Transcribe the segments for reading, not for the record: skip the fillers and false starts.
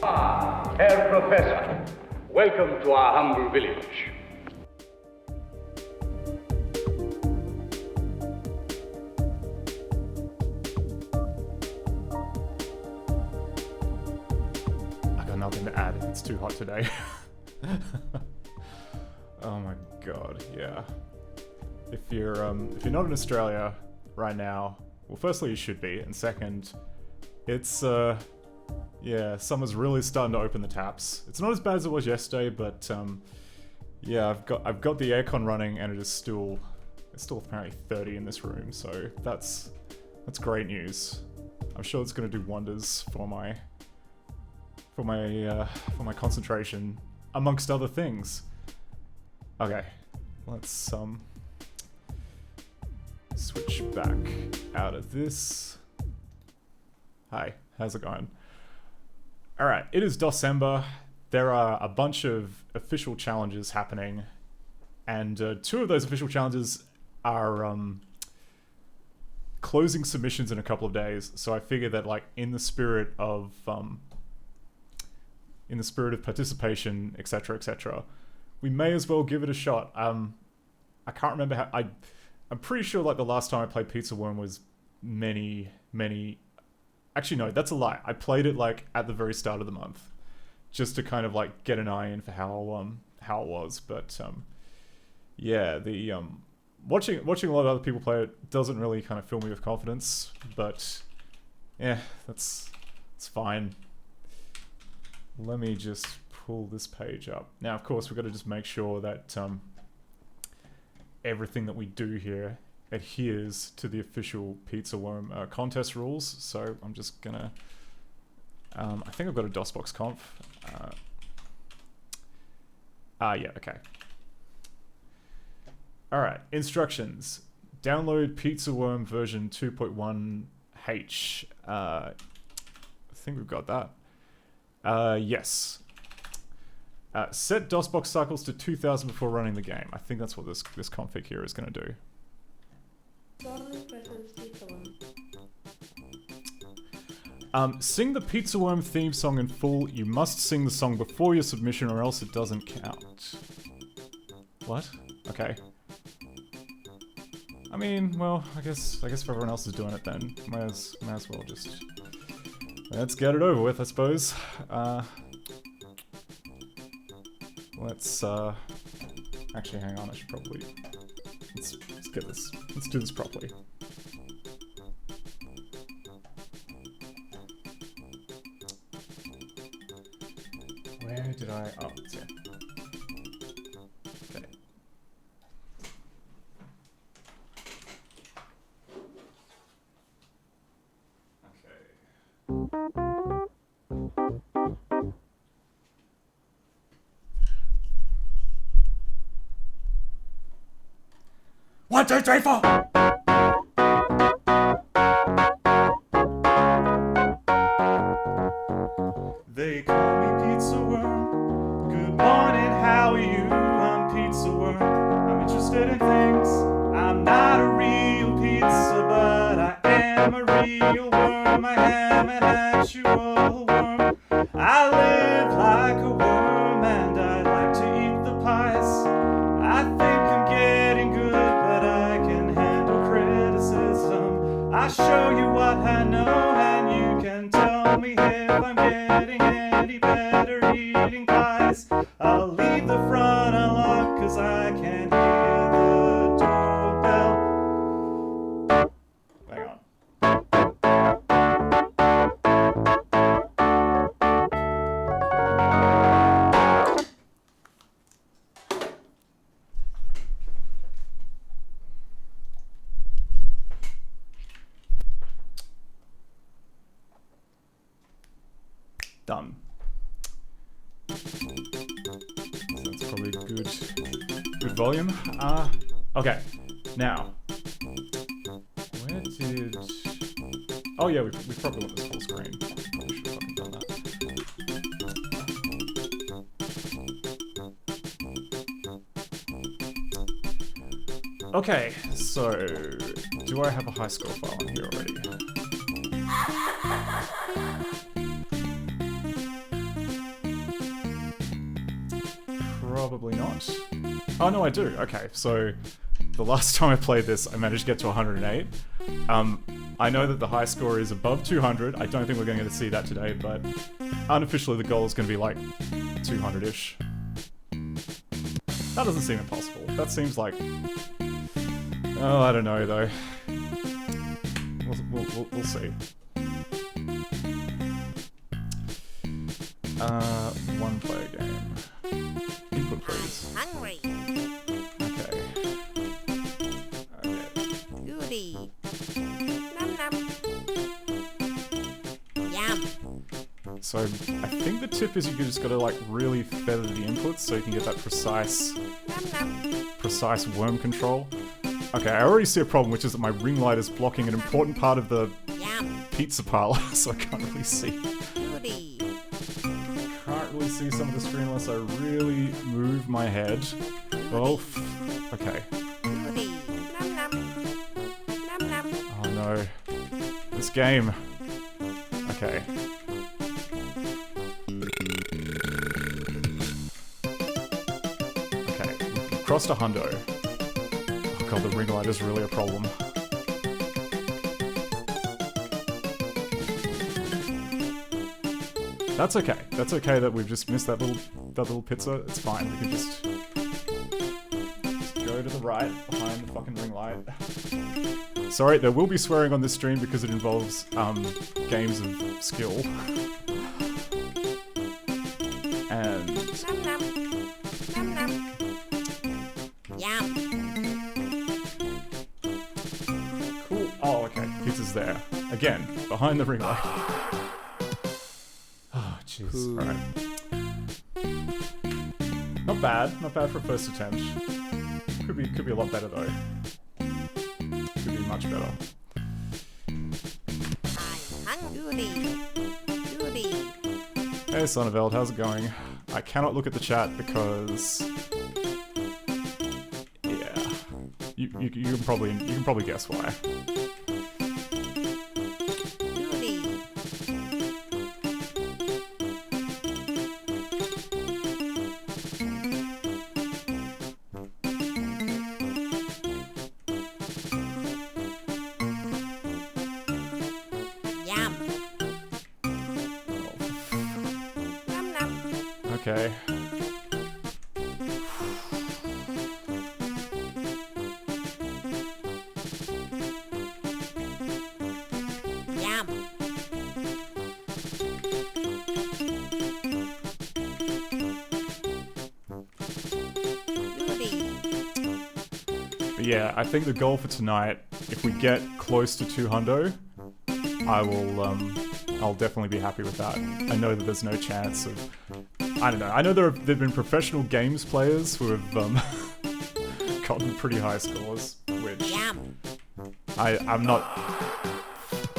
Herr Professor, welcome to our humble village. I got nothing to add. It's too hot today. Oh my god, yeah. If you're not in Australia right now, well, firstly you should be, and second, it's yeah, summer's really starting to open the taps. It's not as bad as it was yesterday, but yeah, I've got the aircon running, and it's still apparently 30 in this room, so that's great news. I'm sure it's gonna do wonders for my concentration, amongst other things. Okay, let's switch back out of this. Hi, how's it going? Alright, it is December. There are a bunch of official challenges happening, and two of those official challenges are closing submissions in a couple of days, so I figured that, like, in the spirit of participation, etc., etc., we may as well give it a shot. I can't remember how... I'm pretty sure, like, the last time I played Pizza Worm was many... Actually, no, that's a lie. I played it, like, at the very start of the month, just to kind of, like, get an eye in for how it was. But yeah, the watching a lot of other people play it doesn't really kind of fill me with confidence. But yeah, that's fine. Let me just pull this page up. Now, of course, we've got to just make sure that everything that we do here adheres to the official Pizza Worm contest rules. So I'm just gonna... I think I've got a DOSBox conf. Yeah, okay. Alright, instructions. Download Pizza Worm version 2.1H. I think we've got that. Yes. Set DOSBox cycles to 2000 before running the game. I think that's what this config here is going to do. Sing the Pizza Worm theme song in full. You must sing the song before your submission or else it doesn't count. What? Okay. I mean, well, I guess if everyone else is doing it then, might as well just... Let's get it over with, I suppose. Let's actually, hang on, I should probably... Let's get this. Let's do this properly. Where did I... Oh, it's here. Okay. One, two, three, four! They call me Pizza Worm. Good morning, how are you? I'm Pizza Worm. I'm interested in things. I'm not a real pizza, but I am a real worm. I am an actual worm. I live like a worm and I like to eat the pies. I think I'm getting good, but I can handle criticism. I show you what I know and you can tell me if I'm getting any better eating pies. I'll leave the front unlocked cause I can hear the doorbell. Hang on. Done. So that's probably good volume. Okay. Now, where did... Oh yeah, we probably want this full screen. Probably should have fucking done that. Okay, so do I have a high score file in here already? don't. Oh, no, I do. Okay, so the last time I played this, I managed to get to 108. I know that the high score is above 200. I don't think we're going to see that today, but unofficially the goal is going to be like 200-ish. That doesn't seem impossible. That seems like... Oh, I don't know, though. We'll see. One player game. Input, please. Hungry. Okay. Goody. Num num. Yum. So I think the tip is you just gotta like really feather the inputs so you can get that precise worm control. Okay, I already see a problem, which is that my ring light is blocking an important part of the pizza parlor, so I can't really see. Goody. Can't really see some of the screen unless I really move my head. Oh, okay. Goody. Num num. Num num. Oh no. This game. Okay. Okay, we've crossed a hundo. Oh god, the ring light is really a problem. That's okay. That's okay that we've just missed that little pizza. It's fine. We can just go to the right behind the fucking ring light. Sorry, there will be swearing on this stream because it involves games of skill. And Num num. Num num. Yum. cool. Oh, okay. Pizza's there. Again, behind the ring light. Oh, jeez. Alright. Not bad. Not bad for a first attempt. Could be a lot better though. Could be much better. Goody. Goody. Hey Sonneveld, how's it going? I cannot look at the chat because yeah. You can probably guess why. Goody. Yum. Num num. Okay. Yum. Goody. But yeah, I think the goal for tonight, if we get close to 200, I'll definitely be happy with that. I know that there's no chance of... I don't know. I know there've been professional games players who have gotten pretty high scores, which Yum. I'm not...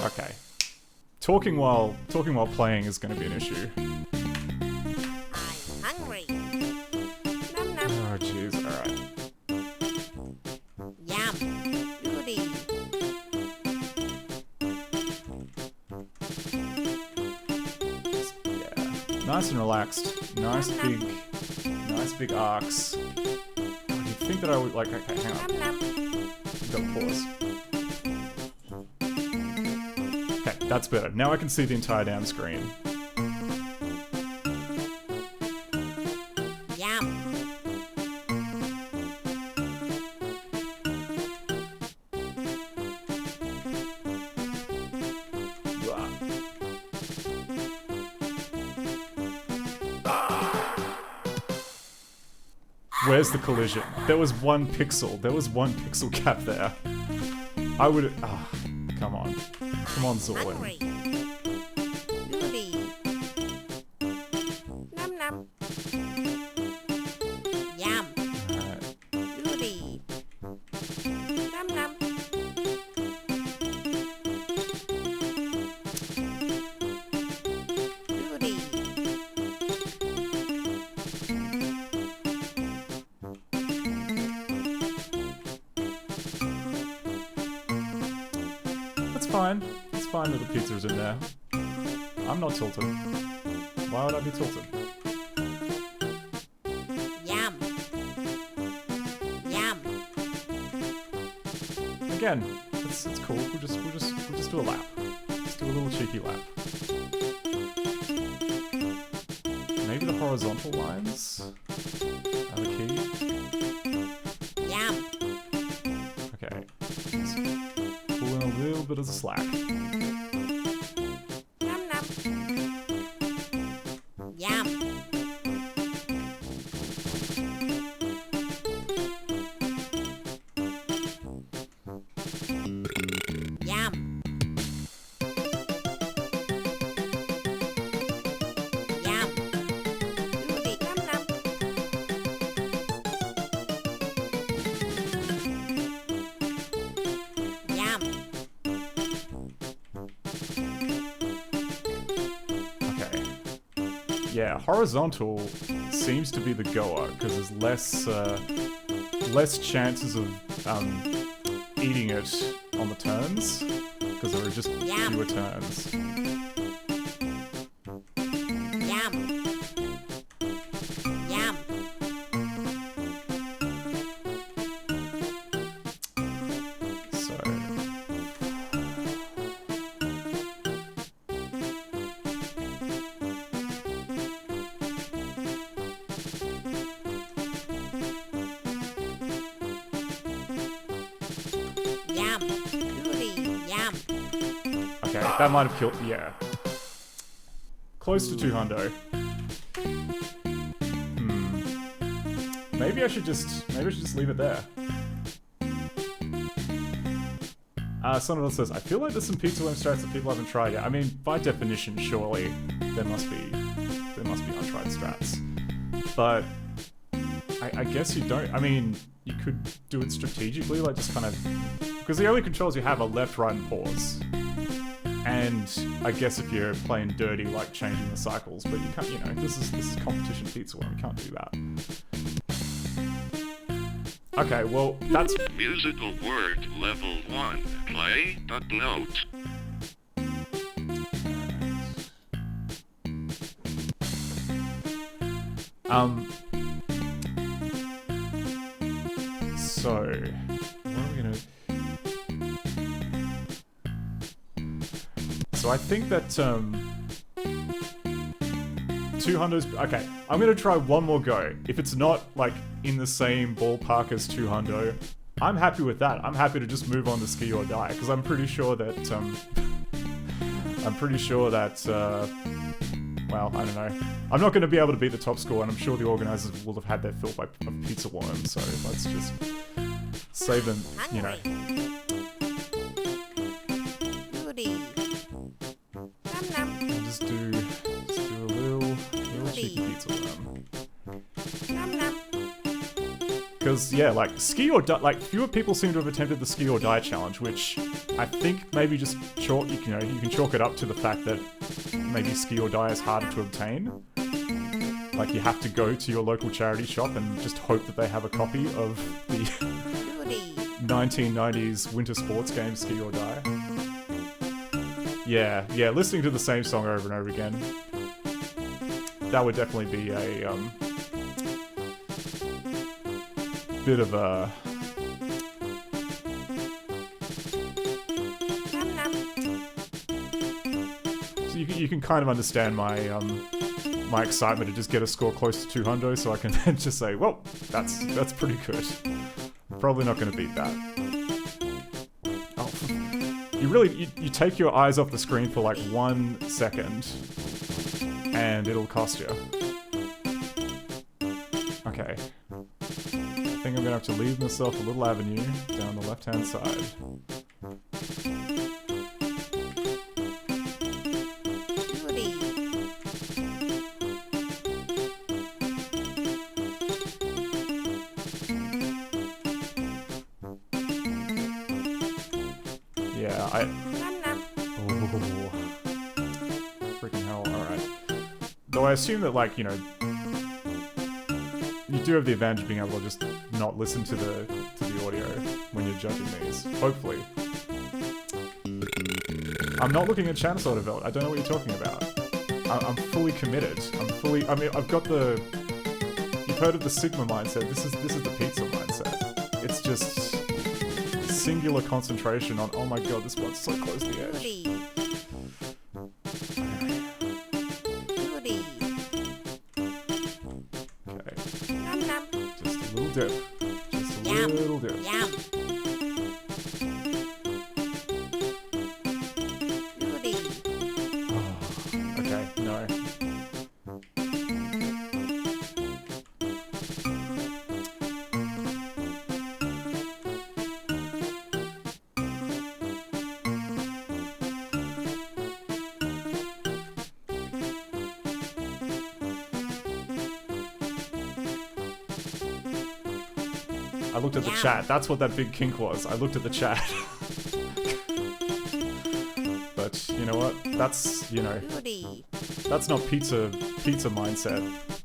Okay. Talking while playing is going to be an issue. I'm hungry. Num num. Oh jeez, alright. Yum. Goody. Yeah. Nice and relaxed. Nice big arcs. You'd think that I would like... Okay, hang on. Num num. Got pause. Okay, that's better. Now I can see the entire damn screen. Yum. Where's the collision? There was one pixel. There was one pixel gap there. I would... Ah, come on. Come on, Zorlin. Hungry. Goody. Num num. Yum. Alright. Goody. Num num. Goody. That's fine. It's fine that the pizza's in there. I'm not tilted. Why would I be tilted? Yum. again, it's cool. We'll just do a lap. Let's do a little cheeky lap. Maybe the horizontal lines are the key. Yum. Okay. Let's pull in a little bit of the slack. Nom nom. Yum. Yum. Yum. Goody. Nom nom. Yum. Okay. Yeah, horizontal seems to be the goer because there's less chances of eating it on the turns because there are just Yum. fewer turns. Yum. Yum. So Yum. Goody. Yum. okay, that might have killed. Yeah, close to 200. Maybe I should just leave it there. Someone else says, I feel like there's some Pizza Worm strats that people haven't tried yet. I mean, by definition, surely there must be untried strats. But I guess you don't. I mean, you could do it strategically, like just kind of, because the only controls you have are left, right, and pause. And I guess if you're playing dirty, like changing the cycles, but you can't. You know, this is competition Pizza Worm. You can't do that. Okay, well, that's... Musical word level 1. Play that note. So... What are we gonna... So I think that, 200's... Okay, I'm gonna try one more go. If it's not, like, in the same ballpark as 200, I'm happy with that. I'm happy to just move on to Ski or Die, because I'm pretty sure that, well, I don't know. I'm not gonna be able to beat the top score, and I'm sure the organizers will have had their fill of Pizza Worm, so let's just save them, you know. Goody. Nom nom. I'll just do a little cheeky Pizza Worm. Nom nom. Because, yeah, like, Ski or Die, like, fewer people seem to have attempted the Ski or Die challenge, which I think maybe just chalk, you can chalk it up to the fact that maybe Ski or Die is harder to obtain. Like, you have to go to your local charity shop and just hope that they have a copy of the Goody. 1990s winter sports game Ski or Die. Yeah, listening to the same song over and over again. That would definitely be a, bit of a... Nom nom. So you can kind of understand my my excitement to just get a score close to 200, so I can then just say, well, that's pretty good. Probably not going to beat that. Oh, you take your eyes off the screen for like 1 second, and it'll cost you. Okay. I think I'm gonna have to leave myself a little avenue down the left-hand side. Goody. Yeah, Nom nom. Oh, freaking hell, alright. Though I assume that, like, you know, you do have the advantage of being able to just not listen to the audio when you're judging these. Hopefully. I'm not looking at Channel Sort of Belt. I don't know what you're talking about. I'm fully committed. I mean, I've got the... You've heard of the Sigma mindset. This is the pizza mindset. It's just singular concentration on, oh my god, this one's so close to the edge. Goody. Goody. Okay, Nom nom. just a little dip. Just a Yum. little dip. Yum. Goody. Okay, no. I looked at the chat. That's what that big kink was. I looked at the chat. But you know what? That's, you know, Goody. that's not pizza mindset.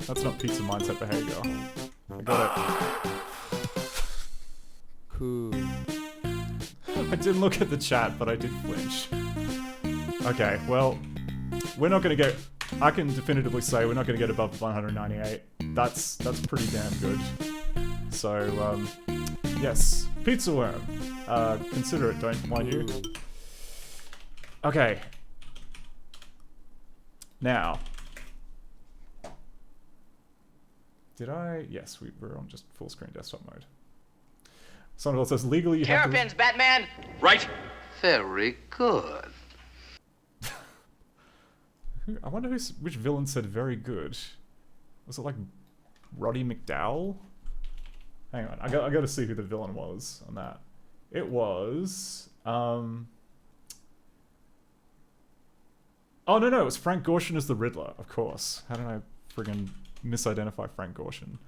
That's not pizza mindset behavior. I got it. Cool. I didn't look at the chat, but I did flinch. Okay, well, we're not gonna get. I can definitively say we're not gonna get above 198. That's pretty damn good. So, yes, pizza worm. Consider it, don't mind you. Okay. Now. Did I? Yes, we're on just full screen desktop mode. Someone else says legally you have to... Terrapins, Batman! Right. Very good. I wonder which villain said very good. Was it like Roddy McDowell? Hang on, I got to see who the villain was on that. It was oh no, it was Frank Gorshin as the Riddler, of course. How did I friggin' misidentify Frank Gorshin?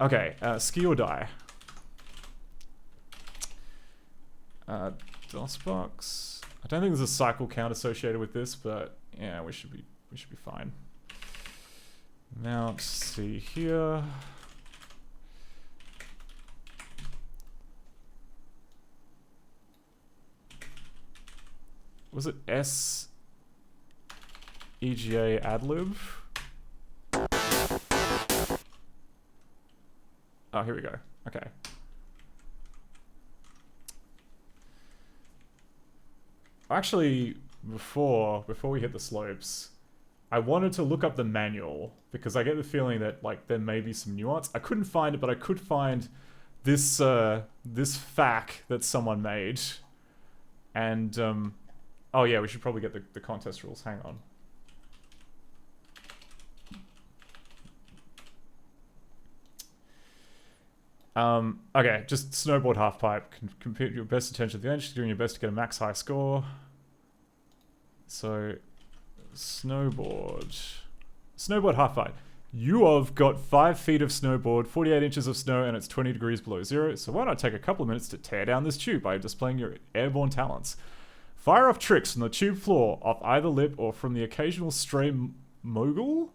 Okay, ski or die. DOSBox. I don't think there's a cycle count associated with this, but yeah, we should be fine. Now, let's see here. Was it S EGA adlib? Oh, here we go. Okay. Actually, before we hit the slopes, I wanted to look up the manual because I get the feeling that like there may be some nuance. I couldn't find it, but I could find this this FAQ that someone made, and oh yeah, we should probably get the contest rules. Hang on. Okay, just snowboard halfpipe. Compete your best attention to the edge, doing your best to get a max high score. So, snowboard halfpipe. You have got 5 feet of snowboard, 48 inches of snow, and it's 20 degrees below zero. So why not take a couple of minutes to tear down this tube by displaying your airborne talents? Fire off tricks from the tube floor, off either lip, or from the occasional stray mogul.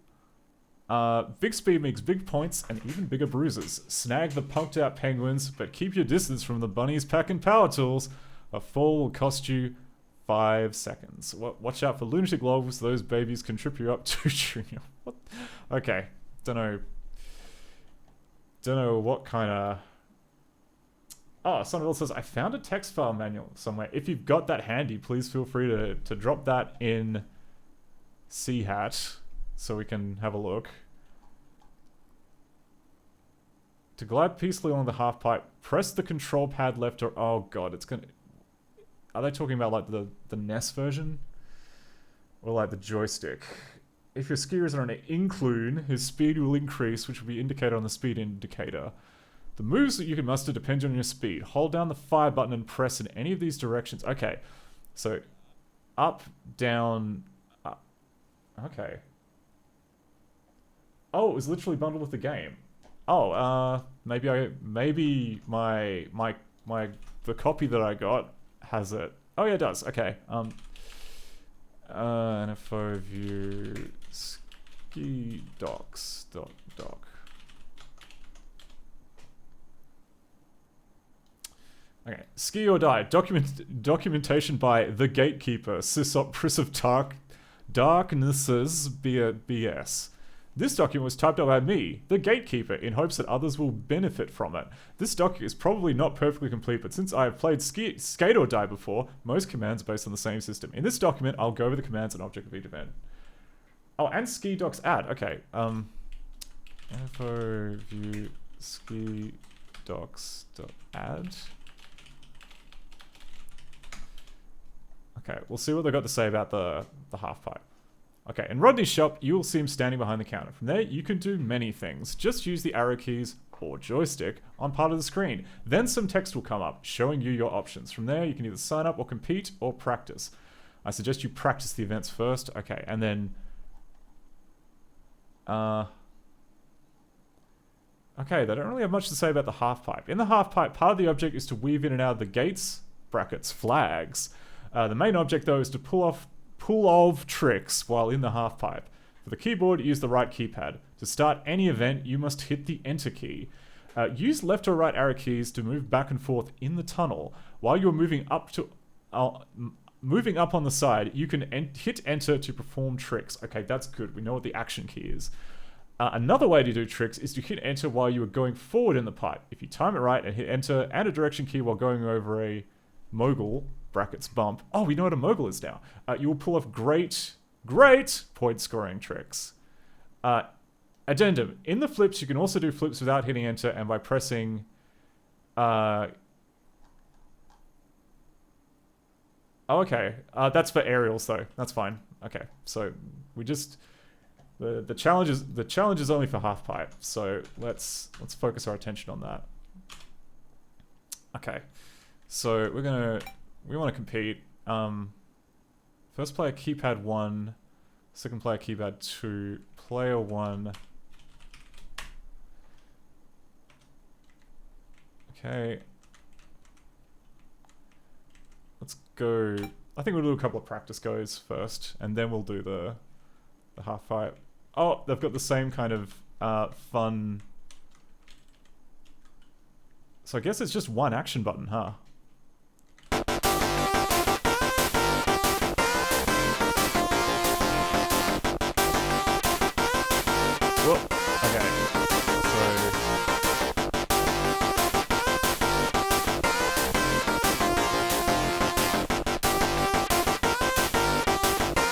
Big speed makes big points and even bigger bruises. Snag the pumped out penguins, but keep your distance from the bunnies packing power tools. A fall will cost you 5 seconds. Watch out for lunatic lobs. Those babies can trip you up too, Junior. What? Okay. Don't know what kind of... Oh, someone else says, I found a text file manual somewhere. If you've got that handy, please feel free to drop that in CHAT so we can have a look. To glide peacefully along the half pipe, press the control pad left or... Oh god, it's gonna... Are they talking about like the NES version? Or like the joystick? If your skier is on an incline, his speed will increase, which will be indicated on the speed indicator. The moves that you can muster depend on your speed. Hold down the fire button and press in any of these directions. Okay, so up, down, up. Okay. Oh, it was literally bundled with the game. Oh, maybe the copy that I got has it. Oh yeah, it does. Okay. NFO view ski docs doc. Okay, ski or die. Documentation by the gatekeeper. Sysop Pris of Darknesses BS. This document was typed up by me, the gatekeeper, in hopes that others will benefit from it. This document is probably not perfectly complete, but since I have played Skate or Die before, most commands are based on the same system. In this document, I'll go over the commands and object of each event. Oh, and ski docs add. Okay. Info view ski docs dot add. Okay, we'll see what they've got to say about the half pipe. Okay, in Rodney's shop, you will see him standing behind the counter. From there, you can do many things. Just use the arrow keys or joystick on part of the screen. Then some text will come up, showing you your options. From there, you can either sign up or compete or practice. I suggest you practice the events first. Okay, and then... Okay, they don't really have much to say about the half pipe. In the half pipe, part of the object is to weave in and out of the gates, brackets, flags. The main object, though, is to pull of tricks while in the half pipe. For the keyboard, use the right keypad. To start any event, you must hit the enter key. Use left or right arrow keys to move back and forth in the tunnel. While you're moving up on the side, you can hit enter to perform tricks. Okay, that's good. We know what the action key is. Another way to do tricks is to hit enter while you are going forward in the pipe. If you time it right and hit enter and a direction key while going over a mogul, brackets bump. Oh, we know what a mogul is now. You will pull off great point scoring tricks. Addendum. In the flips, you can also do flips without hitting enter and by pressing... Oh, okay. That's for aerials, though. That's fine. Okay, so we just... The challenge is only for half pipe, so let's focus our attention on that. Okay, so we want to compete. First player keypad 1, second player keypad 2, player 1. Okay, let's go. I think we'll do a couple of practice goes first, and then we'll do the half pipe. Oh, they've got the same kind of fun. So I guess it's just one action button, huh? Whoa. Okay.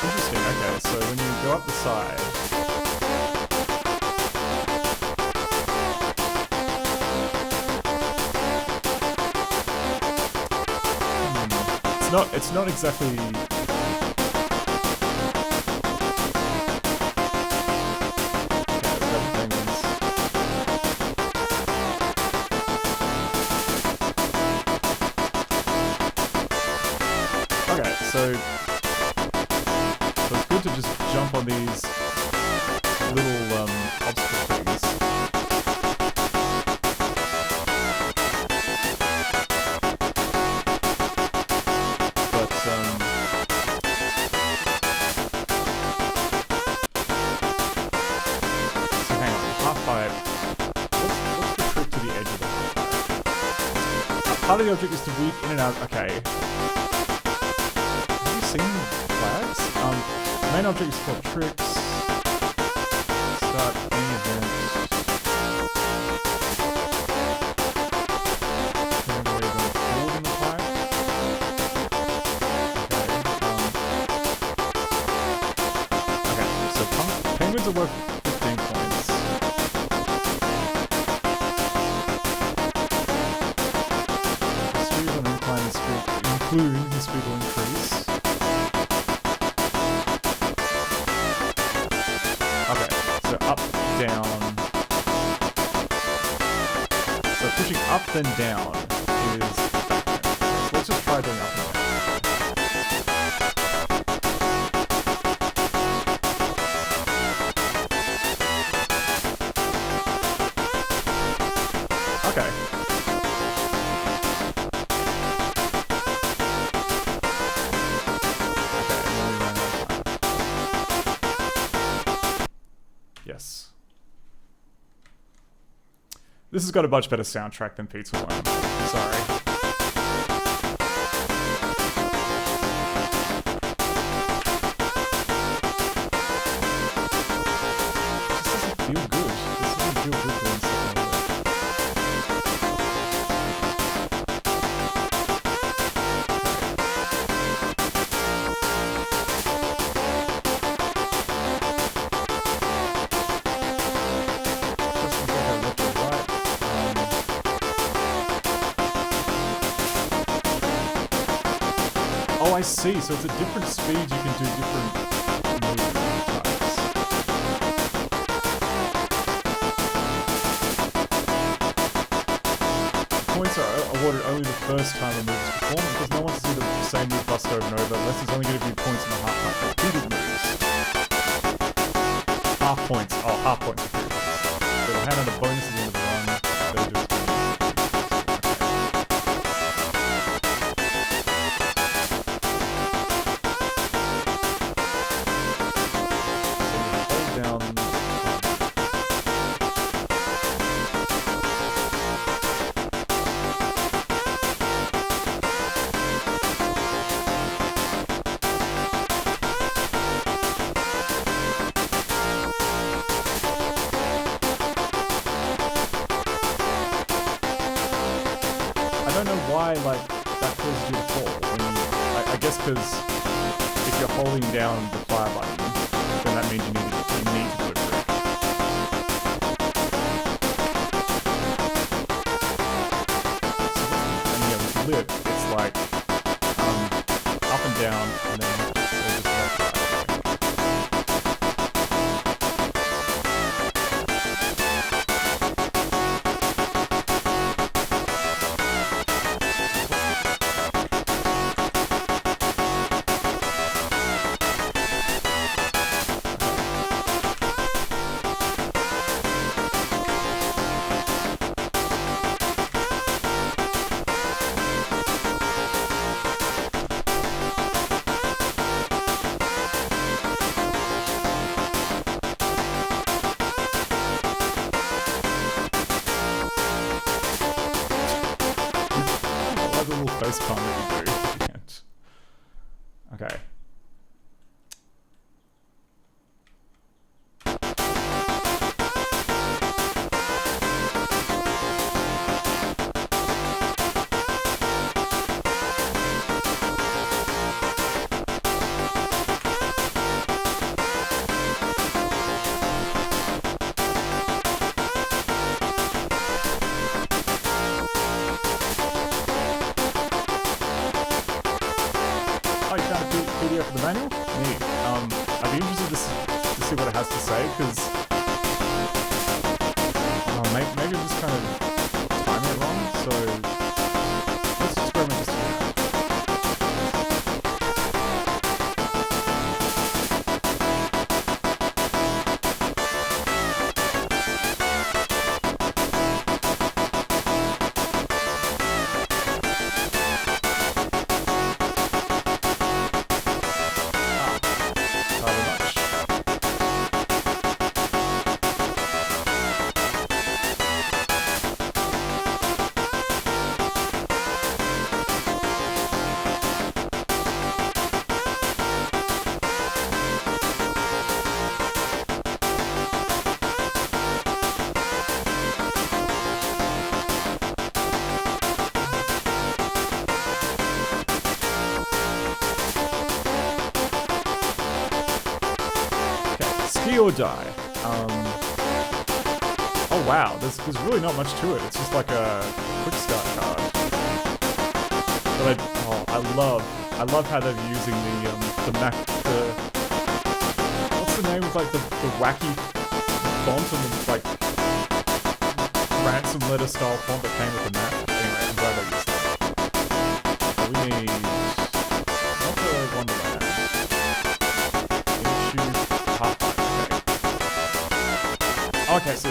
Interesting. Okay, so when you go up the side. It's not exactly... Okay, so it's good to just jump on these little obstacle things. Part of the object is to weave in and out. Okay. Have you seen flags? The main object is called tricks. Start any event. And we're going forward in the pipe. Okay. Okay, so penguins are worth 15 points. Including the speed will increase. Okay, so up, down. So pushing up then down is... So let's just try doing up and down. Okay. Yes. This has got a much better soundtrack than Pizza 1. Sorry. This Oh, I see. So it's at different speeds you can do different move types. Points are awarded only the first time a move is performed because no one wants to see the same move bust over and over unless it's only going to be points in the half repeated moves. Half points. Oh, half points for 3 points. They'll hand out a bonus at the end of the run. They'll do it. Like that causes you to fall when you, I guess because if you're holding down the fire button, then that means you need to do it correct. And yeah, with lip, it's like up and down, and then or just left, right. Face palm that you do at the end. Okay. PDF of the manual? Neat. I'd be interested to see what it has to say, because maybe I'm just kind of timing it wrong, so let's experiment just a minute. Ski or die. Oh wow, there's really not much to it. It's just like a quick start card. But I love how they're using the Mac. What's the name of like the wacky font and the like ransom letter style font that came with the Mac. Anyway, I'm glad they used that. So we need not the Wonderland. We need to choose Pathfinder. Okay, so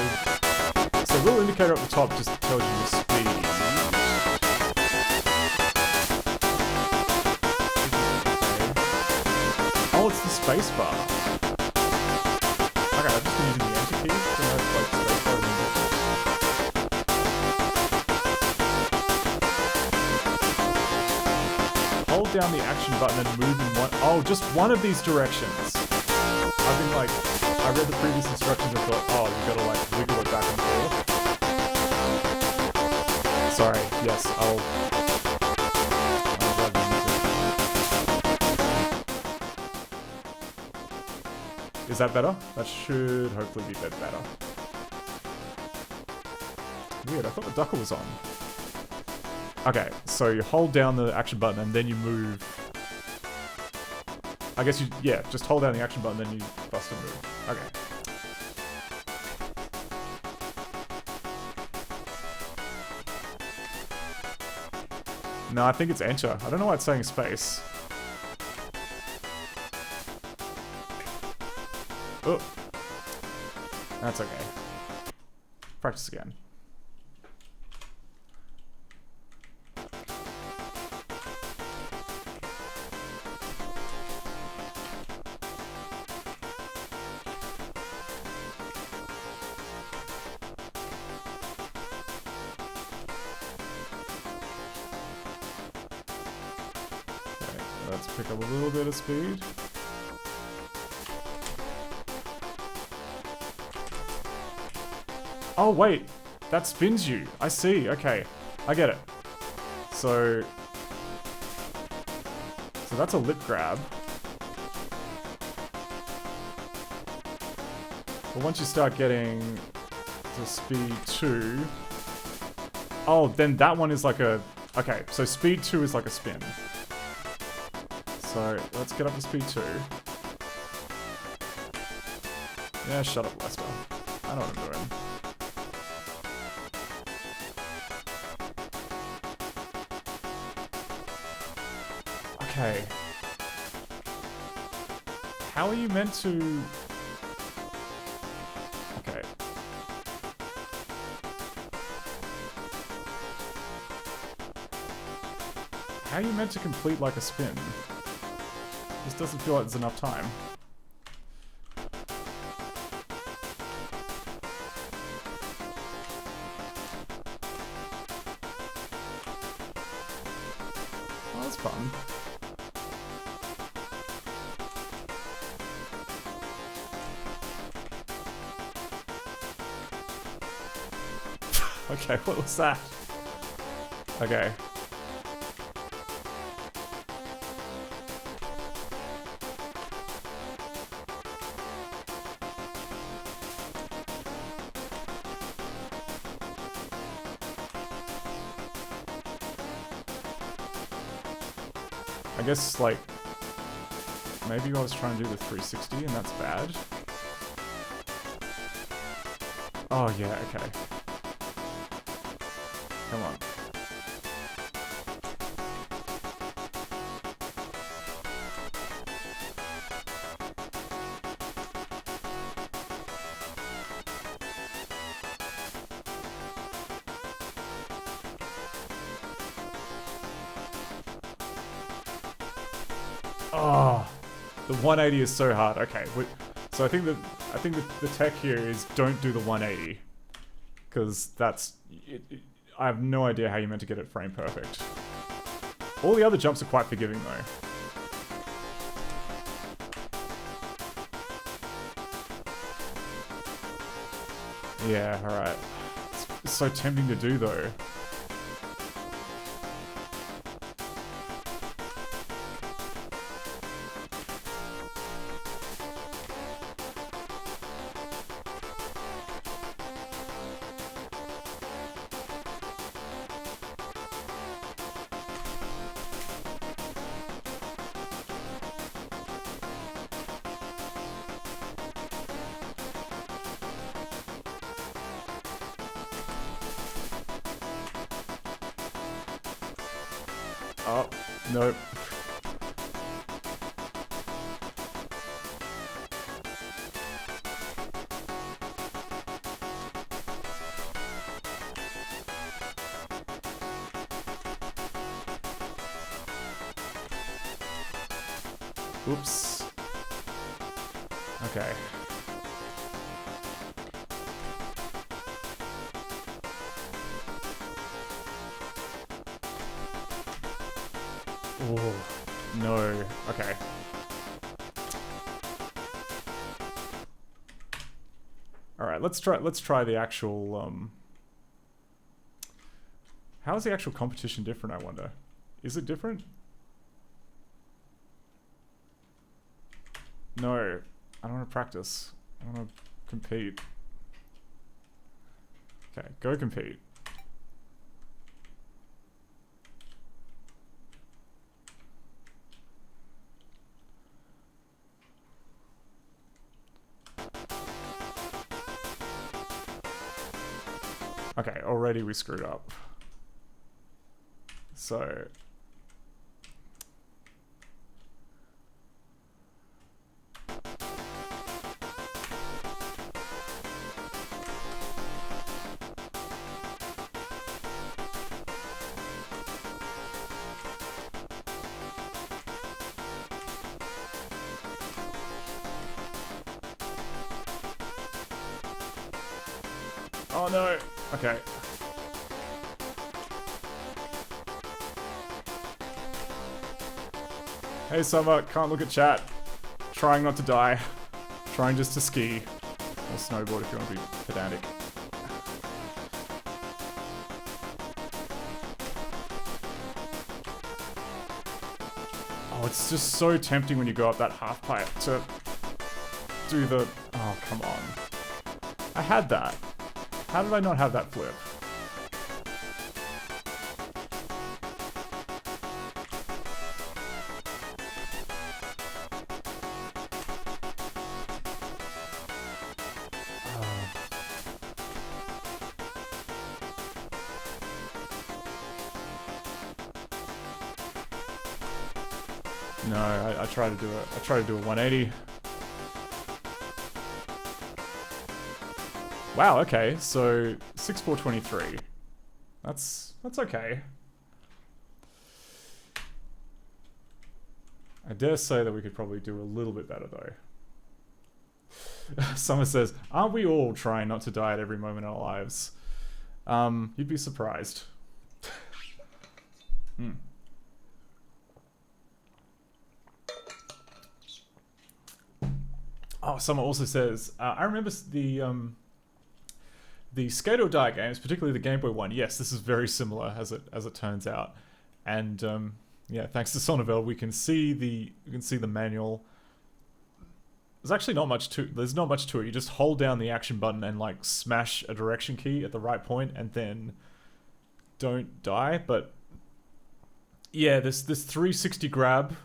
little indicator at the top just tells you the speed. Oh, it's the space bar. Okay, I've just been using the enter key to know if like space bar is. Hold down the action button and move in one. Oh, just one of these directions. I've been like, I read the previous instructions and thought, oh, you gotta like wiggle it back and forth. Sorry, yes, I'll glad you use it. Is that better? That should hopefully be a bit better. Weird, I thought the ducker was on. Okay, so you hold down the action button and then you move I guess you, yeah, just hold down the action button, then you bust a move. Okay. No, I think it's enter. I don't know why it's saying space. Oh. That's okay. Practice again. Let's pick up a little bit of speed. Oh wait, that spins you. I see, okay. I get it. So that's a lip grab. But once you start getting to speed 2... Oh, then that one is like a... Okay, so speed 2 is like a spin. So, let's get up to speed 2. Yeah, shut up, Lester. I know what I'm doing. Okay. How are you meant to... Okay. How are you meant to complete like a spin? This doesn't feel like there's enough time. Oh, that's fun. Okay, what was that? Okay. I guess, like, maybe I was trying to do the 360 and that's bad. Oh, yeah, okay. Come on. Oh, the 180 is so hard. Okay, so I think the tech here is don't do the 180, because that's I have no idea how you're meant to get it frame perfect. All the other jumps are quite forgiving though. Yeah, all right. It's so tempting to do though. Oh, nope. Oops. Okay. Oh, no. Okay. All right, let's try the actual how is the actual competition different, I wonder? Is it different? No. I don't want to practice. I want to compete. Okay, go compete. Okay, already we screwed up. So... Oh no! Okay. Hey Summer, can't look at chat. Trying not to die. Trying just to ski. Or snowboard if you want to be pedantic. Oh, it's just so tempting when you go up that half pipe to do the... Oh, come on. I had that. How did I not have that flip? No, I try to do it. I try to do a 180. Wow, okay, so 6,423. That's okay. I dare say that we could probably do a little bit better though. Summer says, aren't we all trying not to die at every moment in our lives? You'd be surprised. Oh, Summer also says, I remember the Skate or Die games, particularly the Game Boy one. Yes, this is very similar as it turns out, and yeah, thanks to Sonneville, we can see the manual. There's actually not much to it. You just hold down the action button and like smash a direction key at the right point, and then don't die. But yeah, this 360 grab.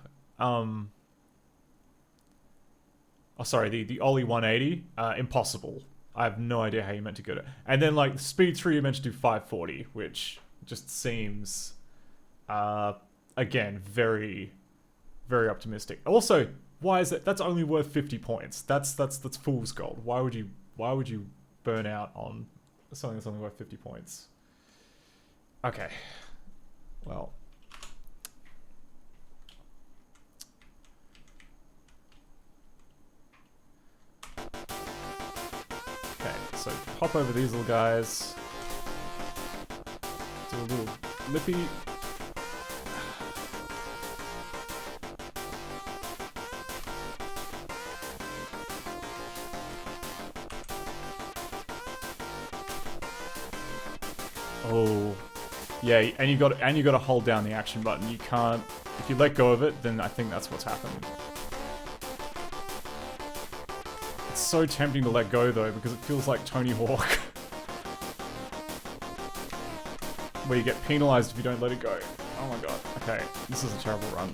Oh, sorry, the Ollie 180, impossible. I have no idea how you meant to get it. And then, like, Speed 3, you're meant to do 540, which just seems, again, very, very optimistic. Also, why is that? That's only worth 50 points. That's fool's gold. Why would you burn out on something that's only worth 50 points? Okay. Well. So hop over these little guys. Do a little lippy. Oh, yeah, and you got to hold down the action button. You can't. If you let go of it, then I think that's what's happened. So tempting to let go though, because it feels like Tony Hawk, where you get penalized if you don't let it go. Oh my god. Okay, this is a terrible run.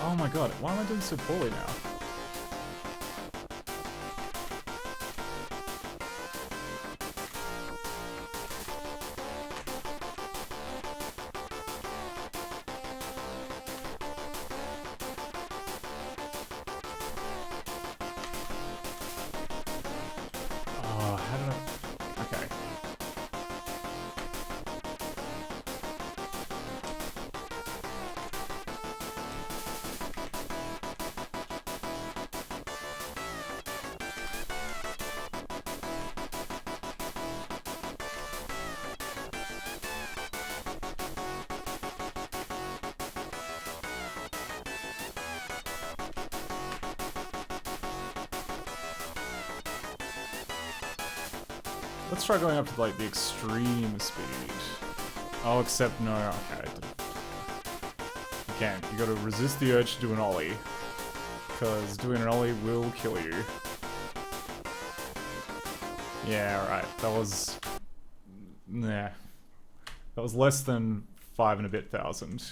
Oh my god, why am I doing so poorly now? Oh, how did I... Okay. Let's try going up to like the extreme speed. Oh, except no, okay. Again, you gotta resist the urge to do an ollie, because doing an ollie will kill you. Yeah, right. That was... Nah. That was less than 5 and a bit thousand.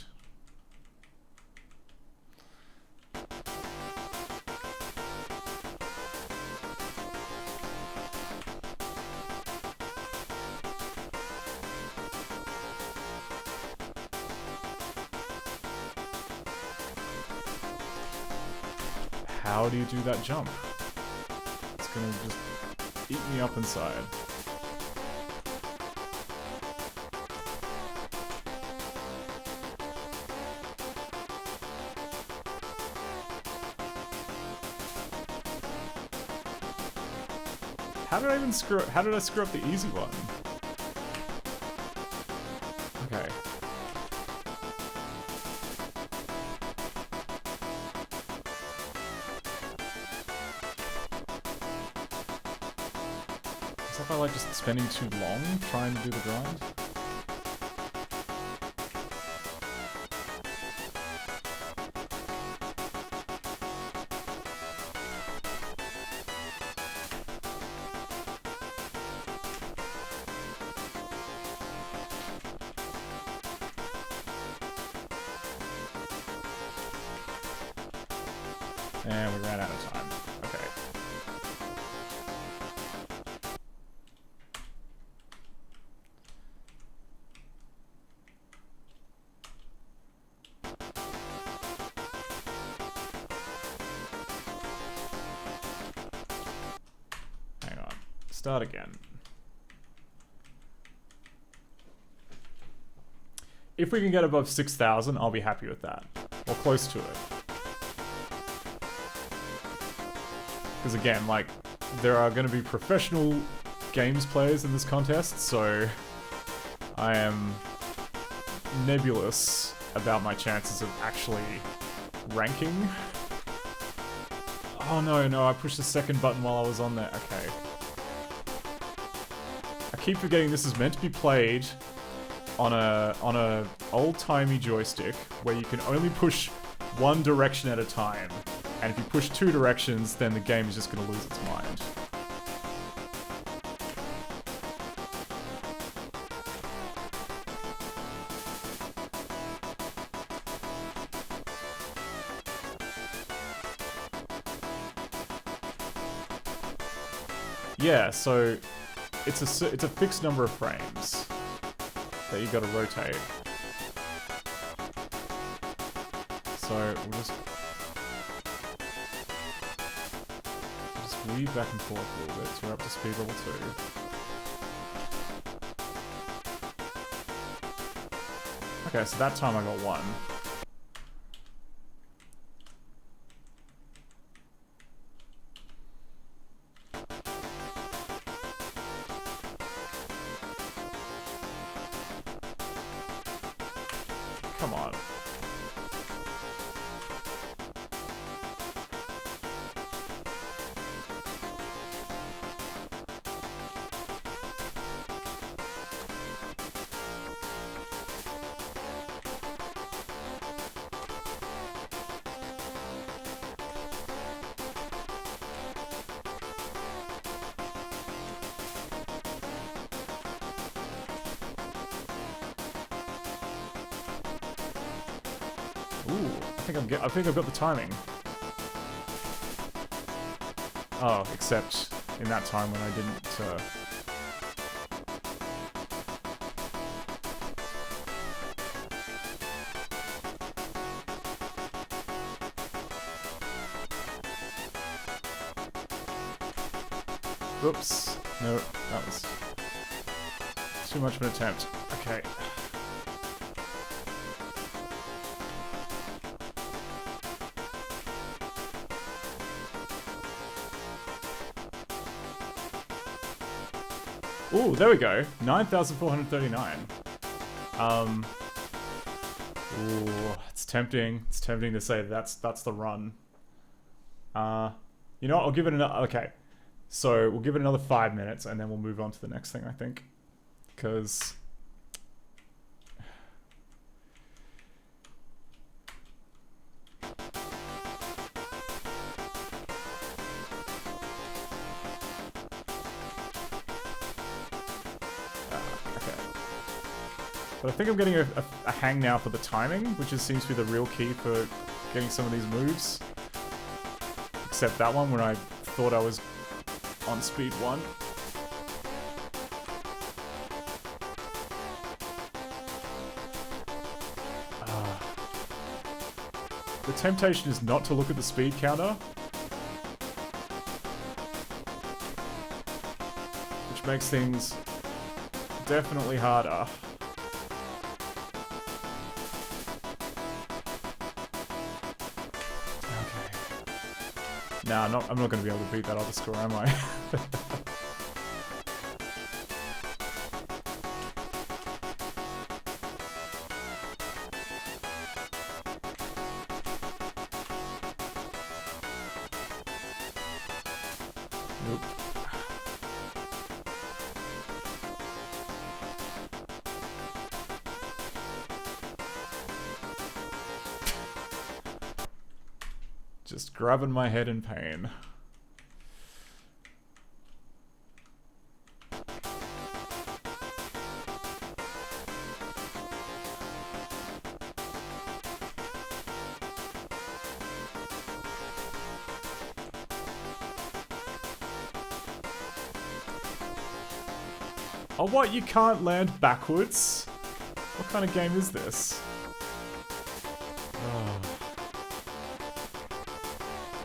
How do you do that jump? It's gonna just eat me up inside. How did I even screw up? How did I screw up the easy one? Okay. Is that by like just spending too long trying to do the grind? And we ran out of time. Okay. Hang on. Start again. If we can get above 6,000, I'll be happy with that. Or close to it. Because again, like, there are going to be professional games players in this contest, so I am nebulous about my chances of actually ranking. Oh no, I pushed the second button while I was on there. Okay. I keep forgetting this is meant to be played on a old-timey joystick where you can only push one direction at a time. And if you push 2 directions, then the game is just going to lose its mind. Yeah, so it's a fixed number of frames that you got to rotate. So we'll just weave back and forth a little bit, so we're up to speed level 2. Okay, so that time I got 1. Come on. Ooh, I think I've got the timing. Oh, except in that time when I didn't, Oops. No, that was too much of an attempt. Okay. Ooh, there we go. 9,439. Ooh, it's tempting. It's tempting to say that's the run. You know what? I'll give it another. Okay, so we'll give it another 5 minutes, and then we'll move on to the next thing. I think, because. But I think I'm getting a hang now for the timing, which seems to be the real key for getting some of these moves. Except that one when I thought I was on speed 1. The temptation is not to look at the speed counter, which makes things definitely harder. Okay. Nah, I'm not going to be able to beat that other score, am I? Nope. Just grabbing my head in pain. Oh, what? You can't land backwards? What kind of game is this? Oh.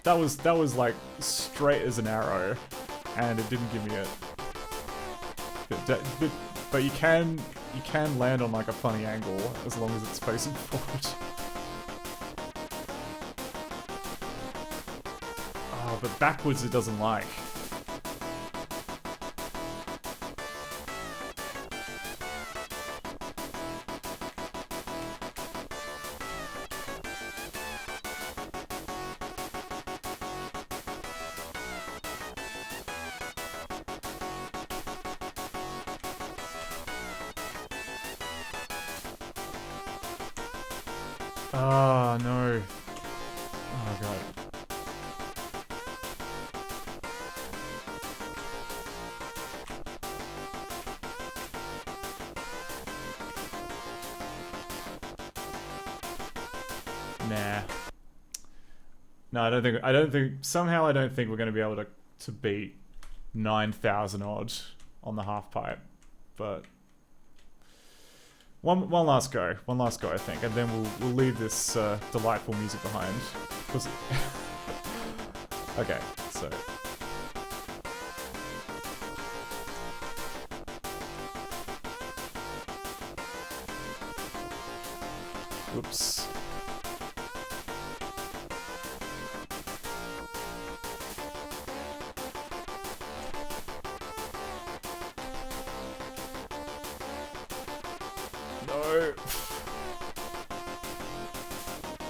That was like straight as an arrow, and it didn't give me it. But you can land on like a funny angle as long as it's facing forward. Oh, but backwards it doesn't like. Oh, no. Oh, God. Nah. No, I don't think, somehow I don't think we're going to be able to beat 9,000 odd on the half pipe, but one last go, I think, and then we'll leave this delightful music behind. Okay, so whoops. No.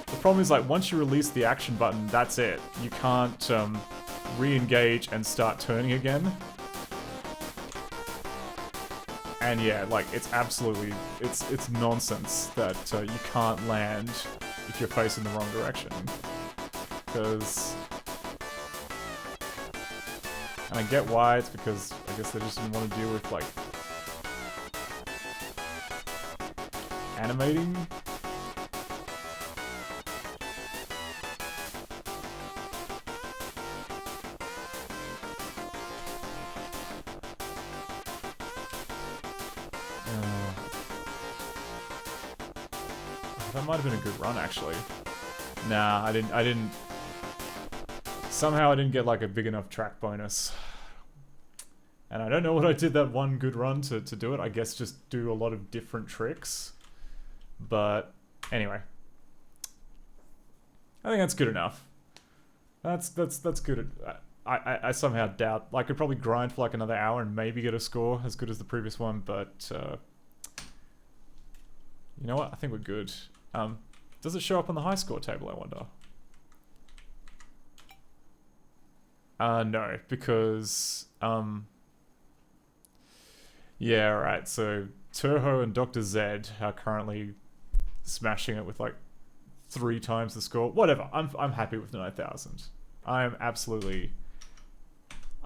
The problem is, like, once you release the action button, that's it. You can't re-engage and start turning again. And yeah, like, it's absolutely, it's nonsense that you can't land if you're facing the wrong direction. Because, and I get why, it's because I guess they just didn't want to deal with, like, animating. That might have been a good run, actually. Nah, I didn't. Somehow I didn't get like a big enough track bonus. And I don't know what I did that one good run to do it. I guess just do a lot of different tricks. But anyway, I think that's good enough. That's good. I somehow doubt, like, I could probably grind for like another hour and maybe get a score as good as the previous one, but you know what? I think we're good. Does it show up on the high score table, I wonder? No, because yeah, right. So Turho and Dr. Zed are currently smashing it with like 3 times the score. Whatever. I'm happy with 9,000. I am absolutely.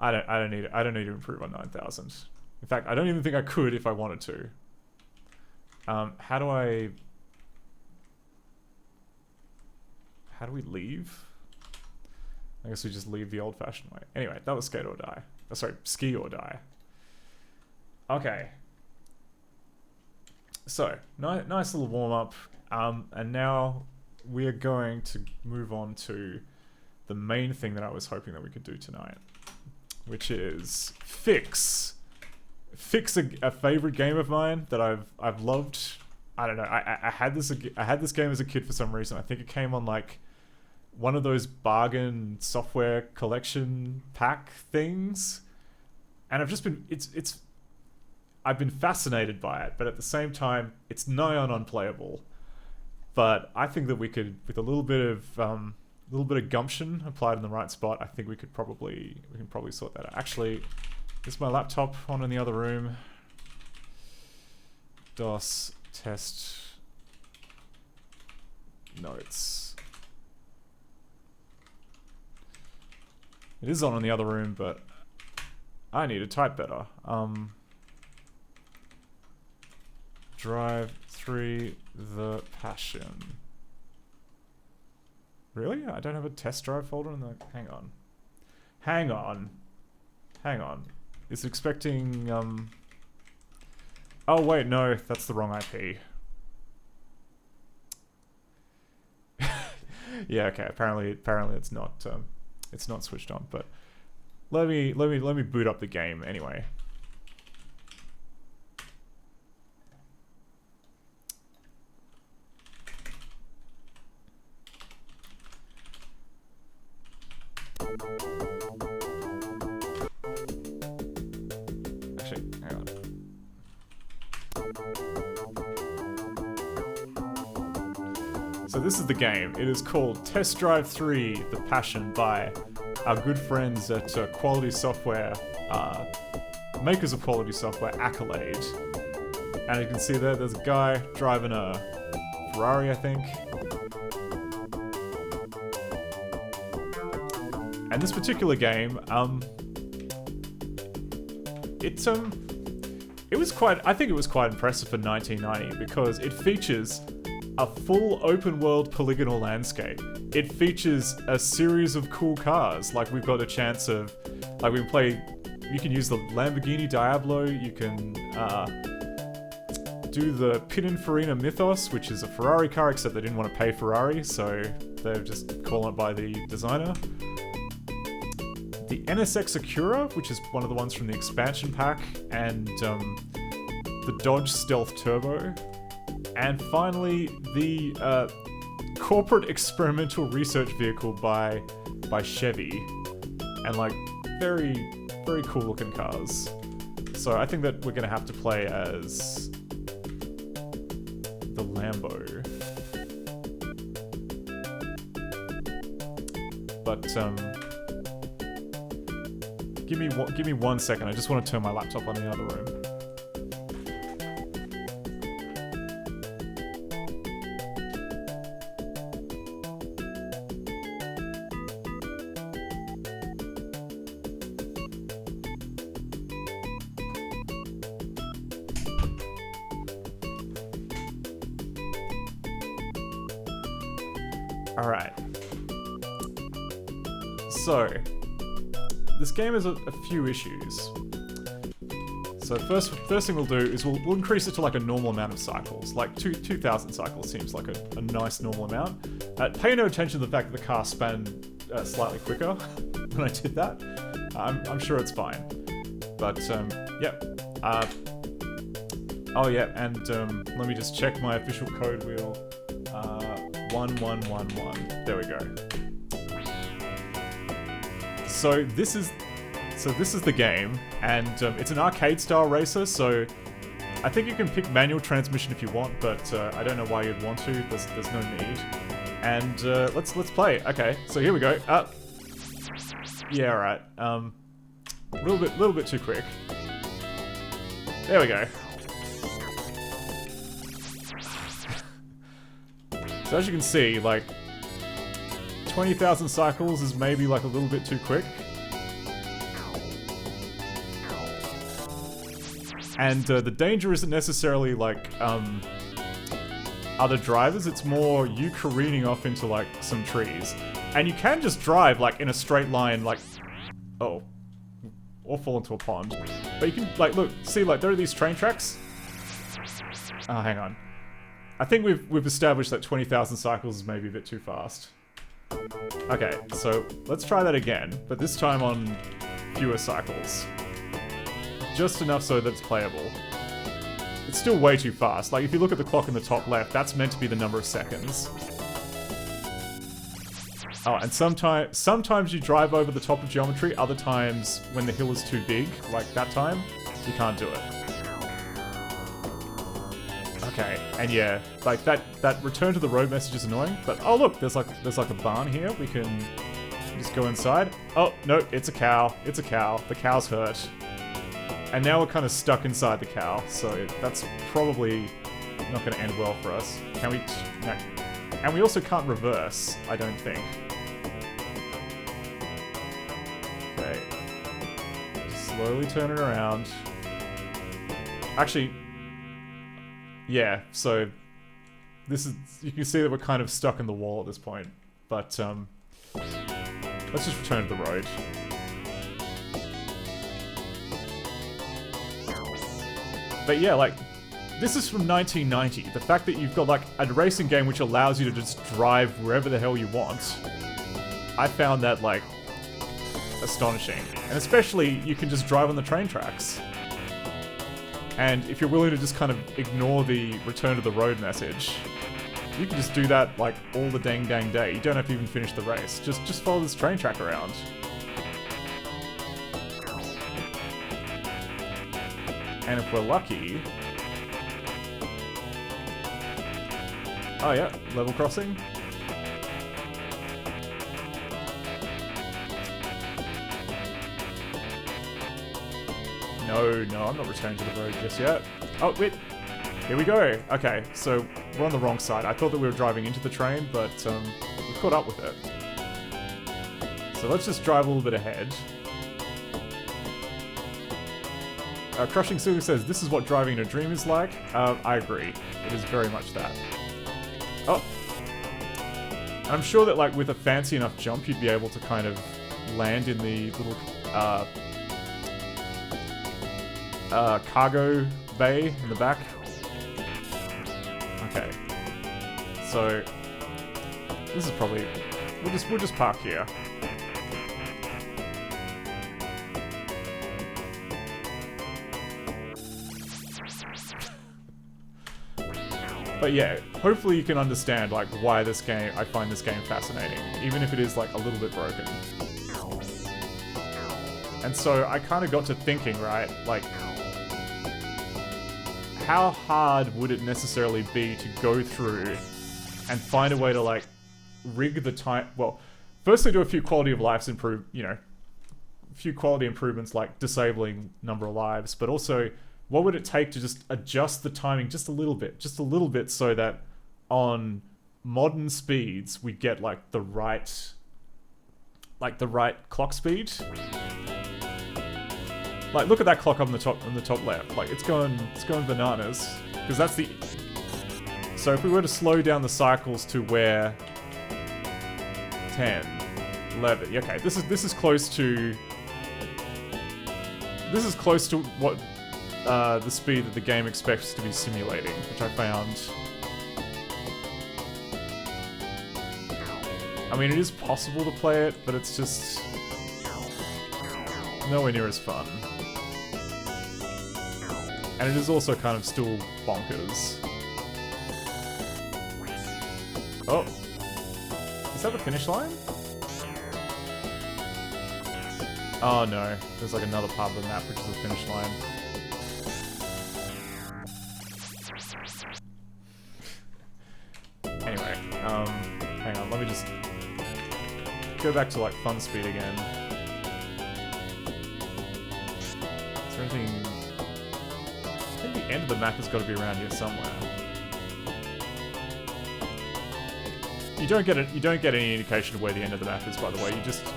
I don't need to improve on 9,000. In fact, I don't even think I could if I wanted to. How do we leave? I guess we just leave the old-fashioned way. Anyway, that was skate or die. Oh, sorry, ski or die. Okay. So, nice little warm-up. And now we are going to move on to the main thing that I was hoping that we could do tonight, which is fix a favorite game of mine that I've loved. I don't know. I had this game as a kid for some reason. I think it came on like one of those bargain software collection pack things, and I've just been I've been fascinated by it, but at the same time it's nigh on unplayable. But I think that we could, with a little bit of gumption applied in the right spot, I think we can probably sort that out. Actually, is my laptop on in the other room? DOS test notes. It is on in the other room, but I need to type better. Drive 3 the Passion. Really? I don't have a test drive folder in the... Hang on. Is it expecting, Oh, wait, no, that's the wrong IP. Yeah, okay, apparently it's not switched on, but let me boot up the game anyway. Actually, hang on. So this is the game. It is called Test Drive 3 The Passion by our good friends at Quality Software, makers of Quality Software, Accolade. And you can see there's a guy driving a Ferrari, I think. And this particular game, it was quite, I think it was quite impressive for 1990 because it features a full open world polygonal landscape. It features a series of cool cars, like we've got a chance of, like we can play, you can use the Lamborghini Diablo, you can do the Pininfarina Mythos, which is a Ferrari car, except they didn't want to pay Ferrari, so they've just called it by the designer. The NSX Acura, which is one of the ones from the expansion pack, and the Dodge Stealth Turbo. And finally, the corporate experimental research vehicle by Chevy. And like, very, very cool looking cars. So I think that we're gonna have to play as the Lambo. But give me 1 second. I just want to turn my laptop on in the other room. All right. So, this game has a few issues. So first thing we'll do is we'll increase it to like a normal amount of cycles. Like 2,000 cycles seems like a nice normal amount. Pay no attention to the fact that the car span slightly quicker when I did that. I'm sure it's fine. But yep. Oh yeah, and let me just check my official code wheel. 1111. There we go. So this is the game, and it's an arcade-style racer. So I think you can pick manual transmission if you want, but I don't know why you'd want to. There's no need. And let's play. Okay, so here we go. Yeah, all right. A little bit too quick. There we go. So as you can see, like 20,000 cycles is maybe like a little bit too quick. And the danger isn't necessarily like other drivers, it's more you careening off into like some trees. And you can just drive like in a straight line, like, oh, or fall into a pond. But you can, like, look, see, like, there are these train tracks. Oh, hang on. I think we've established that 20,000 cycles is maybe a bit too fast. Okay, so let's try that again, but this time on fewer cycles. Just enough so that it's playable. It's still way too fast. Like, if you look at the clock in the top left, that's meant to be the number of seconds. Oh, and sometimes you drive over the top of geometry, other times when the hill is too big, like that time, you can't do it. Okay, and yeah, like that return to the road message is annoying, but oh look, there's like a barn here, we can just go inside. Oh, no, it's a cow, the cow's hurt. And now we're kind of stuck inside the cow, so that's probably not going to end well for us. Can we? No. And we also can't reverse, I don't think. Okay. Slowly turn it around. Actually, yeah, so this is, you can see that we're kind of stuck in the wall at this point, but let's just return to the road. But yeah, like, this is from 1990. The fact that you've got like a racing game which allows you to just drive wherever the hell you want, I found that like astonishing. And especially you can just drive on the train tracks. And if you're willing to just kind of ignore the return to the road message, you can just do that like all the dang day. You don't have to even finish the race. Just follow this train track around. And if we're lucky... Oh yeah, level crossing. No, I'm not returning to the road just yet. Oh, wait. Here we go. Okay, so we're on the wrong side. I thought that we were driving into the train, but we caught up with it. So let's just drive a little bit ahead. Crushing Sugar says, this is what driving in a dream is like. I agree. It is very much that. Oh. And I'm sure that, like, with a fancy enough jump, you'd be able to kind of land in the little, cargo bay in the back. Okay. So, this is probably... We'll just park here. But yeah, hopefully you can understand like why this game, I find this game fascinating, even if it is like a little bit broken. And so I kind of got to thinking, right, like, how hard would it necessarily be to go through and find a way to like rig the time, well, firstly do a few quality of lives improve, you know, a few quality improvements like disabling number of lives, but also what would it take to just adjust the timing just a little bit so that on modern speeds we get like the right clock speed. Like, look at that clock on the top left. Like, it's going bananas because that's the. So if we were to slow down the cycles to where 10, 11, okay, this is close to. This is close to what the speed that the game expects to be simulating, which I found. I mean, it is possible to play it, but it's just nowhere near as fun. And it is also kind of still bonkers. Oh. Is that the finish line? Oh no, there's like another part of the map which is the finish line. Anyway, hang on, let me just go back to like fun speed again. Is there anything... I think the end of the map has got to be around here somewhere. You don't get any indication of where the end of the map is, by the way.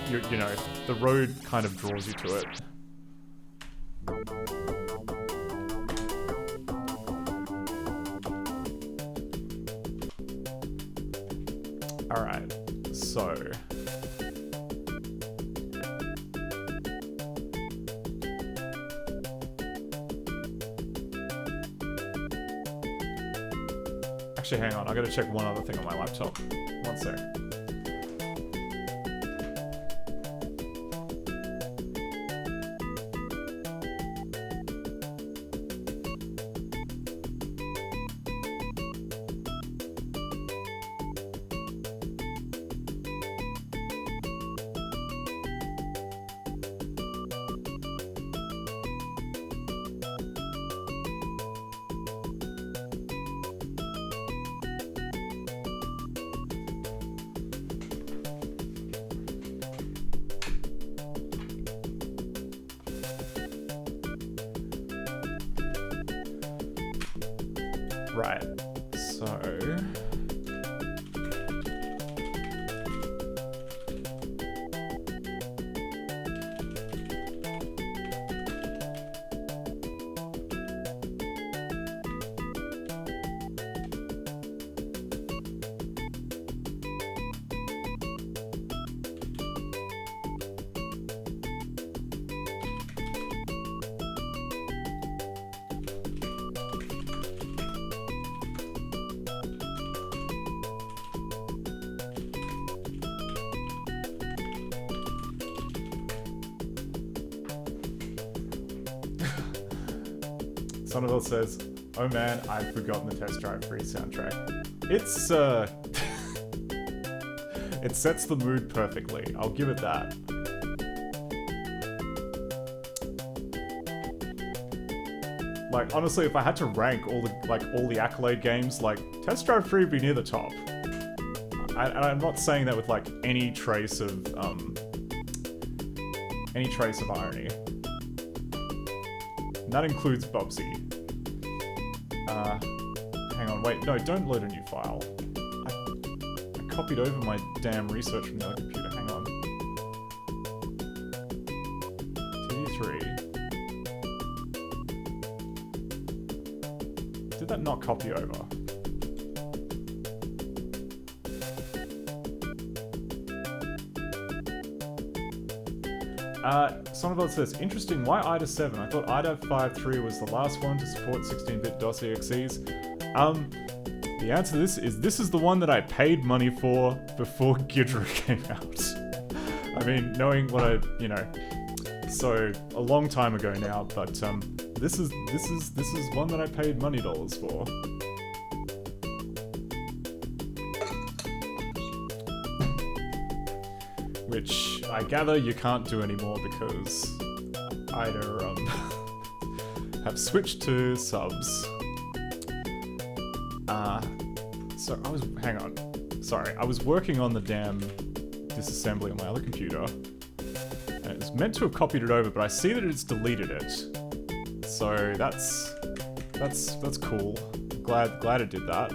You know, the road kind of draws you to it. Alright, so... Actually, hang on, I gotta check one other thing on my laptop. One sec. Right, so... Sonaville says, "Oh man, I've forgotten the Test Drive Free soundtrack." It's it sets the mood perfectly. I'll give it that. Like honestly, if I had to rank all the Accolade games, like Test Drive Free would be near the top. And I'm not saying that with like any trace of irony. And that includes Bubsy. Hang on, wait, no, don't load a new file. I copied over my damn research from the other computer, hang on. TD3. Did that not copy over? Sonaville says, interesting, why IDA 7? I thought IDA 5.3 was the last one to support 16-bit DOS EXEs. The answer to this is the one that I paid money for before Ghidra came out. I mean, knowing what I, so a long time ago now, but this is one that I paid money dollars for. Which I gather you can't do anymore because IDA have switched to subs. So hang on. Sorry, I was working on the damn disassembly on my other computer. And it was meant to have copied it over, but I see that it's deleted it. So that's cool. Glad it did that.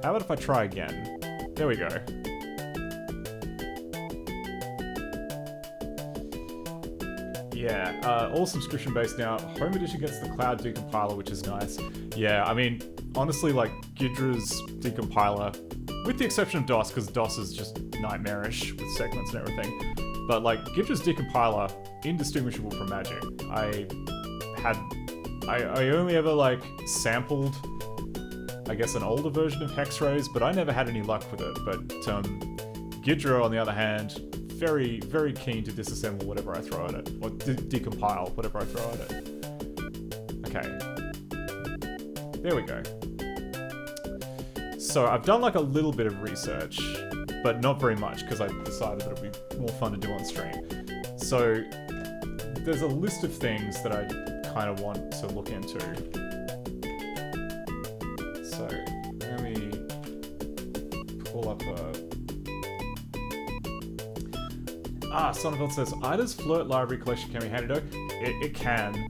How about if I try again? There we go. Yeah, all subscription based now. Home Edition gets the cloud decompiler, which is nice. Yeah, I mean, honestly, like, Ghidra's decompiler, with the exception of DOS, because DOS is just nightmarish with segments and everything, but, like, Ghidra's decompiler, indistinguishable from Magic. I only ever, like, sampled, I guess, an older version of Hexrays, but I never had any luck with it. But Ghidra, on the other hand, very, very keen to disassemble whatever I throw at it, or decompile whatever I throw at it. Okay. There we go. So I've done like a little bit of research, but not very much, because I decided that it'd be more fun to do on stream. So there's a list of things that I kind of want to look into. So let me pull up Sonaville says, IDA's Flirt library collection can be handy though. It can.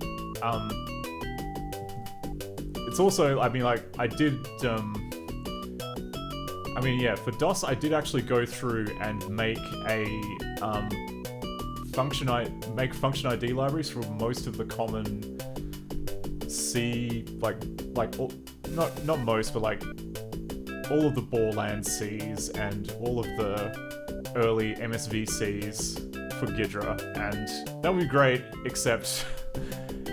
It's also, I mean, like, I did, I mean, yeah, for DOS, I did actually go through and make a, function ID libraries for most of the common C, not most, but like all of the Borland Cs and all of the early MSVCs for Ghidra, and that would be great, except,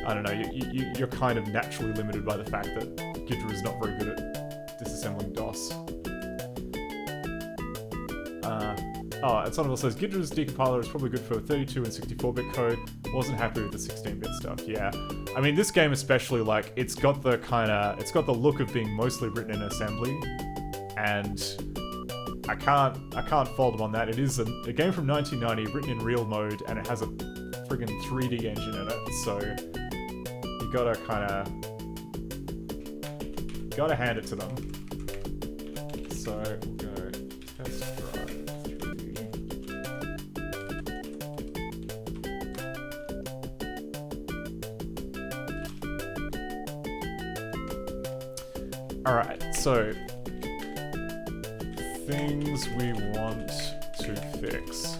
I don't know, you're kind of naturally limited by the fact that Ghidra is not very good at disassembling DOS. And someone else says, Ghidra's decompiler is probably good for 32 and 64-bit code. Wasn't happy with the 16-bit stuff. Yeah. I mean, this game especially, like, it's got the look of being mostly written in assembly. And I can't fault them on that. It is a game from 1990, written in real mode, and it has a friggin' 3D engine in it. So you gotta hand it to them. So we'll go test drive 3D. Alright, so things we want to fix.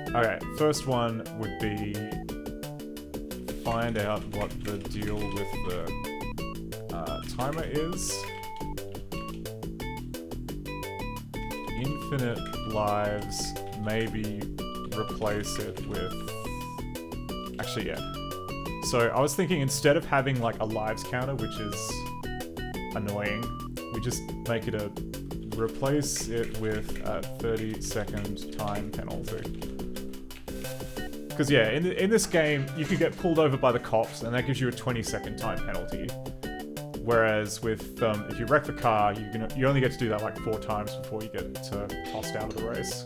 Okay, first one would be find out what the deal with the timer is. Infinite lives, maybe replace it with... Actually, yeah. So I was thinking instead of having like a lives counter, which is annoying, we just make it a... replace it with a 30-second time penalty. Because yeah, in this game, you can get pulled over by the cops, and that gives you a 20-second time penalty. Whereas with, if you wreck the car, you only get to do that like 4 times before you get tossed out of the race.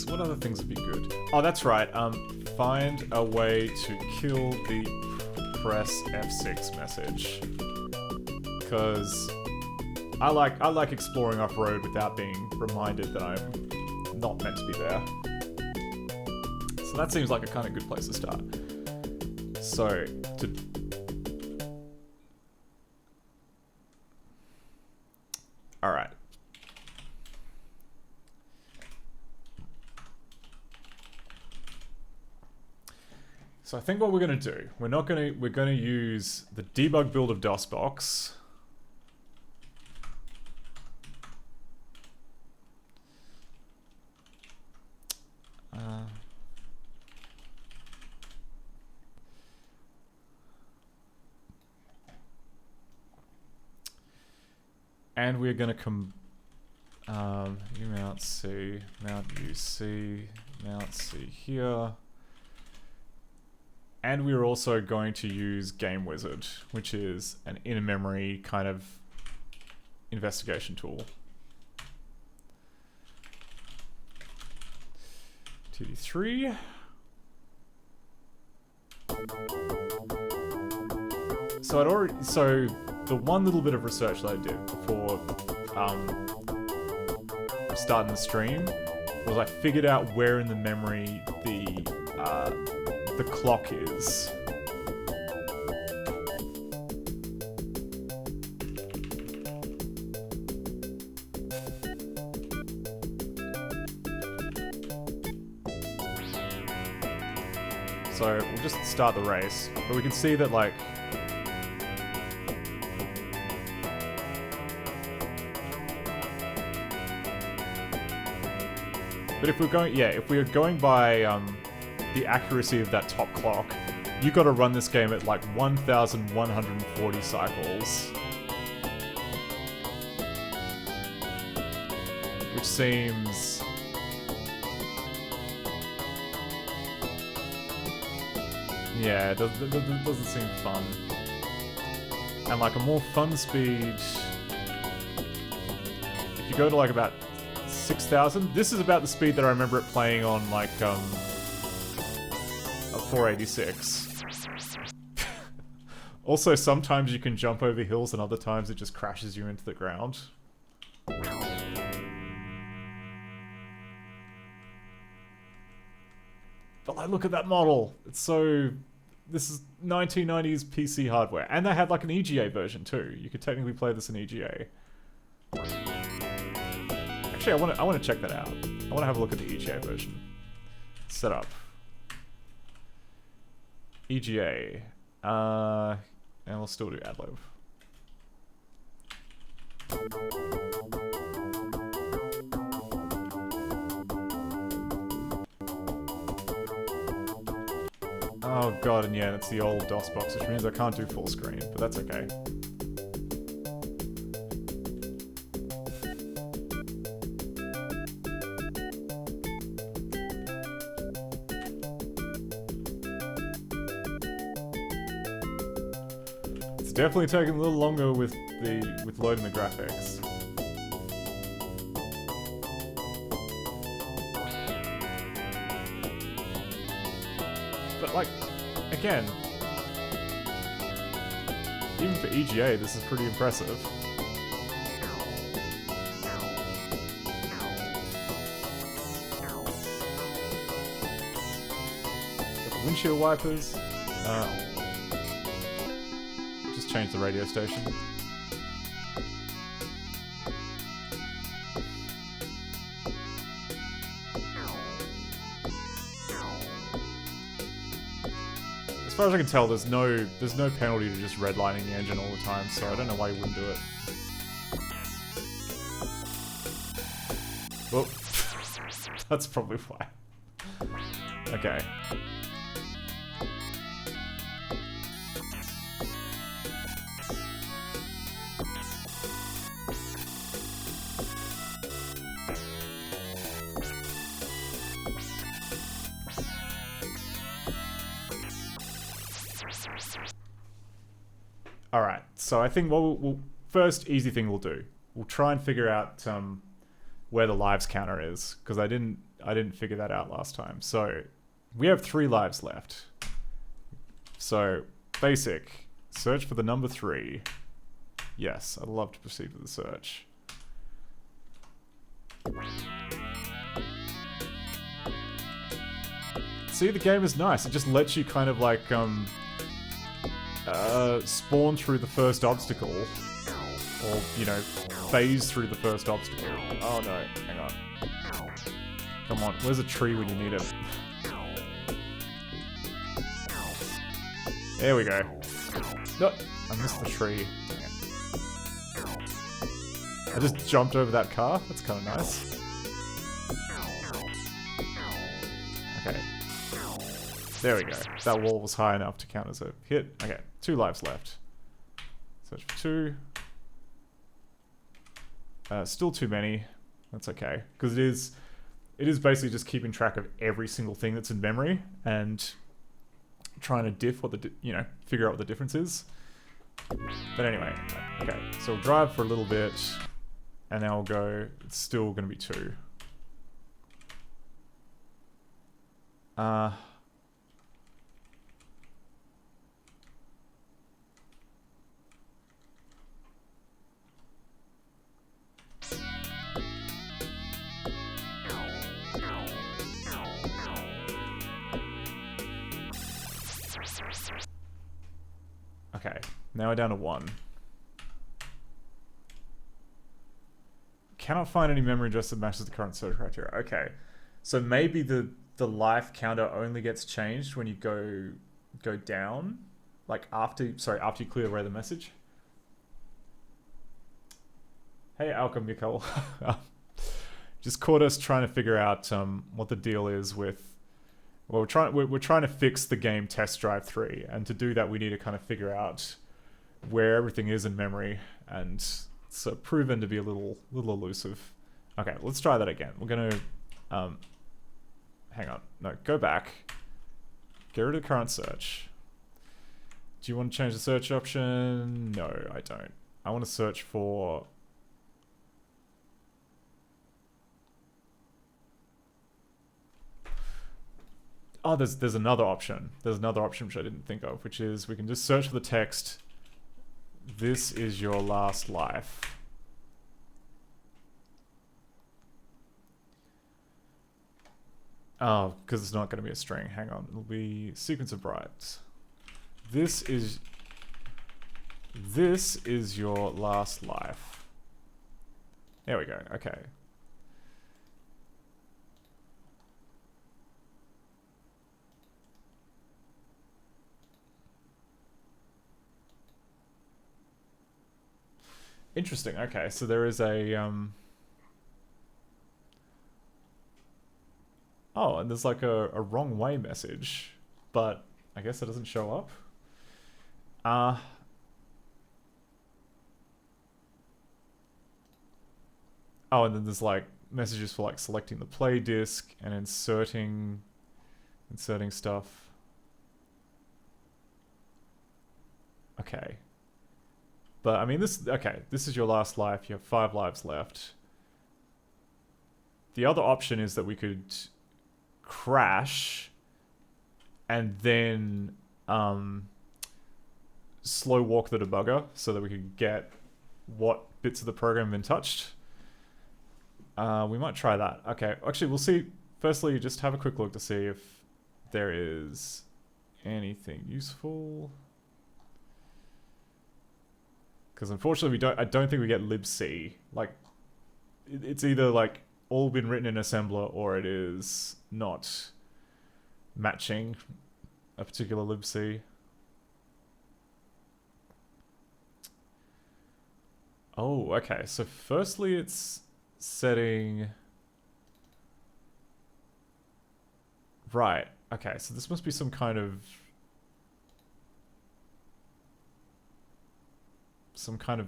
What other things would be good? Oh, that's right. Find a way to kill the press F6 message. Because I like exploring off-road without being reminded that I'm not meant to be there. So that seems like a kind of good place to start. So, Alright. So I think what we're gonna do, we're gonna use the debug build of DOSBox. And we're gonna mount C, mount UC, mount C here. And we're also going to use Game Wizard, which is an in-memory kind of investigation tool. TD3. So the one little bit of research that I did before starting the stream was I figured out where in the memory the clock is. So we'll just start the race, but we can see that like but if we're going by the accuracy of that top clock, you got to run this game at like 1,140 cycles, which seems it doesn't seem fun. And like a more fun speed, if you go to like about 6,000, this is about the speed that I remember it playing on like a 486. Also, sometimes you can jump over hills and other times it just crashes you into the ground. But like, look at that model. It's so... This is 1990s PC hardware. And they had like an EGA version too. You could technically play this in EGA. Actually, Actually, I want to check that out. I want to have a look at the EGA version. Setup. EGA. And we'll still do adlib. Oh god, and yeah, it's the old DOS box, which means I can't do full screen, but that's okay. It's definitely taking a little longer with loading the graphics. But like, again, even for EGA, this is pretty impressive. Got the windshield wipers. Just change the radio station. As far as I can tell, there's no penalty to just redlining the engine all the time, so I don't know why you wouldn't do it. Well, that's probably why. Okay. Alright, so I think what we'll first easy thing we'll do, we'll try and figure out where the lives counter is, because I didn't figure that out last time. So we have 3 lives left. So basic, search for the number 3. Yes, I'd love to proceed with the search. See, the game is nice. It just lets you kind of like spawn through the first obstacle, or, you know, phase through the first obstacle. Oh no, hang on. Come on, where's a tree when you need it? There we go. No, I missed the tree. I just jumped over that car. That's kind of nice. Okay. There we go. That wall was high enough to count as a hit. Okay, 2 lives left. Search for 2. Still too many. That's okay, because it is basically just keeping track of every single thing that's in memory and trying to figure out what the difference is. But anyway, okay. So we'll drive for a little bit, and then we'll go. It's still going to be 2. Okay, now we're down to 1. Cannot find any memory address that matches the current search criteria. Okay, so maybe the life counter only gets changed when you go down, like after you clear away the message. Hey, Alchem Mikkel. Just caught us trying to figure out what the deal is with. Well, we're trying to fix the game Test Drive 3, and to do that we need to kind of figure out where everything is in memory, and it's proven to be a little elusive. Okay, let's try that again. We're gonna hang on, no, go back, get rid of the current search. Do you want to change the search option? No, I don't. I want to search for oh, there's another option. There's another option which I didn't think of, which is we can just search for the text. This is your last life. Oh, because it's not going to be a string. Hang on. It'll be sequence of bytes. This is your last life. There we go. Okay. Interesting. Okay, so there is a oh, and there's like a wrong way message, but I guess it doesn't show up. Oh, and then there's like messages for like selecting the play disc and inserting stuff. Okay. But I mean this is your last life. You have 5 lives left. The other option is that we could crash and then slow walk the debugger so that we could get what bits of the program have been touched. We might try that. Okay, actually we'll see. Firstly, just have a quick look to see if there is anything useful. Because unfortunately I don't think we get libc. Like, it's either like all been written in assembler or it is not matching a particular libc. Oh, okay. So firstly it's setting... Right. Okay, so this must be some kind of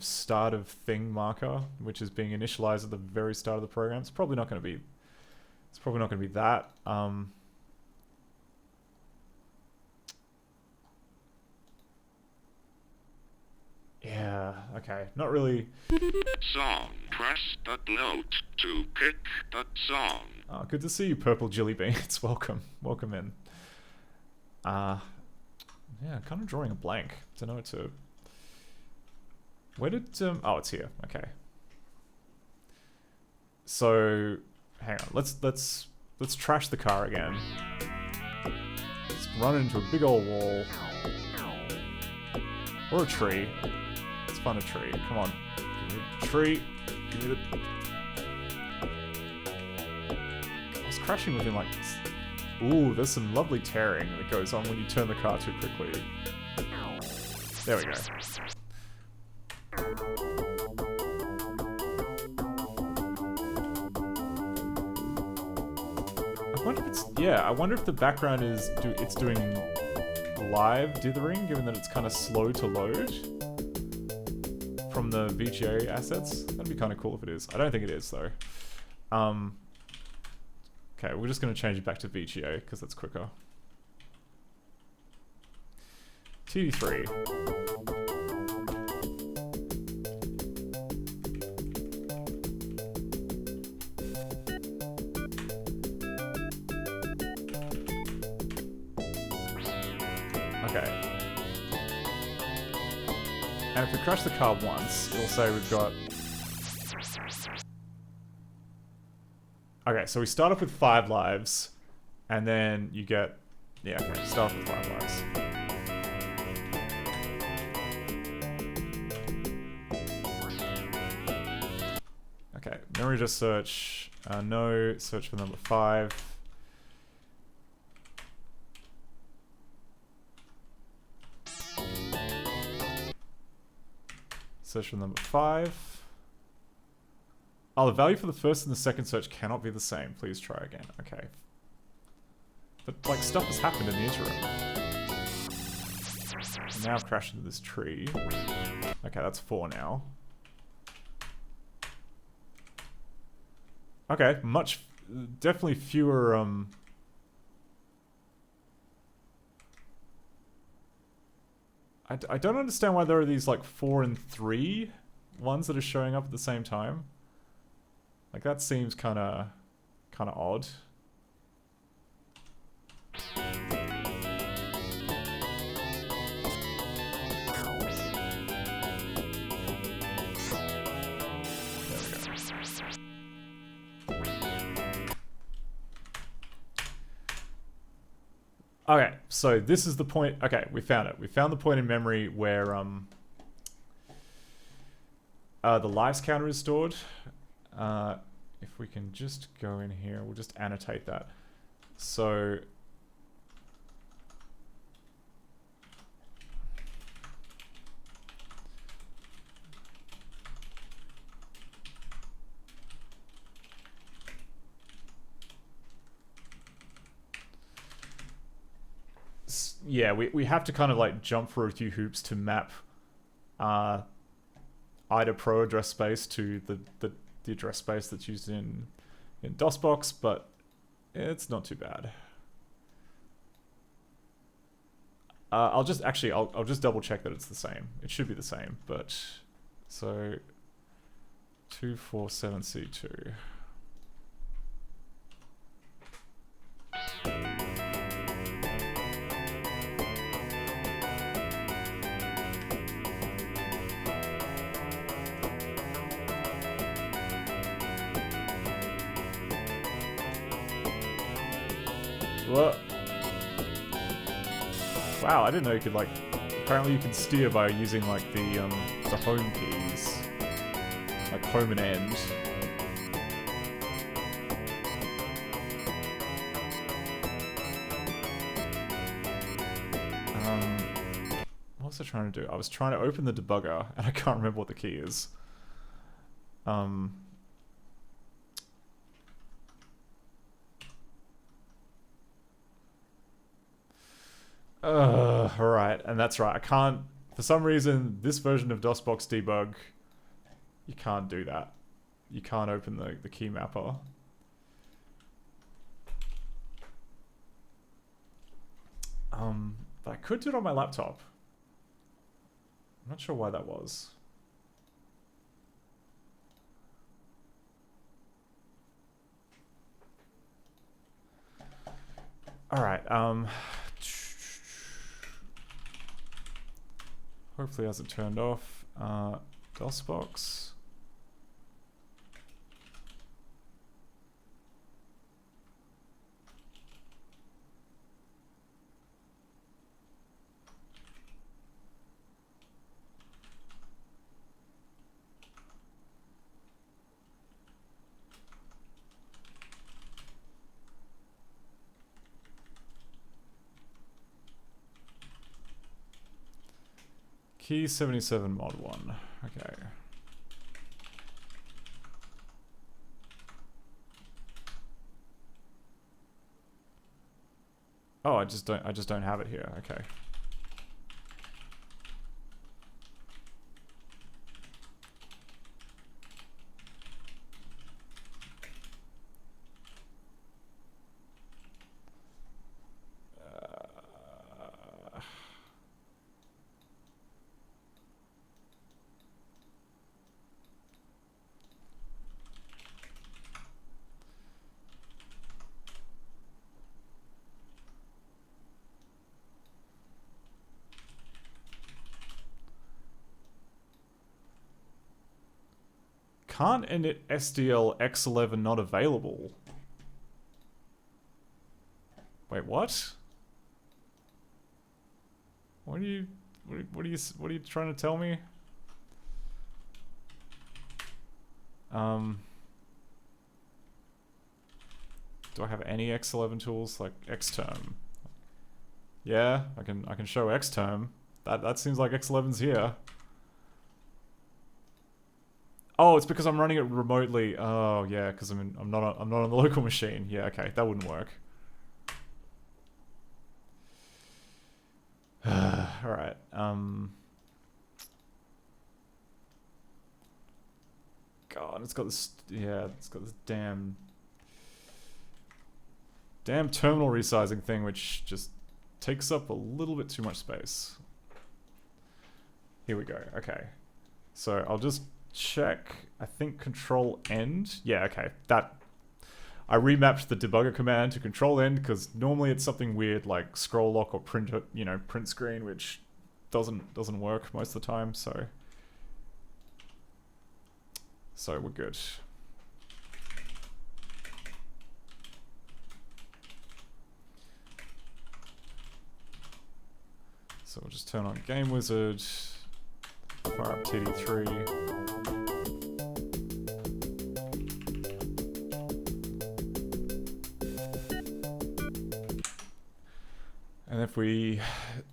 start of thing marker, which is being initialized at the very start of the program. It's probably not going to be that. Yeah, okay. Not really. Song. Press that note to pick that song. Oh, good to see you, Purple Jelly Beans. Welcome. Welcome in. Yeah, kind of drawing a blank. Don't know what to... Where did... oh, it's here. Okay. So, hang on. Let's trash the car again. Let's run into a big old wall. Or a tree. Let's find a tree. Come on. Give me the tree. Give me the... I was crashing within like... Ooh, there's some lovely tearing that goes on when you turn the car too quickly. There we go. I wonder if it's... Yeah, I wonder if the background is... It's doing live dithering, given that it's kind of slow to load from the VGA assets. That'd be kind of cool if it is. I don't think it is, though. Okay, we're just going to change it back to VGA, because that's quicker. TD3. Okay. And if we crash the car once, it'll say we've got... Okay, so we start off with 5 lives, and then you get... Yeah, okay, start off with 5 lives. Okay, memory just search. No, search for number 5. Search for number 5. Oh, the value for the first and the second search cannot be the same. Please try again. Okay. But, like, stuff has happened in the interim. And now I've crashed into this tree. Okay, that's 4 now. Okay, definitely fewer, I don't understand why there are these, like, 4 and 3 ones that are showing up at the same time. Like, that seems kind of odd. There we go. Okay, so this is the point. Okay, we found it. We found the point in memory where the lives counter is stored. If we can just go in here, we'll just annotate that. So yeah, we have to kind of like jump through a few hoops to map IDA Pro address space to the address space that's used in DOSBox, but it's not too bad. I'll just double check that it's the same. It should be the same, but so 247C2. What? Wow, I didn't know you could like. Apparently, you can steer by using like the home keys, like home and end. What was I trying to do? I was trying to open the debugger, and I can't remember what the key is. Alright, and that's right. I can't, for some reason, this version of DOSBox debug, you can't do that. You can't open the key mapper. But I could do it on my laptop. I'm not sure why that was. Alright, hopefully it hasn't turned off. DOSBox. Key 77 mod 1. Okay. Oh, I just don't have it here. Okay. Can't init SDL X11 not available. Wait, what? What are you trying to tell me? Do I have any X11 tools like Xterm? Yeah, I can show Xterm. That seems like X11's here. Oh, it's because I'm running it remotely. Oh, yeah, because I'm not on the local machine. Yeah, okay, that wouldn't work. All right. God, it's got this. Yeah, it's got this damn terminal resizing thing, which just takes up a little bit too much space. Here we go. Okay, so I'll just check. I think control end. Yeah, okay. That I remapped the debugger command to control end because normally it's something weird like scroll lock or print, print screen, which doesn't work most of the time. So we're good. So we'll just turn on Game Wizard, fire up TD3. And if we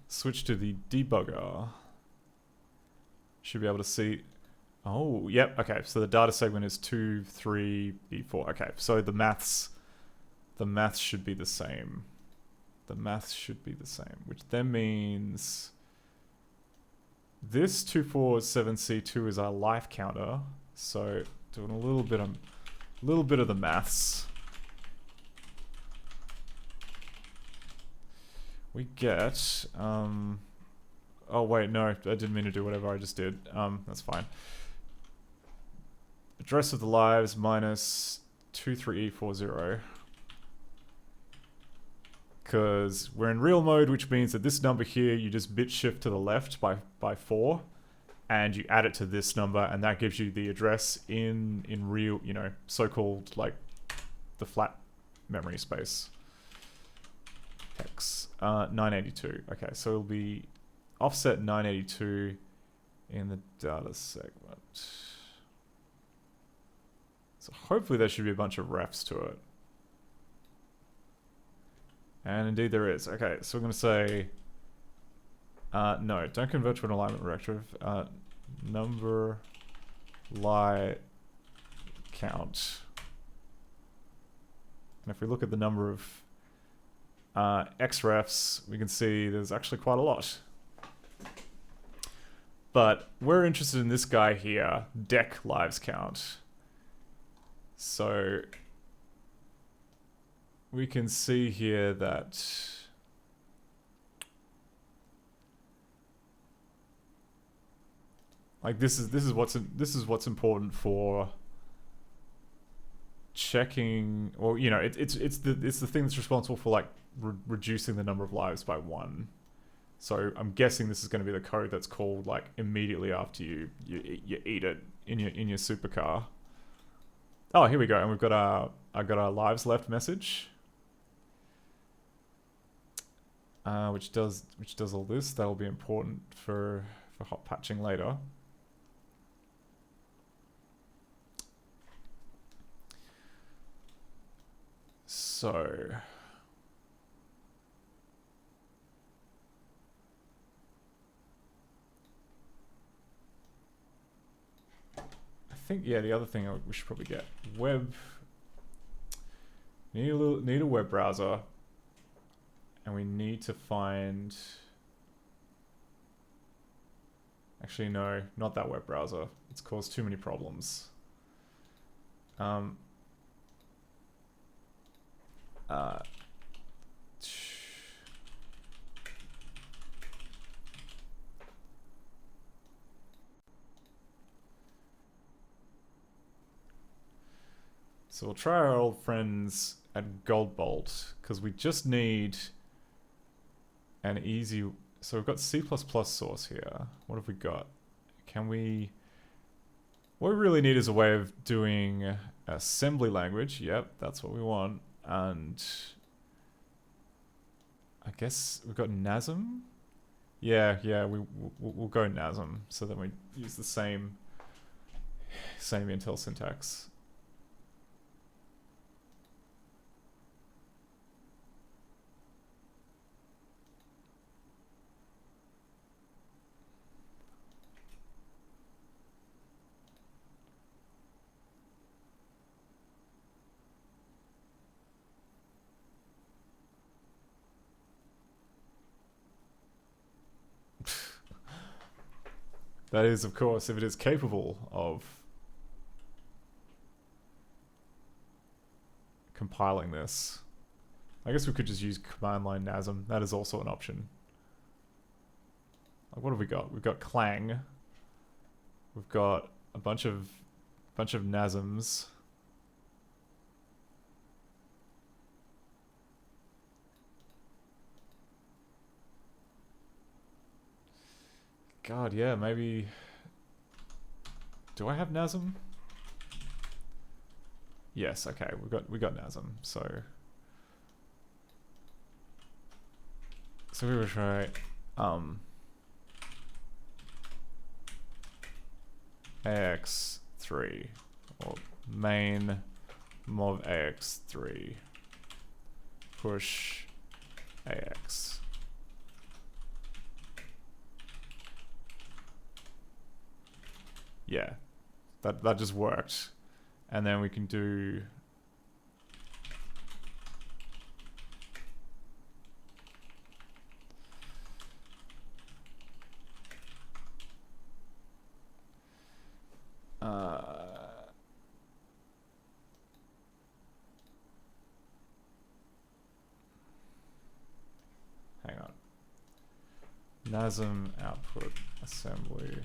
switch to the debugger, should be able to see. Oh, yep. Okay, so the data segment is 2, 3, B4. Okay, so the maths should be the same. the maths should be the same, which then means this 247C2 is our life counter. So doing a little bit of the maths. We get oh wait, no, I didn't mean to do whatever I just did. That's fine. Address of the lives minus 23E40. Because we're in real mode, which means that this number here, you just bit shift to the left by 4, and you add it to this number, and that gives you the address in real, you know, so-called, like, the flat memory space. Hex. 982. Okay, so it'll be offset 982 in the data segment. So hopefully there should be a bunch of refs to it. And indeed there is. Okay, so we're going to say, no, don't convert to an alignment directive. Number lie count. And if we look at the number of xrefs, we can see there's actually quite a lot. But we're interested in this guy here, deck lives count. So we can see here that like this is what's important for checking, or you know, it's the thing that's responsible for like reducing the number of lives by 1. So I'm guessing this is going to be the code that's called like immediately after you eat it in your supercar. Oh, here we go, and we've got I got our lives left message, which does all this. That'll be important for hot patching later. So I think, yeah, the other thing we should probably get web. Need a web browser, and we need to find. Actually, no, not that web browser. It's caused too many problems. So we'll try our old friends at Goldbolt, because we just need an easy... So we've got C++ source here. What have we got? Can we... What we really need is a way of doing assembly language. Yep, that's what we want. And I guess we've got NASM. Yeah, we'll go NASM, so then we use the same Intel syntax. That is, of course, if it is capable of compiling this. I guess we could just use command line NASM. That is also an option. Like, what have we got? We've got Clang. We've got a bunch of NASMs. God, yeah, maybe... Do I have NASM? Yes, okay, we got NASM, so... So we will try... AX3, or main mov AX3, push AX. Yeah, that just worked. And then we can do NASM output assembly.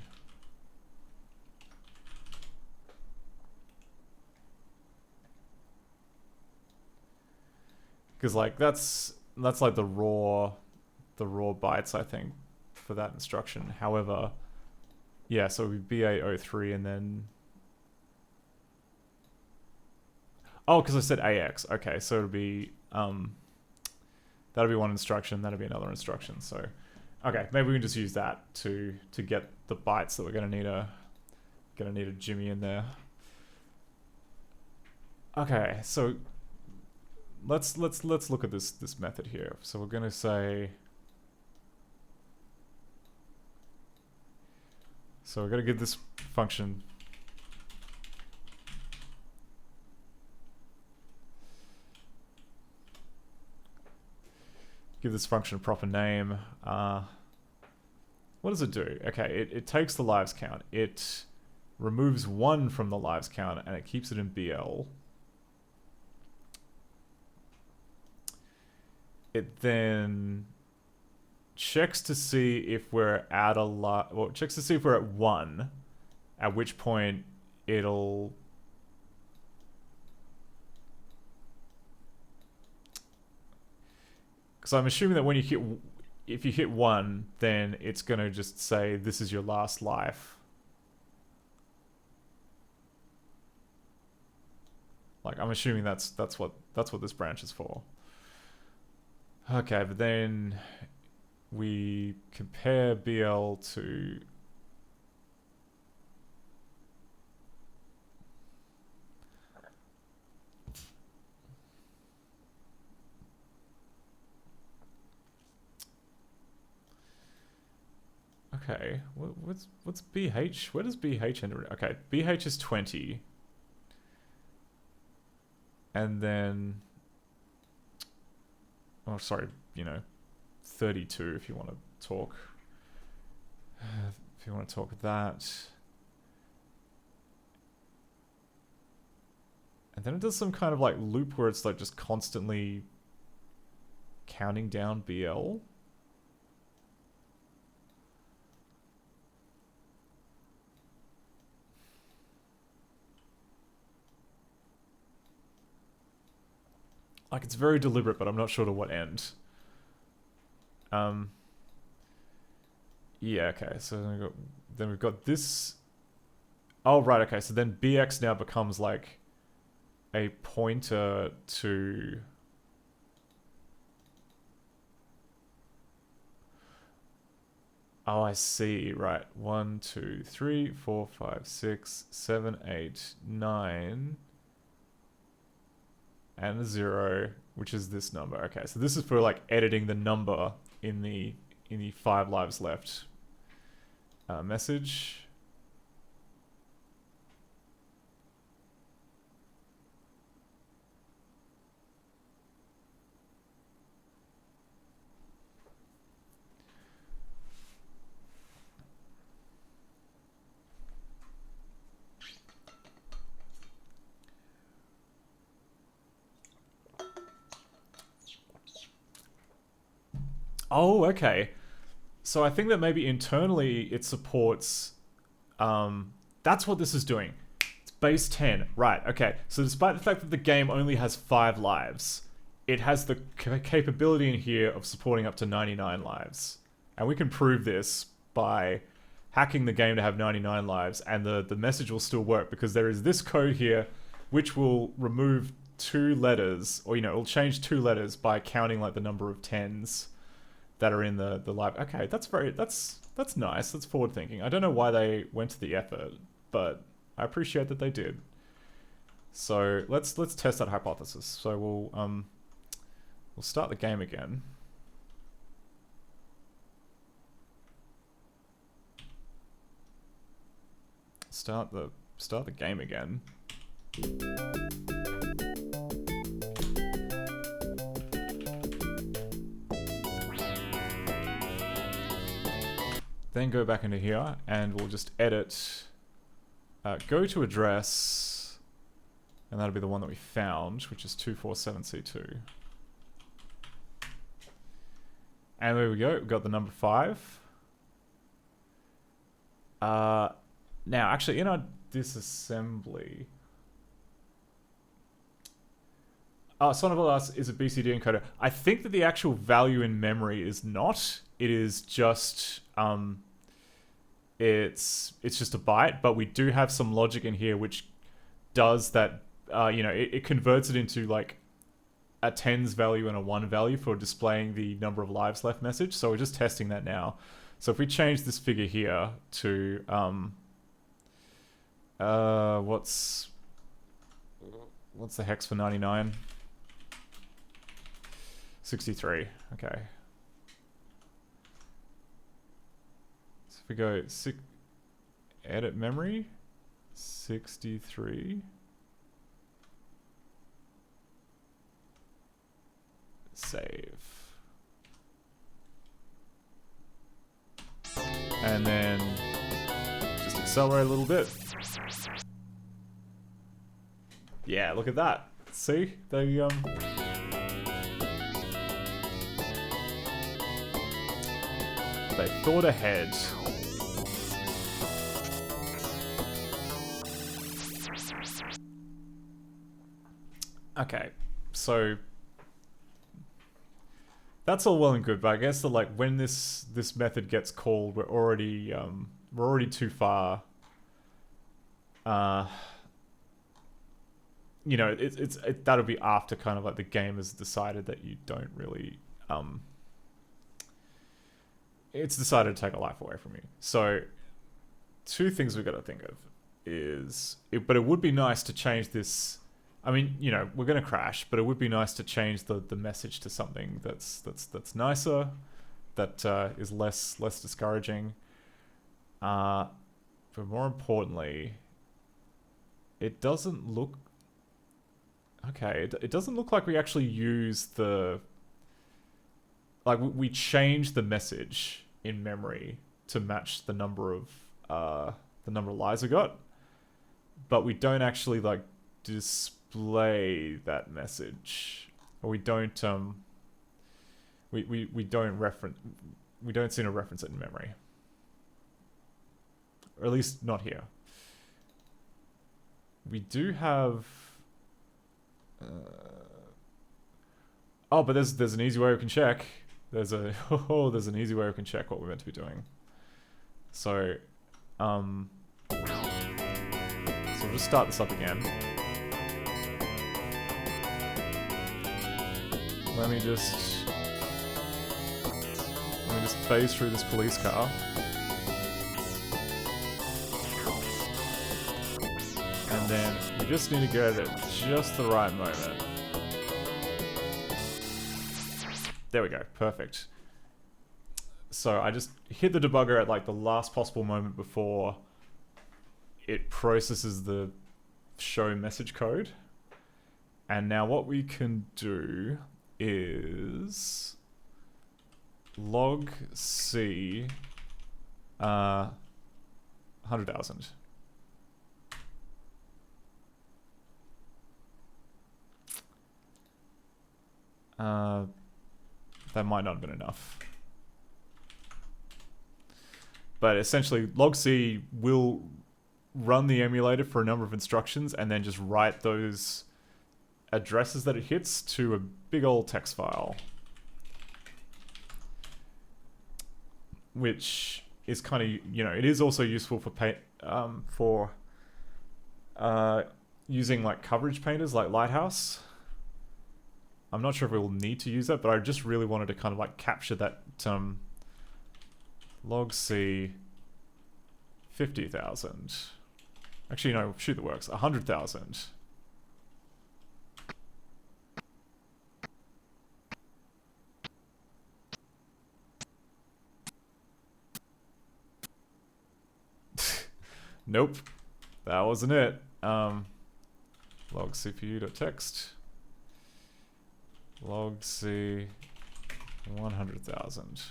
Because like that's like the raw bytes, I think, for that instruction. However, yeah, so it would be BA03 and then oh, because I said AX. Okay, so it'll be that'll be one instruction, that'll be another instruction. So okay, maybe we can just use that to get the bytes that we're gonna need a Jimmy in there. Okay, so let's look at this method here. So we're gonna say, so we're gonna give this function a proper name. What does it do? Okay, it takes the lives count. It removes 1 from the lives count and it keeps it in BL. It then checks to see if we're at checks to see if we're at 1, at which point it'll because I'm assuming that when if you hit 1, then it's gonna just say this is your last life. Like I'm assuming that's what this branch is for. Okay, but then we compare BL to okay, what's BH? Where does BH enter? Okay, BH is 20. And then oh, sorry, 32 if you want to talk. If you want to talk that. And then it does some kind of like loop where it's like just constantly counting down BL. Like it's very deliberate, but I'm not sure to what end. Yeah, okay, so then we've got this. Oh, right, okay, so then BX now becomes like a pointer to... Oh, I see, right. 1, 2, 3, 4, 5, 6, 7, 8, 9... and a 0, which is this number. Okay, so this is for like editing the number in the 5 lives left message. Oh, okay. So I think that maybe internally it supports... that's what this is doing. It's base 10. Right, okay. So despite the fact that the game only has 5 lives, it has the capability in here of supporting up to 99 lives. And we can prove this by hacking the game to have 99 lives, and the message will still work because there is this code here which will remove 2 letters, or, it'll change 2 letters by counting like the number of 10s that are in the live. Okay, that's nice. That's forward thinking. I don't know why they went to the effort, but I appreciate that they did. So let's test that hypothesis. So we'll start the game again. Start the game again. Then go back into here and we'll just edit, go to address, and that'll be the one that we found, which is 247C2. And there we go, we've got the number 5. Now, actually, in our disassembly... Son of Alas is a BCD encoder. I think that the actual value in memory is not. It is just... it's just a byte, but we do have some logic in here which does that, you know, it converts it into like a tens value and a one value for displaying the number of lives left message. So we're just testing that now. So if we change this figure here to, what's the hex for 99? 63, okay. So if we go edit memory, 63. Save. And then just accelerate a little bit. Yeah, look at that. See? They thought ahead. Okay, so that's all well and good, but I guess that like when this method gets called, we're already too far. You know, that'll be after kind of like the game has decided that you don't really it's decided to take a life away from you. So two things we've got to think of is but it would be nice to change this. I mean, you know, we're going to crash, but it would be nice to change the message to something that's nicer, that is less discouraging. But more importantly, it doesn't look... Okay, it doesn't look like we actually use the... Like, we change the message in memory to match the number of lives we got, but we don't actually, like, display that message, or we don't we don't seem to reference it in memory, or at least not here. We do have oh, but there's an easy way we can check. There's an easy way we can check what we're meant to be doing. So we'll just start this up again. Let me just phase through this police car. And then we just need to get it at just the right moment. There we go, perfect. So I just hit the debugger at like the last possible moment before it processes the show message code. And now what we can do is log C 100,000. That might not have been enough. But essentially, log C will run the emulator for a number of instructions and then just write those addresses that it hits to a big old text file. Which is kind of, you know, it is also useful for using like coverage painters like Lighthouse. I'm not sure if we will need to use that, but I just really wanted to kind of like capture that log C 50,000. Actually, no, shoot the works. 100,000. Nope, that wasn't it. Log CPU.text. Log C 100,000.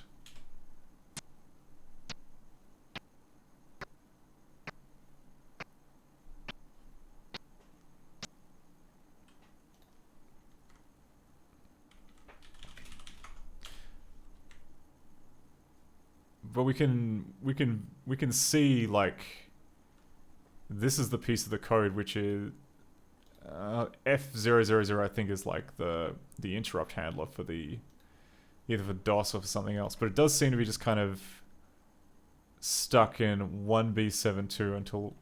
but we can see like this is the piece of the code which is F000 I think is like the interrupt handler for the either for DOS or for something else, but it does seem to be just kind of stuck in 1B72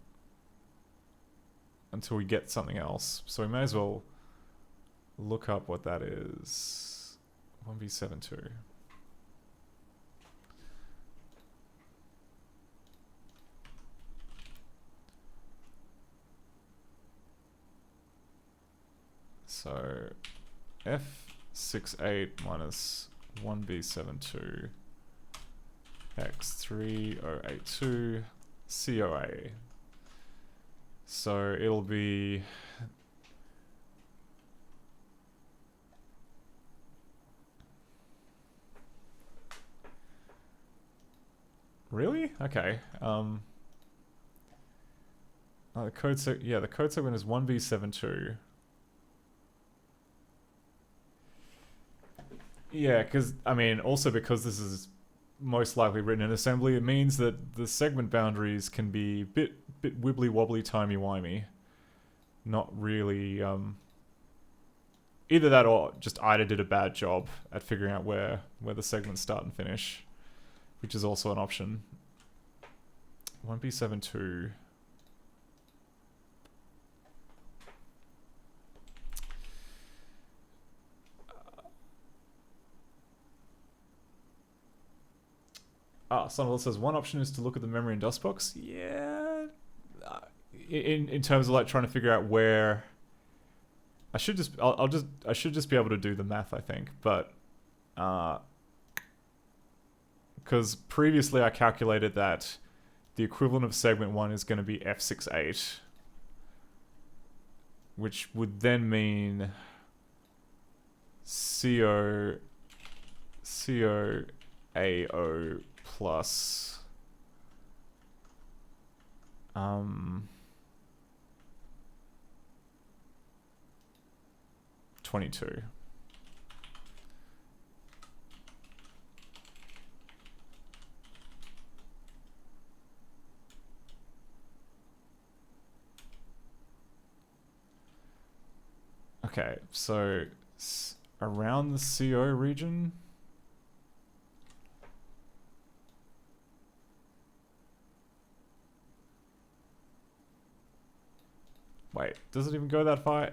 until we get something else. So we may as well look up what that is. 1B72. So F68 minus 1B72 X3082 COA. So it'll be really? Okay. Oh, the code the code segment is 1B72. Yeah, because I mean, also because this is most likely written in assembly, it means that the segment boundaries can be a bit wibbly wobbly, timey wimey. Not really. Either that or just IDA did a bad job at figuring out where the segments start and finish, which is also an option. 1B72. Someone says one option is to look at the memory in DOSBox. Yeah, in terms of like trying to figure out where. I should just be able to do the math, I think, but because previously I calculated that the equivalent of segment 1 is going to be F68, which would then mean COAO plus 22. Okay, so around the CO region. Wait, does it even go that far?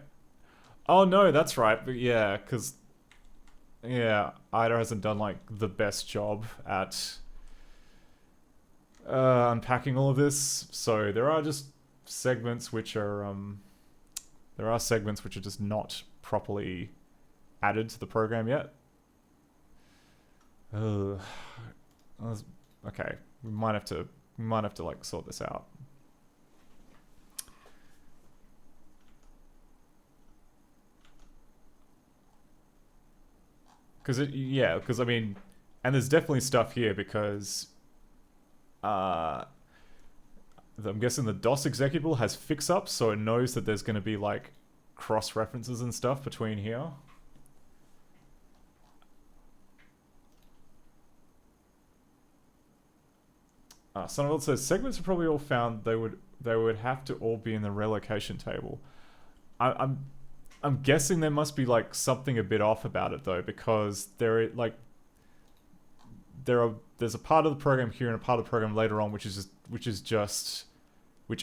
Oh no, that's right. But yeah, because IDA hasn't done like the best job at unpacking all of this. So there are just segments which are just not properly added to the program yet. Okay, we might have to like sort this out. Because I mean, and there's definitely stuff here because I'm guessing the DOS executable has fix-ups, so it knows that there's going to be like cross-references and stuff between here. Sonnefield says segments are probably all found. They would have to all be in the relocation table. I'm guessing there must be like something a bit off about it though, because there's a part of the program here and a part of the program later on which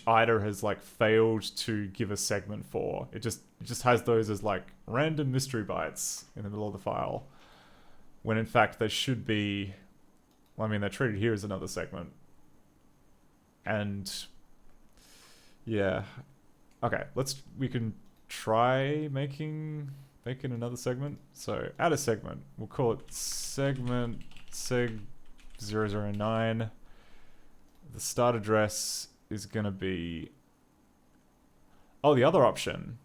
IDA has like failed to give a segment for. It just has those as like random mystery bytes in the middle of the file, when in fact they should be. Well, I mean, they're treated here as another segment, and yeah, okay. We can try making another segment. So add a segment. We'll call it segment seg009. The start address is gonna be. Oh, the other option.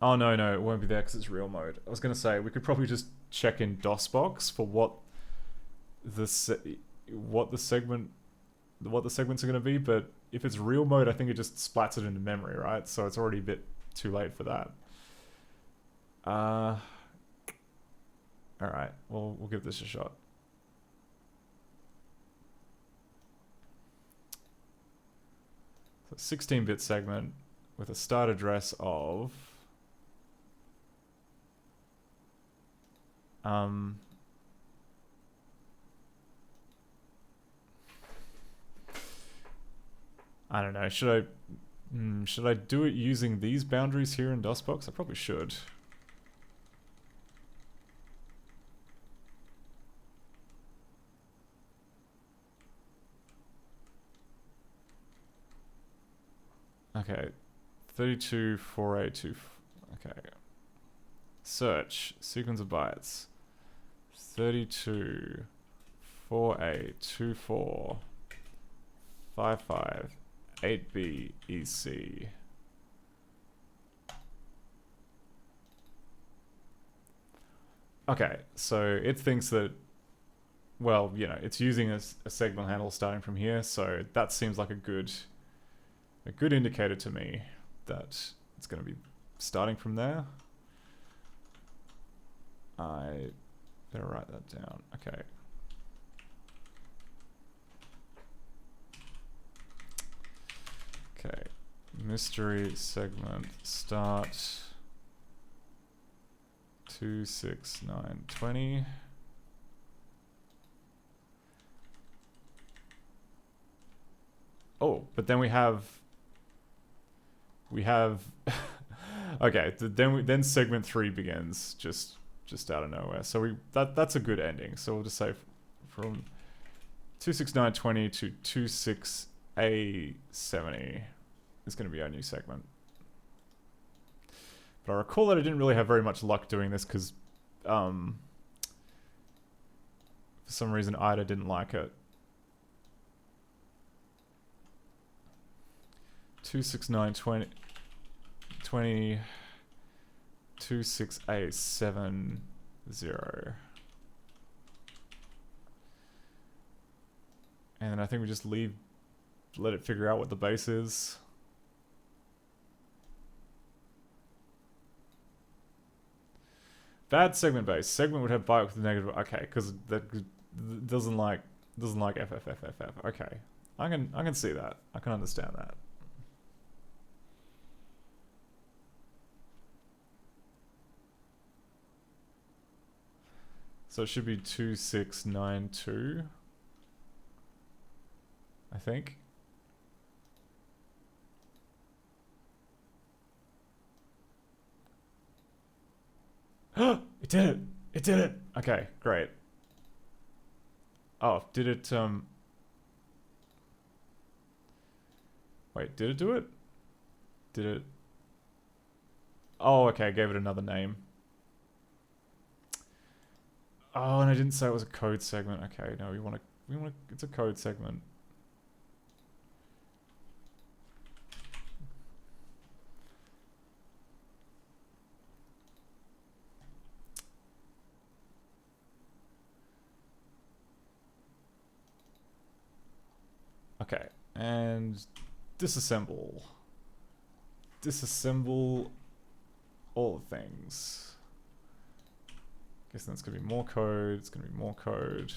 Oh no, it won't be there because it's real mode. I was gonna say we could probably just check in DOSBox for what the segments are gonna be, but if it's real mode, I think it just splats it into memory, right? So it's already a bit too late for that. All right, we'll give this a shot. 16-bit segment with a start address of I don't know. Should I do it using these boundaries here in DOSBox? I probably should. Okay, 32.4a2. Okay. Search sequence of bytes. 32.4a24 55 8b EC. Okay, so it thinks that, well, you know, it's using a segment handle starting from here, so that seems like a good indicator to me that it's going to be starting from there. I better write that down. Okay. Okay. Mystery segment start 26920. Oh, but then we have okay, then segment 3 begins just out of nowhere. So that's a good ending. So we'll just say from 26920 to 26A70 is going to be our new segment. But I recall that I didn't really have very much luck doing this because for some reason IDA didn't like it. 26920 26A70. And then I think we just let it figure out what the base is. Bad segment base. Segment would have byte with a negative. Okay, because that doesn't like FFFFF. Okay, I can see that. I can understand that. So it should be 2692, I think. It did it! It did it! Okay, great. Oh, did it, wait, did it do it? Did it? Oh, okay, I gave it another name. Oh, and I didn't say it was a code segment. Okay, no, we want to, it's a code segment. Okay, and disassemble. Disassemble all the things. Guess that's gonna be more code, it's gonna be more code.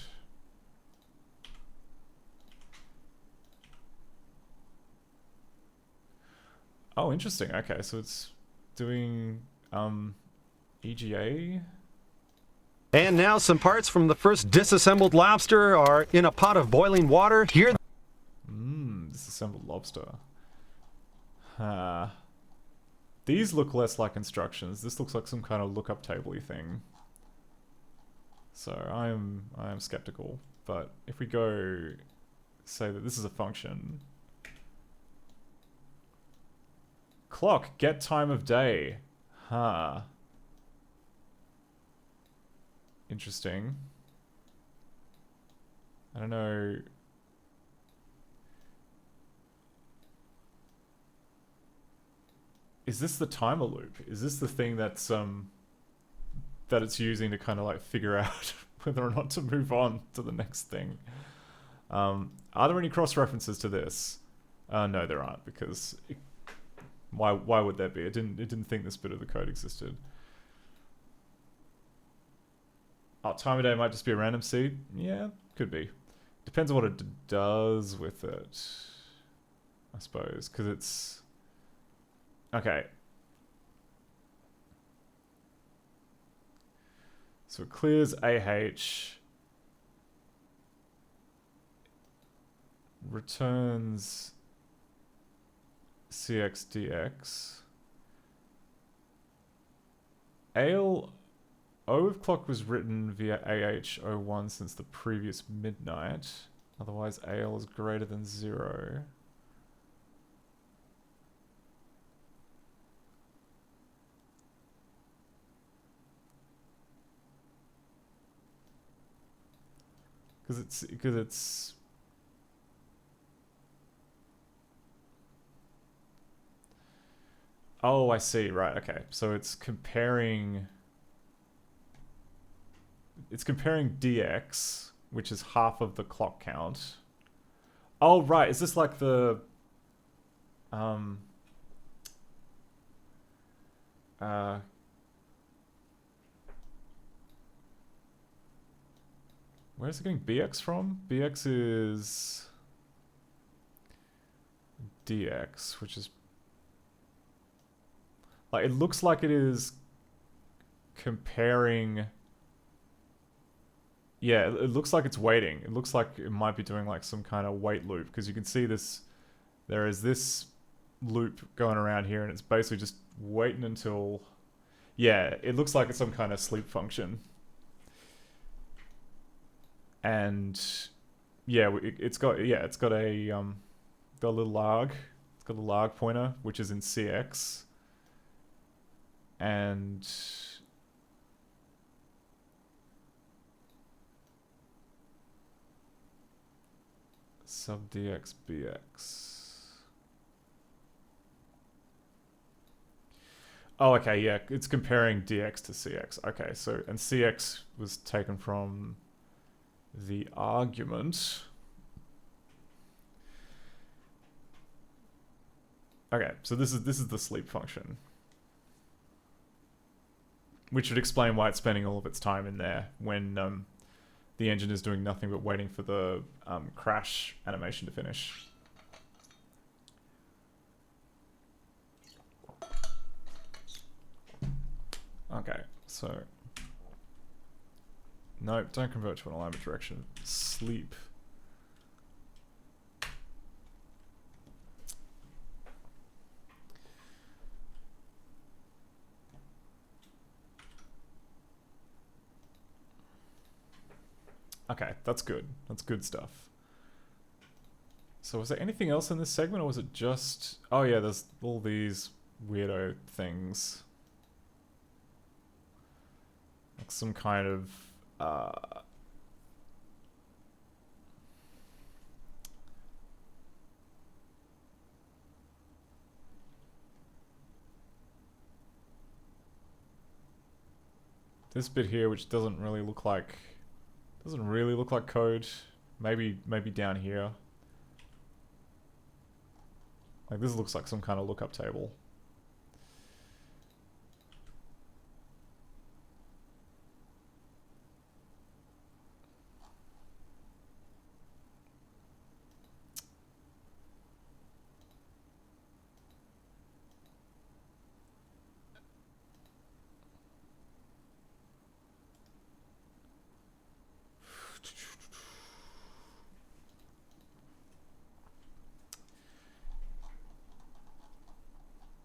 Oh, interesting. Okay, so it's doing EGA. And now some parts from the first disassembled lobster are in a pot of boiling water. Here Disassembled lobster. These look less like instructions. This looks like some kind of lookup table-y thing. So I am skeptical. But if we go say that this is a function. Clock, get time of day. Interesting. I don't know. Is this the timer loop? Is this the thing that's that it's using to kind of like figure out whether or not to move on to the next thing? Are there any cross references to this? No, there aren't, because why would there be? It didn't think this bit of the code existed. Oh, time of day might just be a random seed. Yeah, could be. Depends on what it does with it. I suppose, because it's... Okay. So it clears AH. Returns CXDX. Ale O of clock was written via AH01 since the previous midnight. Otherwise, AL is greater than 0. Because it's oh, I see. Right. Okay. So it's comparing DX, which is half of the clock count. Oh, right. Is this like the where's it getting BX from? BX is DX, which is like, it looks like it is comparing. Yeah, it looks like it's waiting. It looks like it might be doing like some kind of wait loop, because you can see this, there is this loop going around here, and it's basically just waiting until, yeah, it looks like it's some kind of sleep function. And yeah, it's got a got a little larg. It's got a larg pointer, which is in CX. And sub DX BX. Oh, okay, yeah, it's comparing DX to CX. Okay, so, and CX was taken from the argument. Okay, so this is the sleep function, which would explain why it's spending all of its time in there when the engine is doing nothing but waiting for the crash animation to finish. Okay, so... Nope, don't convert to an alignment direction. Sleep. Okay, that's good. That's good stuff. So was there anything else in this segment, or was it just... Oh yeah, there's all these weirdo things. Like some kind of... this bit here, which doesn't really look like code. Maybe down here. Like, this looks like some kind of lookup table.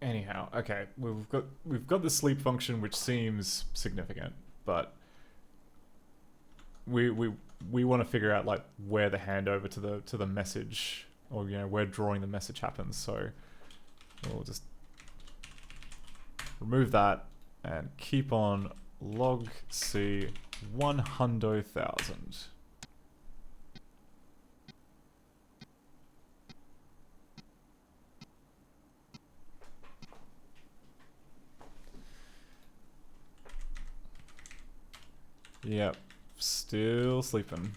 Anyhow, okay, we've got the sleep function, which seems significant, but we want to figure out like where the handover to the message, or you know, where drawing the message happens. So we'll just remove that and keep on log C 100,000. Yep, still sleeping.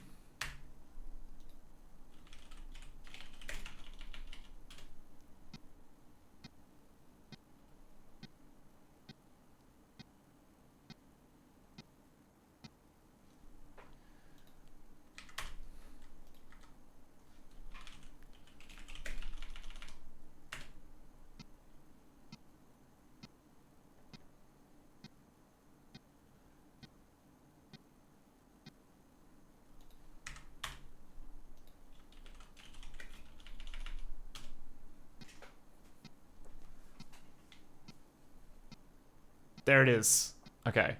There it is. Okay.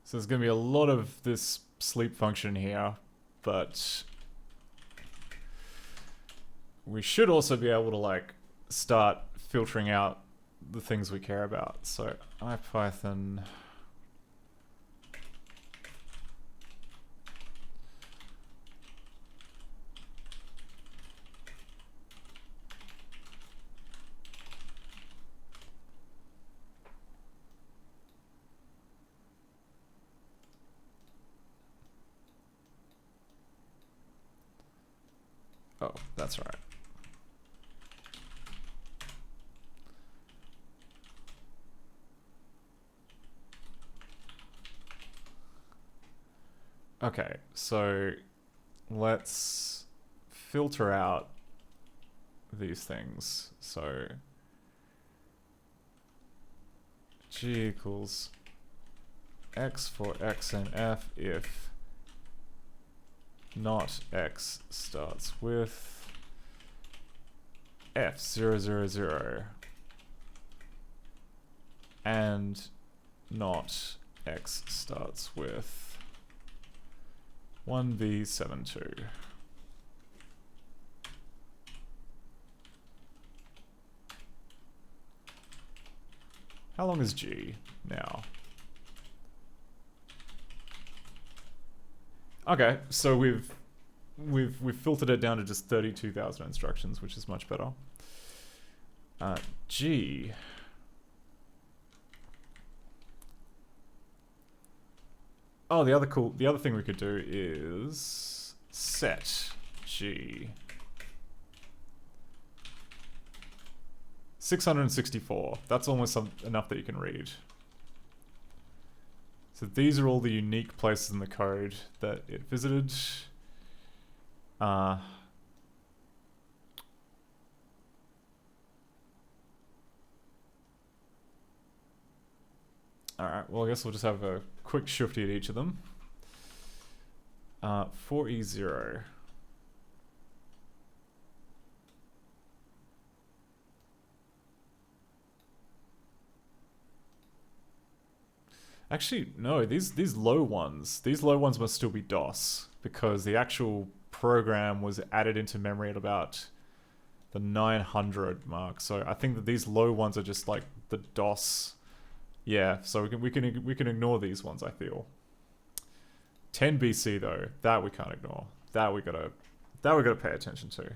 So there's going to be a lot of this sleep function here, but we should also be able to like start filtering out the things we care about. So IPython. Oh, that's right. Okay, so let's filter out these things. So G equals X for X and F if not X starts with F000 and not X starts with 1B72. How long is G now? Okay, so we've filtered it down to just 32,000 instructions, which is much better. G. Oh, the other thing we could do is set G 664. That's almost enough that you can read. So these are all the unique places in the code that it visited. Alright, well I guess we'll just have a quick shifty at each of them. 4E0. Actually, no, these low ones must still be DOS, because the actual program was added into memory at about the 900 mark. So I think that these low ones are just like the DOS. Yeah, so we can ignore these ones, I feel. 10 BC though, that we can't ignore. That we gotta pay attention to.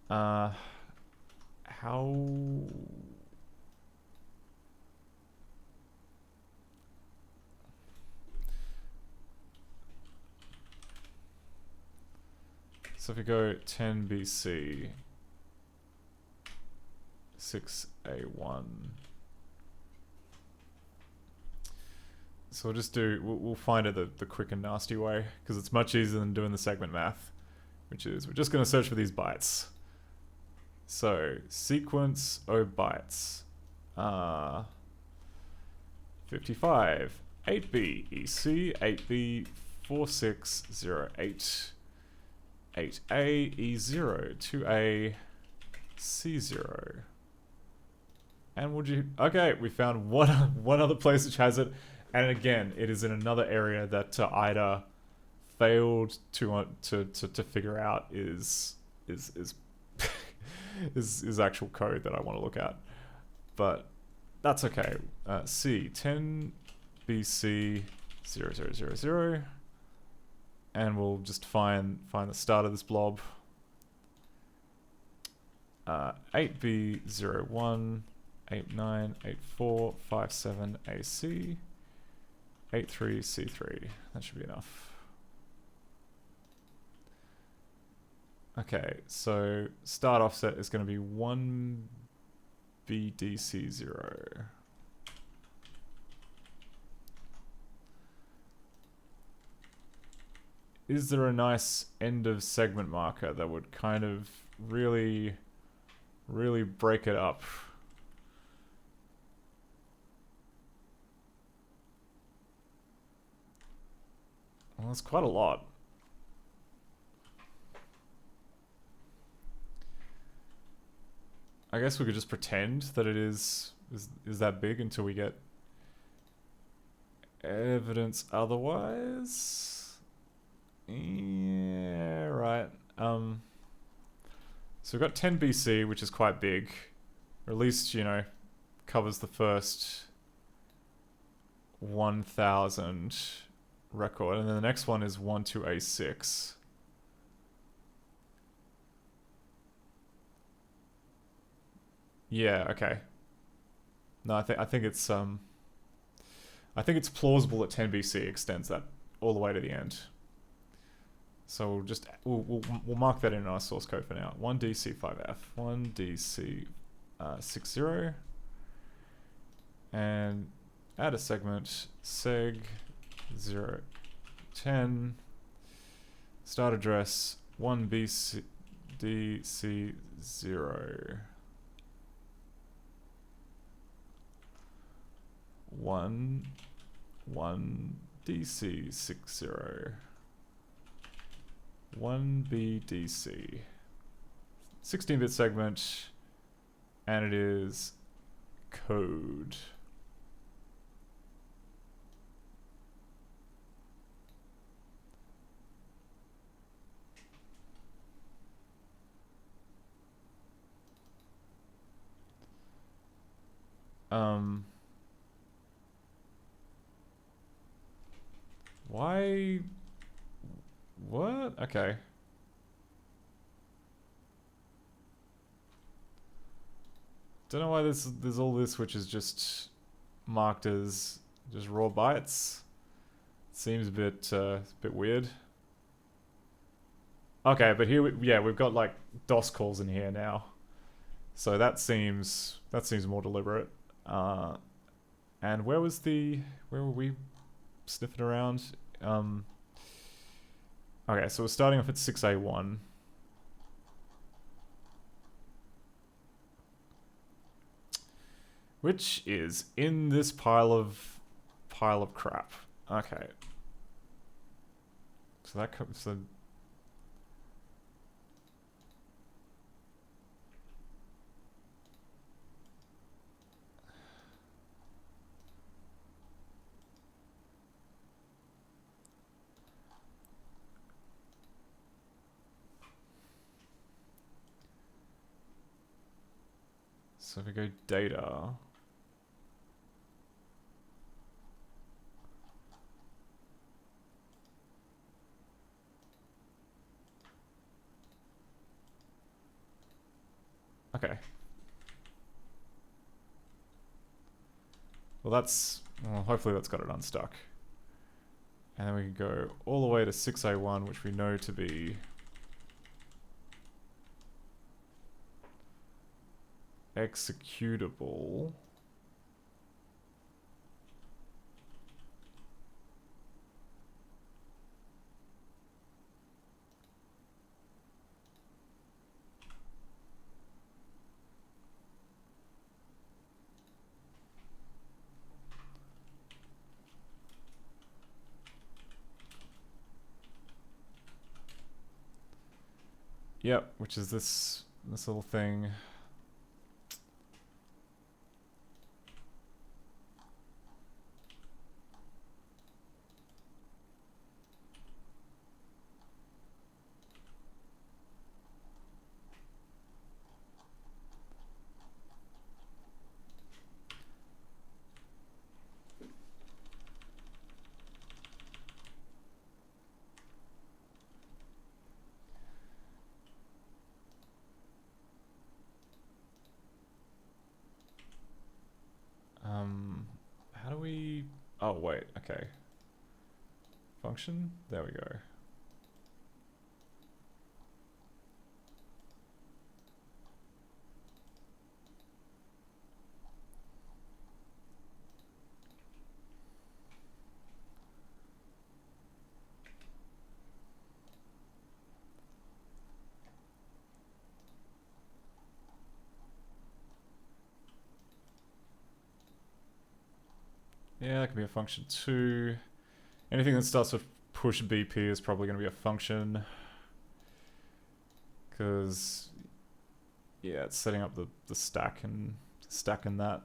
How? So if we go 10 BC, 6A1. So we'll just do, we'll find it the quick and nasty way, because it's much easier than doing the segment math, which is, we're just going to search for these bytes. So, sequence O bytes. 55, 8B EC, 8B 4608, 8A E0, 2A C0. And would you, okay, we found one other place which has it. And again, it is in another area that IDA failed to figure out is actual code that I want to look at, but that's okay. C 10 BC 0000, and we'll just find the start of this blob. 8B01 8984 57 AC 83C3. That should be enough. Okay, so start offset is going to be 1BDC0. Is there a nice end of segment marker that would kind of really break it up? Well, that's quite a lot. I guess we could just pretend that it is that big until we get evidence otherwise. Yeah, right. So we've got 10 BC, which is quite big. Or at least, you know, covers the first 1000 record. And then the next one is 1 to A6. Yeah, okay. No, I think it's plausible that 10 BC extends that all the way to the end. So we'll just we'll mark that in our source code for now. 1DC5F, 1DC60, and add a segment seg 010 start address 1BC0 1 DC60 1BDC 16-bit segment, and it is code. Why? What? Okay. Don't know why there's all this which is just marked as just raw bytes. Seems a bit weird. Okay, but here we've got like DOS calls in here now, so that seems more deliberate. And where were we sniffing around? Okay, so we're starting off at 6A1. Which is in this pile of crap. Okay. So that comes so if we go data. Okay. Well, hopefully that's got it unstuck. And then we can go all the way to 6A1, which we know to be executable. Yep, which is this little thing. How do we... Oh, wait, okay. Function? There we go. Yeah, that could be a function too. Anything that starts with push BP is probably going to be a function. Because, yeah, it's setting up the stack and stacking that.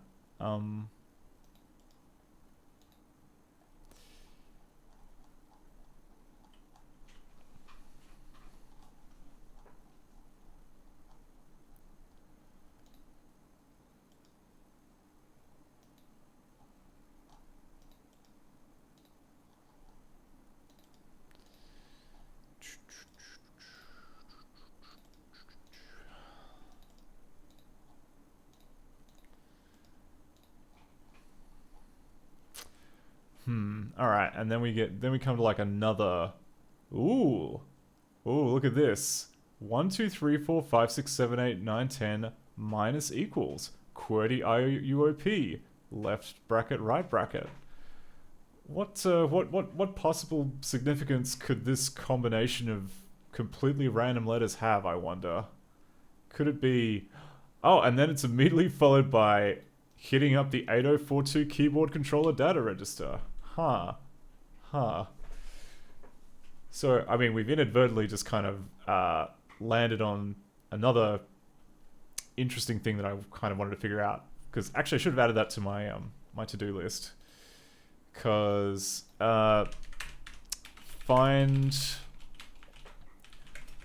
All right, and then we come to like another. Ooh, look at this. 1, 2, 3, 4, 5, 6, 7, 8, 9, 10 minus equals QWERTY IUOP left bracket right bracket. What possible significance could this combination of completely random letters have, I wonder? Could it be... Oh, and then it's immediately followed by hitting up the 8042 keyboard controller data register. Huh. So, I mean, we've inadvertently just kind of landed on another interesting thing that I kind of wanted to figure out. Because actually I should have added that to my my to-do list. Because find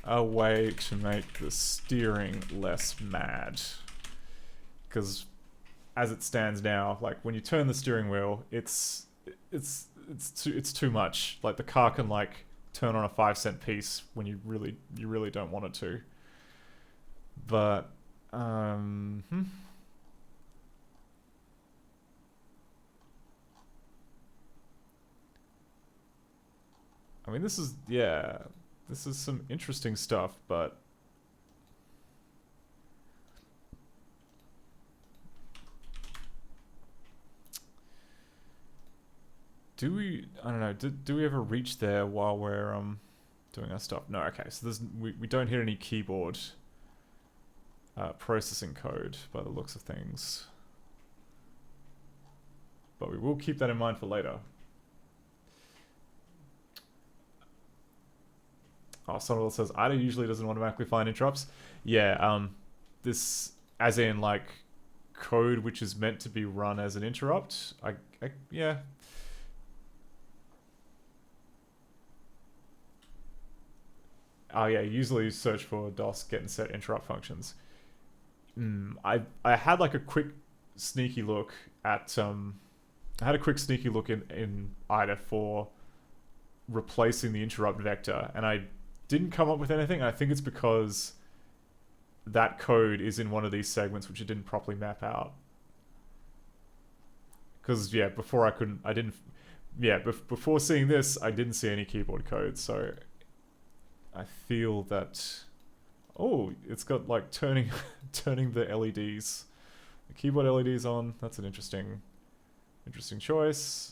a way to make the steering less mad. Because as it stands now, like when you turn the steering wheel, it's too much. Like the car can like turn on a 5-cent piece when you really don't want it to. But I mean, this is some interesting stuff, but I don't know, do we ever reach there while we're doing our stuff? No, okay, so we don't hit any keyboard processing code by the looks of things. But we will keep that in mind for later. Oh, Sonal says, IDA usually doesn't automatically find interrupts. Yeah, this, as in, like, code which is meant to be run as an interrupt. Yeah. Oh, yeah, usually search for DOS get and set interrupt functions. I had, like, a quick sneaky look at, I had a quick sneaky look in IDA for replacing the interrupt vector, and I didn't come up with anything. I think it's because that code is in one of these segments which it didn't properly map out. Because yeah, before seeing this, I didn't see any keyboard code, so I feel that it's got like turning the LEDs, the keyboard LEDs on. That's an interesting choice.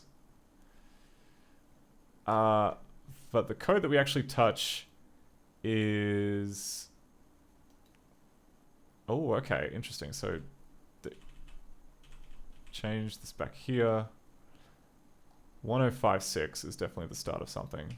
But the code that we actually touch is... Oh, okay, interesting. So, change this back here. 1056 is definitely the start of something.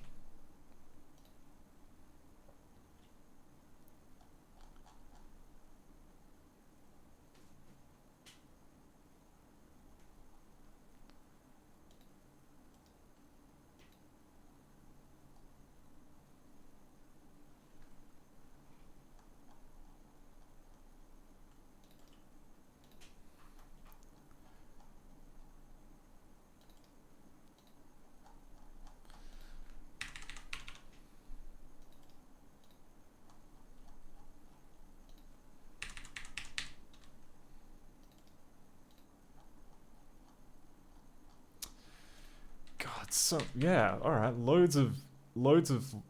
So yeah, all right. Loads of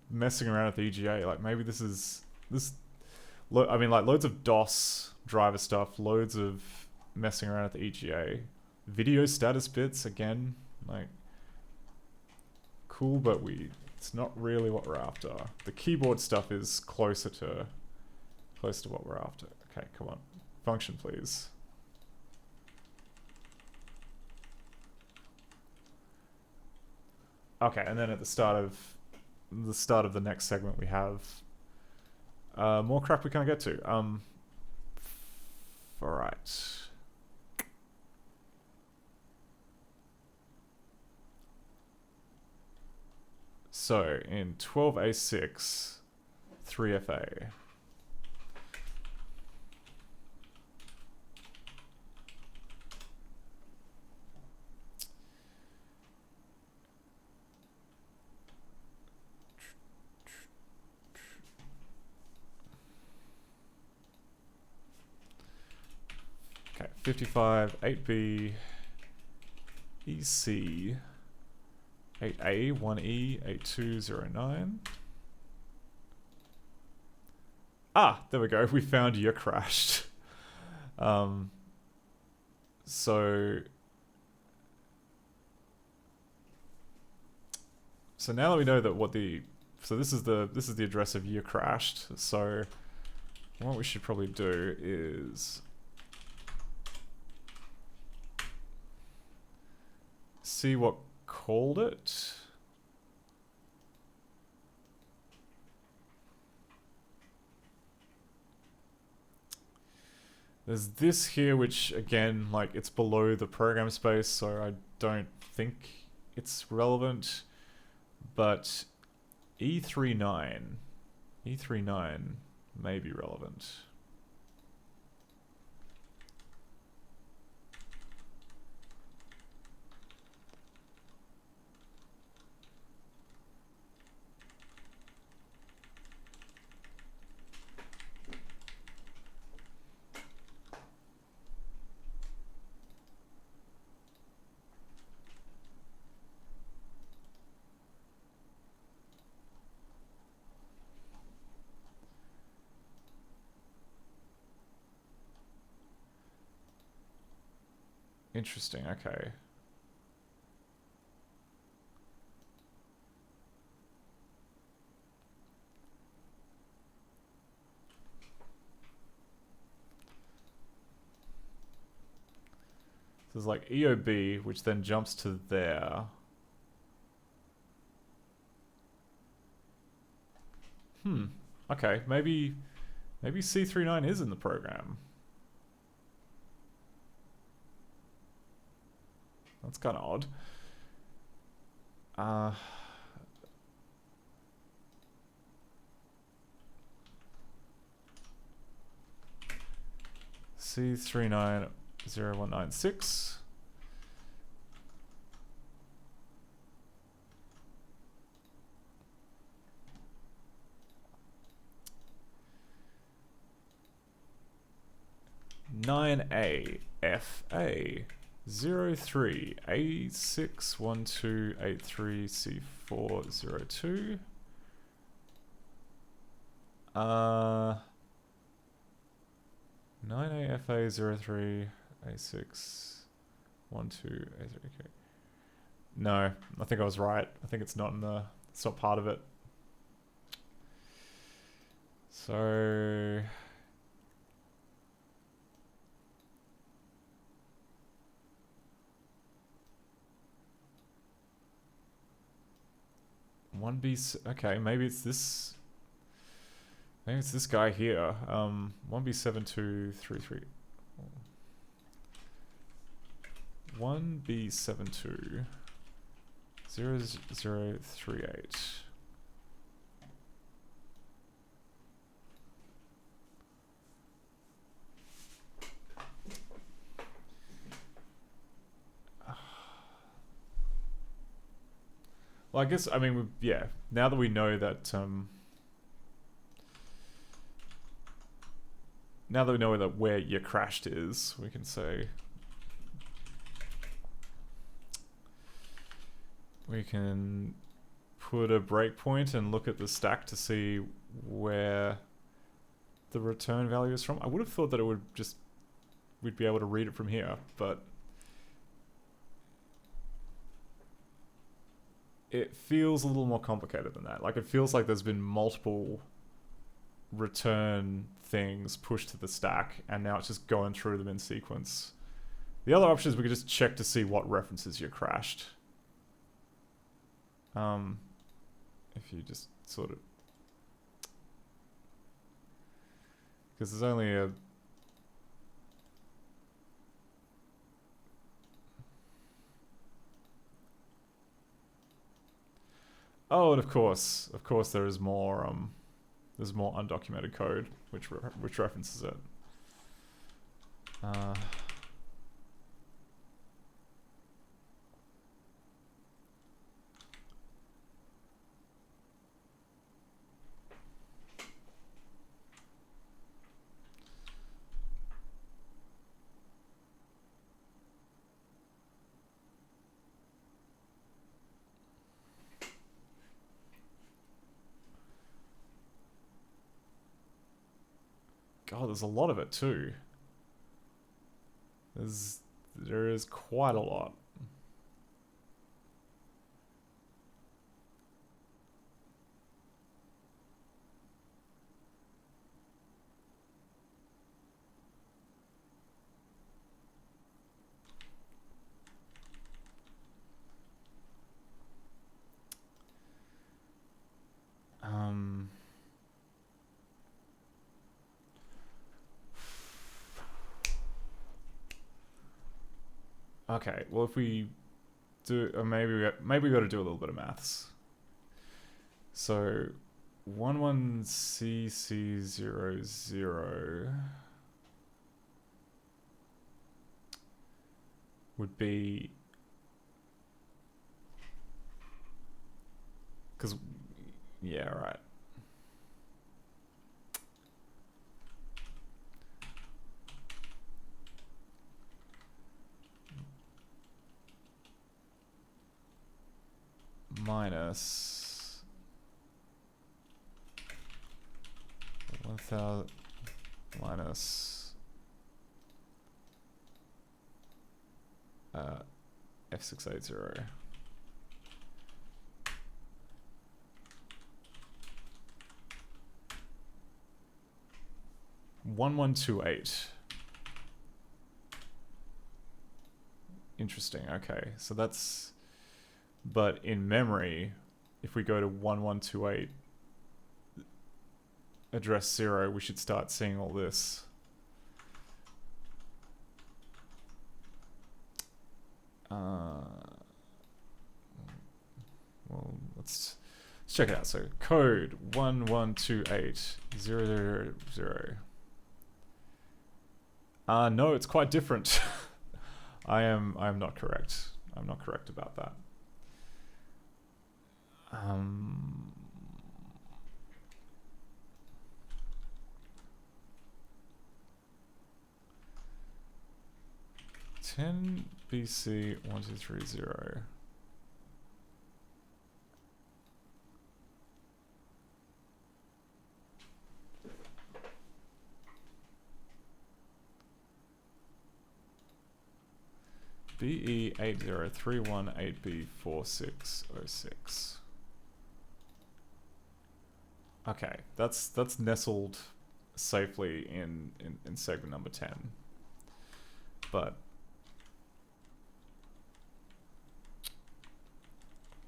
messing around with the EGA. Like maybe I mean, like loads of DOS driver stuff. Loads of messing around with the EGA. Video status bits again. Like cool, but it's not really what we're after. The keyboard stuff is closer to what we're after. Okay, come on, function please. Okay, and then at the start of the next segment we have more crap we can't get to. Alright. So, in 12A6, 3FA. Okay, 55, 8B, EC, 8A, 1E, 8209. Ah, there we go. We found you're crashed. So now that we know that what the this is the address of you're crashed. So what we should probably do is see what called it. There's this here, which again, like, it's below the program space, so I don't think it's relevant. But E39 may be relevant. Interesting, okay. So there's like EOB, which then jumps to there. Okay, maybe C39 is in the program. That's kind of odd. C390196. Nine AFA 03 A61283C402. 9AFA 03 A61283. Okay. No, I think I was right. I think it's not it's not part of it. So 1B, okay, maybe it's this. Maybe it's this guy here. 1B7233. 1B72 0038. Well, I guess, I mean, yeah, now that we know that, now that we know that where your crashed is, we can say, we can put a breakpoint and look at the stack to see where the return value is from. I would have thought that it would just, we'd be able to read it from here, but it feels a little more complicated than that. Like, it feels like there's been multiple return things pushed to the stack, and now it's just going through them in sequence. The other option is we could just check to see what references you crashed. If you just sort of... Because there's only a... Oh, and of course, there is more. There's more undocumented code which references it. God, there's a lot of it too. There is quite a lot. Okay, well if we do, maybe we got to do a little bit of maths. So, 11CC00 would be, because yeah, right. Minus 1000 minus F680. $1128. Interesting. Okay, so that's. But in memory, if we go to 1128 address 0, we should start seeing all this. Well, let's check it out. So code 1128.000. No, it's quite different. I am not correct. I'm not correct about that. 10 BC 1230. BE 80318B4606. Okay, that's nestled safely in segment number 10. But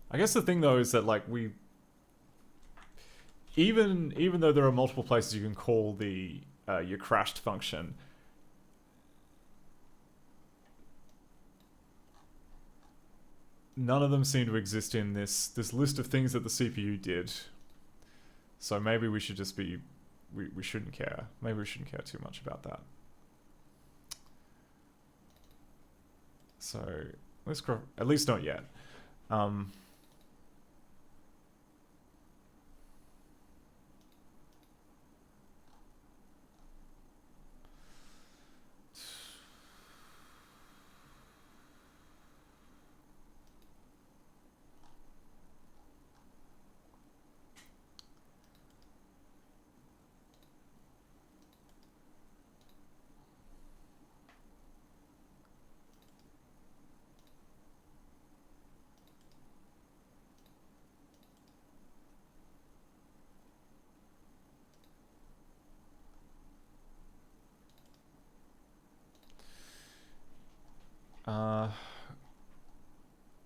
I guess the thing though is that like we even though there are multiple places you can call the your crashed function, none of them seem to exist in this list of things that the CPU did. So maybe we should just be, we shouldn't care. Maybe we shouldn't care too much about that. So let's at least not yet.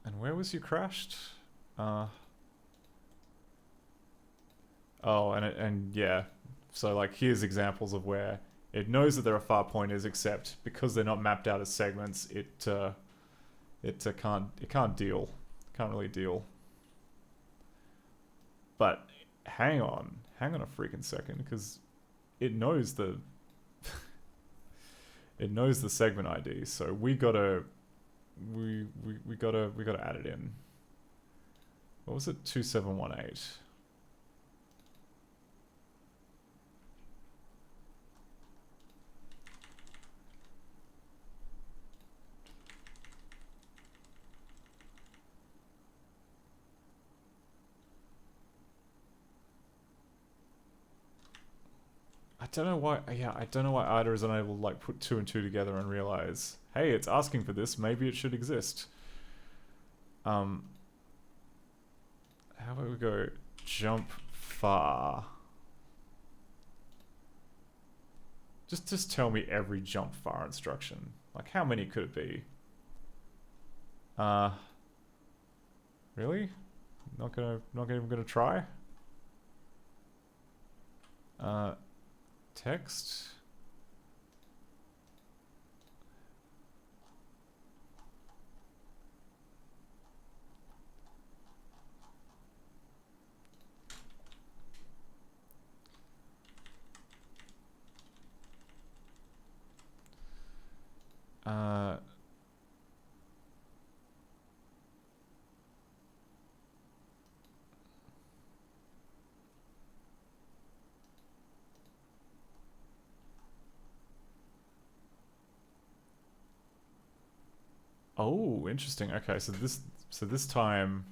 And where was you crashed? Oh, and yeah. So like here's examples of where it knows that there are far pointers, except because they're not mapped out as segments, it can't really deal. But hang on a freaking second, because it knows the it knows the segment ID, so we gotta add it in. What was it? 2718. I don't know why. Yeah, I don't know why Ada is unable to like put 2 and 2 together and realize, hey, it's asking for this. Maybe it should exist. How about we go jump far? Just tell me every jump far instruction. Like, how many could it be? Really? Not even gonna try? Text. Oh, interesting. Okay, so this time,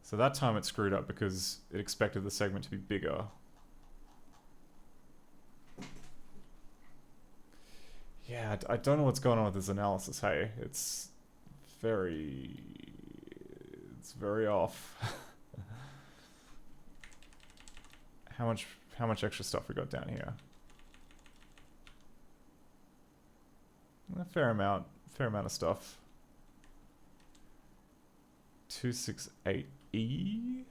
so that time it screwed up because it expected the segment to be bigger. Yeah, I don't know what's going on with this analysis. Hey, it's very off. How much extra stuff we got down here? A fair amount of stuff. 268E.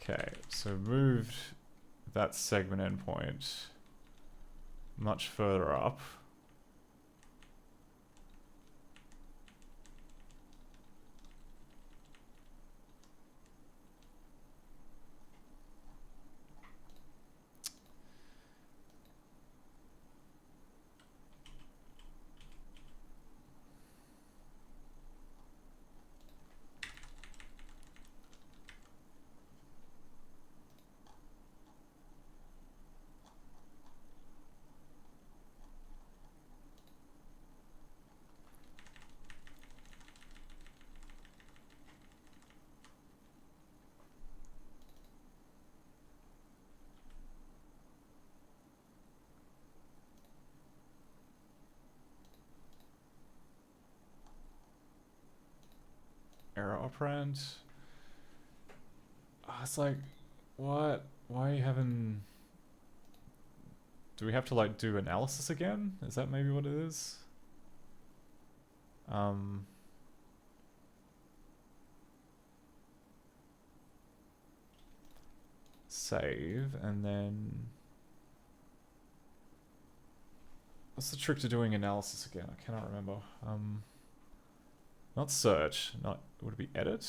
Okay, so moved that segment endpoint much further up. Error operand. Oh, it's like, what? Why are you having... Do we have to like do analysis again? Is that maybe what it is? Save, and then... What's the trick to doing analysis again? I cannot remember. Not search, not... Would it be edit?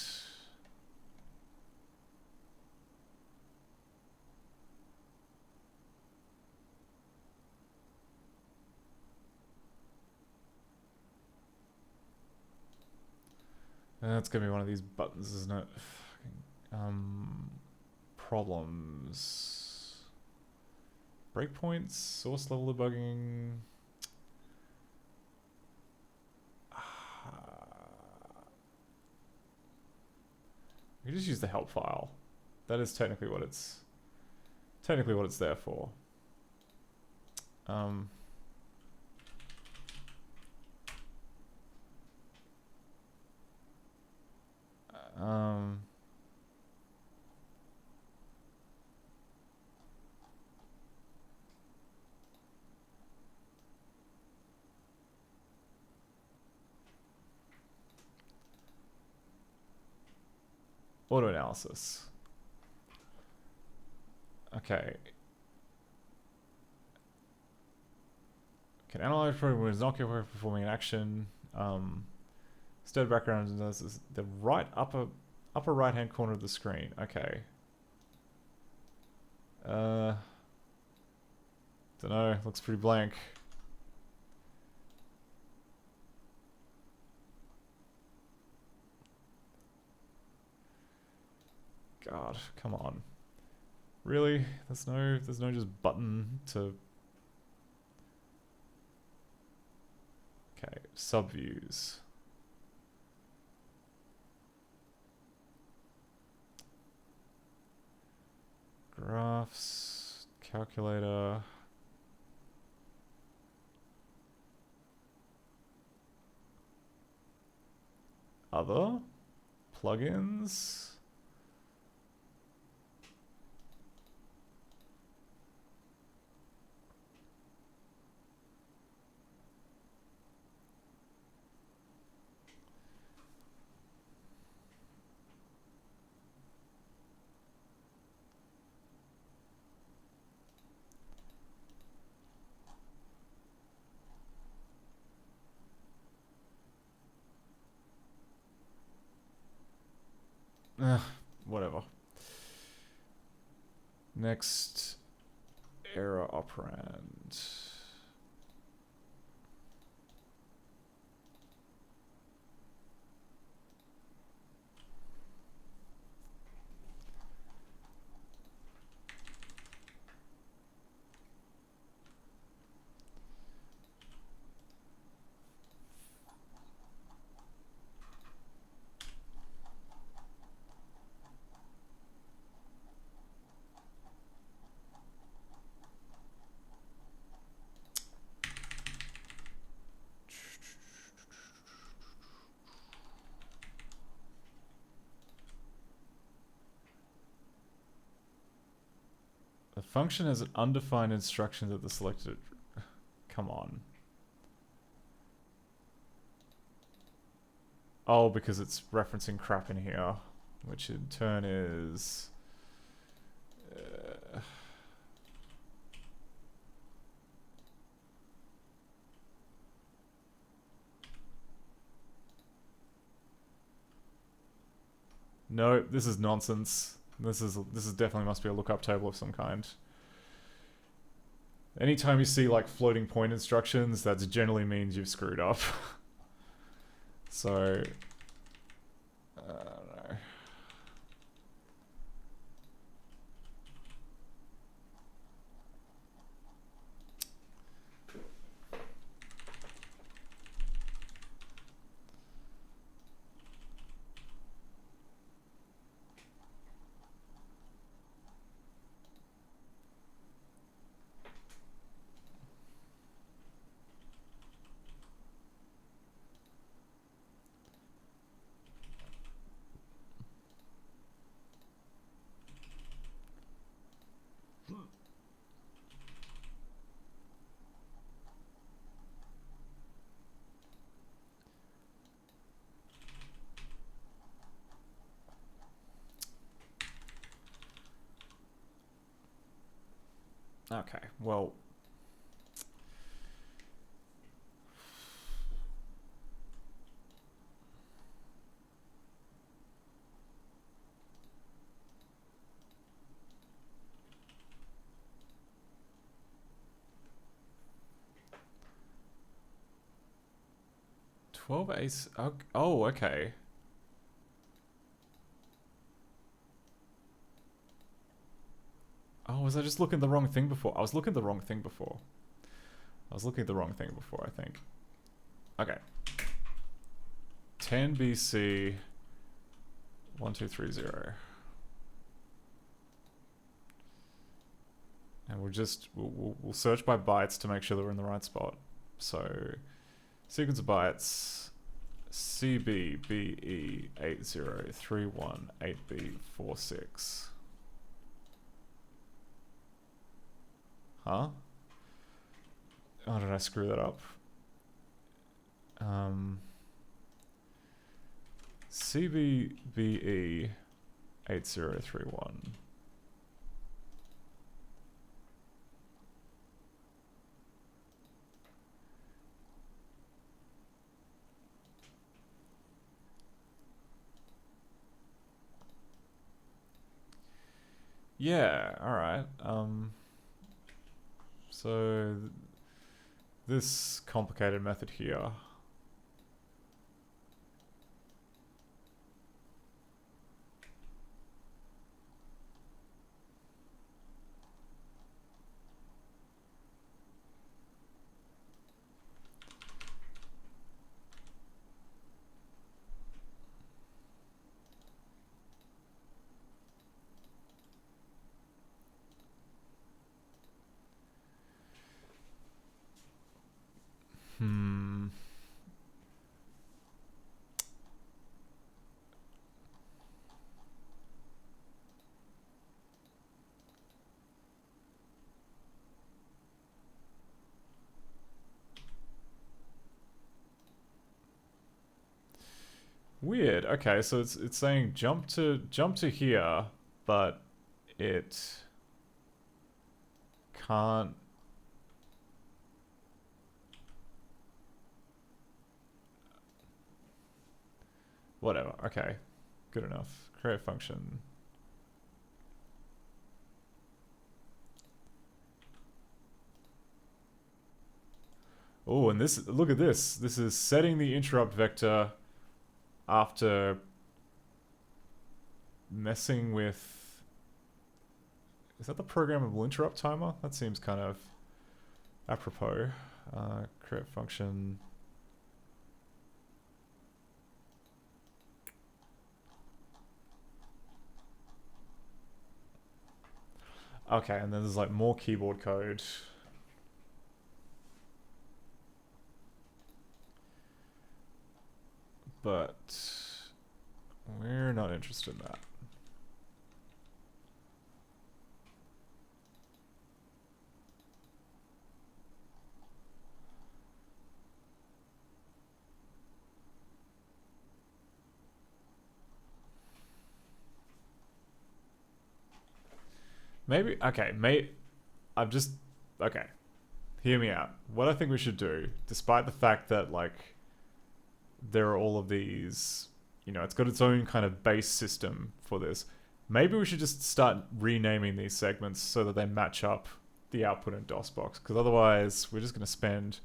That's gonna be one of these buttons, isn't it? Problems. Breakpoints, source level debugging. We just use the help file. That is technically what it's there for. Auto analysis. Okay. Can analyze program when it's not capable of performing an action. Instead background analysis, the right upper right hand corner of the screen. Okay. Don't know. Looks pretty blank. God, come on. Really? There's no just button to. Okay, subviews. Graphs, calculator. Other plugins. Whatever. Next error operand. The function has an undefined instruction that the selected. Come on. Oh, because it's referencing crap in here, which in turn is. No, this is nonsense. This is definitely must be a lookup table of some kind. Anytime you see like floating point instructions, that generally means you've screwed up. So, I don't know. Okay, well. Twelve ace. Oh, okay. Oh, was I just looking at the wrong thing before? I was looking at the wrong thing before. I think. Okay. 10 BC 1230. And we'll search by bytes to make sure that we're in the right spot. So sequence of bytes CBBE80318B46. Huh? Oh, did I screw that up? CBBE 8031. Yeah, alright. So this complicated method here. Weird. Okay, so it's saying jump to here, but it can't. Whatever. Okay, good enough. Create function. Oh, and this, look at this. This is setting the interrupt vector after messing with... Is that the programmable interrupt timer? That seems kind of apropos. Create function. Okay, and then there's like more keyboard code. But we're not interested in that. Maybe, okay, okay. Hear me out. What I think we should do, despite the fact that, like, there are all of these, you know, it's got its own kind of base system for this. Maybe we should just start renaming these segments so that they match up the output in DOSBox, because otherwise we're just going to spend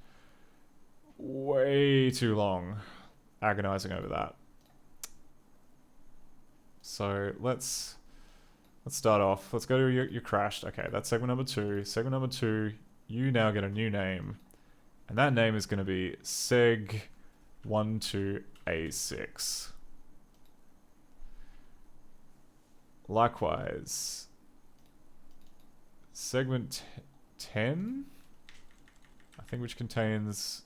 way too long agonizing over that. So let's start off. Let's go to your crashed. Okay, that's segment number 2. Segment number 2, you now get a new name, and that name is going to be seg12a6. Likewise, segment 10, I think, which contains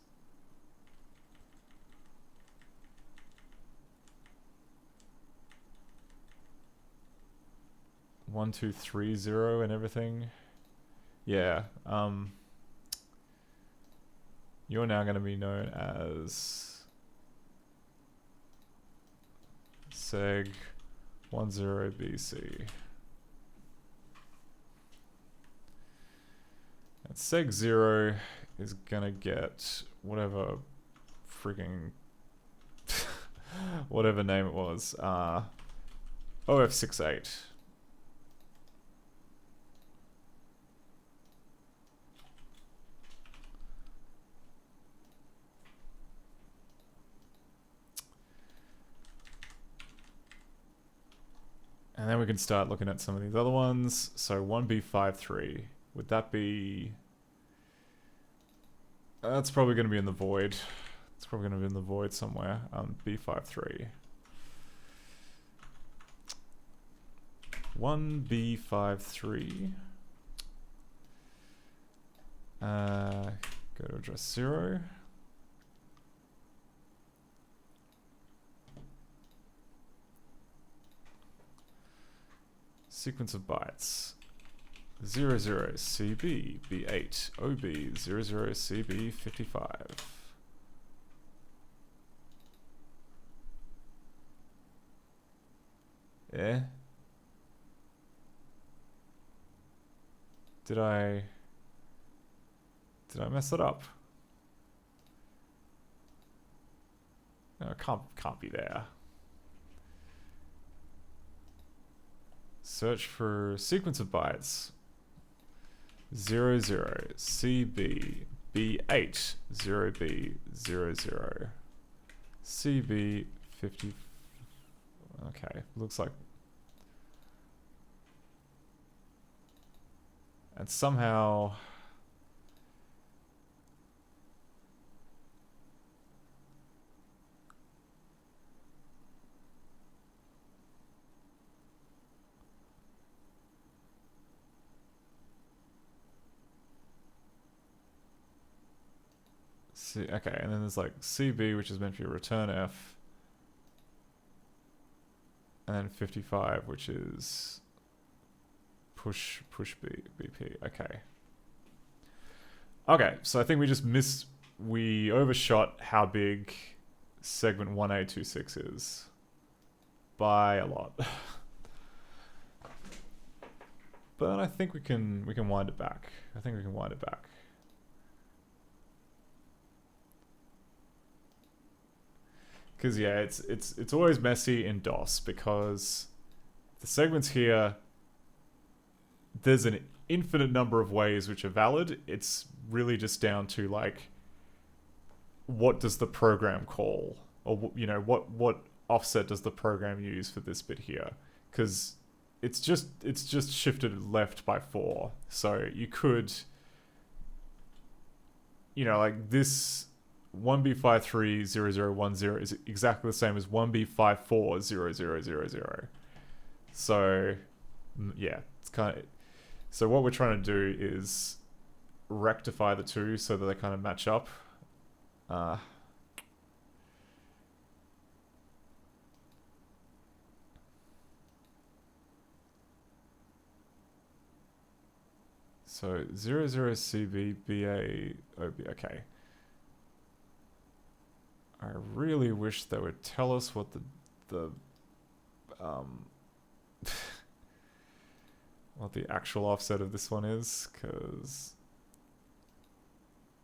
one, two, 3, 0 and everything. Yeah. You're now going to be known as seg10bc. And seg0 is going to get whatever freaking whatever name it was. OF68. And then we can start looking at some of these other ones. So 1B53, would that be... That's probably going to be in the void. It's probably going to be in the void somewhere. B53. 1B53. Go to address 0. Sequence of bytes 00CB B8 OB 00CB 55. Yeah. Did I mess it up? No, it can't be there. Search for sequence of bytes. 00 CB B8 0B 00 CB 50. Okay, looks like. And somehow. Okay, and then there's like CB, which is meant to be return F, and then 55, which is push BP. Okay, so I think we overshot how big segment 1A26 is by a lot. But I think we can wind it back. I think we can wind it back. Because yeah, it's always messy in DOS because the segments here, there's an infinite number of ways which are valid. It's really just down to like, what does the program call, or you know, what offset does the program use for this bit here? Because it's just shifted left by 4, so you could, you know, like this. 1B530010 is exactly the same as 1B540000. So, yeah, it's kind of. So what we're trying to do is rectify the two so that they kind of match up. So 00CBBAOB. Okay. I really wish they would tell us what what the actual offset of this one is, because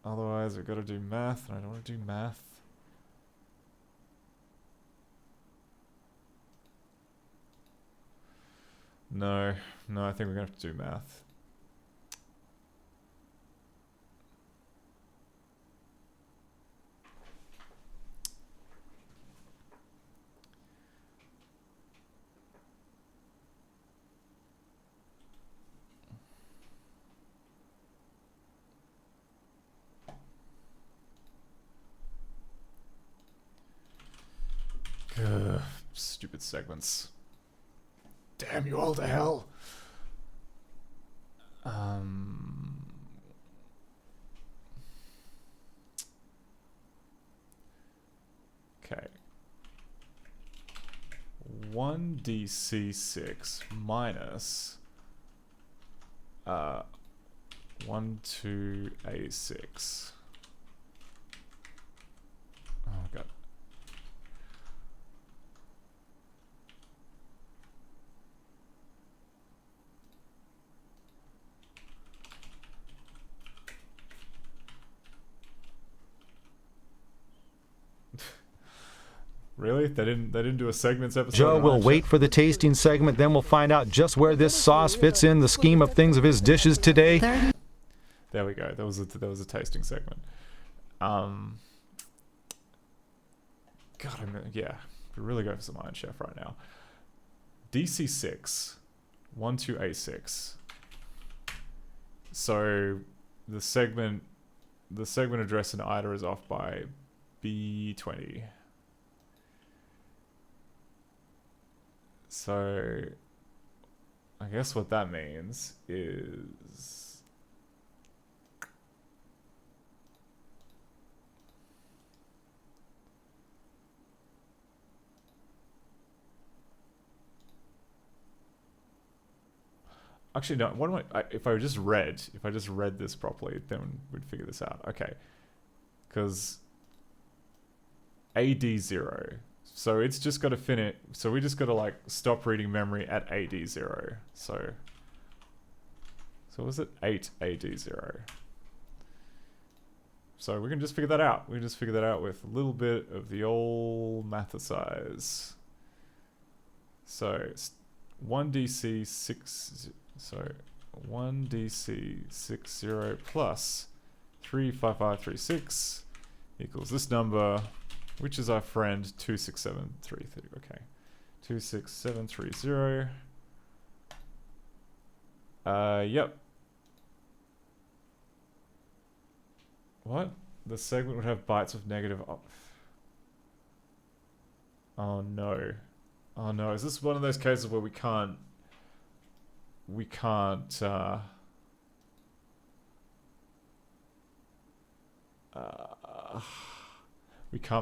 otherwise we've got to do math, and I don't want to do math. No, I think we're going to have to do math. Stupid segments. Damn you all to hell. Okay. 1DC6 minus 12A6. Oh god. Really? They didn't do a segments episode? Joe will wait for the tasting segment, then we'll find out just where this sauce fits in the scheme of things of his dishes today. There we go. There was a tasting segment. God, yeah, we really go for some Iron Chef right now. DC6, 12A6. So the segment address in IDA is off by B20. So I guess what that means is actually no. What am I? If I just read this properly, then we'd figure this out. Okay, because AD0. So it's just got to finish. So we just got to like stop reading memory at AD0. So So was it 8 AD0? So we can just figure that out. We can just figure that out with a little bit of the old mathesize. So 1DC 6, so 1DC 60 plus 35536 equals this number, which is our friend 26733. Okay, 26730. Yep. What? The segment would have bytes of negative. Oh no. Oh no. Is this one of those cases where we can't we can't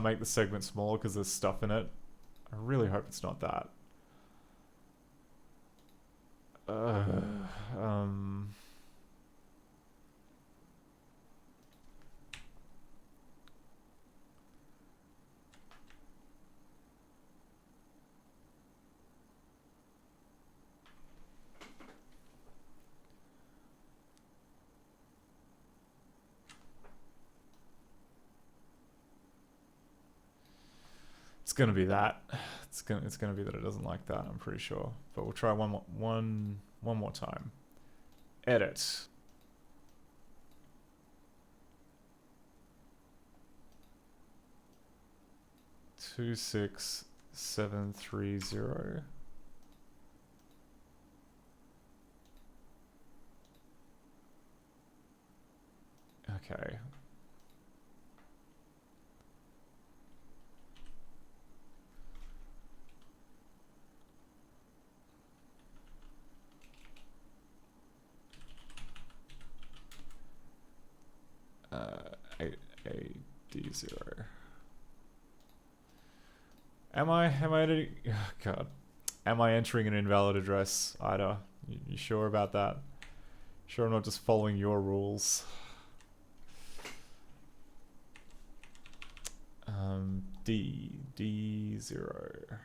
make the segment smaller because there's stuff in it? I really hope it's not that. It's gonna be that. It's gonna be that it doesn't like that, I'm pretty sure. But we'll try one more time. Edit. Two 6 7 3 0. Okay. AD0. Am I editing? Oh, God. Am I entering an invalid address, Ida? You sure about that? Sure I'm not just following your rules? D0.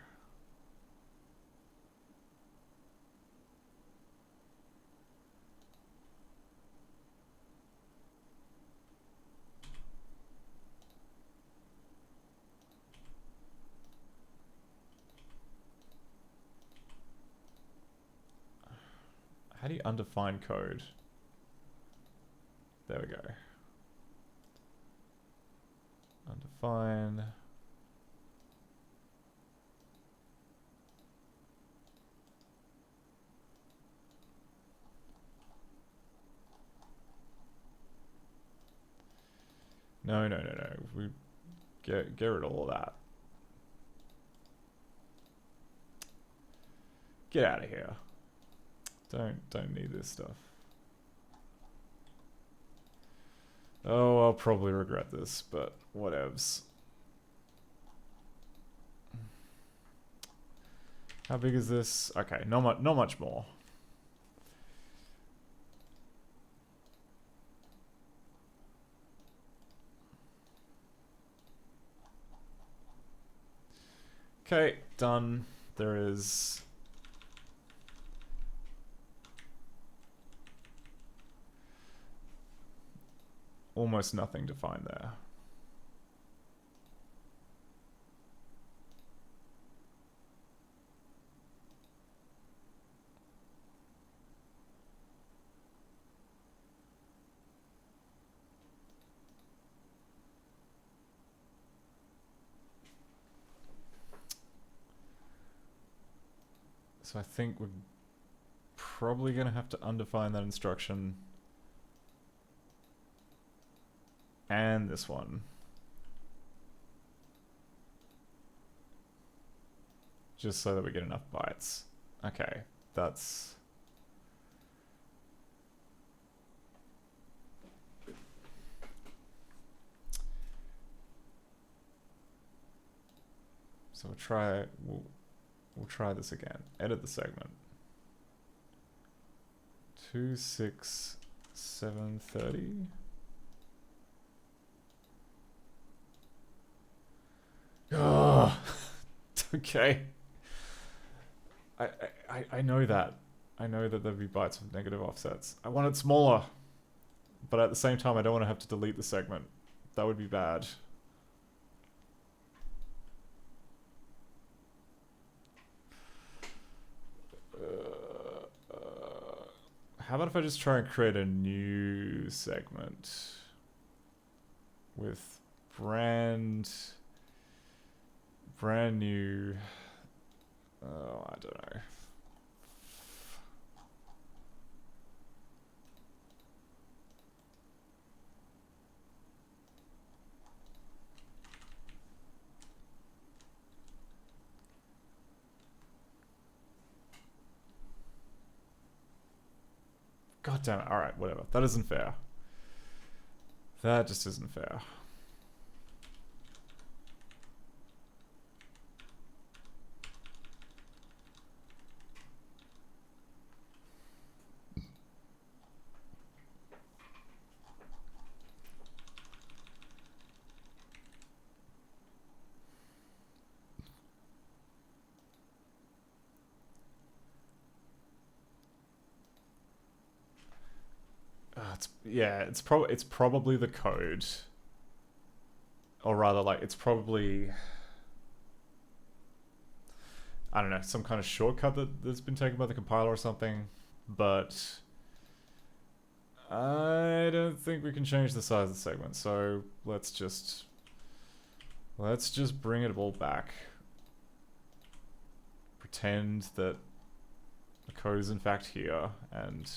How do you undefine code? There we go. Undefine. No. We get rid of all of that. Get out of here. Don't need this stuff. Oh, I'll probably regret this, but whatevs. How big is this? Okay, not much more. Okay, done. There is almost nothing to find there. So I think we're probably going to have to undefine that instruction. And this one. Just so that we get enough bytes. Okay, that's... So we'll try this again. Edit the segment. 2 6 7 30. Oh, okay. I know that. I know that there'd be bytes with negative offsets. I want it smaller, but at the same time, I don't want to have to delete the segment. That would be bad. How about if I just try and create a new segment with brand new, oh, I don't know. God damn it. Alright, whatever. That isn't fair. That just isn't fair. It's probably the code, or rather, like, it's probably, I don't know, some kind of shortcut that's been taken by the compiler or something. But I don't think we can change the size of the segment. So let's just bring it all back. Pretend that the code is in fact here, and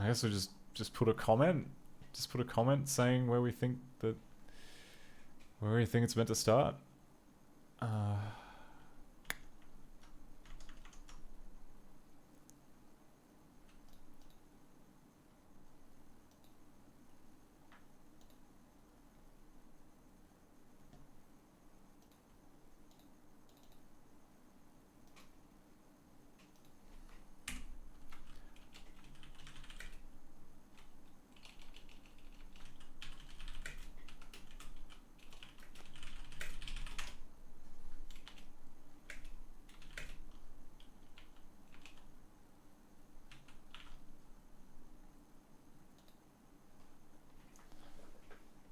I guess we just put a comment. Just put a comment saying where we think it's meant to start.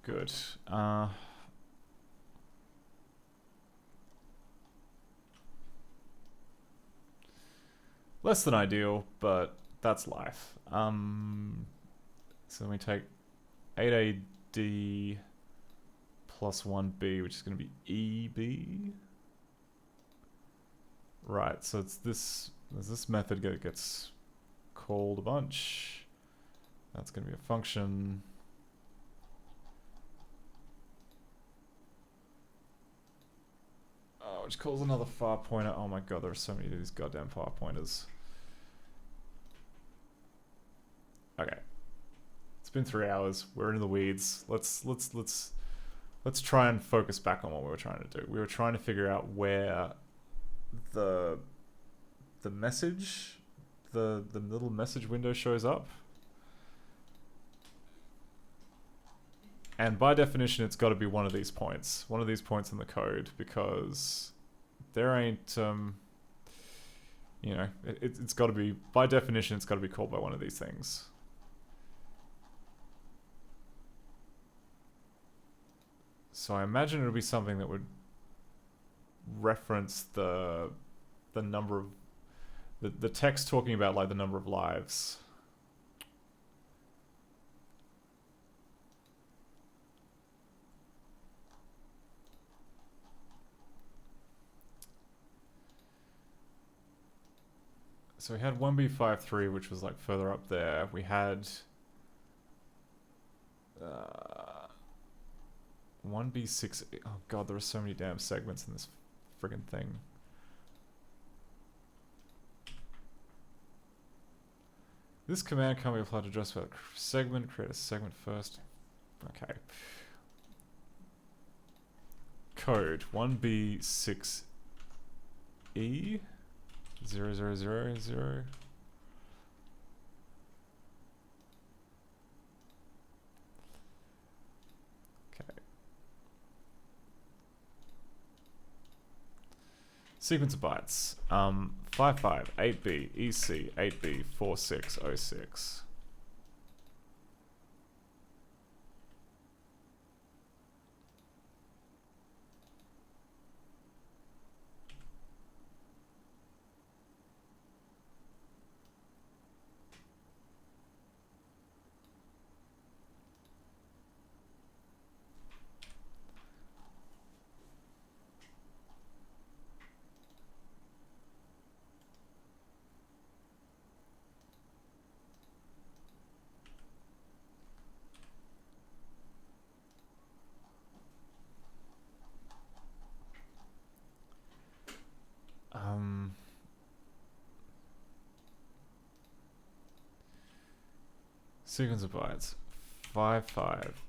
Good. Less than ideal, but that's life. So we take 8AD plus 1B, which is going to be EB. Right, so it's this, there's this method that gets called a bunch. That's going to be a function. Which calls another far pointer. Oh my god, there are so many of these goddamn far pointers. Okay. It's been 3 hours. We're in the weeds. Let's try and focus back on what we were trying to do. We were trying to figure out where the message, the little message window shows up. And by definition, it's got to be one of these points. One of these points in the code, because there ain't, you know, it's got to be, by definition, it's got to be called by one of these things. So I imagine it'll be something that would reference the number of, the text talking about, like, the number of lives. So we had 1B53, which was like further up there. We had 1B6. Oh god, there are so many damn segments in this friggin' thing. This command can't be applied to just about segment. Create a segment first. Okay. Code 1B6E 0000. Okay. Sequence of bytes. 55 8B EC 8B 4606. Sequence of bytes 55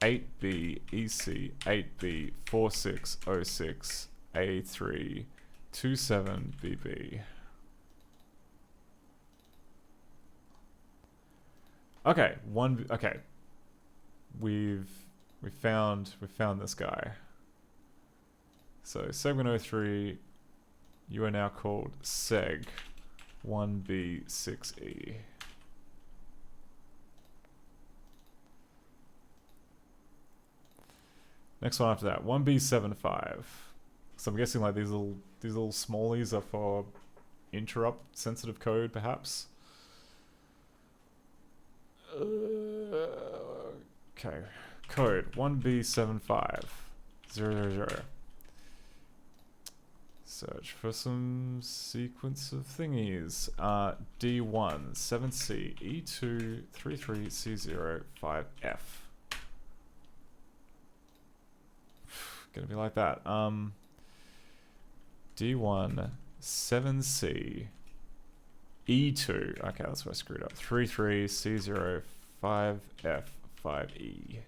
8B EC 8B 4606 A3 27BB. Okay, okay. We found this guy. So segment 03, you are now called seg 1B6E. Next one after that, 1B75. So I'm guessing like these little smallies are for interrupt sensitive code, perhaps. Okay, code 1B75 000. Search for some sequence of thingies. D1 7C E2 33C0 5F. Gonna be like that. D1 7C E2. Okay, that's where I screwed up. 33C0 5F 5E.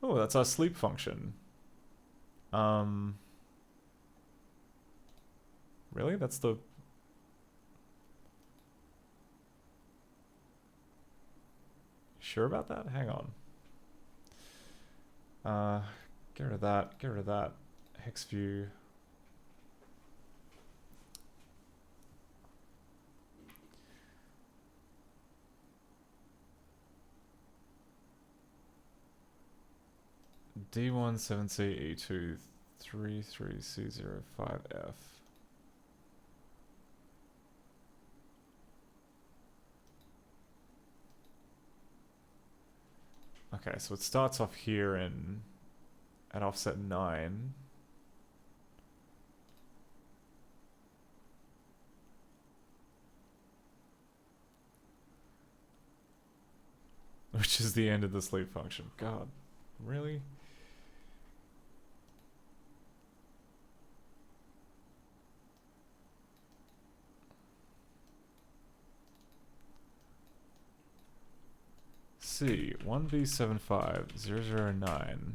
Oh, that's our sleep function. Really? That's the... Sure about that? Hang on. Get rid of that. Get rid of that. Hex view. D1 7C E2 33C05F. Okay, so it starts off here at offset 9. Which is the end of the sleep function. God, really? C 1B75009.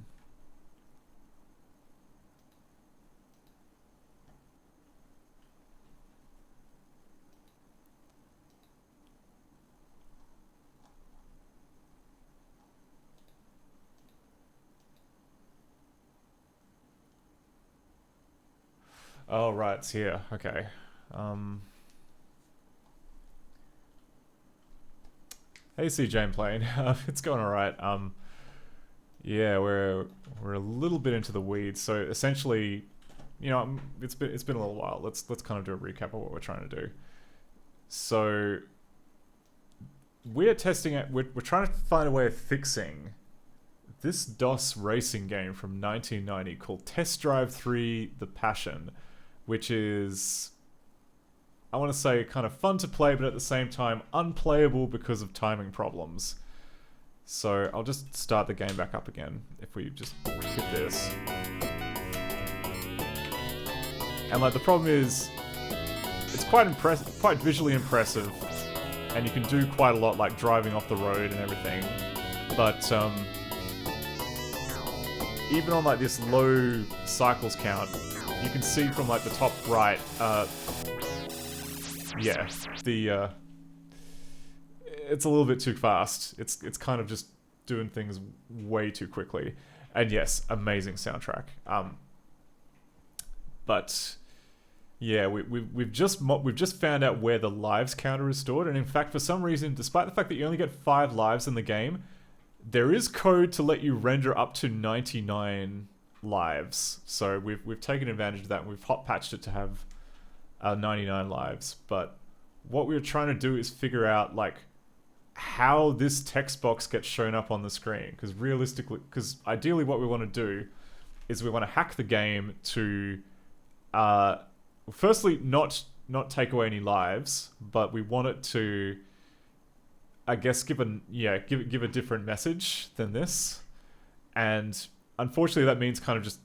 Oh right, it's here. Okay. Hey CJ Plane, it's going alright. Yeah, we're a little bit into the weeds. So essentially, you know, it's been a little while. Let's kind of do a recap of what we're trying to do. So we're testing it. We're trying to find a way of fixing this DOS racing game from 1990 called Test Drive 3: The Passion, which is, I want to say, kind of fun to play, but at the same time unplayable because of timing problems. So I'll just start the game back up again if we just hit this. And like the problem is, it's quite visually impressive, and you can do quite a lot, like driving off the road and everything. But even on like this low cycles count, you can see from like the top right, yeah, it's a little bit too fast. It's kind of just doing things way too quickly. And yes, amazing soundtrack. But yeah, we've just found out where the lives counter is stored, and in fact, for some reason, despite the fact that you only get 5 lives in the game, there is code to let you render up to 99 lives. So we've taken advantage of that, and we've hot patched it to have 99 lives. But what we were trying to do is figure out like how this text box gets shown up on the screen, because ideally what we want to do is we want to hack the game to firstly not take away any lives, but we want it to, I guess, give a different message than this. And unfortunately that means kind of just,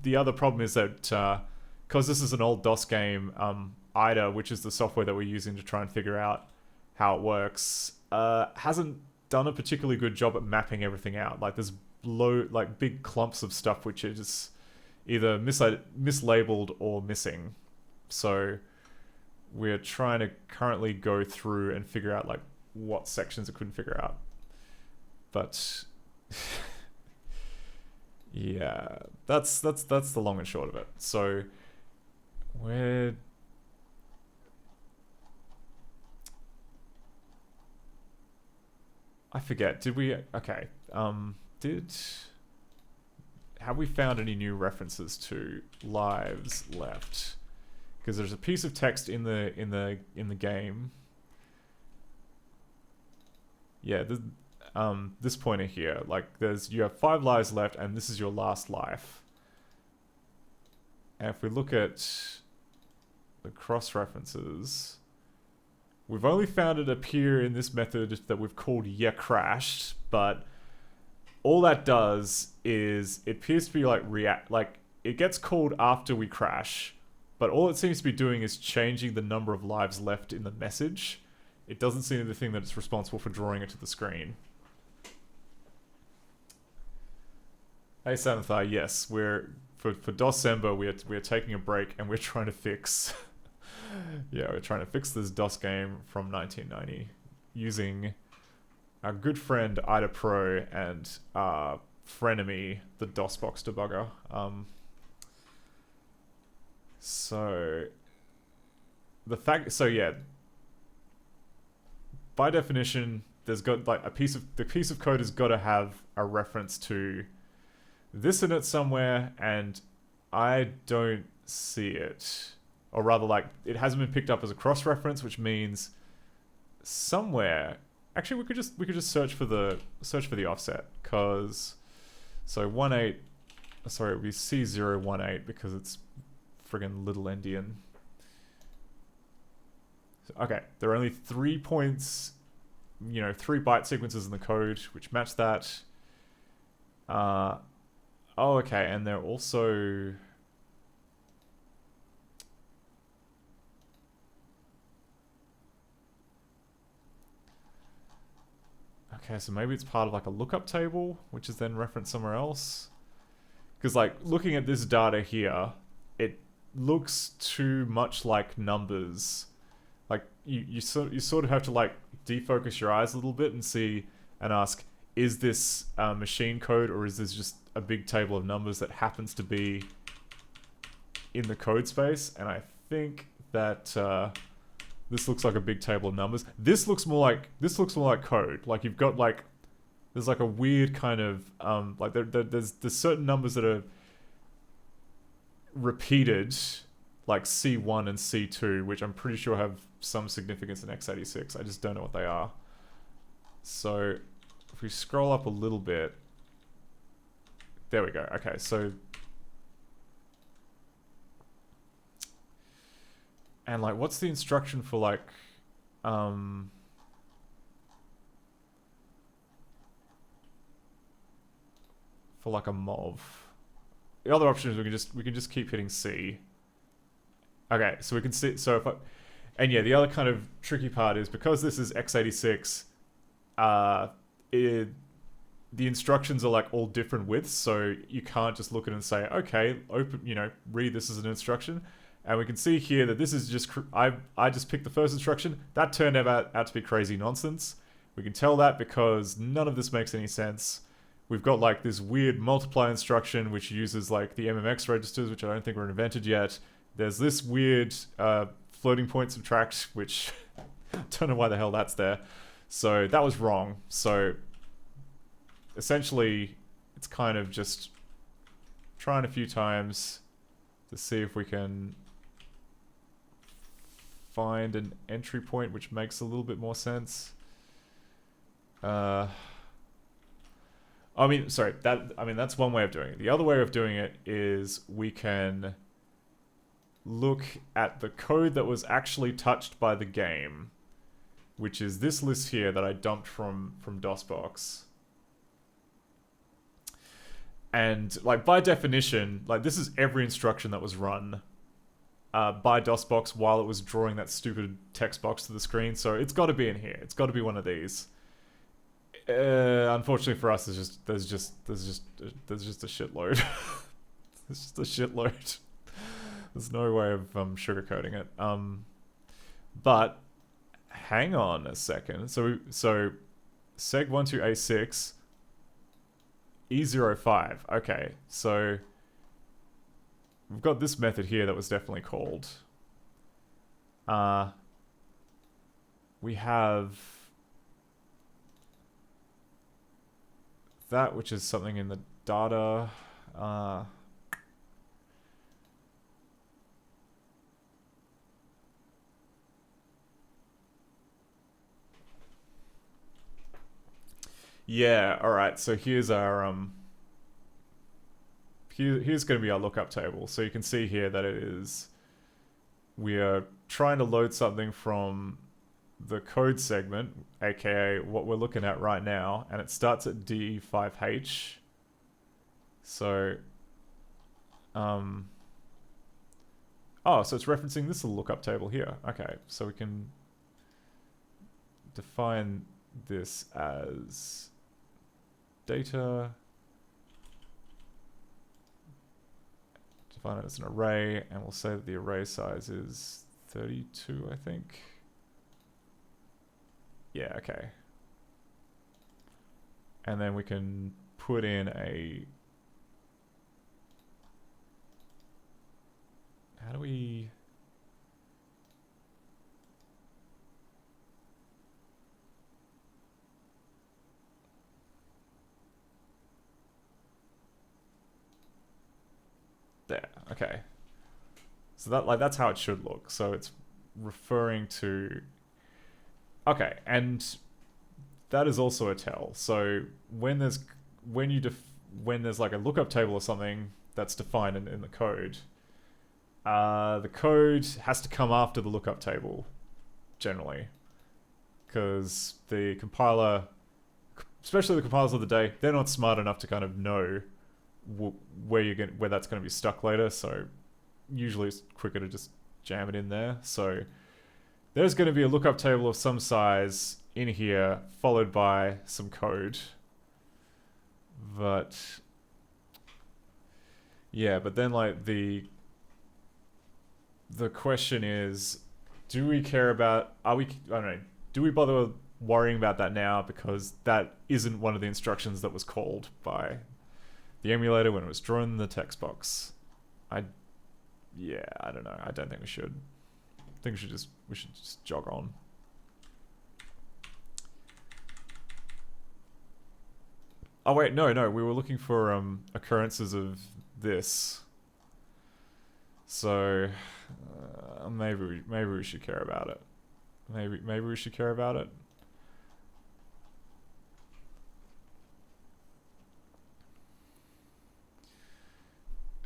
the other problem is that because this is an old DOS game, IDA, which is the software that we're using to try and figure out how it works, hasn't done a particularly good job at mapping everything out. Like there's big clumps of stuff which is either mislabeled or missing. So we're trying to currently go through and figure out like what sections it couldn't figure out. But yeah, that's the long and short of it. So I forget, have we found any new references to lives left? Because there's a piece of text in the game. Yeah, this pointer here, like you have 5 lives left, and this is your last life. And if we look at the cross references, we've only found it appear in this method that we've called crashed, but all that does is it appears to be like it gets called after we crash, but all it seems to be doing is changing the number of lives left in the message. It doesn't seem to be the thing that it's responsible for drawing it to the screen. Hey Sanathai, yes, for DOScember we are taking a break, and we're trying to fix yeah, we're trying to fix this DOS game from 1990 using our good friend IDA Pro and frenemy, the DOSBox debugger. By definition, there's got like the piece of code has got to have a reference to this in it somewhere, and I don't see it. Or rather, like, it hasn't been picked up as a cross-reference, which means somewhere. Actually, we could just search for the offset, cause so it would be C018 because it's friggin' little endian. Okay, there are only 3 points, 3 byte sequences in the code which match that. Oh, okay, and they're also. Okay, so maybe it's part of like a lookup table, which is then referenced somewhere else. Because like looking at this data here, it looks too much like numbers. Like you sort of have to like defocus your eyes a little bit and ask, is this machine code, or is this just a big table of numbers that happens to be in the code space? And I think that this looks like a big table of numbers. This looks more like code. Like you've got like, there's like a weird kind of like there's certain numbers that are repeated, like C1 and C2, which I'm pretty sure have some significance in x86. I just don't know what they are. So if we scroll up a little bit, there we go. Okay, so. And like, what's the instruction for like, for like a MOV? The other option is we can just keep hitting C. Okay, so we can see. So And yeah, the other kind of tricky part is because this is x86, the instructions are like all different widths, so you can't just look at it and say, okay, open, read this as an instruction. And we can see here that this is just, I just picked the first instruction. That turned out to be crazy nonsense. We can tell that because none of this makes any sense. We've got like this weird multiply instruction which uses like the MMX registers, which I don't think were invented yet. There's this weird floating point subtract, which I don't know why the hell that's there. So that was wrong. So essentially, it's kind of just trying a few times to see if we can find an entry point which makes a little bit more sense. That's one way of doing it. The other way of doing it is we can look at the code that was actually touched by the game, which is this list here that I dumped from DOSBox. And like by definition, like this is every instruction that was run by DOSBox while it was drawing that stupid text box to the screen. So it's got to be in here. It's got to be one of these. Unfortunately for us, there's just a shitload. There's just a shitload. There's no way of sugarcoating it. But hang on a second. So seg12a6 E05. Okay, so we've got this method here that was definitely called. We have that, which is something in the data. Yeah, alright, so here's our here's going to be our lookup table. So you can see here that it is, we are trying to load something from the code segment, aka what we're looking at right now, and it starts at D5H. So so it's referencing this little lookup table here. Okay, so we can define this as data, define it as an array, and we'll say that the array size is 32, I think. Yeah, okay. And then we can put in a, how do we, there, okay. So that's how it should look. So it's referring to, okay, and that is also a tell. So when there's like a lookup table or something that's defined in the code has to come after the lookup table generally, because the compiler, especially the compilers of the day, they're not smart enough to kind of know where that's going to be stuck later. So usually it's quicker to just jam it in there. So there's going to be a lookup table of some size in here, followed by some code. But yeah, but then like the question is, do we care about, do we bother worrying about that now, because that isn't one of the instructions that was called by the emulator when it was drawing the text box? I don't know. I don't think we should. I think we should just jog on. Oh wait, no, we were looking for occurrences of this. So maybe we should care about it. Maybe we should care about it.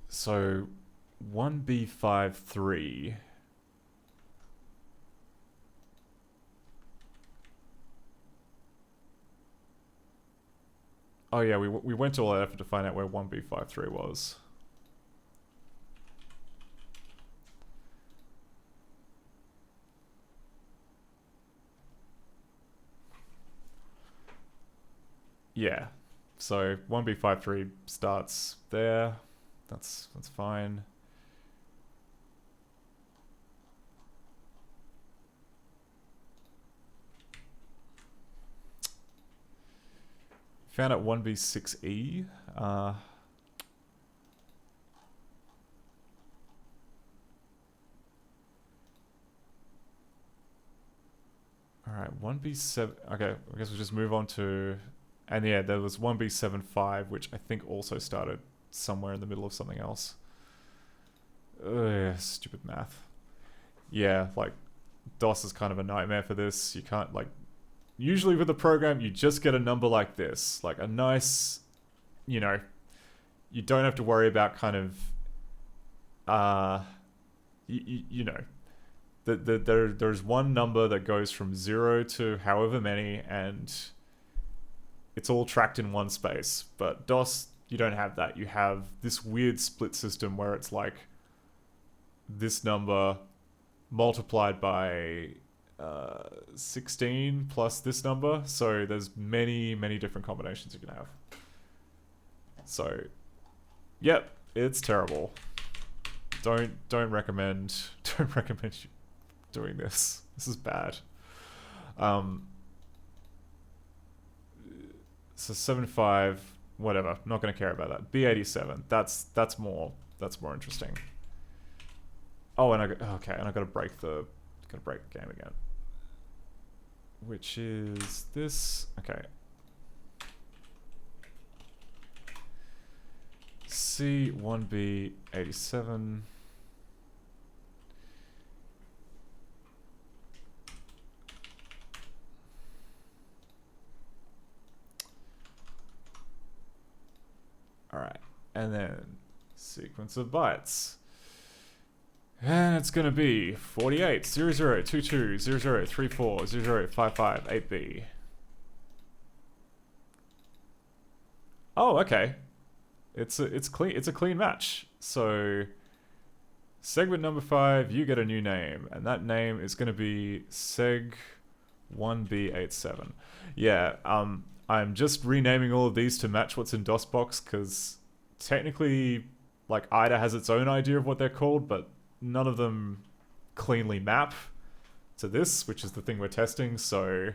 So 1B53. Oh yeah, we went to all that effort to find out where 1B53 was. Yeah. So 1B53 starts there. That's fine. Found out 1B6E. Alright, 1B7. Okay, I guess we'll just move on to. And yeah, there was 1B75, which I think also started somewhere in the middle of something else. Ugh, stupid math. Yeah, like, DOS is kind of a nightmare for this. You can't, like, usually with a program, you just get a number like this. Like, a nice, you know, you don't have to worry about kind of, you know, there's one number that goes from 0 to however many, and it's all tracked in one space. But DOS, you don't have that. You have this weird split system where it's like this number multiplied by 16 plus this number. So there's many different combinations you can have. So, yep, it's terrible. Don't recommend you doing this. This is bad. So 75, whatever. Not going to care about that. B87. That's more interesting. Oh, and I got to break the game again. Which is this. Okay. C1B87. Alright, and then sequence of bytes. And it's gonna be 48 0022 0034 0055 8B. Oh, okay. It's a clean match. So segment number 5, you get a new name, and that name is gonna be Seg1B87. Yeah, I'm just renaming all of these to match what's in DOSBox, because technically, like, IDA has its own idea of what they're called, but none of them cleanly map to this, which is the thing we're testing. So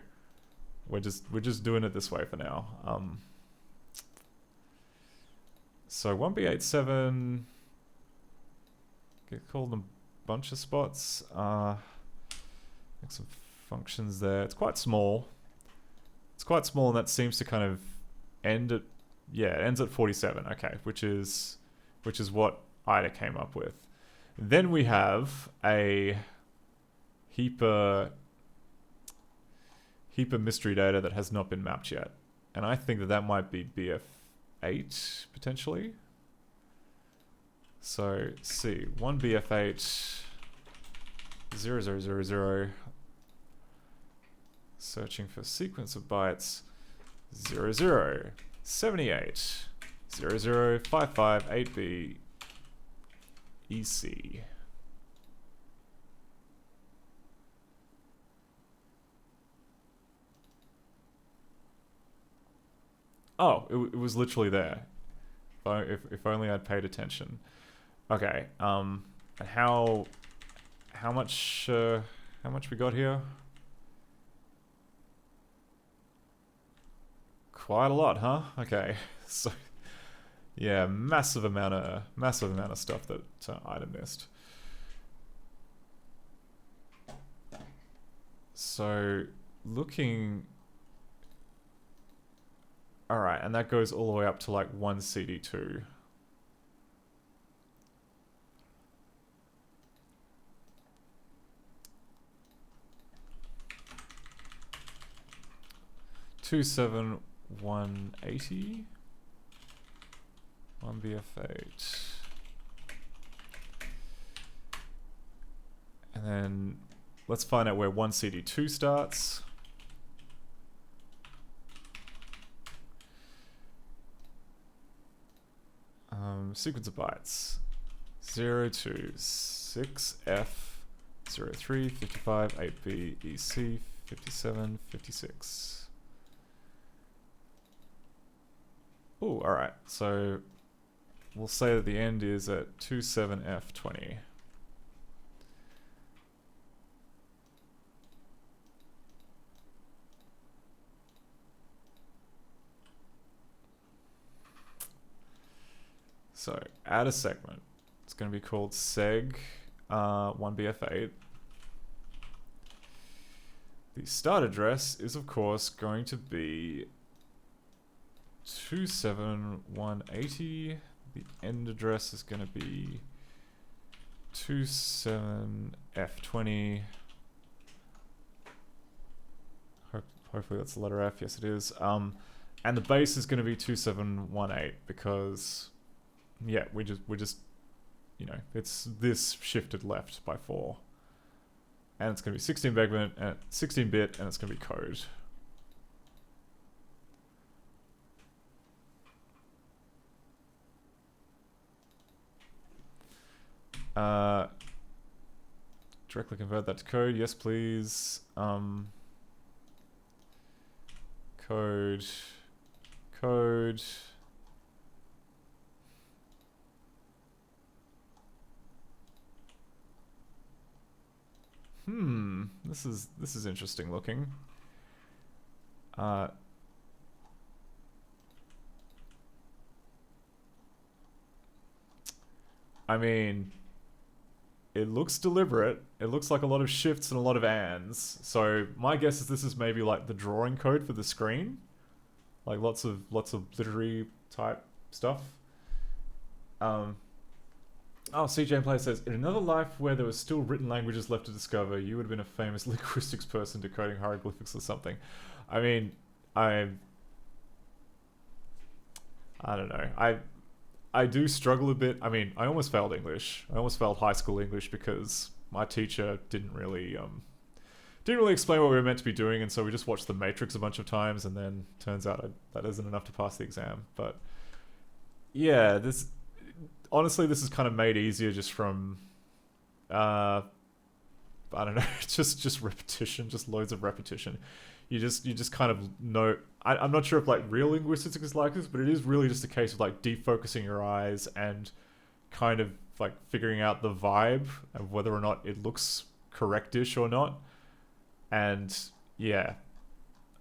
we're just doing it this way for now. So 1B87 get called in a bunch of spots. Make some functions there. It's quite small. It's quite small, and that seems to kind of end at, yeah, it ends at 47. Okay, which is what IDA came up with. Then we have a heap of mystery data that has not been mapped yet, and I think that might be BF8 potentially. So see, 1BF8 0000. Searching for sequence of bytes 00 78 0055 8B EC. Oh, it was literally there. If only I'd paid attention. Okay. And how much we got here? Quite a lot, huh? Okay, so yeah, massive amount of stuff that IDA missed. So looking, all right, and that goes all the way up to like 1CD2. Two 180 1BF8, and then let's find out where 1CD2 starts. Sequence of bytes 0 to 6F 03 55 8B EC 57 56. Oh, alright. So we'll say that the end is at 27F20. So add a segment. It's going to be called seg 1BF8. The start address is of course going to be 27180. The end address is going to be 27F20. Hopefully that's the letter F. Yes, it is. And the base is going to be 2718 because, yeah, we're just, you know, it's this shifted left by 4, and it's going to be 16-bit and 16-bit, and it's going to be code. Directly convert that to code. Yes, please. Code. This is interesting looking. I mean, it looks deliberate. It looks like a lot of shifts and a lot of ands. So my guess is this is maybe like the drawing code for the screen, like lots of literary type stuff. Oh, CJ Player says, in another life where there were still written languages left to discover, you would have been a famous linguistics person decoding hieroglyphics or something. I mean, I don't know. I do struggle a bit. I mean, I almost failed English. I almost failed high school English because my teacher didn't really explain what we were meant to be doing, and so we just watched The Matrix a bunch of times, and then turns out that isn't enough to pass the exam. But yeah, honestly, this is kind of made easier just from, I don't know, just repetition, just loads of repetition. You just kind of know. I'm not sure if like real linguistics is like this, but it is really just a case of like defocusing your eyes and kind of like figuring out the vibe of whether or not it looks correctish or not. And yeah,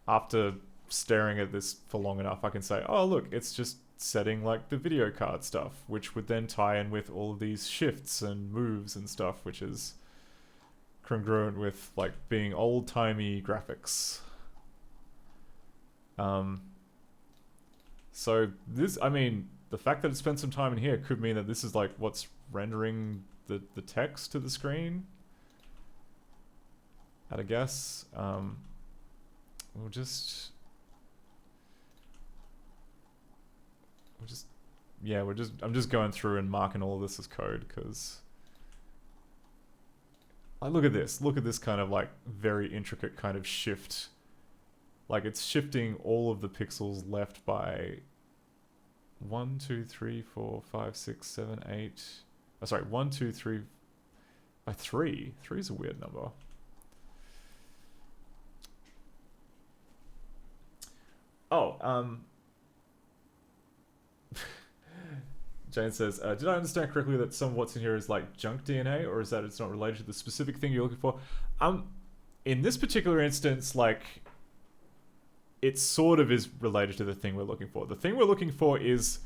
after staring at this for long enough, I can say, oh look, it's just setting like the video card stuff, which would then tie in with all of these shifts and moves and stuff, which is congruent with like being old-timey graphics. So this, I mean, the fact that it spent some time in here could mean that this is like what's rendering the text to the screen, I'd guess. I'm just going through and marking all of this as code because look at this kind of like very intricate kind of shift. Like it's shifting all of the pixels left by 1, 2, 3, 4, 5, 6, 7, 8. Oh, sorry, 1, 2, 3 by 3. 3 is a weird number. Oh, Jane says, did I understand correctly that some of what's in here is like junk DNA, or is that it's not related to the specific thing you're looking for? In this particular instance, like, it sort of is related to the thing we're looking for. The thing we're looking for is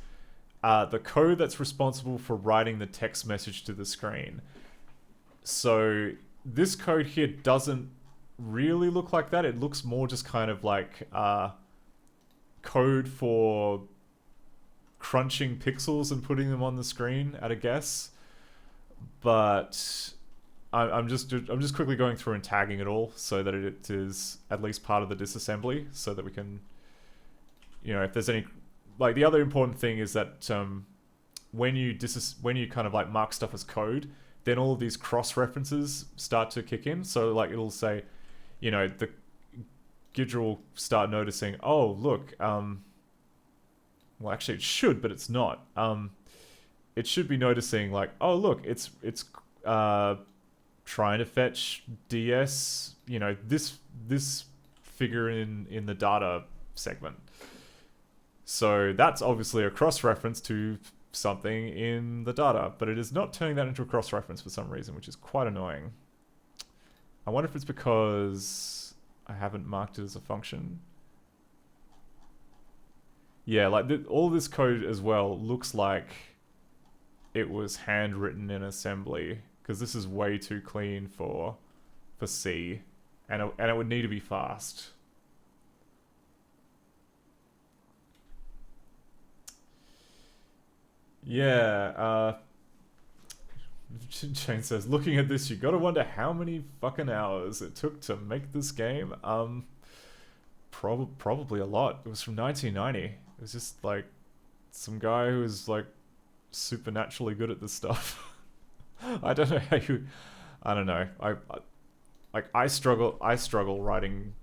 the code that's responsible for writing the text message to the screen. So this code here doesn't really look like that. It looks more just kind of like code for crunching pixels and putting them on the screen at a guess. But I'm just quickly going through and tagging it all so that it is at least part of the disassembly, so that we can, you know, if there's any, like the other important thing is that when you kind of like mark stuff as code, then all of these cross references start to kick in. So like it'll say, you know, the Gidra will start noticing, oh look, well actually it should, but it's not. It should be noticing like, oh look, it's trying to fetch DS, you know, this figure in the data segment. So that's obviously a cross-reference to something in the data, but it is not turning that into a cross-reference for some reason, which is quite annoying. I wonder if it's because I haven't marked it as a function. Yeah, like all this code as well looks like it was handwritten in assembly, because this is way too clean for C, and it would need to be fast. Yeah, Jane says, looking at this, you gotta wonder how many fucking hours it took to make this game. Probably a lot. It was from 1990. It was just like some guy who was like supernaturally good at this stuff. I don't know how you. I don't know. I struggle writing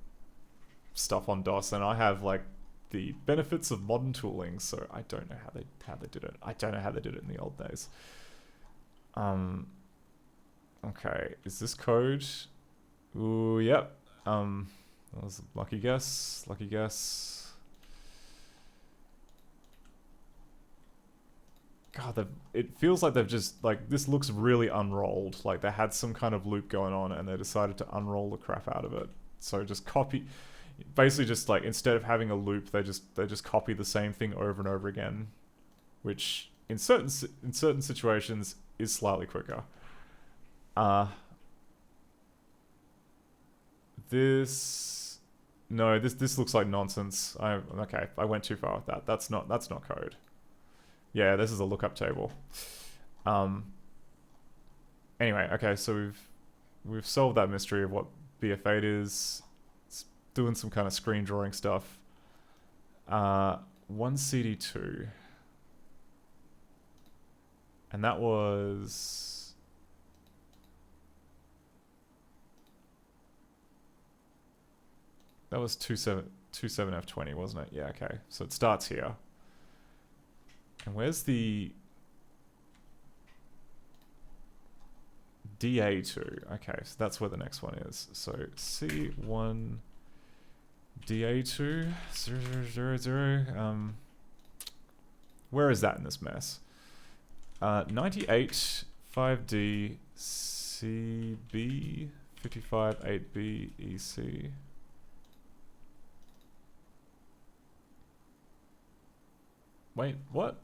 stuff on DOS, and I have like the benefits of modern tooling, so I don't know how they did it. I don't know how they did it in the old days. Okay, is this code? Ooh, yep. That was a lucky guess. Lucky guess. God, it feels like they've just, like, this looks really unrolled. Like they had some kind of loop going on and they decided to unroll the crap out of it. So just copy, basically just like, instead of having a loop, they just copy the same thing over and over again, which in certain situations is slightly quicker. This looks like nonsense. Okay, I went too far with that. That's not code. Yeah, this is a lookup table. Anyway, okay, so we've solved that mystery of what BF8 is. It's doing some kind of screen drawing stuff. 1CD2. And that was... That was 27F20, wasn't it? Yeah, okay. So it starts here. And where's the DA2? Okay, so that's where the next one is. So C1 DA2 0000. Where is that in this mess? 98 5D CB 55 8B EC. Wait, what?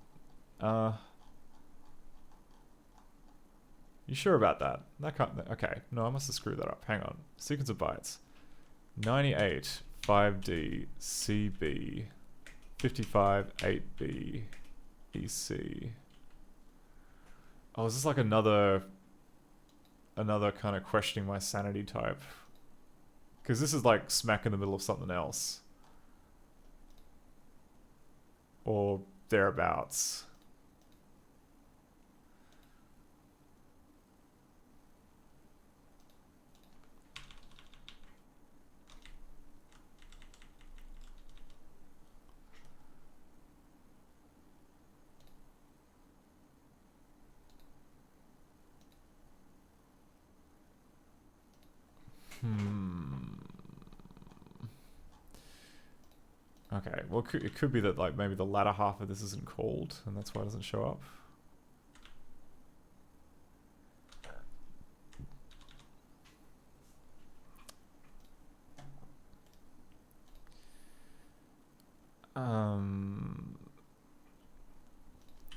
You sure about that? That can't. Okay, no, I must have screwed that up. Hang on. Sequence of bytes. 98 5D CB 55 8B EC. Oh, is this like another kind of questioning my sanity type? Because this is like smack in the middle of something else. Or thereabouts. Okay, well, it could be that, like, maybe the latter half of this isn't called, and that's why it doesn't show up.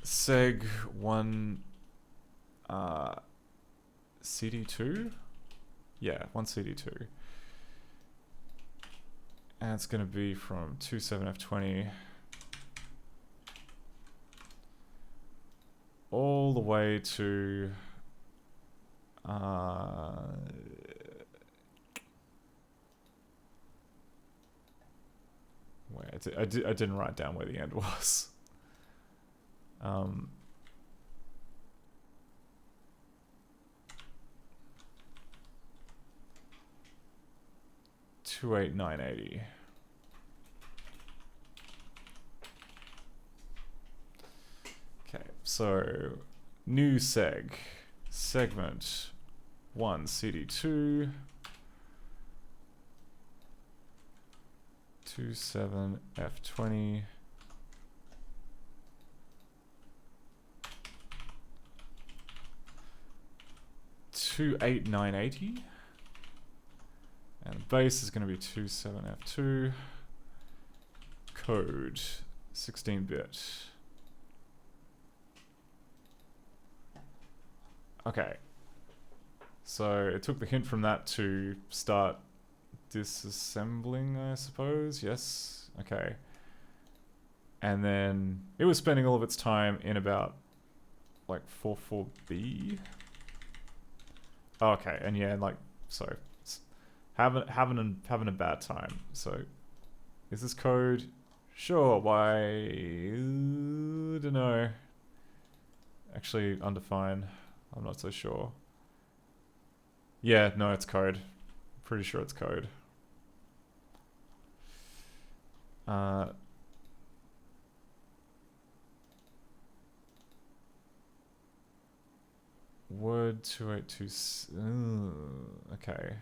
Seg 1 CD2? Yeah, 1 CD2. And it's going to be from 27F20 all the way to wait, I didn't write down where the end was. 28980. Okay, so new segment 1 CD2 27F20 28980. And the base is going to be 27F2. Code 16-bit. Okay. So it took the hint from that to start disassembling, I suppose. Yes. Okay. And then it was spending all of its time in about like 44B. Okay, and yeah, like so having a bad time. So is this code? Sure, why don't know. Actually undefined. I'm not so sure. Yeah, no, it's code. Pretty sure it's code. Word 282. Okay.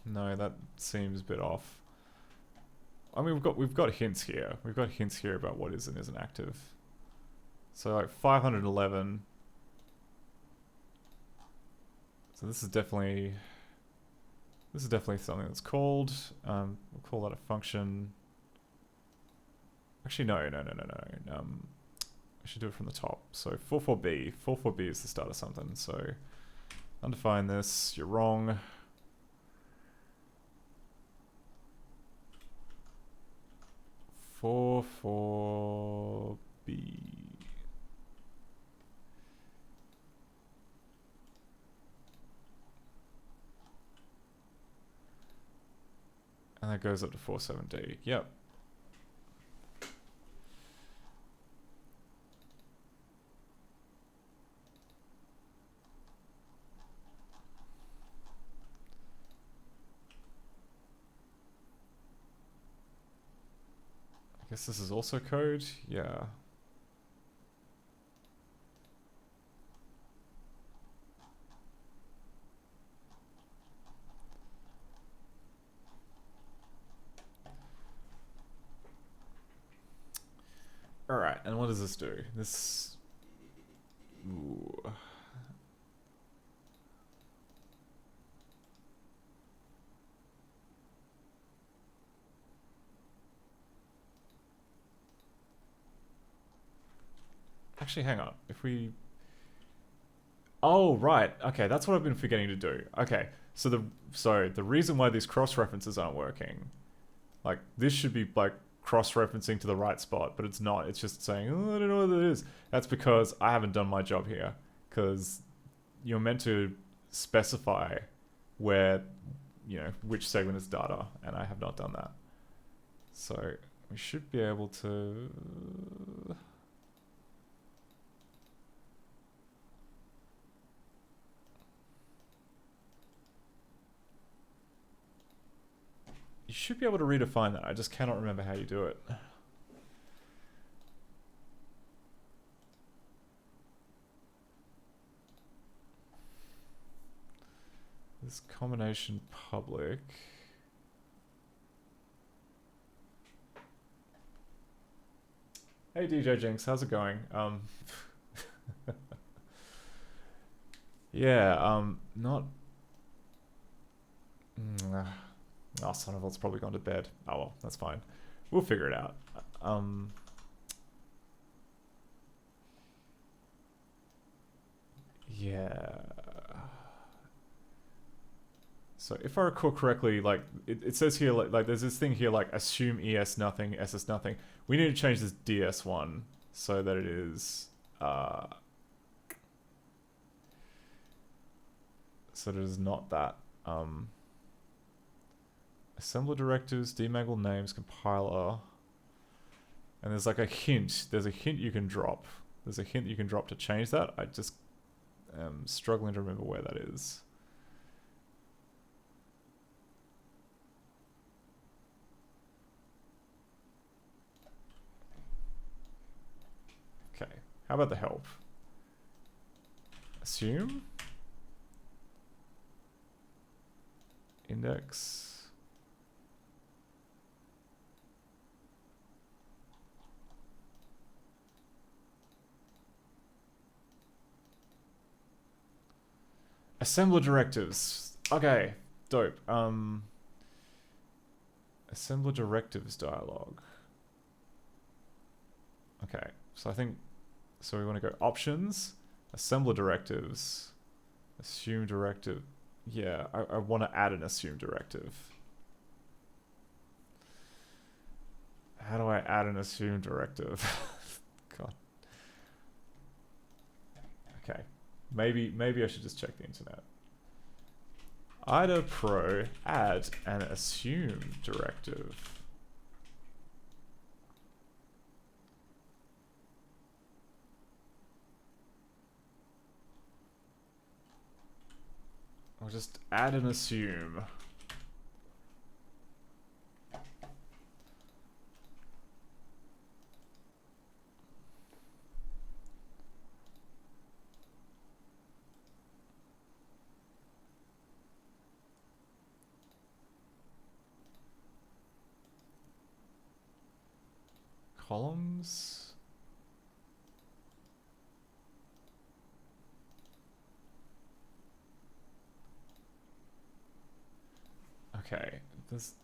No, that seems a bit off. I mean, we've got hints here. We've got hints here about what is and isn't active. So like 511. So this is definitely something that's called. We'll call that a function. Actually, no. I should do it from the top. So 44B. 44B is the start of something. So undefine this. You're wrong. 44B. And that goes up to 47D. Yep. I guess this is also code. Yeah. Alright, and what does this do? This... Ooh. Actually, hang on. If we... Oh, right. Okay, that's what I've been forgetting to do. Okay, so the reason why these cross-references aren't working, like, this should be, like, cross-referencing to the right spot, but it's not. It's just saying, oh, I don't know what it is. That's because I haven't done my job here, because you're meant to specify where, you know, which segment is data, and I have not done that. So, we should be able to... You should be able to redefine that. I just cannot remember how you do it. This combination public. Hey DJ Jinx, how's it going? Yeah, not... Oh, son of it's probably gone to bed. Oh well, that's fine. We'll figure it out. Yeah. So if I recall correctly, like it says here, like there's this thing here, like assume ES nothing, SS nothing. We need to change this DS1 so that it is so that it is not that. Assembler directives, demangle names, compiler. And there's like a hint. There's a hint you can drop. There's a hint you can drop to change that. I just am struggling to remember where that is. Okay, how about the help? Assume? Index? Assembler directives. Okay, dope. Assembler directives dialog. Okay, so I think, so we want to go options, assembler directives, assume directive. Yeah, I want to add an assume directive. How do I add an assume directive? God. Okay. Maybe I should just check the internet. IDA Pro add an assume directive. I'll just add and assume. Columns. Okay, this.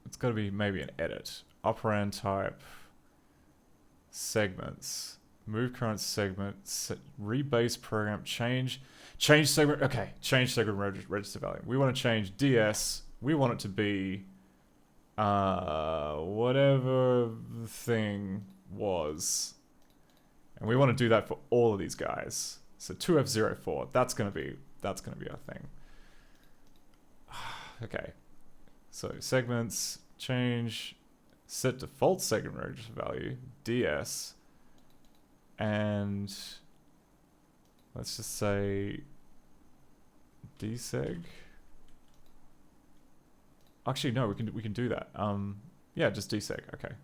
It's got to be maybe an edit. Operand type. Segments. Move current segment. Rebase program. Change segment. Okay, change segment register value. We want to change DS. We want it to be whatever the thing was. And we want to do that for all of these guys. So 2F04, that's gonna be our thing. Okay. So segments, change, set default segment register value, DS, and let's just say dseg. Actually, no, we can do that. Yeah, just dseg. Okay.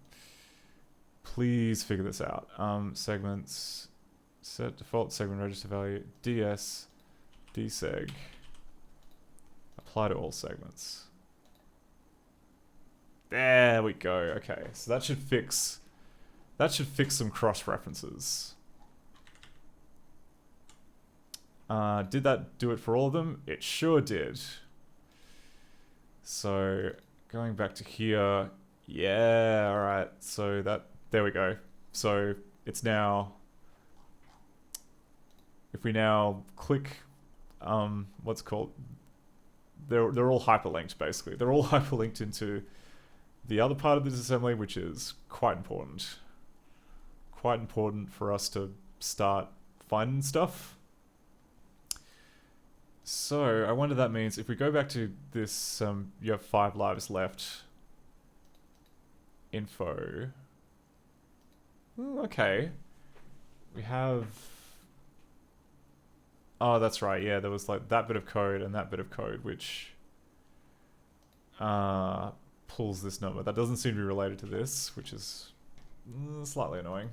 Please figure this out. Segments, set default segment register value, ds, dseg. Apply to all segments. There we go. Okay, so that should fix some cross references. Did that do it for all of them? It sure did. So going back to here, yeah, all right. So there we go. So it's now, if we now click, what's it called? They're all hyperlinked basically. They're all hyperlinked into the other part of the disassembly, which is quite important. Quite important for us to start finding stuff. So I wonder that means if we go back to this, you have 5 lives left. Info. Ooh, okay. We have. Oh, that's right. Yeah, there was like that bit of code and that bit of code, which pulls this number. That doesn't seem to be related to this, which is slightly annoying.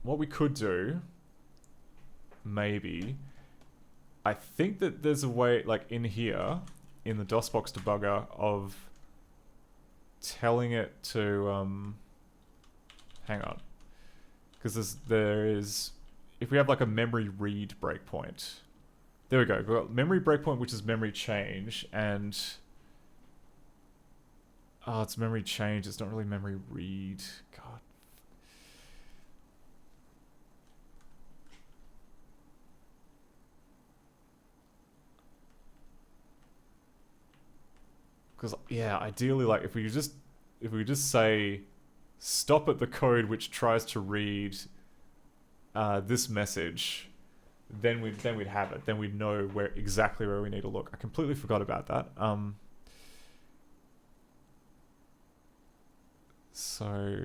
What we could do, maybe, I think that there's a way, like in here, in the DOSBox debugger, of telling it to, hang on, because there is, if we have like a memory read breakpoint, there we go, we've got memory breakpoint, which is memory change, and, oh, it's memory change, it's not really memory read, God. Because yeah, ideally, like if we could just say stop at the code which tries to read this message, then we'd have it. Then we'd know exactly where we need to look. I completely forgot about that. So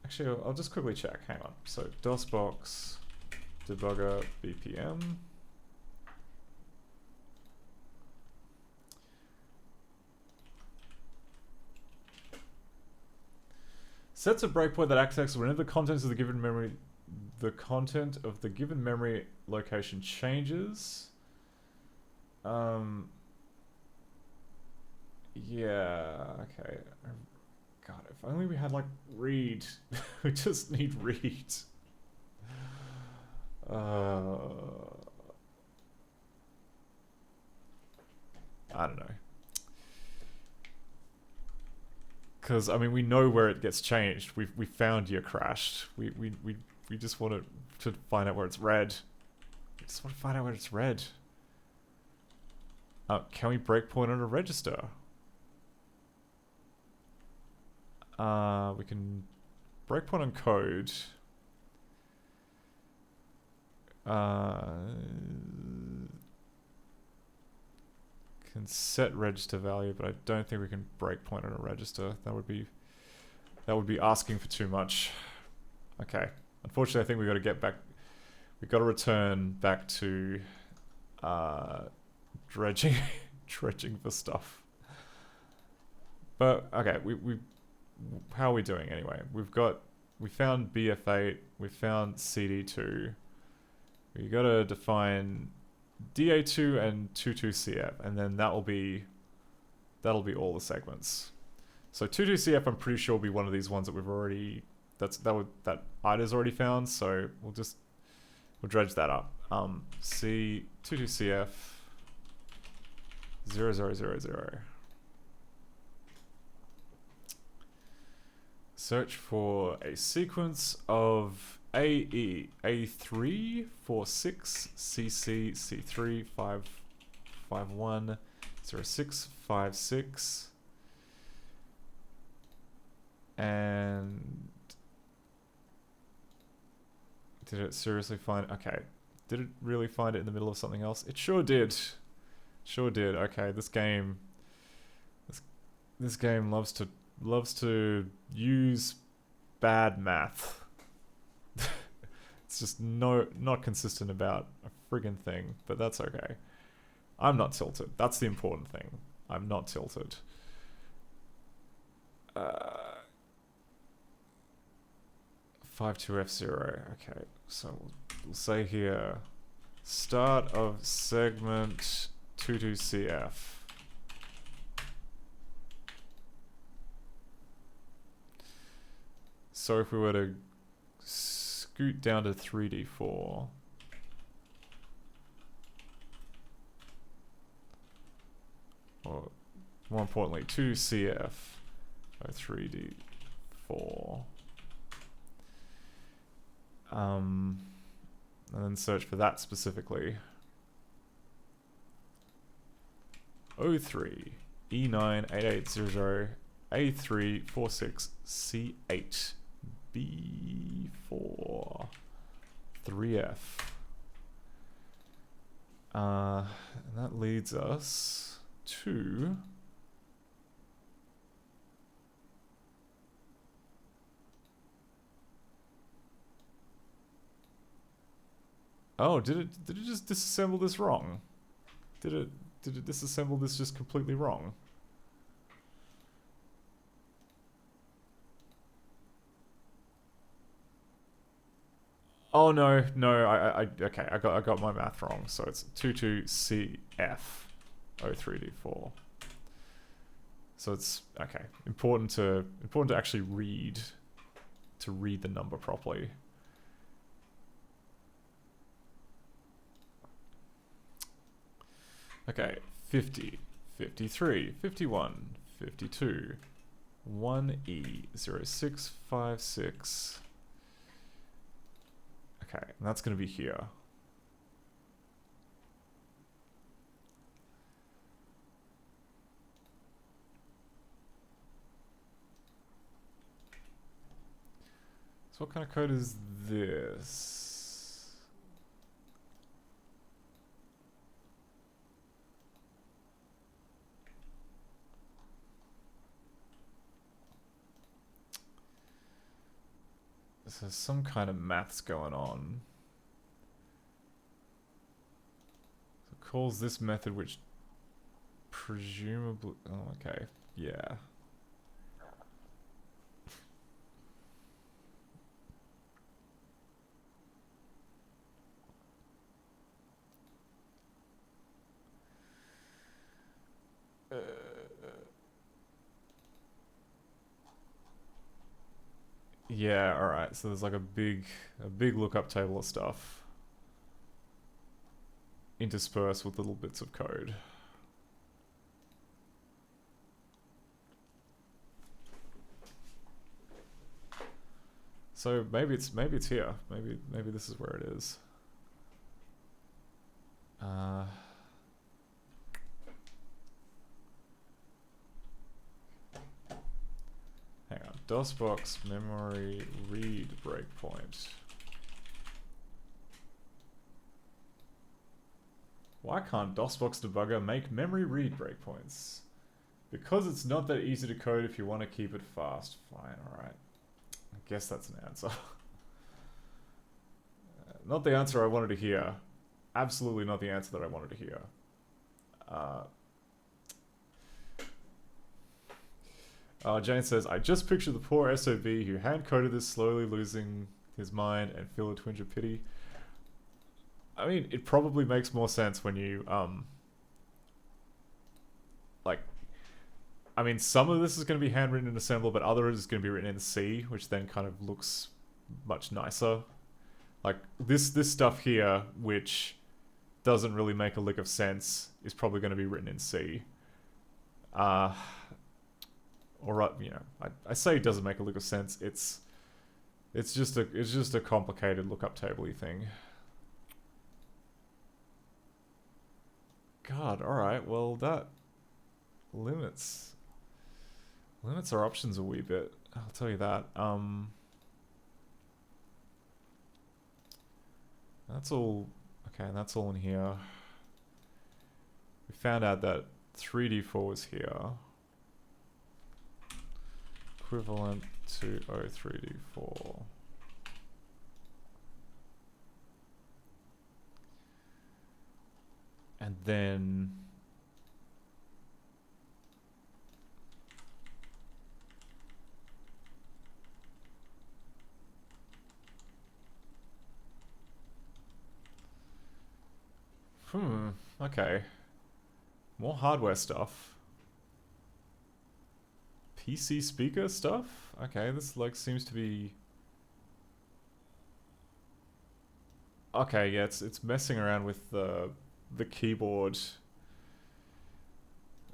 actually, I'll just quickly check. Hang on. So DOSBox debugger BPM. Sets a breakpoint that acts whenever the contents of the given memory, the content of the given memory location changes. Yeah. Okay. God, if only we had like read. We just need read. I don't know. Because I mean, we know where it gets changed. We found you crashed. We just wanted to find out where it's red. We just want to find out where it's red. Can we breakpoint on a register? We can breakpoint on code. Can set register value, but I don't think we can breakpoint on a register. That would be asking for too much. Okay. Unfortunately, I think we got to get back. We got to return back to dredging for stuff. But okay, we how are we doing anyway? We found BF8, we found CD2. We got to define DA2 and 22CF, and then that'll be all the segments. So 22CF, I'm pretty sure will be one of these ones that we've already that Ida's already found. So we'll dredge that up. C22CF 0000. Search for a sequence of AE A3 46 CC C3 551 0656 and did it seriously find? Okay, did it really find it in the middle of something else? It sure did. Sure did. Okay, this game loves to use bad math. It's just not consistent about a friggin' thing, but that's okay. I'm not tilted. That's the important thing. I'm not tilted. 52F0. Okay, so we'll say here start of segment 22CF. So if we were to scoot down to 3D4, or more importantly 2CF 3D4, and then search for that specifically. 03 E9 8800 A346 C8 B4 3F. And that leads us to oh, did it just disassemble this wrong? Did it disassemble this just completely wrong? Oh no, okay, I got my math wrong. So it's 22CF 03D4. So it's okay. Important to actually read the number properly. Okay, 50, 53, 51, 52, 1E0656. Okay, and that's going to be here. So what kind of code is this? So some kind of maths going on. So it calls this method, which presumably... Oh, okay. Yeah. Yeah, alright, so there's like a big lookup table of stuff interspersed with little bits of code. So maybe it's here. Maybe this is where it is. Hang on. DOSBox memory read breakpoint. Why can't DOSBox debugger make memory read breakpoints? Because it's not that easy to code if you want to keep it fast. Fine, alright. I guess that's an answer. Not the answer I wanted to hear. Absolutely not the answer that I wanted to hear. Jane says, I just picture the poor SOB who hand-coded this, slowly losing his mind, and feel a twinge of pity. I mean, it probably makes more sense when you, like, I mean, some of this is going to be handwritten in assembler, but other is going to be written in C, which then kind of looks much nicer. Like, this stuff here, which doesn't really make a lick of sense, is probably going to be written in C. Or, you know, I say it doesn't make a lick of sense. It's just a complicated lookup table-y thing. God, alright, well that limits our options a wee bit, I'll tell you that. That's all, okay, that's all in here. We found out that 3D4 was here. Equivalent to O3D4. And then okay. More hardware stuff. PC speaker stuff? Okay, this like seems to be... Okay, yeah, it's messing around with the keyboard.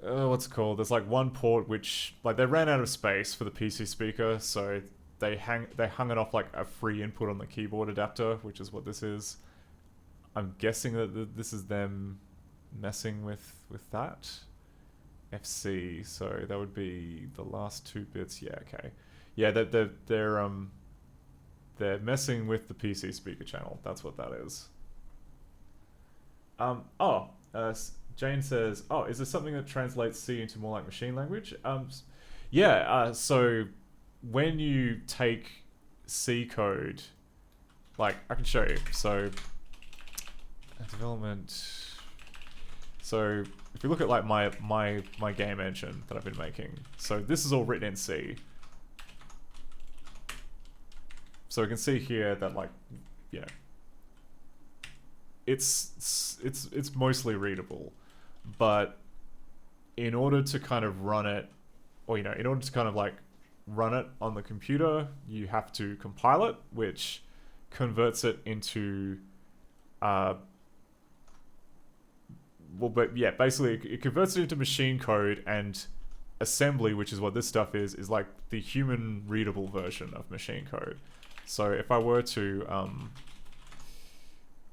What's it called? There's like one port which, like, they ran out of space for the PC speaker, so they hung it off like a free input on the keyboard adapter, which is what this is. I'm guessing that this is them messing with that. FC, so that would be the last two bits. Yeah, okay. Yeah, they're messing with the PC speaker channel. That's what that is. Jane says, oh, is there something that translates C into more like machine language? So when you take C code, like, I can show you. So, development. So, if you look at like my game engine that I've been making, so this is all written in C. So we can see here that, like, you know, it's mostly readable, but in order to kind of run it, or, you know, in order to kind of like run it on the computer, you have to compile it, which converts it into basically it converts it into machine code, and assembly, which is what this stuff is like the human readable version of machine code. So if I were to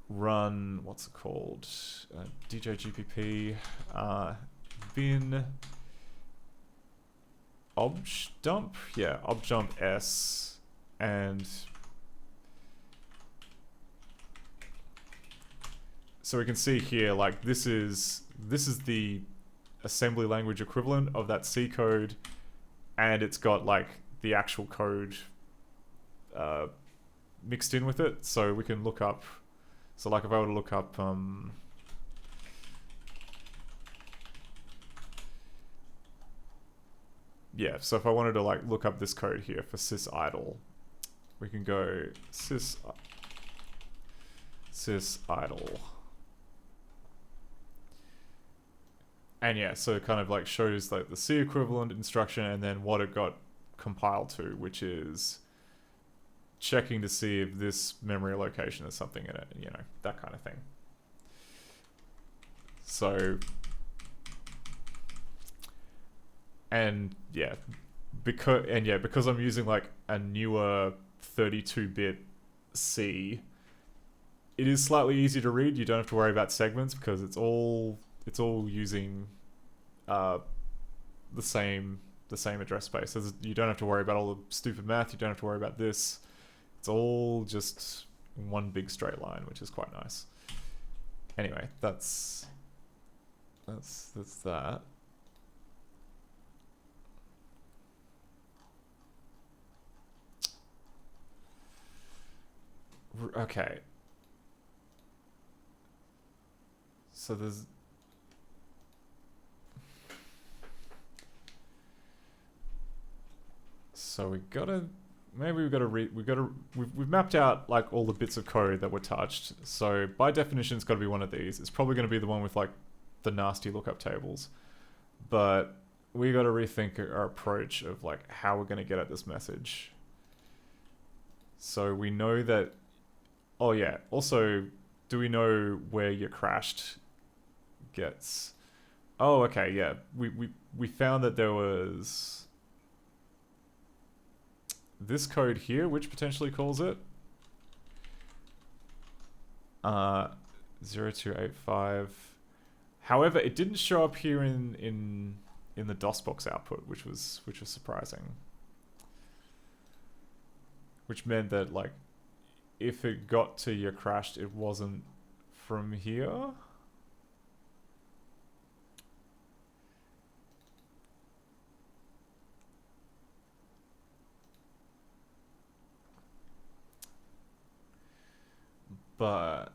run, what's it called? DJGPP, bin objdump? Yeah, objdump s, and so we can see here, like, this is the assembly language equivalent of that C code, and it's got like the actual code mixed in with it, so we can look up. So like if I were to look up yeah, so if I wanted to like look up this code here for sysidle, we can go sysidle. And yeah, so it kind of like shows like the C equivalent instruction and then what it got compiled to, which is checking to see if this memory location has something in it, you know, that kind of thing. So, and yeah, because I'm using like a newer 32-bit C, it is slightly easier to read. You don't have to worry about segments because it's all using the same address space. So you don't have to worry about all the stupid math. You don't have to worry about this. It's all just one big straight line, which is quite nice. Anyway, that's that. Okay. So there's we've mapped out like all the bits of code that were touched. So by definition, it's got to be one of these. It's probably going to be the one with like the nasty lookup tables, but we got to rethink our approach of like how we're going to get at this message. So we know that. Oh yeah. Also, do we know where your crashed gets? Oh, okay. Yeah. We found that there was this code here, which potentially calls it 0285. However, it didn't show up here in the DOSBox output, which was surprising. Which meant that like if it got to your crashed, it wasn't from here. But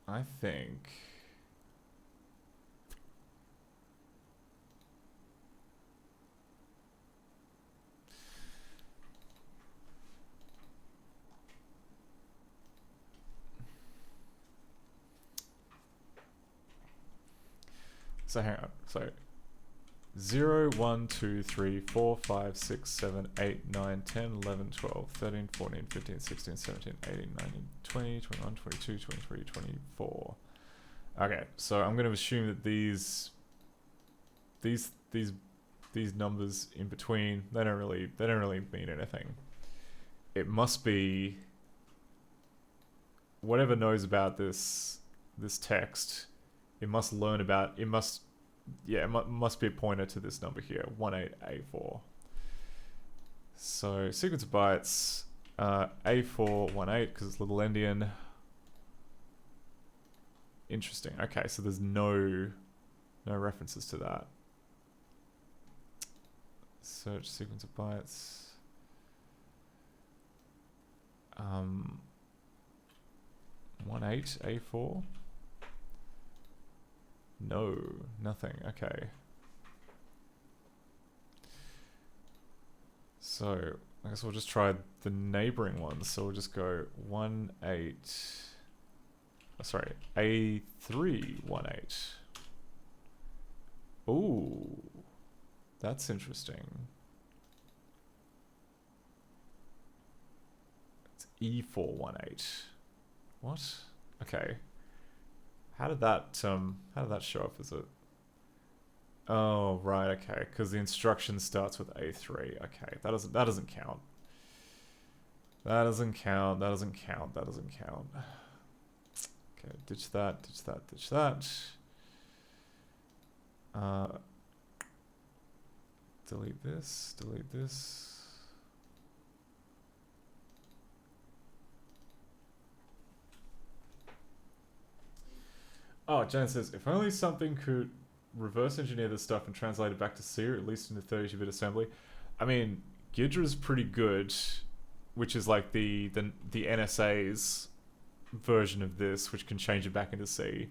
I think so hang on. So 0, 1, 2, 3, 4, 5, 6, 7, 8, 9, 10, 11, 12, 13, 14, 15, 16, 17, 18, 19, 20, 21, 22, 23, 24. Okay, so I'm going to assume that these numbers in between, they don't really mean anything. It must be whatever knows about this text. It must learn about it must be a pointer to this number here, 18A4. So sequence of bytes, A418 because it's little endian. Interesting. Okay, so there's no references to that. Search sequence of bytes. 18A4. No, nothing. Okay. So I guess we'll just try the neighboring ones. So we'll just go A318. Ooh, that's interesting. It's E418. What? Okay. How did that show up as it? Oh, right, okay, because the instruction starts with A3. Okay, that doesn't count. That doesn't count. Okay, ditch that, ditch that, ditch that. Delete this, delete this. Oh, Jan says, if only something could reverse engineer this stuff and translate it back to C, or at least into 32-bit assembly. I mean, Ghidra's pretty good, which is like the NSA's version of this, which can change it back into C.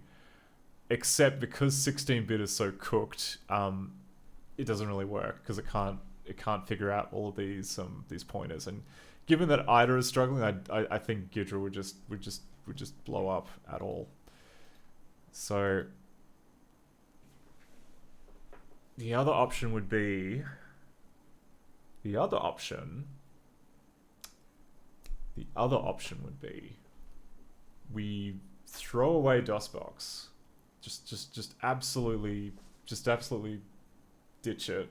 Except because 16-bit is so cooked, it doesn't really work because it can't figure out all of these pointers. And given that IDA is struggling, I think Ghidra would just blow up at all. So the other option would be we throw away DOSBox. Just absolutely ditch it,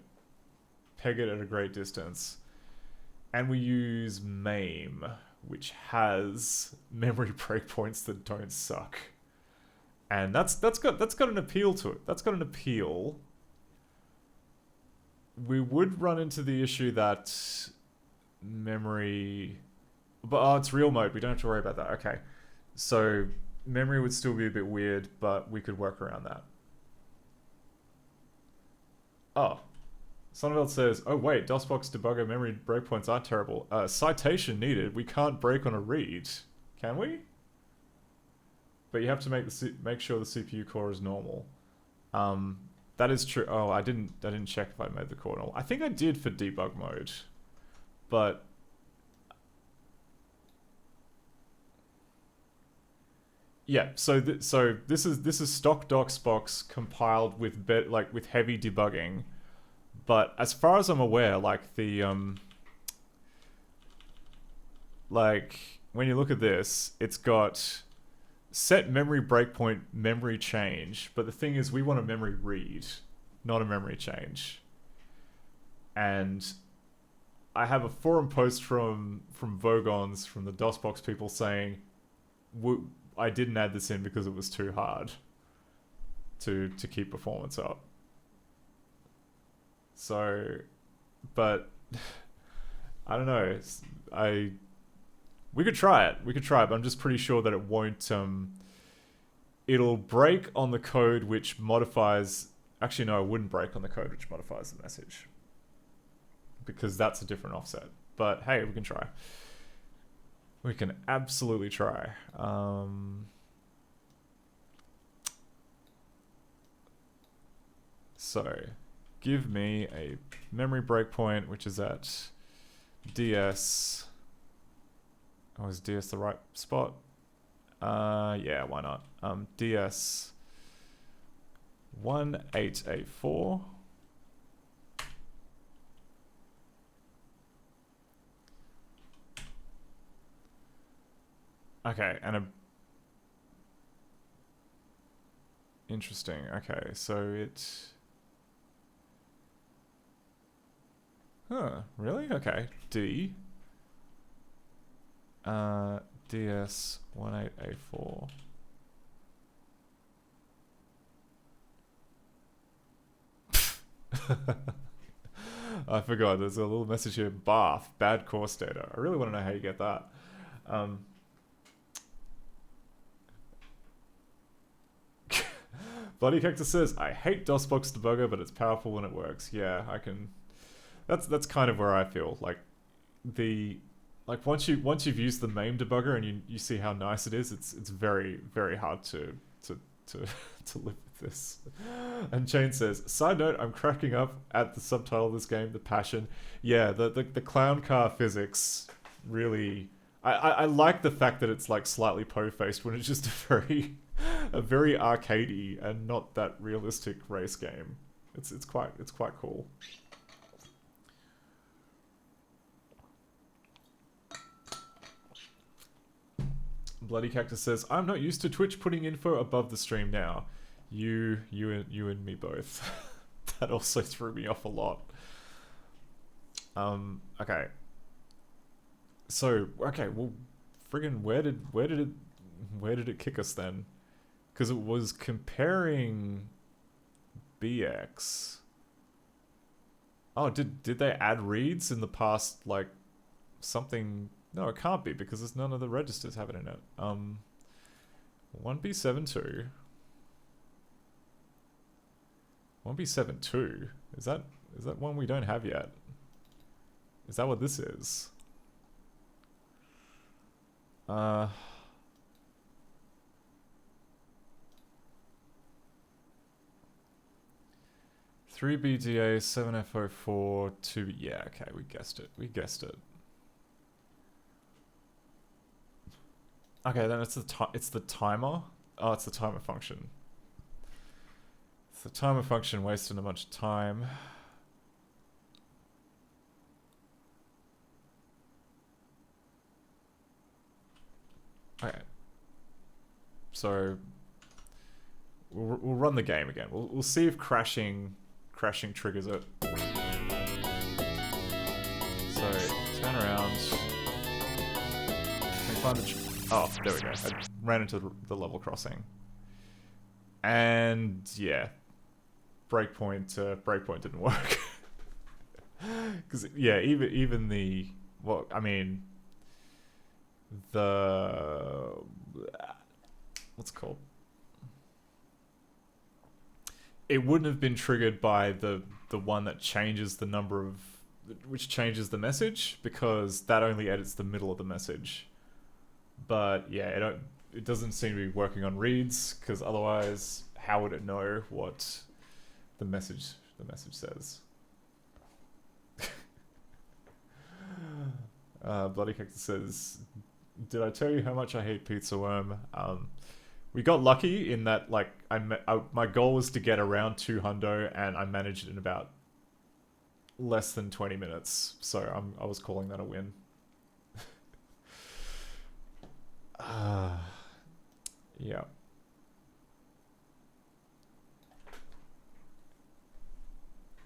peg it at a great distance, and we use MAME, which has memory breakpoints that don't suck. And that's got an appeal to it. That's got an appeal. We would run into the issue that memory, but it's real mode. We don't have to worry about that. Okay, so memory would still be a bit weird, but we could work around that. Oh, Sonneveld says, "Oh wait, DOSBox debugger memory breakpoints are terrible. Citation needed. We can't break on a read, can we? But you have to make sure the CPU core is normal. That is true. Oh, I didn't check if I made the core normal. I think I did for debug mode, but yeah. So this is stock DOSBox compiled with with heavy debugging, but as far as I'm aware, like the like when you look at this, it's got set memory breakpoint, memory change, but the thing is we want a memory read, not a memory change. And I have a forum post from Vogons, from the DOSBox people, saying I didn't add this in because it was too hard to keep performance up. So, but I don't know. We could try it. But I'm just pretty sure that it won't. It'll break on the code which modifies. Actually, no, it wouldn't break on the code which modifies the message, because that's a different offset. But hey, we can try. We can absolutely try. So, give me a memory breakpoint which is at DS. Oh, is DS the right spot? Yeah, why not? DS 1884. Okay, and interesting. Okay, so it. Huh, really? Okay. D. DS 1884. I forgot, there's a little message here. Bath, bad course data. I really want to know how you get that. Bloody Cactus says, I hate DOSBox debugger, but it's powerful when it works. Yeah, I can. That's kind of where I feel. Like once you've used the MAME debugger and you see how nice it is, it's very, very hard to live with this. And Chain says, side note, I'm cracking up at the subtitle of this game, The Passion. Yeah, the clown car physics really. I like the fact that it's like slightly po-faced when it's just a very arcadey and not that realistic race game. It's quite cool. Bloody Cactus says, I'm not used to Twitch putting info above the stream now. You and me both. That also threw me off a lot. Okay. So, okay, well, friggin' where did where did it kick us then? Because it was comparing BX. Oh, did they add reads in the past, like, something? No, it can't be, because there's none of the registers have it in it. 1B72. 1B72. Is that one we don't have yet? Is that what this is? 3BDA 7F04 2. Yeah, okay, we guessed it. We guessed it. Okay, then it's the timer. Oh, it's the timer function. It's the timer function wasting a bunch of time. Okay. So we'll run the game again. We'll see if crashing triggers it. So turn around. Can we find the? Oh, there we go. I ran into the level crossing. And yeah, breakpoint didn't work. Because yeah, even the what's it called? It wouldn't have been triggered by the one that changes the number of, which changes the message, because that only edits the middle of the message. But yeah, it doesn't seem to be working on reads, because otherwise, how would it know what the message says? Bloody Cactus says, "Did I tell you how much I hate Pizza Worm?" We got lucky in that, like, my goal was to get around 200, and I managed it in about less than 20 minutes. So I was calling that a win. Yeah.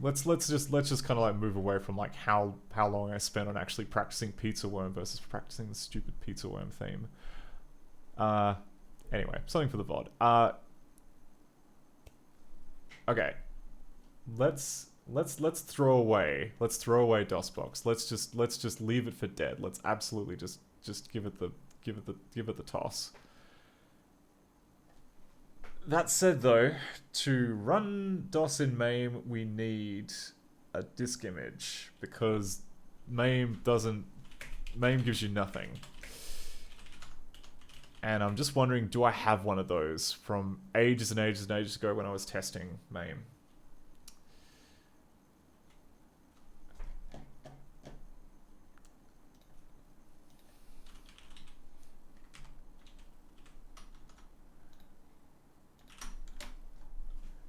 Let's just kind of like move away from like how long I spent on actually practicing Pizza Worm versus practicing the stupid Pizza Worm theme. Anyway, something for the VOD. Okay. Let's throw away DOSBox. Let's just leave it for dead. Let's absolutely just give it the toss. That said, though, to run DOS in MAME, we need a disk image, because MAME gives you nothing. And I'm just wondering, do I have one of those from ages and ages and ages ago when I was testing MAME?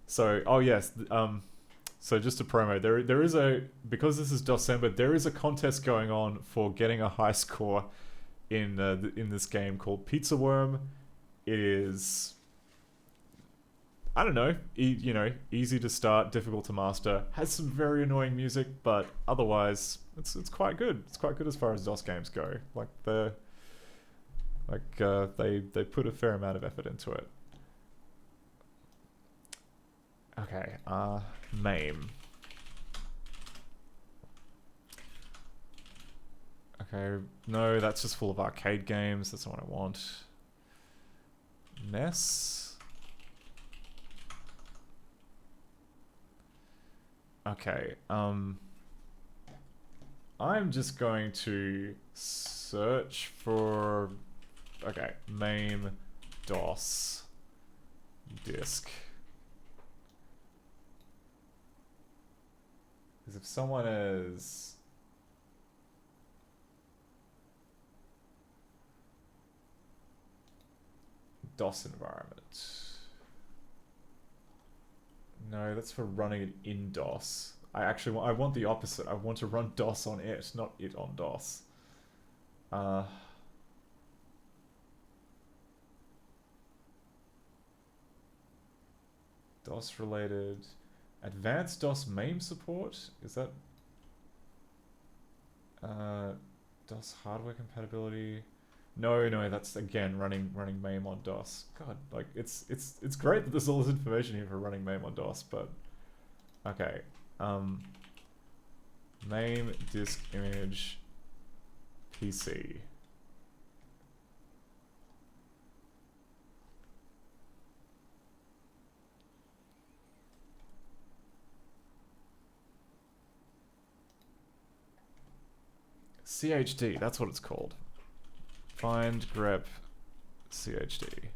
So, oh yes, so just a promo. There is a, because this is December, there is a contest going on for getting a high score in this game called Pizza Worm. It is, I don't know, easy to start, difficult to master. Has some very annoying music, but otherwise, it's quite good. It's quite good as far as DOS games go. Like they put a fair amount of effort into it. Okay, MAME. Okay, no, that's just full of arcade games. That's not what I want. NES. Okay, I'm just going to search for, okay, MAME DOS disk. Because if someone is DOS environment. No, that's for running it in DOS. I want the opposite. I want to run DOS on it, not it on DOS. DOS related. Advanced DOS MAME support? Is that DOS hardware compatibility? No, that's again running MAME on DOS. God, like it's great that there's all this information here for running MAME on DOS, but okay. MAME disk image PC. CHD, that's what it's called. Find grep CHD.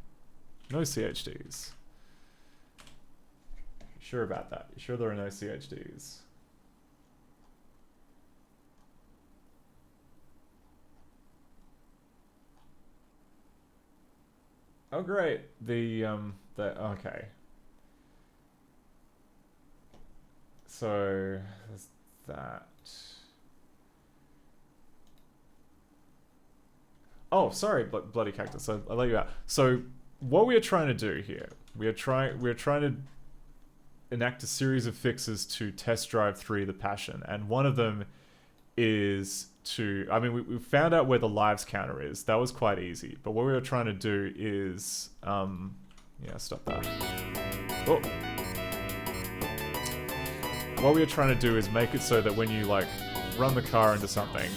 No CHDs. You sure about that? You sure there are no CHDs? Oh great. Okay. So there's that. Oh, sorry, bloody cactus. I let you out. So what we are trying to do here, we are trying to enact a series of fixes to Test Drive 3 The Passion, and one of them is to, I mean, we found out where the lives counter is. That was quite easy. But what we were trying to do is, yeah, stop that. Oh. What we were trying to do is make it so that when you like run the car into something,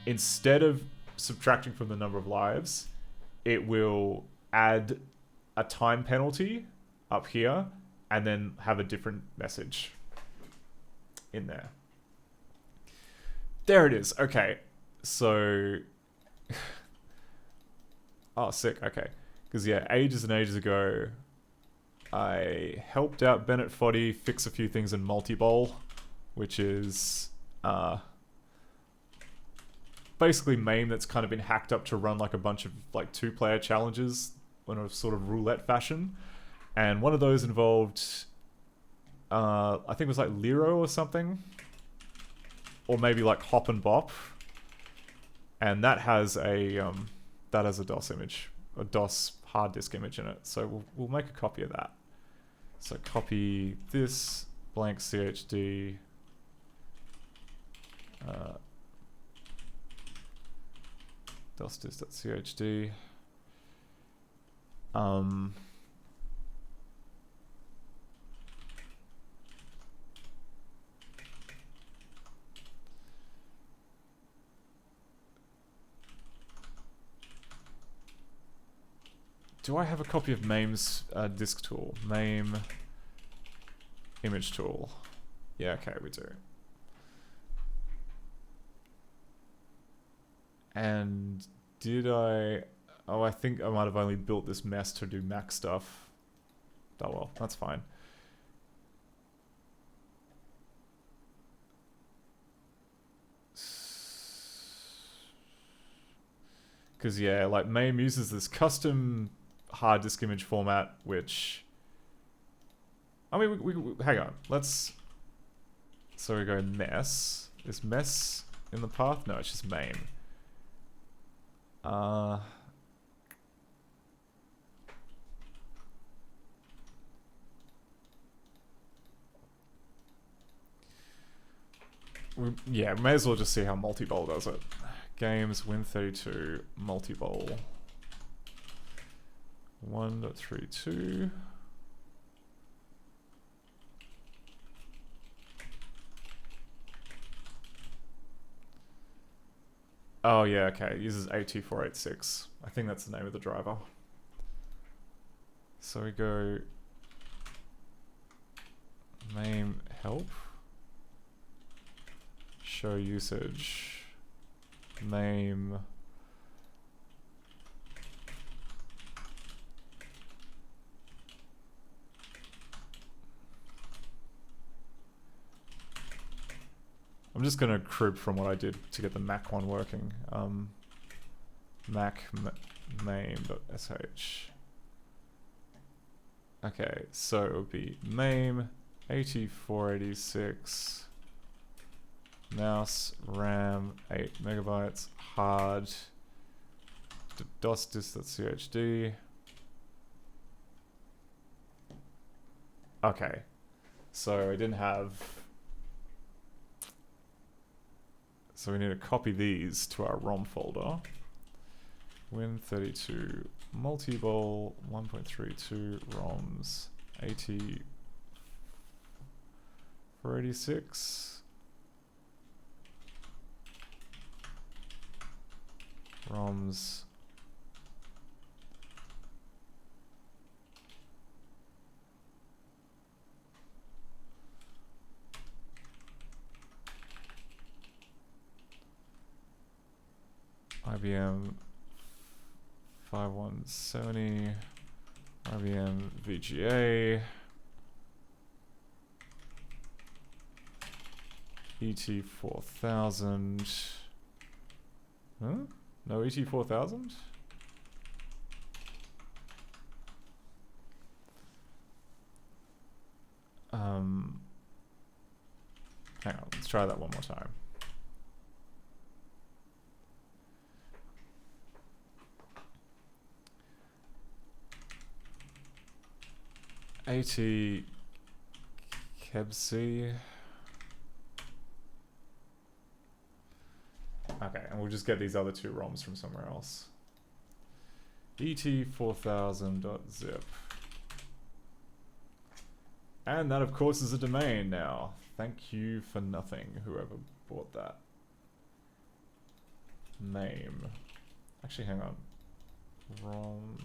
instead of subtracting from the number of lives, it will add a time penalty up here and then have a different message in there. There it is. Okay. So... oh, sick. Okay. Because, yeah, ages and ages ago, I helped out Bennett Foddy fix a few things in Multiball, which is... basically MAME that's kind of been hacked up to run like a bunch of like 2-player challenges in a sort of roulette fashion. And one of those involved, I think it was like Lero or something. Or maybe like Hop and Bop. And that has a DOS image, a DOS hard disk image in it. So we'll make a copy of that. So copy this blank CHD. DOSDisk.chd. Do I have a copy of MAME's disk tool? MAME image tool. Yeah, okay, we do. And did I... oh, I think I might have only built this mess to do Mac stuff. Oh well, that's fine. Because, yeah, like, MAME uses this custom hard disk image format, which... I mean, we hang on. Let's... so we go mess. Is mess in the path? No, it's just MAME. Yeah, may as well just see how Multiball does it. Games, Win32, Multiball. 1.32. Oh yeah, okay. It uses AT486. I think that's the name of the driver. So we go MAME help, show usage, MAME I'm just gonna crib from what I did to get the Mac one working. Mac MAME.sh. Okay, so it would be MAME 8486 mouse RAM 8 megabytes hard DOSDisk.chd. Okay, so I didn't have So we need to copy these to our ROM folder. Win32 multi-ball 1.32 ROMs 80 486 ROMs IBM 5170 IBM VGA ET4000 huh? No ET4000? Hang on, let's try that one more time. AT Kebsi. Okay, and we'll just get these other two ROMs from somewhere else. ET4000.zip. And that, of course, is a domain now. Thank you for nothing, whoever bought that. Name. Actually, hang on. ROM.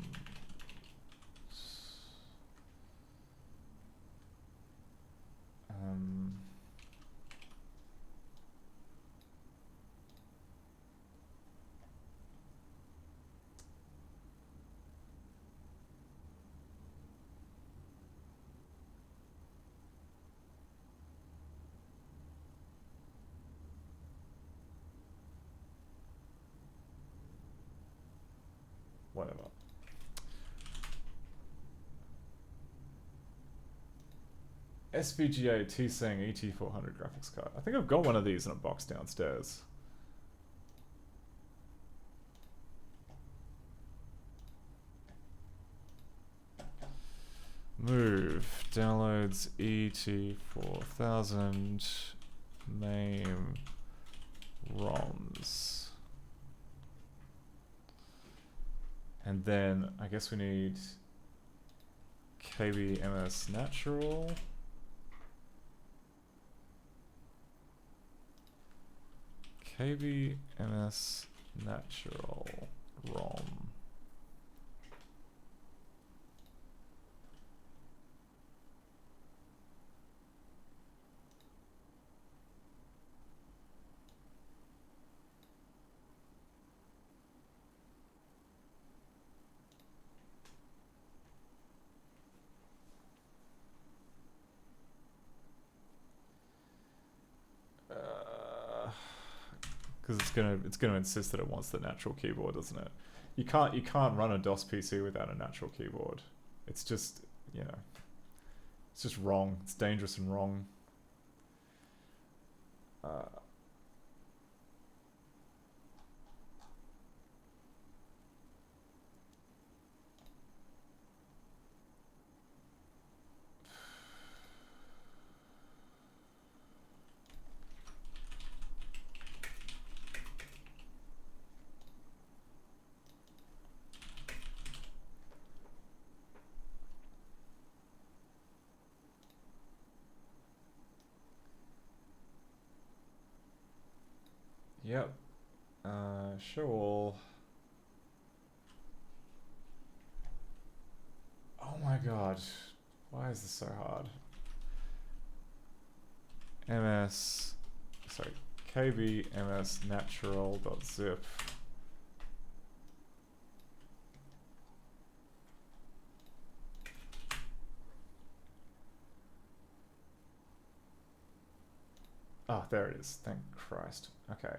Whatever. SVGA T-Sang ET400 graphics card. I think I've got one of these in a box downstairs. Move. Downloads ET4000 MAME ROMs. And then I guess we need KBMS Natural. KBMS Natural ROM. Because it's gonna insist that it wants the natural keyboard, doesn't it? You can't run a DOS PC without a natural keyboard. It's just, you know, it's just wrong. It's dangerous and wrong. Yep. Show all. Oh my god. Why is this so hard? KBMS natural.zip. Oh, there it is. Thank Christ. Okay.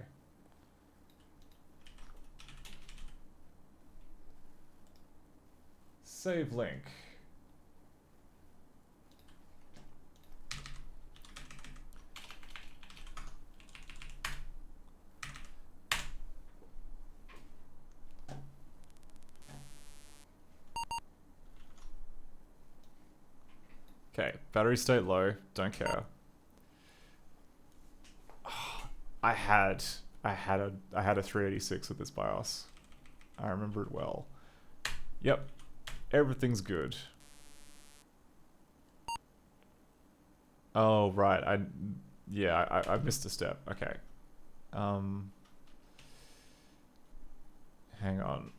Save link. Okay, battery state low, don't care. I had I had a 386 with this BIOS. I remember it well. Yep, everything's good. Oh right, I missed a step. Okay. Hang on.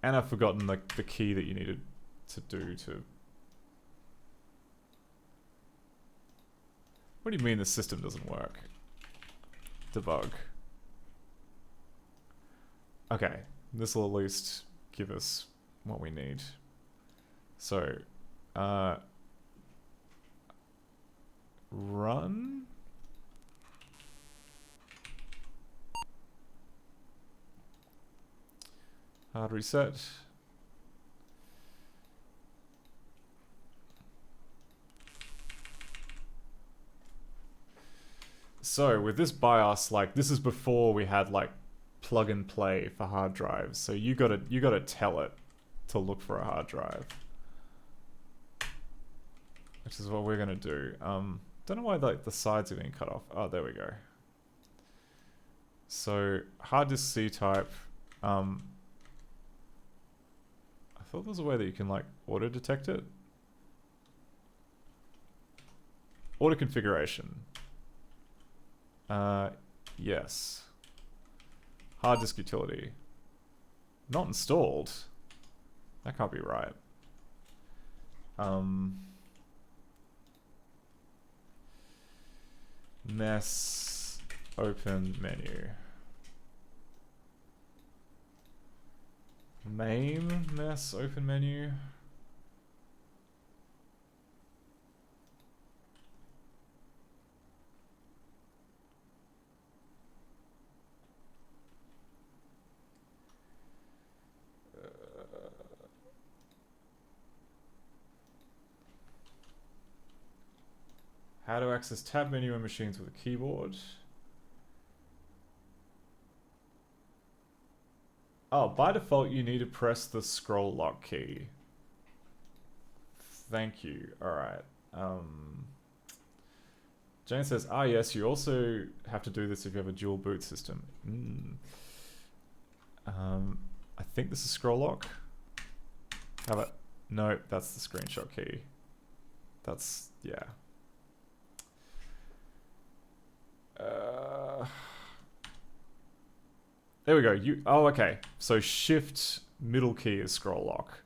And I've forgotten the key that you needed to do to... What do you mean the system doesn't work? Debug. Okay, this will at least give us what we need. So, run? Hard reset. So with this BIOS, like this is before we had like plug and play for hard drives. So you gotta tell it to look for a hard drive, which is what we're gonna do. Don't know why like the sides are being cut off. Oh, there we go. So hard disk C type. I thought there was a way that you can like auto detect it. Auto configuration. Yes. Hard disk utility. Not installed. That can't be right. Mess. Open menu. Main mess open menu. How to access tab menu on machines with a keyboard. Oh, by default, you need to press the scroll lock key. Thank you. Alright. Jane says, ah yes, you also have to do this if you have a dual boot system. I think this is scroll lock. How about... No, that's the screenshot key. That's... yeah. There we go. Oh, okay. So shift middle key is scroll lock.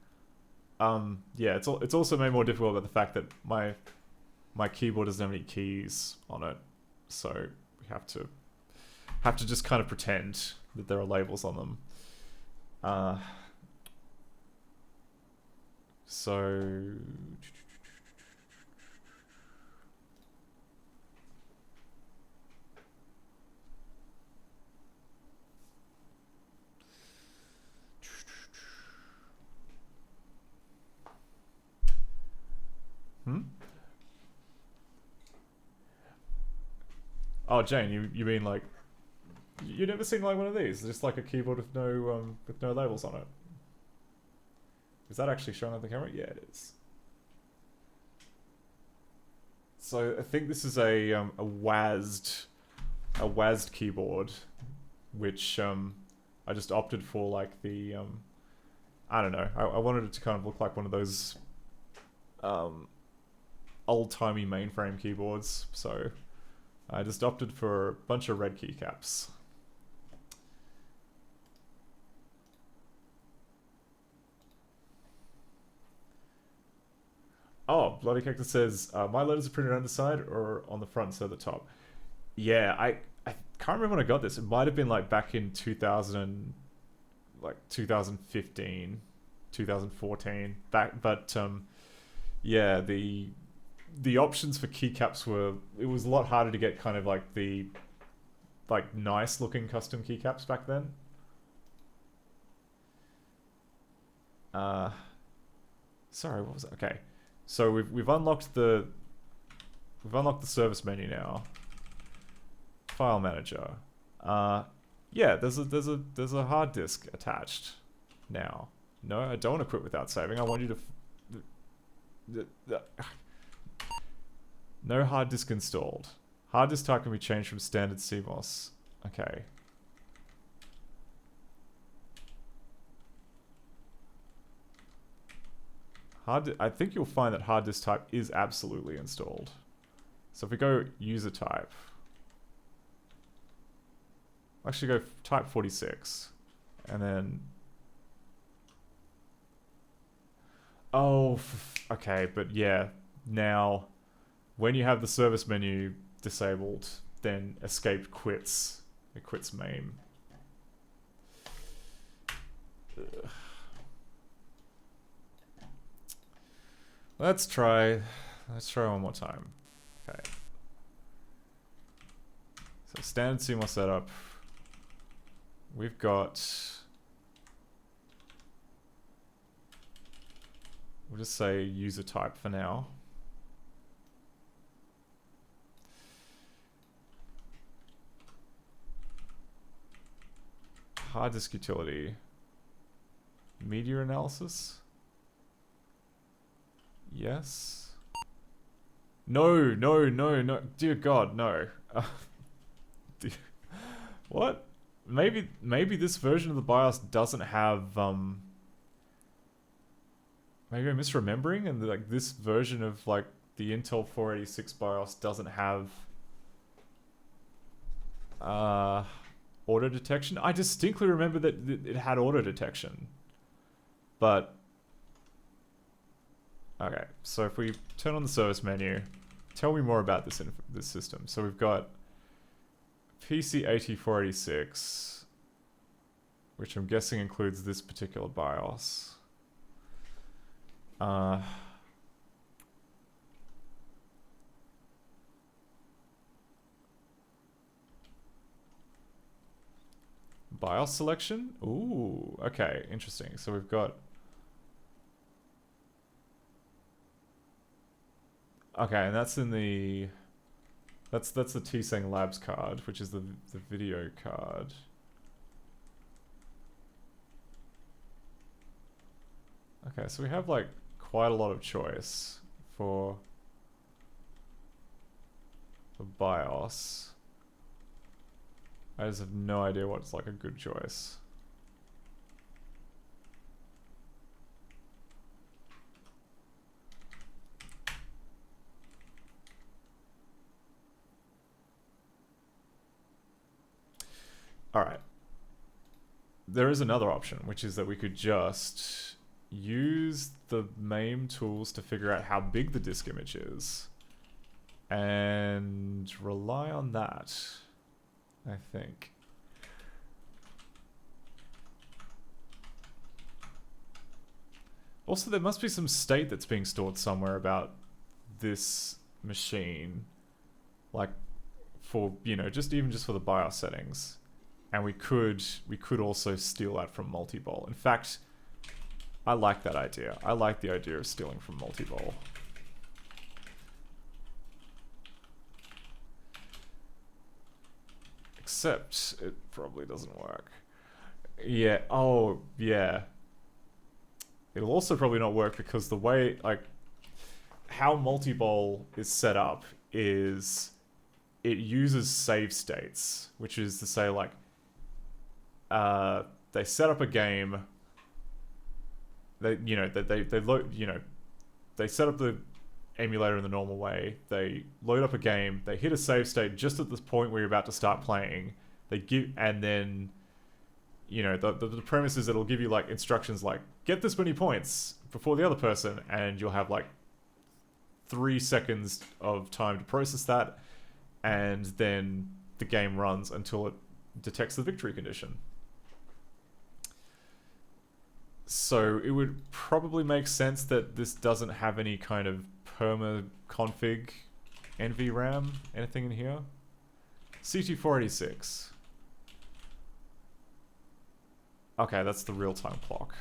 Yeah, it's also made more difficult by the fact that my keyboard doesn't have any keys on it, so we have to just kind of pretend that there are labels on them. So. Oh, Jane, you mean like you never seen like one of these? Just like a keyboard with no labels on it. Is that actually showing on the camera? Yeah, it is. So I think this is a WASD keyboard, which I just opted for like the I don't know. I wanted it to kind of look like one of those old-timey mainframe keyboards, so I just opted for a bunch of red keycaps. Oh, Bloody Cactus says, my letters are printed on the side or on the front, so the top. Yeah, I can't remember when I got this. It might have been like back in 2015, 2014. But yeah, the options for keycaps were, it was a lot harder to get kind of like the nice looking custom keycaps back then. Sorry, what was it? Okay. So we've unlocked the service menu now. File manager. Yeah, there's a hard disk attached now. No, I don't want to quit without saving. I want you to No hard disk installed. Hard disk type can be changed from standard CMOS. Okay. I think you'll find that hard disk type is absolutely installed. So if we go user type, actually go type 46, and then okay, but yeah, now when you have the service menu disabled, then escape quits. It quits MAME. Ugh. Let's try one more time. Okay. So standard CMOS setup. We've got, we'll just say user type for now. Hard disk utility. Media analysis. Yes. No. Dear God, no. What? Maybe this version of the BIOS doesn't have, maybe I'm misremembering, and like this version of like the Intel 486 BIOS doesn't have auto detection. I distinctly remember that it had auto detection, but okay. So if we turn on the service menu, tell me more about this system. So we've got PC80 which I'm guessing includes this particular BIOS. BIOS selection? Ooh, okay, interesting. So we've got... Okay, and that's in the... That's the Tseng Labs card, which is the video card. Okay, so we have like quite a lot of choice for BIOS. I just have no idea what's like a good choice. Alright. There is another option, which is that we could just use the MAME tools to figure out how big the disk image is and rely on that, I think. Also, there must be some state that's being stored somewhere about this machine, like for, you know, even just for the BIOS settings. And we could also steal that from Multibol. In fact, I like that idea. I like the idea of stealing from Multibol. Except it probably doesn't work. Yeah, oh, yeah. It'll also probably not work because the way, like, how Multibol is set up is it uses save states, which is to say, like, they set up a game. They load, they set up the emulator in the normal way. They load up a game. They hit a save state just at this point where you're about to start playing. And then, the premise is it'll give you like instructions like get this many points before the other person, and you'll have like 3 seconds of time to process that, and then the game runs until it detects the victory condition. So it would probably make sense that this doesn't have any kind of perma config NVRAM, anything in here. CT486. Okay, that's the real-time clock.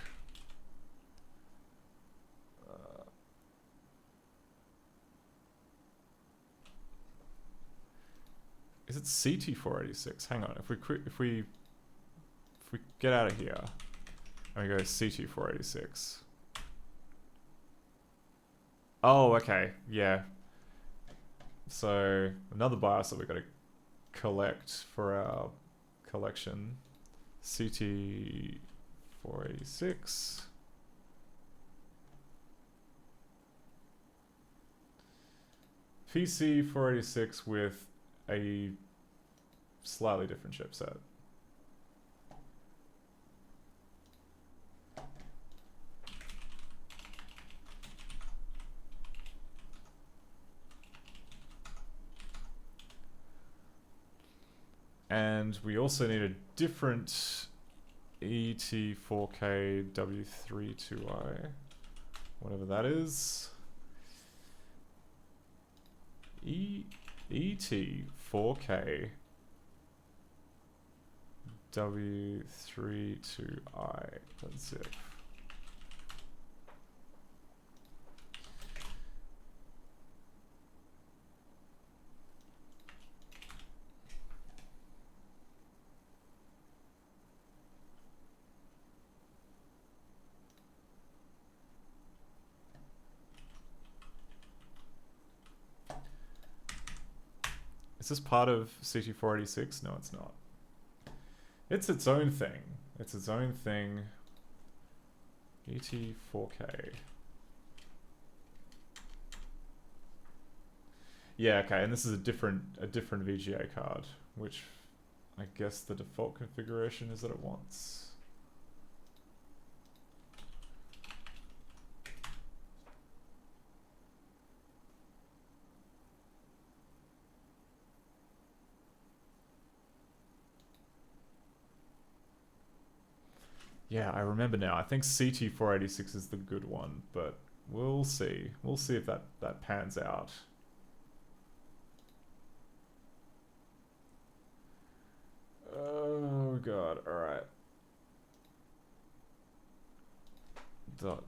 Is it CT486? Hang on, if we get out of here. And we go CT486. Oh, okay, yeah. So another BIOS that we've got to collect for our collection. CT486. PC486 with a slightly different chipset. And we also need a different ET4K W32i, whatever that is. ET4K W32i. That's it. Is this part of CT486? No, it's not. It's its own thing. It's its own thing. ET4K. Yeah, okay, and this is a different VGA card, which I guess the default configuration is that it wants. Yeah, I remember now. I think CT486 is the good one, but we'll see. We'll see if that pans out. Oh god, alright. Dot.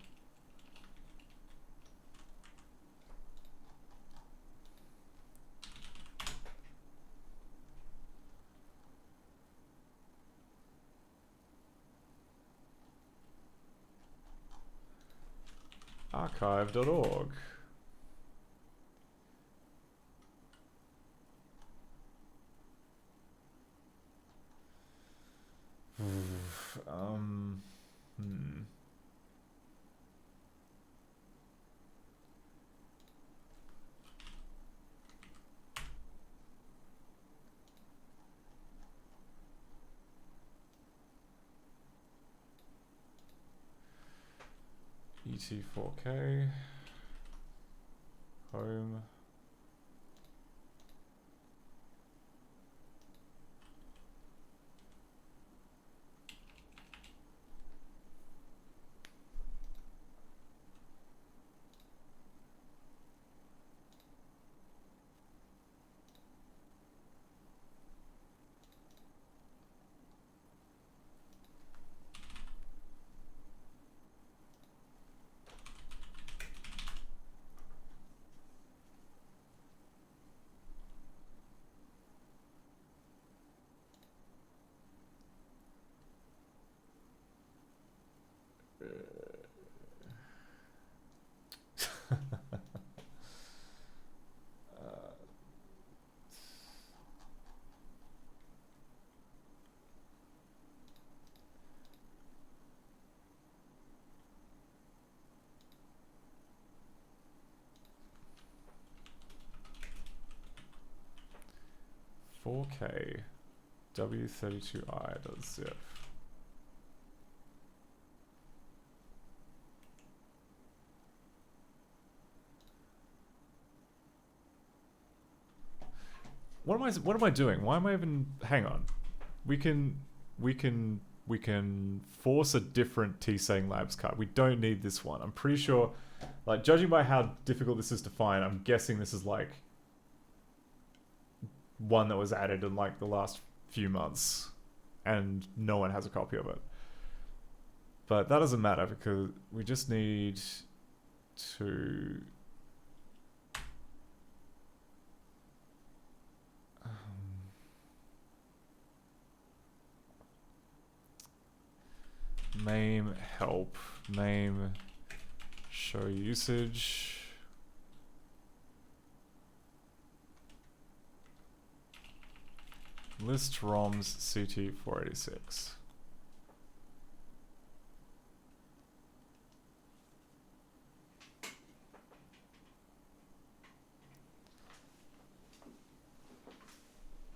Archive.org. Hmm. ET4K. Home. .4K W32i.zip. What am I doing? Why am I even... Hang on. We can force a different T-Saying Labs card. We don't need this one. I'm pretty sure, like, judging by how difficult this is to find, I'm guessing this is like one that was added in like the last few months and no one has a copy of it. But that doesn't matter because we just need to MAME help, MAME show usage. List ROMs CT486.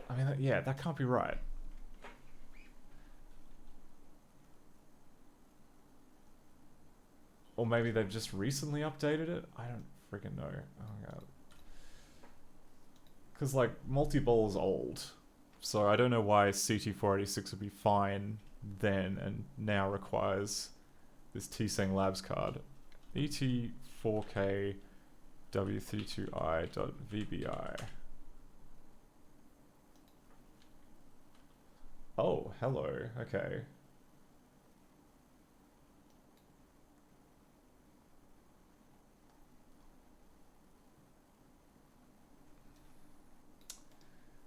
I mean, yeah, that can't be right. Or maybe they've just recently updated it? I don't freaking know. Oh god. Because, like, multi-ball is old. So I don't know why CT486 would be fine then and now requires this T-Seng Labs card. ET4K W32I.VBI. Oh, hello. Okay.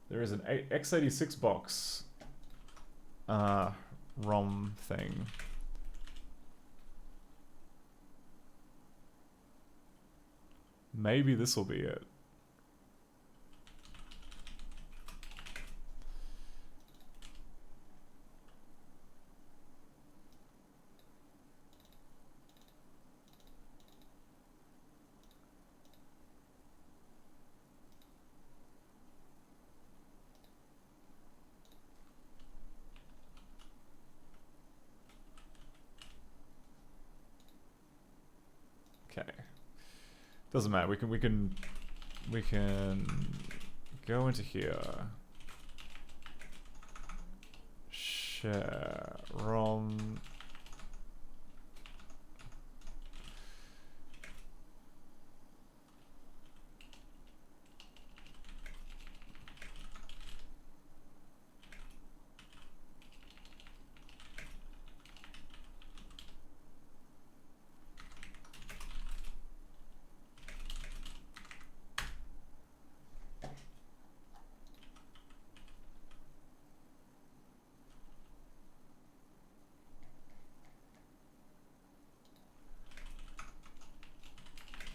There is an x86 box ROM thing. Maybe this will be it. Okay. Doesn't matter. We can go into here. Share ROM.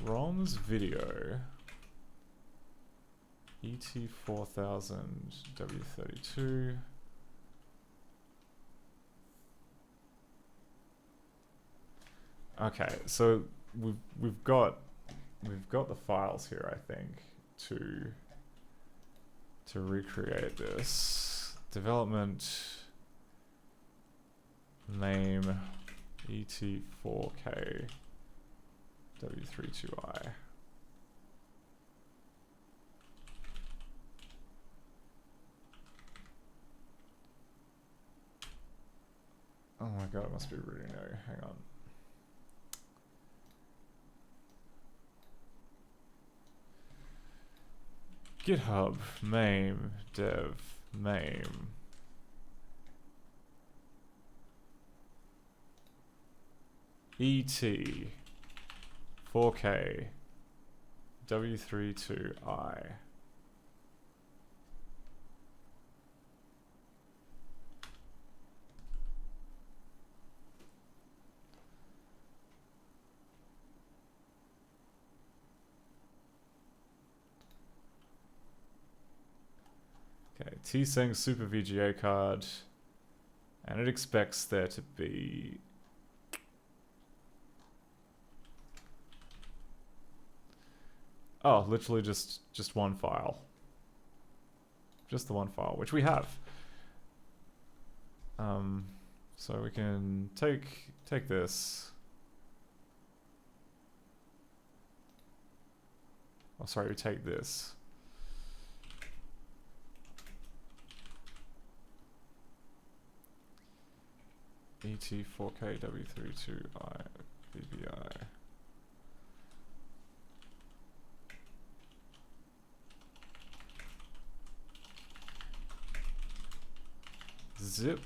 ROM's video. ET4000 W32. Okay, so we've got the files here, I think, to recreate this. Development name ET4K W32I. Oh my god, it must be rooting now. Hang on. GitHub, MAME, dev, MAME. ET 4K W32I. Okay, T-Seng Super VGA card, and it expects there to be literally just one file. Just the one file, which we have. So we can take this. Oh, sorry, we take this. ET4K W32I VBI. Zip.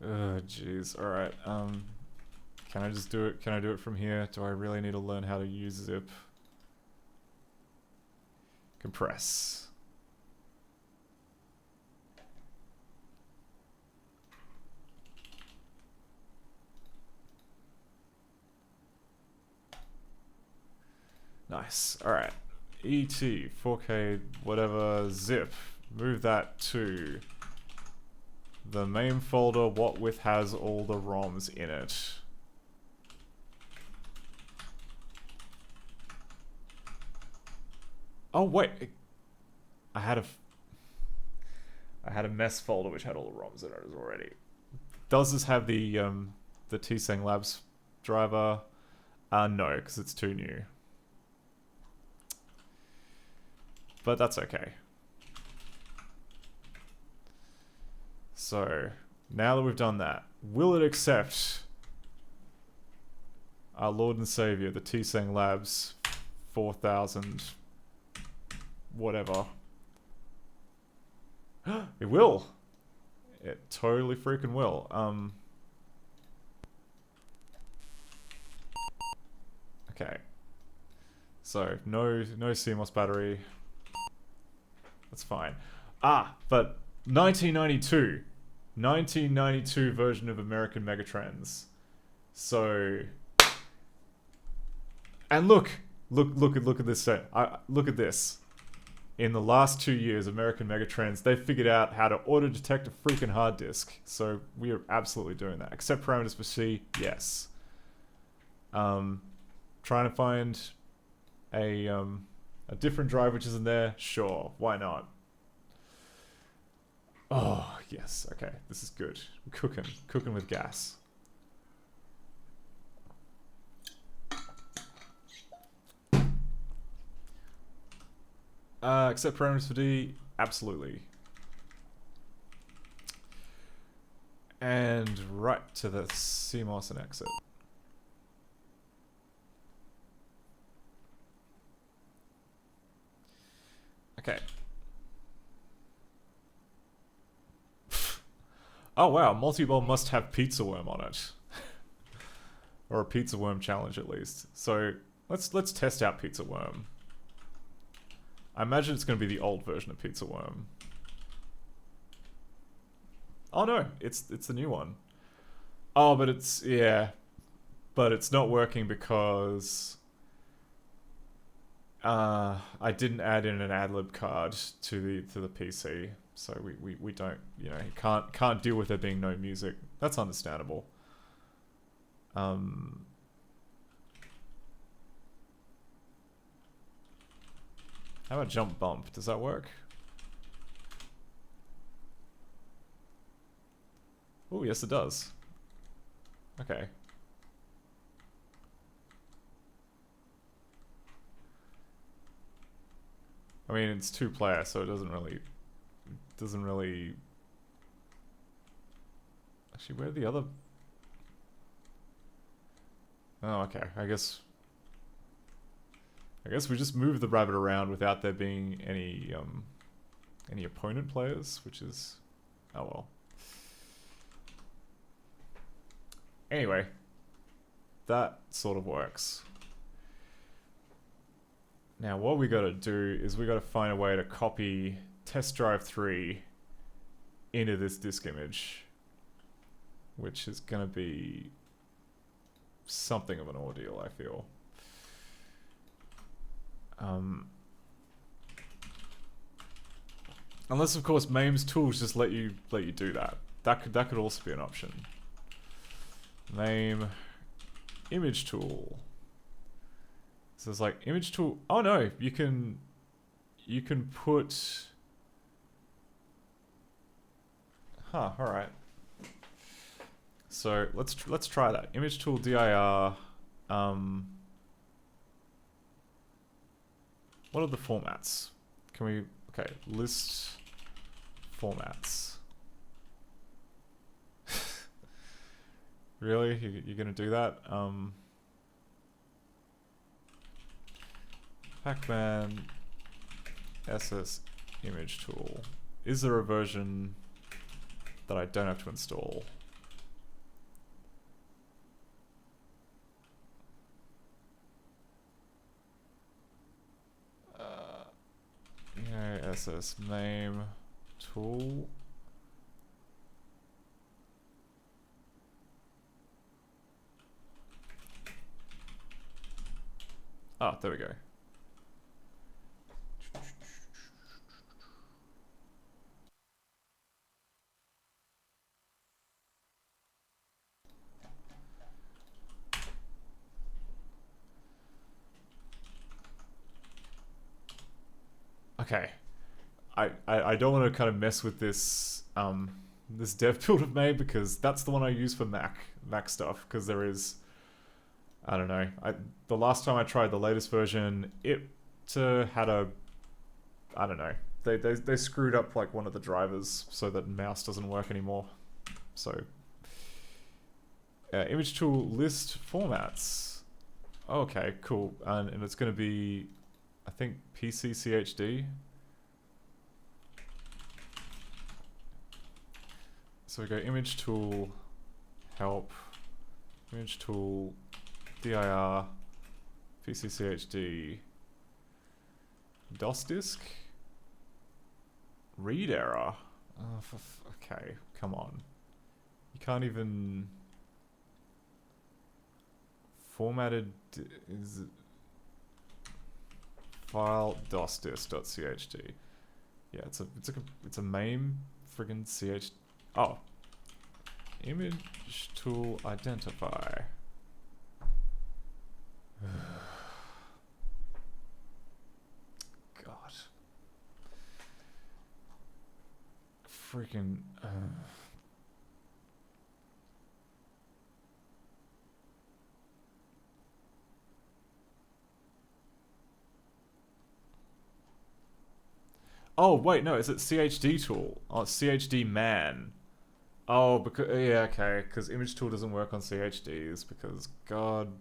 Oh, jeez. All right. Can I just do it? Can I do it from here? Do I really need to learn how to use zip? Compress. Nice. Alright. ET, 4K, whatever, zip. Move that to the main folder, what with has all the ROMs in it. Oh wait, I had a mess folder which had all the ROMs in it already. Does this have the Tseng Labs driver? No, because it's too new. But that's okay. So, now that we've done that, will it accept our Lord and Savior, the Tseng Labs 4000 whatever? It will! It totally freaking will. Okay. So, no CMOS battery. That's fine. Ah, but 1992 version of American Megatrends. So, and look at this set. Look at this. In the last 2 years, American Megatrends, they've figured out how to auto detect a freaking hard disk. So we are absolutely doing that. Accept parameters for C, yes. Trying to find a different drive which isn't there, sure, why not? Oh, yes, okay, this is good. We're cooking with gas. Accept parameters for D, absolutely. And right to the CMOS and exit. Okay. Oh wow, multi-ball must have pizza worm on it. Or a pizza worm challenge at least. So let's test out pizza worm. I imagine it's going to be the old version of pizza worm. Oh no, it's the new one. Oh, but it's but it's not working because I didn't add in an AdLib card to the PC, so we don't, you know, can't deal with there being no music. That's understandable. How about jump bump? Does that work? Oh, yes it does. Okay. I mean, it's 2-player, so it doesn't really... Actually, where are the other... Oh, okay. I guess we just move the rabbit around without there being any opponent players, which is... Oh well. Anyway. That sort of works. Now what we gotta do is we gotta find a way to copy test drive 3 into this disk image, which is gonna be something of an ordeal, I feel. Unless of course MAME's tools just let you do that. That could also be an option. MAME image tool. So it's like image tool. Oh no, you can put. Huh. All right. So let's try that. Image tool dir. What are the formats? Can we? Okay, list formats. Really? You're gonna do that? Pacman SS image tool. Is there a version that I don't have to install? SS MAME tool. Oh, there we go. Okay. I don't want to kind of mess with this this dev build I've made, because that's the one I use for Mac stuff, because there is, I don't know, the last time I tried the latest version, it had a, I don't know, they screwed up like one of the drivers so that mouse doesn't work anymore. So image tool list formats. Okay, cool. And it's going to be, I think, PCCHD. So we go image tool, help, image tool, dir, PCCHD, DOS disk, read error. Oh, okay, come on. You can't even formatted is file dosdisk.chd. Yeah, it's a main friggin' ch. Oh, image tool identify. God, freaking. Oh wait, no, is it CHD tool? Oh, it's CHD man. Oh, because yeah, okay, because image tool doesn't work on CHDs because God,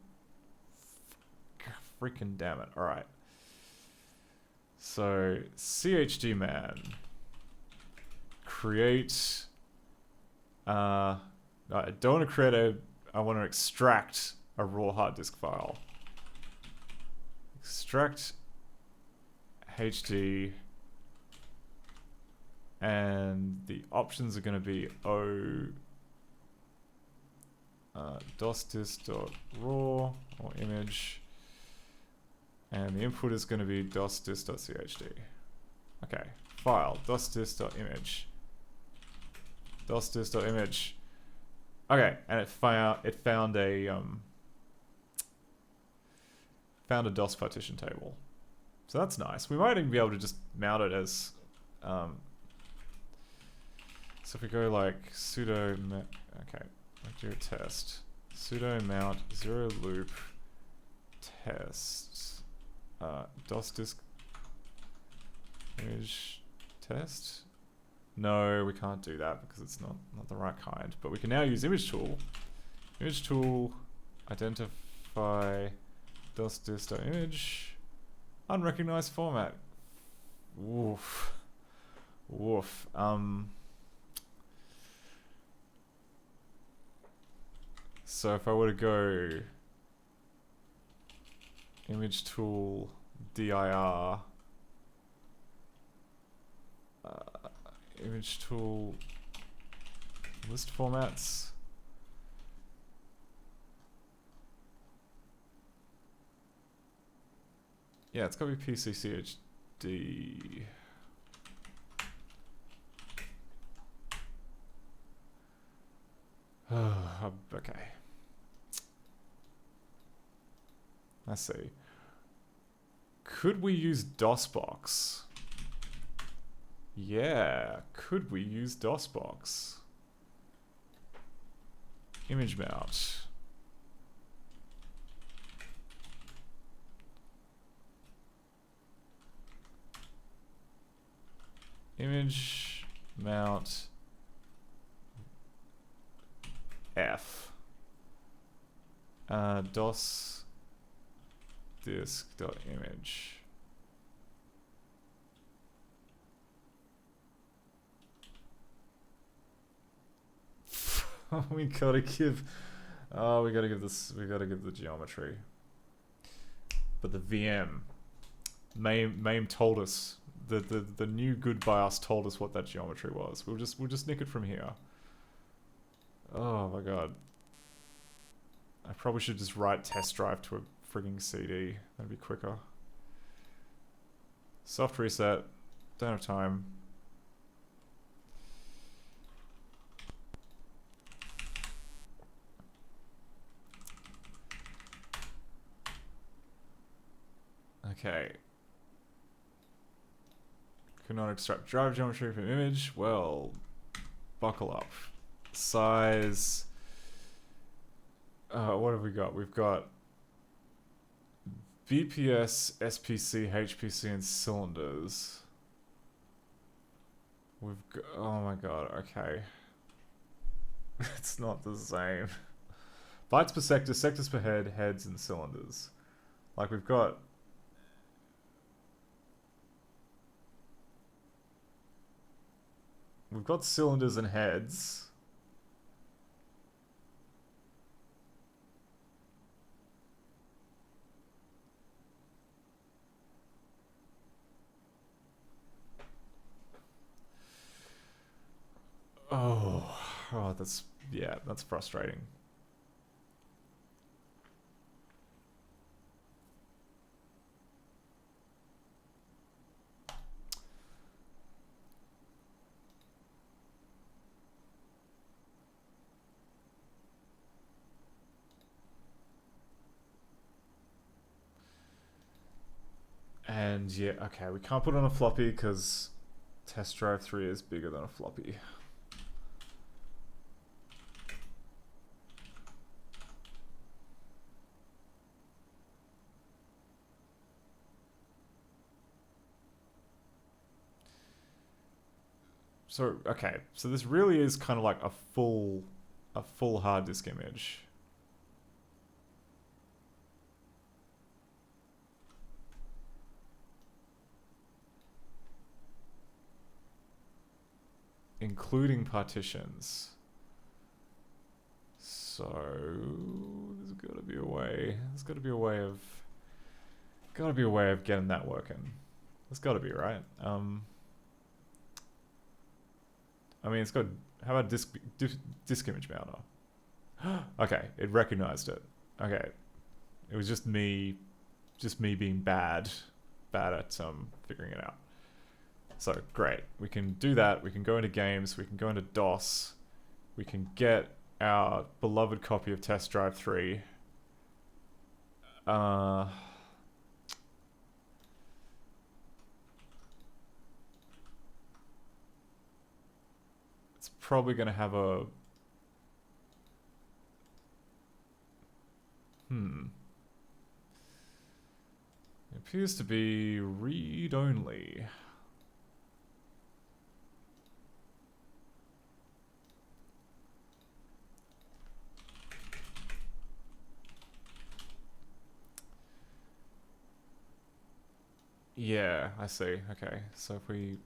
freaking damn it! All right. So CHD man, create. I don't want to create a. I want to extract a raw hard disk file. Extract HD. And the options are going to be dosdisk.raw or image, and the input is going to be dosdisk.chd. Okay, file dosdisk.image, dosdisk.image. Okay, and it found a DOS partition table, so that's nice. We might even be able to just mount it as so if we go like sudo, okay, let's do a test. Sudo mount 0 loop test DOS disk image test. No, we can't do that because it's not the right kind. But we can now use image tool. Image tool identify DOS disk.image unrecognized format. Woof. Woof. So if I were to go image tool dir, image tool list formats, yeah, it's got to be PCCHD. Okay. Let's see. Could we use DOSBox? Yeah, could we use DOSBox? Image mount. Image mount F. DOS disk.image. we gotta give the geometry. But the VM MAME told us the new good BIOS told us what that geometry was. We'll just nick it from here. Oh my god. I probably should just write test drive to a frigging CD. That'd be quicker. Soft reset. Don't have time. Okay. Could not extract drive geometry from image. Well, buckle up. Size. What have we got? We've got BPS, SPC, HPC, and cylinders. We've got, oh my god, okay. It's not the same. Bytes per sector, sectors per head, heads, and cylinders. Like we've got... We've got cylinders and heads. Oh, that's, yeah, that's frustrating. And yeah, okay, we can't put it on a floppy because Test Drive 3 is bigger than a floppy. So, okay, so this really is kind of like a full hard disk image. Including partitions. So, there's gotta be a way. There's gotta be a way of getting that working. There's gotta be, right? I mean, it's got, how about disk image mounter? Okay, it recognized it. Okay, it was just me being bad at figuring it out. So great, we can do that. We can go into games. We can go into DOS. We can get our beloved copy of Test Drive 3. It's probably going to have a... It appears to be read-only. Yeah, I see. Okay, so if we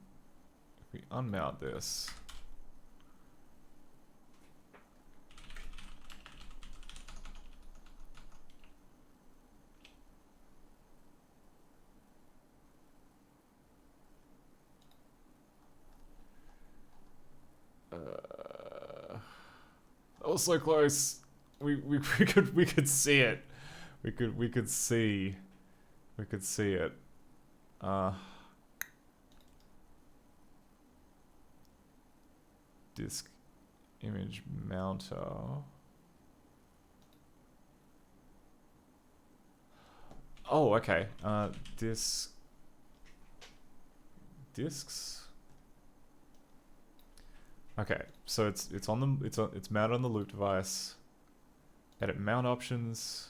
unmount this, that was so close. We could see it. We could see it. Disk image mounter. Oh, okay. Disks. Okay, so it's mounted on the loop device. Edit mount options.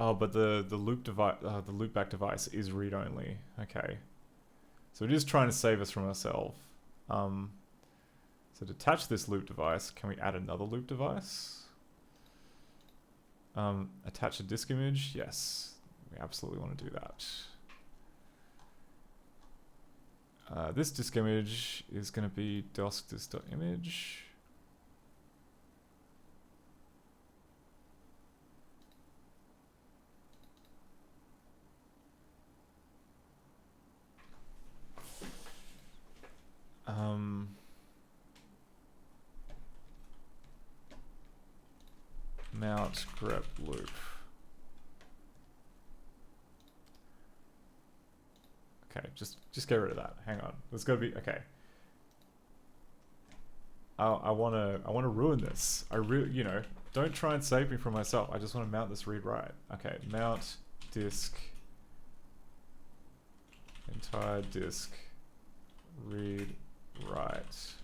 Oh, but the loop device, the loopback device is read only. Okay, so it is trying to save us from ourselves. So to attach this loop device, can we add another loop device? Attach a disk image. Yes, we absolutely want to do that. This disk image is going to be DOSDisk.image. Mount grep loop. Okay, just get rid of that. Hang on. There's got to be, okay. I wanna ruin this. You know, don't try and save me from myself. I just want to mount this read write. Okay, mount disk, entire disk, read write.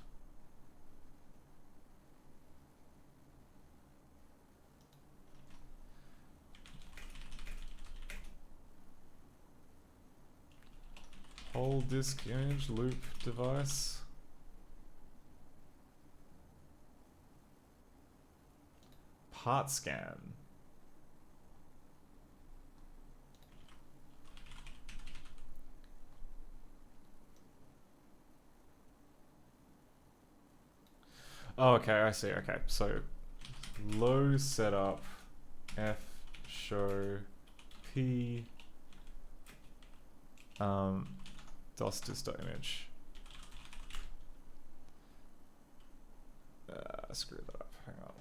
Whole disk image loop device. Part scan. Oh, okay, I see. Okay, so low setup, F show, P, DOS.image. Screw that up. Hang on.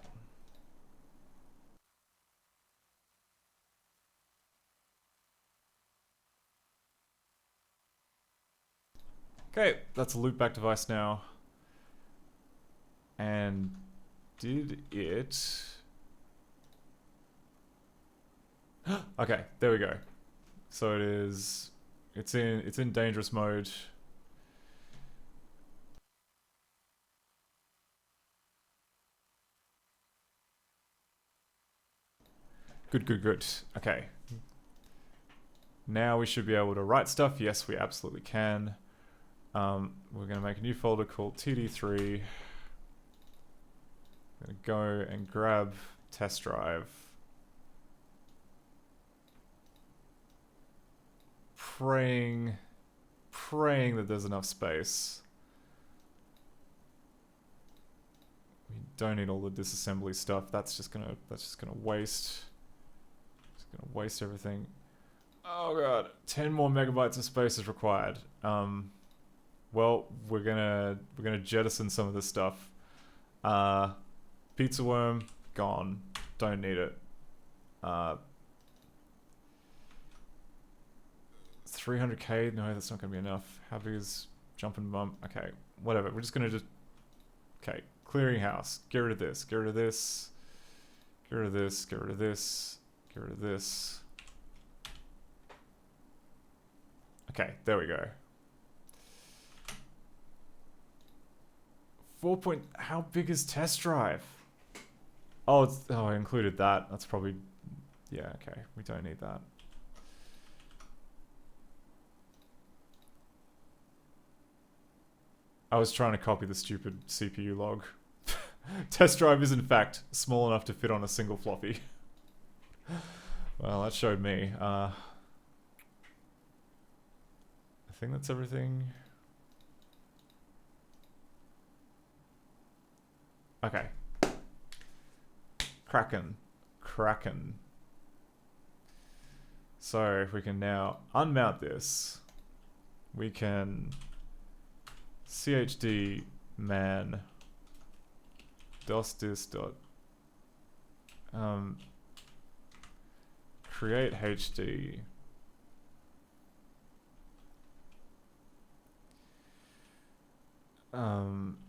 Okay, that's a loopback device now. And did it... Okay, there we go. So it is... It's in dangerous mode. Good. Okay. Now we should be able to write stuff. Yes, we absolutely can. We're going to make a new folder called TD3. I'm going to go and grab test drive. Praying that there's enough space. We don't need all the disassembly stuff. That's just gonna waste. It's gonna waste everything. Oh god, 10 more megabytes of space is required. Well, we're gonna jettison some of this stuff. Pizza worm gone. Don't need it. 300k? No, that's not gonna be enough. How big is jump and bump? Okay, whatever. We're just gonna okay, clearing house. Get rid of this. Get rid of this. Get rid of this. Get rid of this. Get rid of this. Okay, there we go. How big is test drive? Oh, I included that. That's probably, yeah. Okay, we don't need that. I was trying to copy the stupid CPU log. Test drive is in fact small enough to fit on a single floppy. Well, that showed me. I think that's everything. Okay. Kraken. So if we can now unmount this, we can chd man DOSDIS dot create HD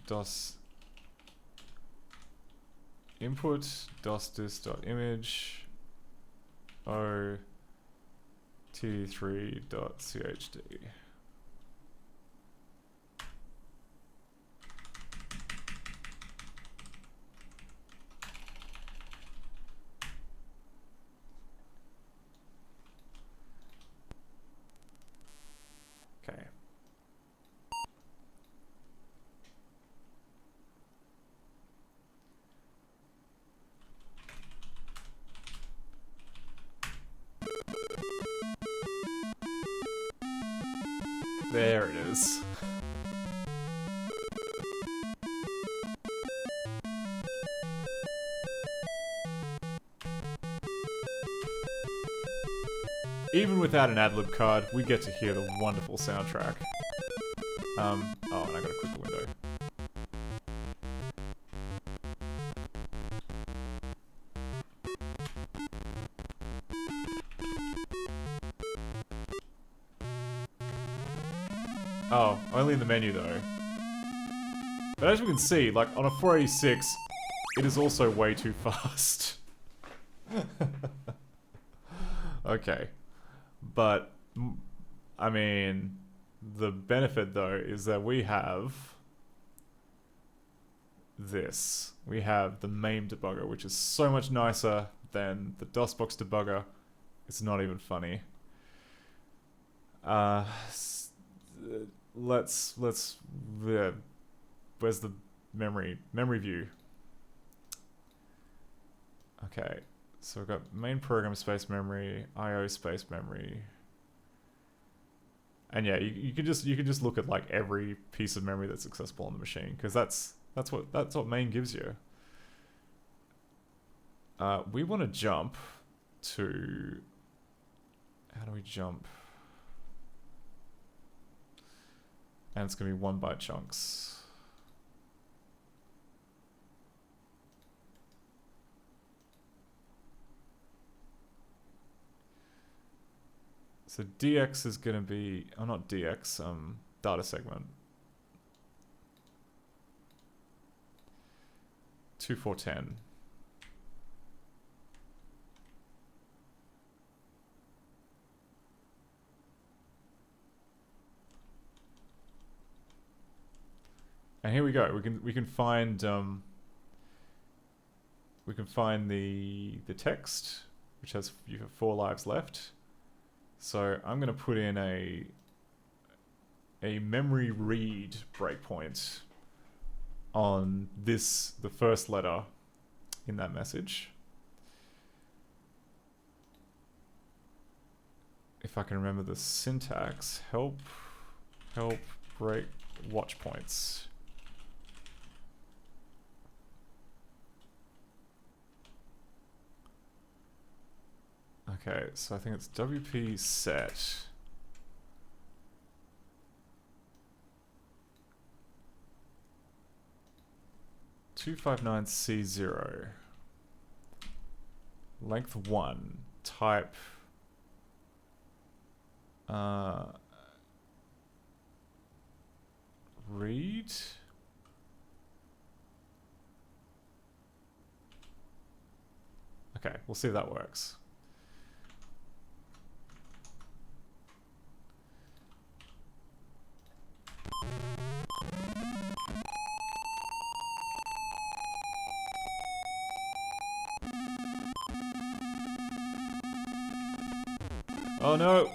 DOS input DOSDIS dot image o t3 dot chd. Okay. There it is. Even without an ad-lib card, we get to hear the wonderful soundtrack. Oh, and I gotta click the window. Oh, only in the menu though. But as we can see, like on a 486, it is also way too fast. Okay. But, I mean, the benefit though is that we have this. We have the MAME debugger, which is so much nicer than the DOSBox debugger. It's not even funny. Let's where's the memory view? Okay, so we've got main program space memory, IO space memory, and yeah, you can just look at like every piece of memory that's accessible on the machine, because that's what main gives you. We want to jump to, how do we jump? And it's going to be 1 byte chunks. So DX is going to be, oh not DX, data segment. 2410. And here we go. We can find the text, which has, you have 4 lives left. So I'm going to put in a memory read breakpoint on the first letter in that message. If I can remember the syntax, help break watch points. Okay, so I think it's WP set. (259C0) length 1 type read. Okay, we'll see if that works. Oh no!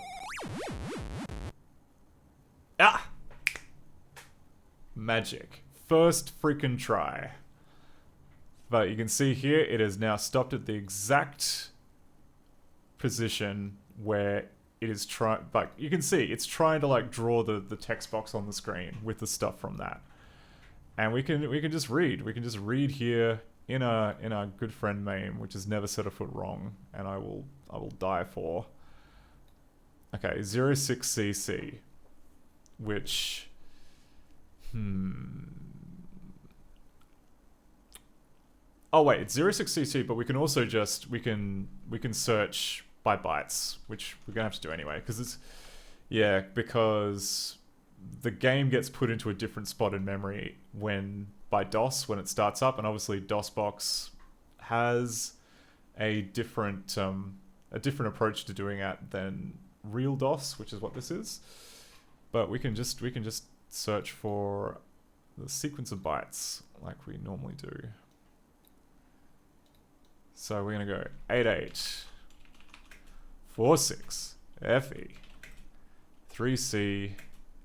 Ah! Magic. First freaking try. But you can see here, it has now stopped at the exact position where it is trying, like, you can see, it's trying to like draw the text box on the screen with the stuff from that. And we can just read. We can just read here in our good friend MAME, which has never set a foot wrong, and I will die for. Okay, 06cc, which, oh wait, it's 06cc, but we can also just, we can search by bytes, which we're gonna have to do anyway, because it's, yeah, because the game gets put into a different spot in memory by DOS when it starts up, and obviously DOSBox has a different approach to doing that than real DOS, which is what this is. But we can just search for the sequence of bytes like we normally do. So we're gonna go 8846 FE 3C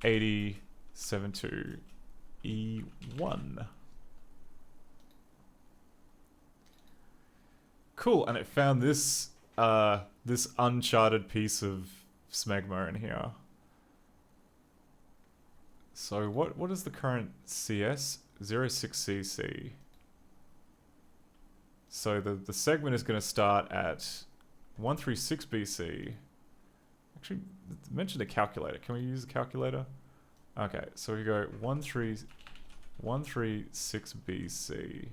8072 E1. Cool, and it found this this uncharted piece of smegma in here. So what is the current CS? 06cc. So the segment is going to start at 136 BC. Actually, mention a calculator. Can we use a calculator? Okay, so we go 136 BC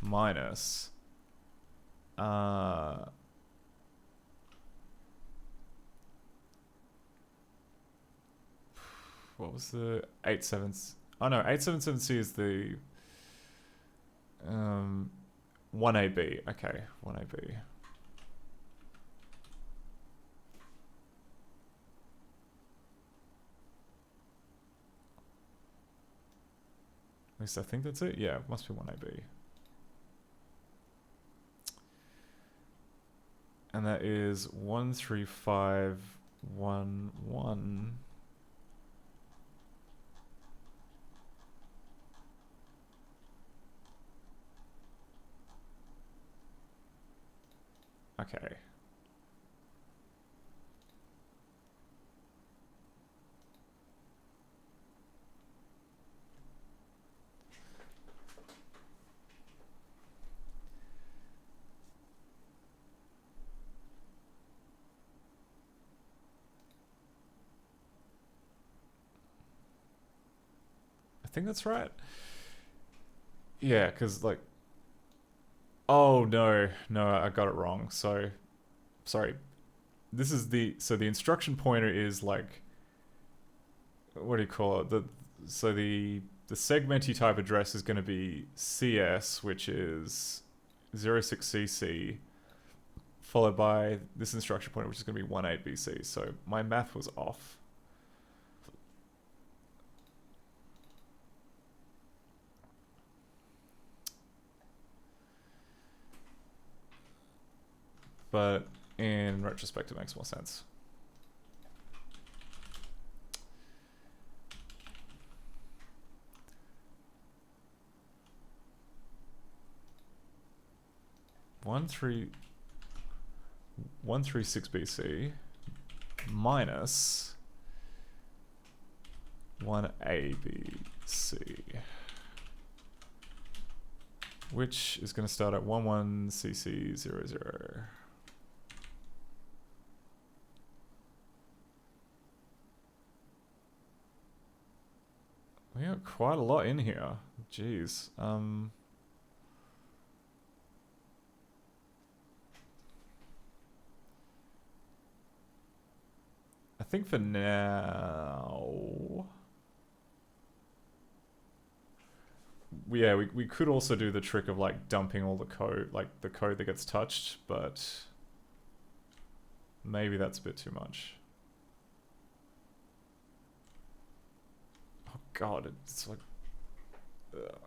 minus what was the 87? Oh no, 877C is the 1AB. Okay, 1AB. At least I think that's it. Yeah, it must be 1AB. And that is 13511. Okay. I think that's right. Yeah, because like... Oh, no. No, I got it wrong. So, sorry. This is the... So the instruction pointer is like... What do you call it? So the segmenty type address is going to be CS, which is 06CC, followed by this instruction pointer, which is going to be 18BC. So my math was off. But in retrospect, it makes more sense. One three six BC minus 1ABC, which is going to start at 11CC00. We got quite a lot in here. Jeez. I think for now... Yeah, we could also do the trick of like dumping all the code, like the code that gets touched, but maybe that's a bit too much. Oh god, it's like... Ugh.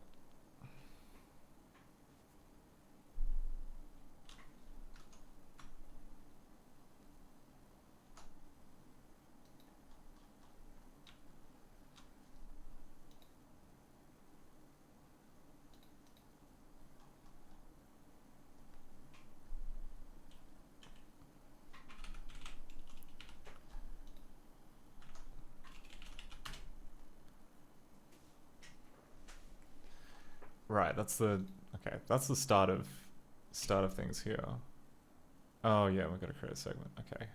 Right, that's the... Okay, that's the start of things here. Oh yeah, we're gonna create a segment. Okay.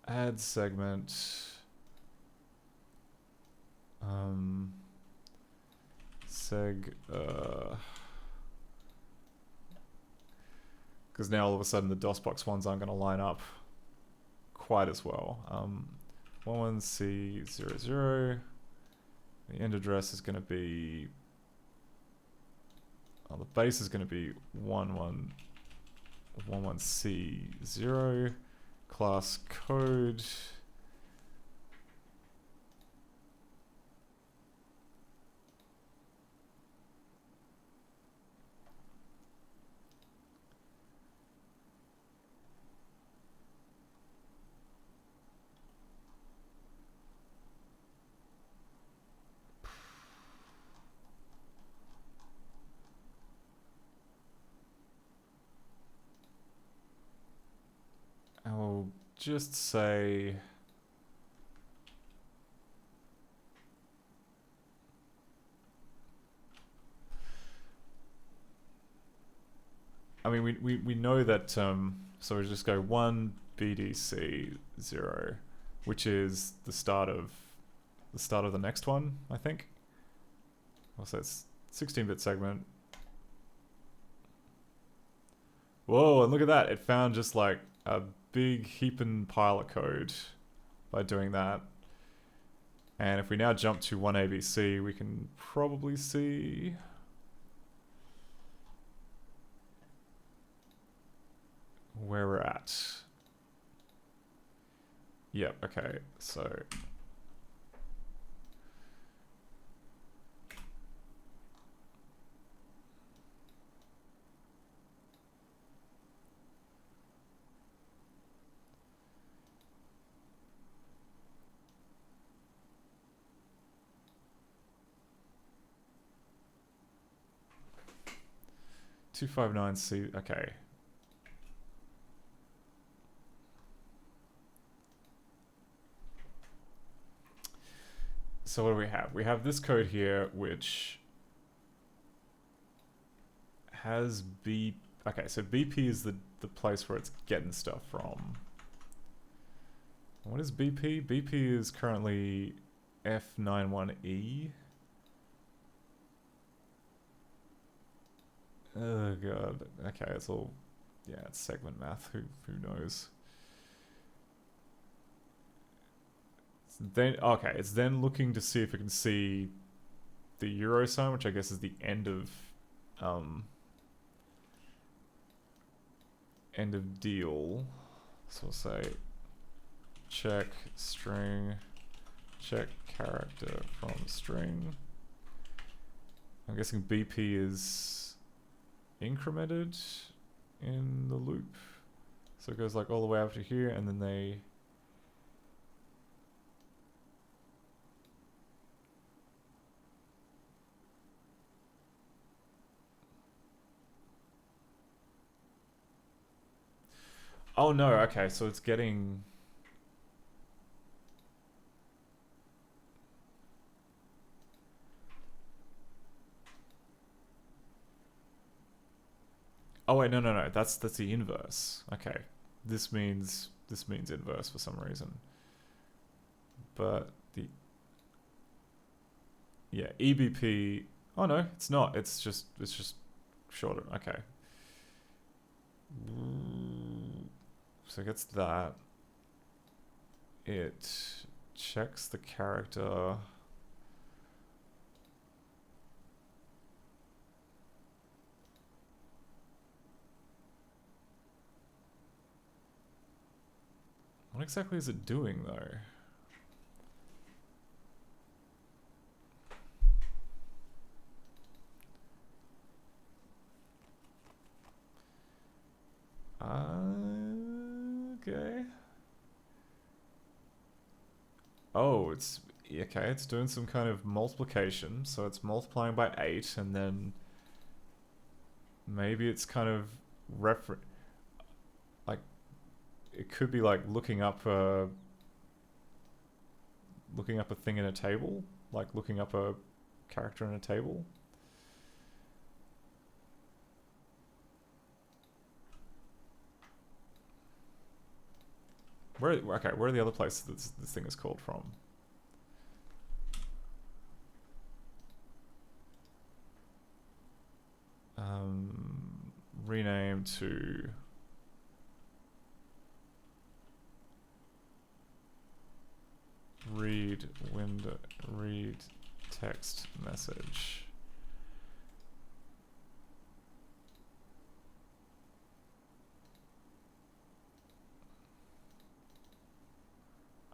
Add segment. Because now all of a sudden the DOSBox ones aren't going to line up quite as well. 11C00. The end address is going to be... Oh, the base is going to be 11C0. Class code. I'll just say... I mean, we know that, so we just go 1 BDC 0, which is the start of the next one, I think. Also, it's 16-bit segment. Whoa, and look at that. It found just like a big heaping pile of code by doing that. And if we now jump to 1ABC, we can probably see... where we're at. Yep, okay, so... $259C, okay. So what do we have? We have this code here, which has B. Okay, so BP is the place where it's getting stuff from. What is BP? BP is currently F91E. Oh god. Okay, it's all, yeah, it's segment math. Who knows? Then okay, it's then looking to see if it can see the euro sign, which I guess is the end of deal. So we'll say check string, check character from string. I'm guessing BP is incremented in the loop, so it goes like all the way up to here, and then they. Oh no, okay, so it's getting... Oh wait, no, that's the inverse. Okay. This means inverse for some reason. But the... Yeah, EBP... Oh no, it's not. It's just shorter. Okay. So it gets that. It checks the character. What exactly is it doing though? Okay. Oh, it's okay. It's doing some kind of multiplication, so it's multiplying by 8, and then maybe it's kind of like it could be like looking up a thing in a table, like looking up a character in a table. Where are the other places this thing is called from? Rename to read window, read text message.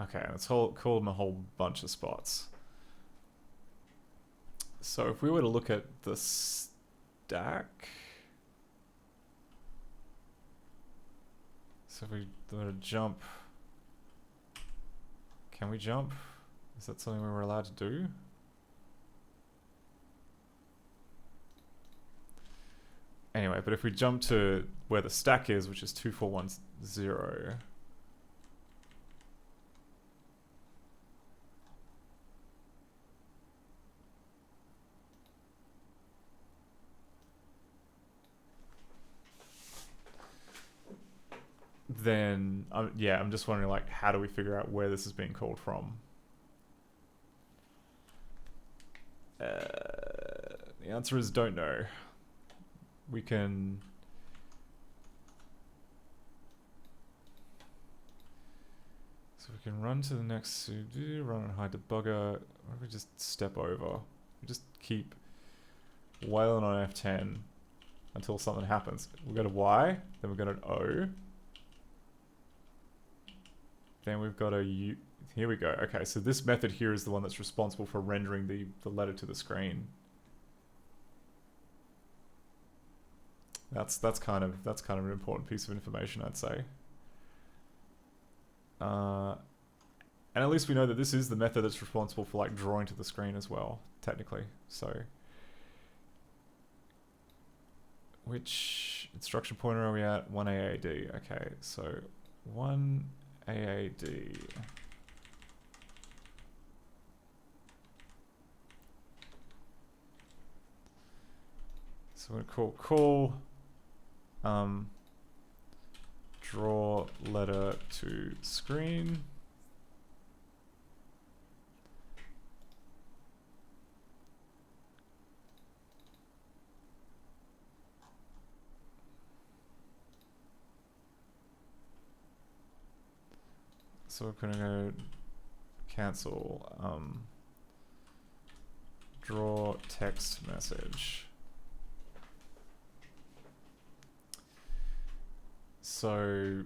Okay, it's called in a whole bunch of spots. So if we were to look at the stack, so if we were to jump, can we jump? Is that something we were allowed to do? Anyway, but if we jump to where the stack is, which is 2410, then yeah, I'm just wondering, like, how do we figure out where this is being called from? The answer is don't know. We can we can run to the next sudo, run and hide debugger, or we just step over. We just keep wailing on F10 until something happens. We'll go to Y, then we've got an O. Then we've got a U. Here we go. Okay, so this method here is the one that's responsible for rendering the letter to the screen. That's kind of an important piece of information, I'd say. And at least we know that this is the method that's responsible for like drawing to the screen as well, technically. So, which instruction pointer are we at? 1AAD. Okay, so 1AAD. So we're gonna call draw letter to screen. So we're gonna go cancel draw text message. So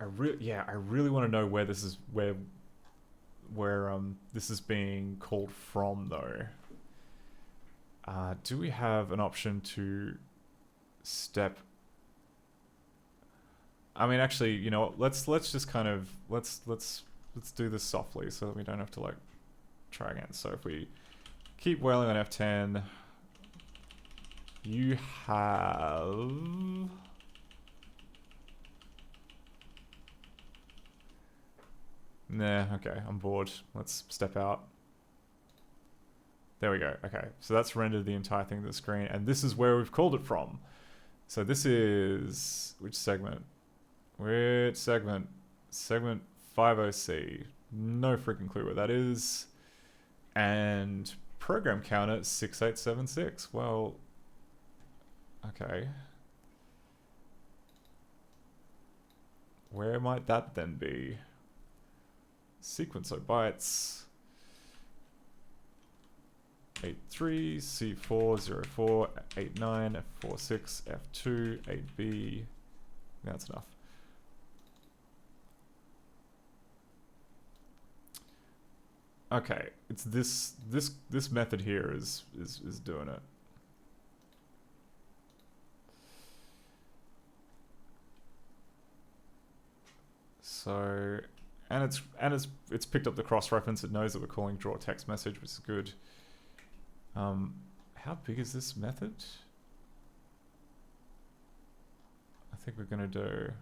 I really want to know where this is where this is being called from though. Do we have an option to step? I mean, actually, you know what? Let's just kind of let's do this softly so that we don't have to like try again. So if we keep wailing on F10, you have okay, I'm bored. Let's step out. There we go. Okay, so that's rendered the entire thing to the screen, and this is where we've called it from. So this is which segment? Which segment? Segment 50C. No freaking clue what that is. And program counter 6876. Well, okay. Where might that then be? Sequencer bytes. 83, C4, 04, 89, F46, F2, 8B. That's enough. Okay, it's this method here is doing it. So, and it's picked up the cross reference. It knows that we're calling draw text message, which is good. How big is this method? I think we're gonna do.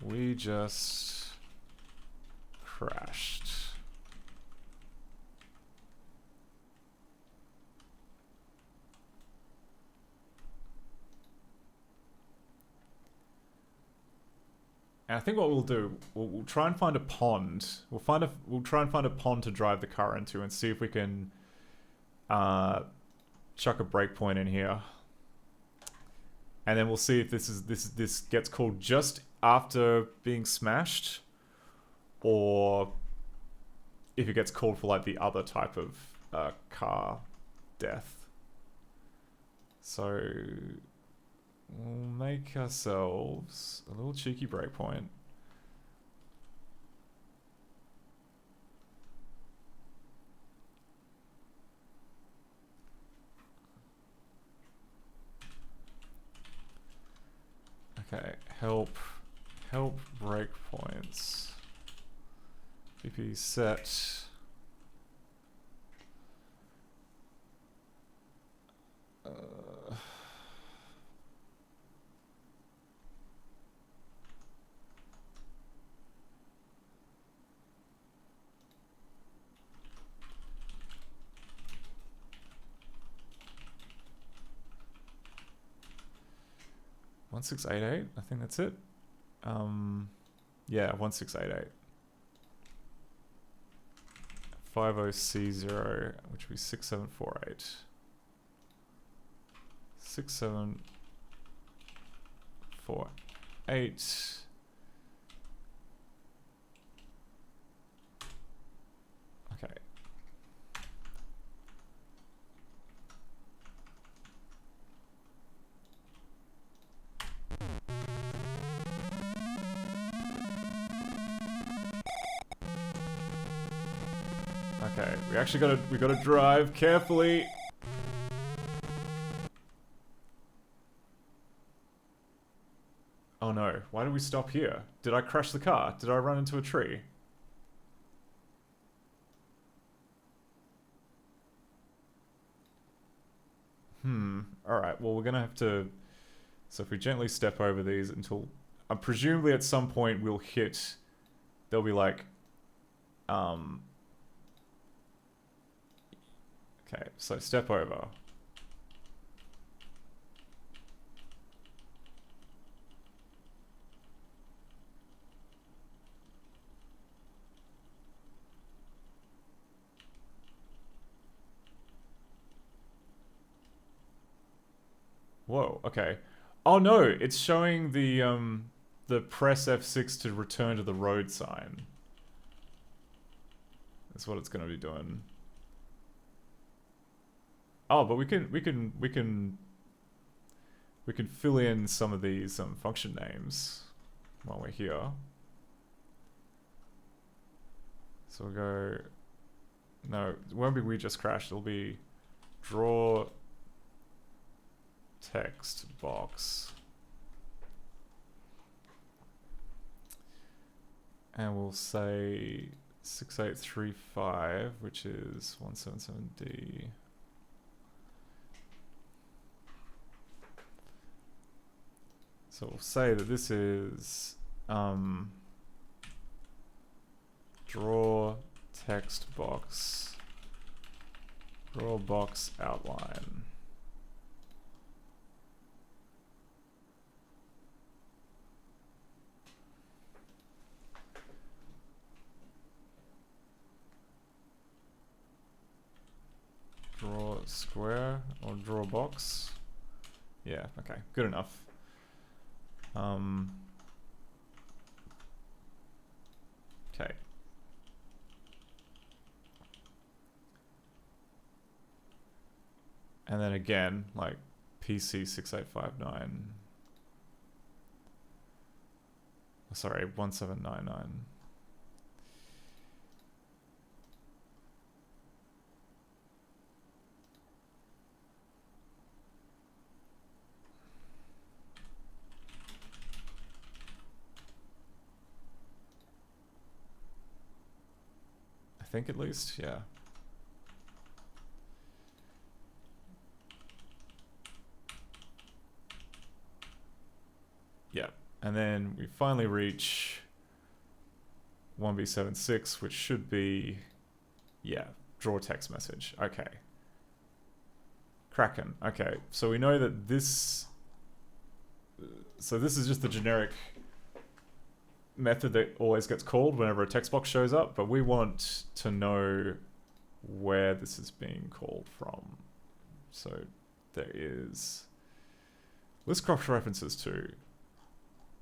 We just crashed. And I think what we'll do, we'll try and find a pond. We'll try and find a pond to drive the car into and see if we can chuck a breakpoint in here. And then we'll see if this gets called just after being smashed, or if it gets called for like the other type of car death. So we'll make ourselves a little cheeky breakpoint. Okay, help breakpoints. BP set. 1688, I think that's it. Yeah, 1688. 50C0, which would be 6748. 6748. Okay. Okay, we gotta drive carefully. Oh no, why did we stop here? Did I crash the car? Did I run into a tree? Alright, well we're gonna have to... So if we gently step over these until... presumably at some point we'll hit... There'll be like... Okay, so step over. Whoa, okay. Oh no, it's showing the press F6 to return to the road sign. That's what it's gonna be doing. Oh, but we can fill in some of these function names while we're here. So we'll go... No, it won't be we just crashed, it'll be draw text box. And we'll say 6835, which is 177D. So we'll say that this is draw text box, draw box outline. Draw square or draw box. Yeah, okay, good enough. Okay. And then again, like PC 6859. Sorry, 1799. I think at least, yeah. Yeah, and then we finally reach 1B76, which should be, yeah, draw text message. Okay. Kraken. Okay, so we know that this... So this is just the generic method that always gets called whenever a text box shows up, but we want to know where this is being called from. So there is list cross references to.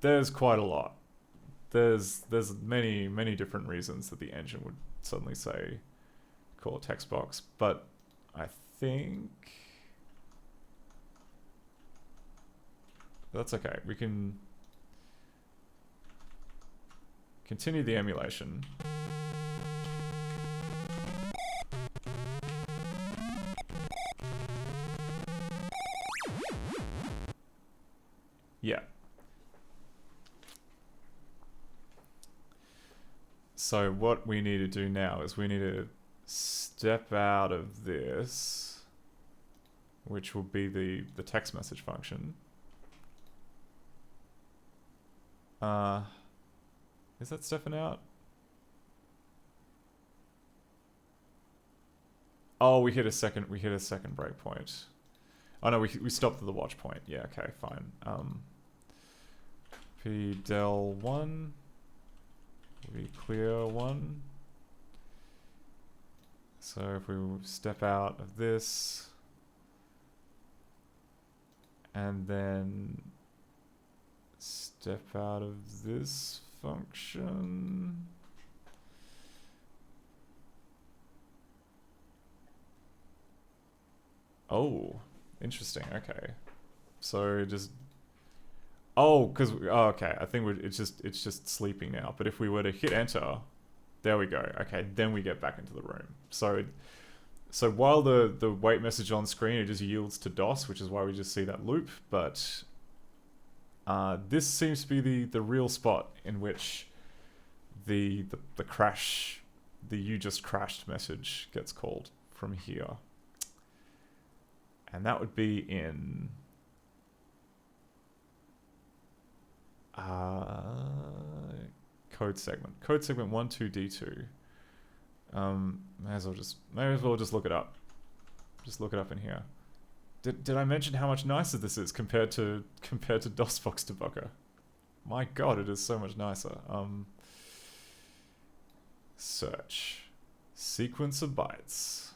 There's quite a lot. There's many different reasons that the engine would suddenly say call a text box, but I think that's okay. We can continue the emulation. Yeah. So what we need to do now is we need to step out of this, which will be the text message function. Is that stepping out? Oh, we hit a second breakpoint. Oh no, we stopped at the watch point. Yeah, okay, fine. P-del 1. We clear 1. So if we step out of this and then step out of this function. Oh, interesting. Okay. So just okay. I think it's just sleeping now. But if we were to hit enter, there we go. Okay, then we get back into the room. So while the wait message on screen, it just yields to DOS, which is why we just see that loop. But this seems to be the real spot in which the crash, the "you just crashed" message gets called from here, and that would be in code segment 12D2. May as well just look it up. Just look it up in here. Did I mention how much nicer this is compared to DOSBox debugger? My god, it is so much nicer. Search sequence of bytes.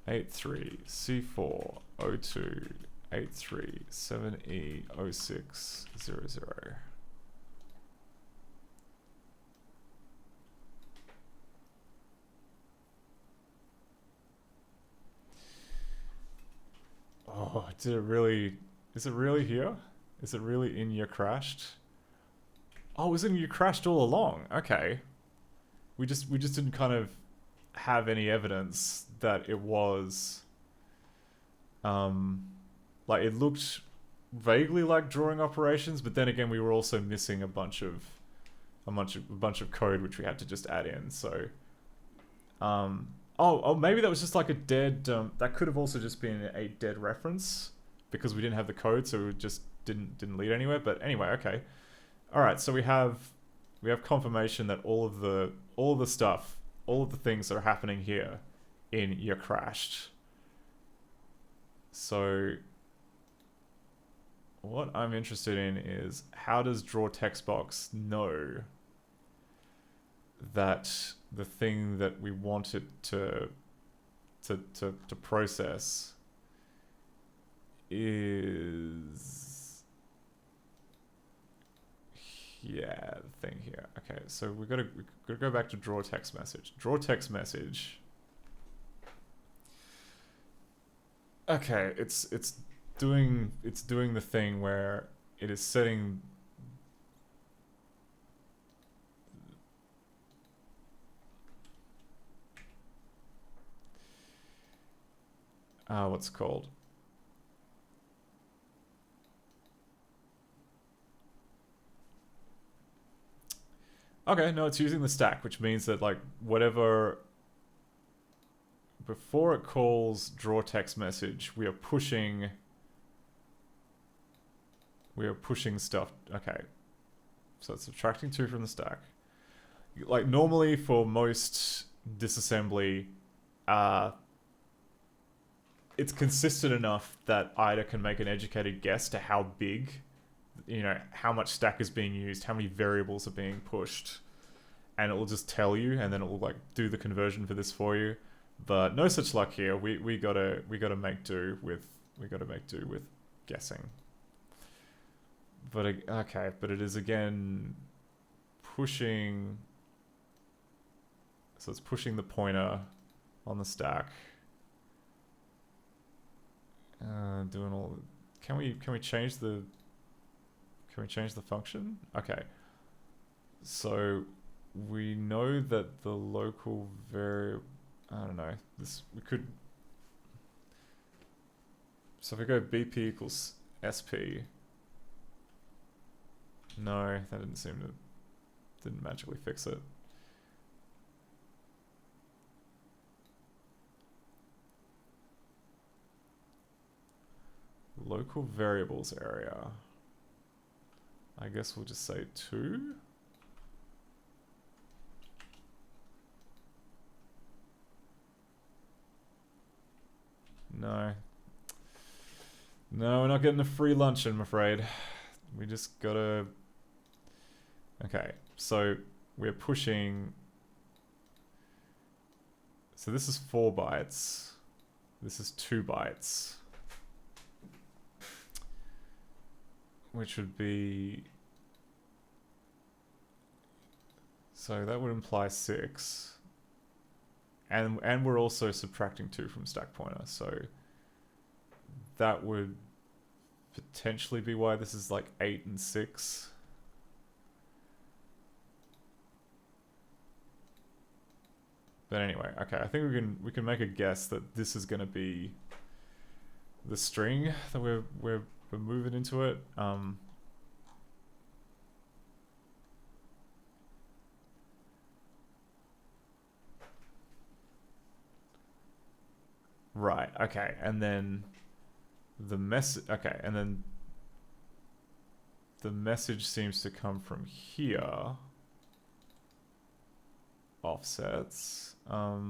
83 C4 02 83 7E 0600. Oh, did it really? Is it really here? Is it really in your crashed? Oh, it was in your crashed all along. Okay. We just didn't kind of have any evidence that it was like it looked vaguely like drawing operations, but then again we were also missing a bunch of code which we had to just add in. So oh, maybe that was just like a dead that could have also just been a dead reference because we didn't have the code, so it just didn't lead anywhere. But anyway, okay. All right, so we have confirmation that all of the stuff, all of the things that are happening here in your crashed. So what I'm interested in is, how does draw text box know that the thing that we want it to process is, yeah, the thing here. Okay, so we gotta go back to draw text message. Draw text message. Okay, it's doing the thing where it is setting what's it called? Okay, no, it's using the stack, which means that like whatever, before it calls draw text message, we are pushing stuff. Okay, so it's subtracting 2 from the stack. Like normally for most disassembly, it's consistent enough that IDA can make an educated guess to how big, you know, how much stack is being used, how many variables are being pushed, and it will just tell you, and then it will like do the conversion for this for you. But no such luck here. We gotta make do with guessing. But okay, but it is again pushing. So it's pushing the pointer on the stack. Doing all. Can we change the? Can we change the function? Okay. So we know that the local variable. I don't know. This we could. So if we go BP equals SP. No, that didn't magically fix it. Local variables area. I guess we'll just say 2. No. No, we're not getting a free lunch, I'm afraid. We just gotta Okay, so we're pushing. So this is 4 bytes. This is 2 bytes. Which would be. So that would imply 6. And we're also subtracting 2 from stack pointer, so that would potentially be why this is like 8 and 6. But anyway, okay, I think we can make a guess that this is going to be the string that we're moving into it. Right, okay, and then the okay, and then the message seems to come from here. Offsets. All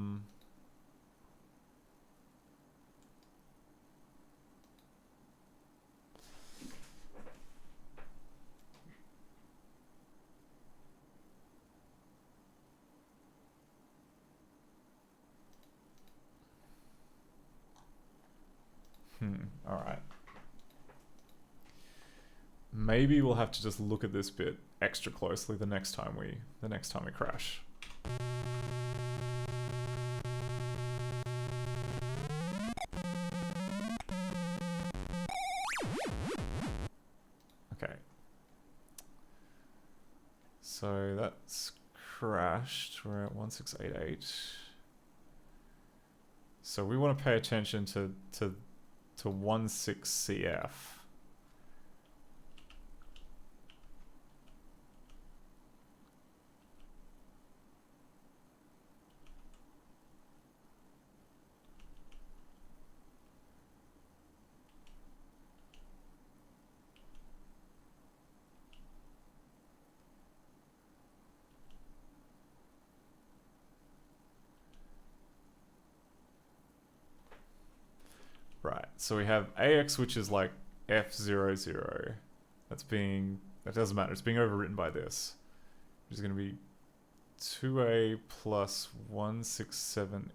right. Maybe we'll have to just look at this bit extra closely the next time we crash. Okay. So that's crashed. We're at 1688. So we want to pay attention to 16CF. Right, so we have AX, which is like F00. That doesn't matter, it's being overwritten by this. Which is going to be 2A plus 167EH.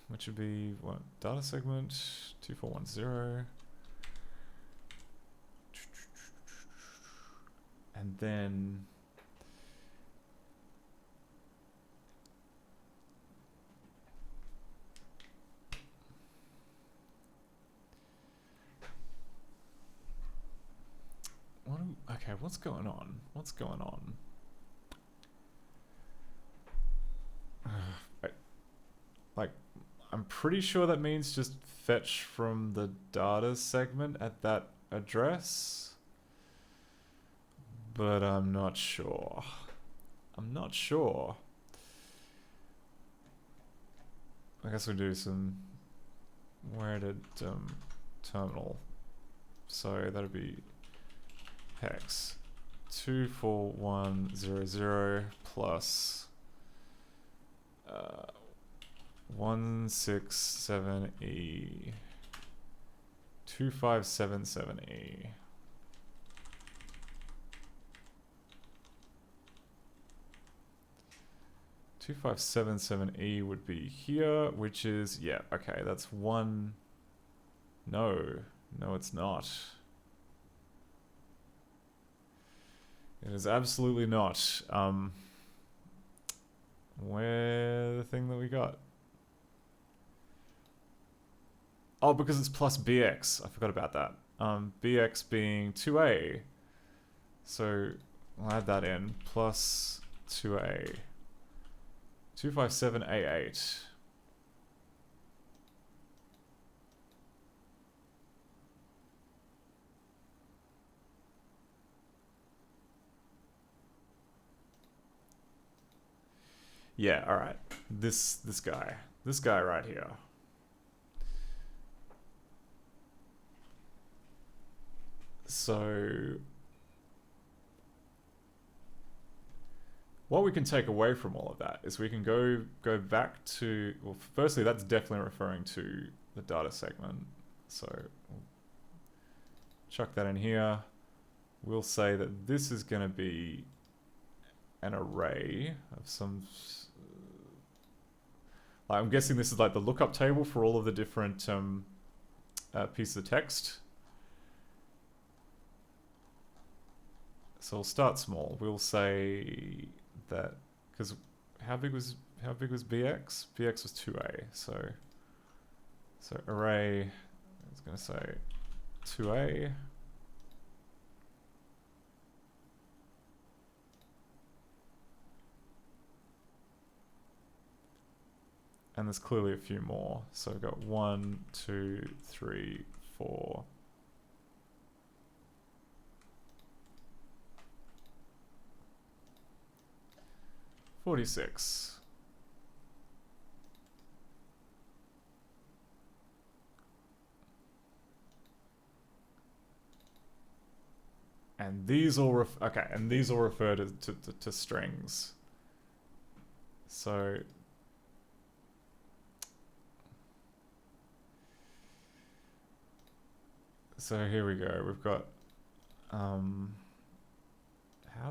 Which would be what? Data segment 2410. And then okay, what's going on? What's going on? Like, I'm pretty sure that means just fetch from the data segment at that address. But I'm not sure. I'm not sure. I guess we'll do some... Where did terminal? So that'll be hex 24100 plus 167E 2577E. Two 2577E would be here, which is, yeah, okay, that's one. No, it's not. It is absolutely not. Where the thing that we got? Oh, because it's plus BX. I forgot about that. BX being 2A. So I'll add that in. Plus 2A. 257A8. Yeah, alright. This guy. This guy right here. So what we can take away from all of that is we can go back to, well, firstly, that's definitely referring to the data segment. So we'll chuck that in here. We'll say that this is going to be an array of some... I'm guessing this is like the lookup table for all of the different pieces of text. So we'll start small. We'll say that, because how big was BX? BX was 2A. So array is going to say 2A. And there's clearly a few more. So we've got 1, 2, 3, 4. $46. And these all refer to strings. So here we go. We've got how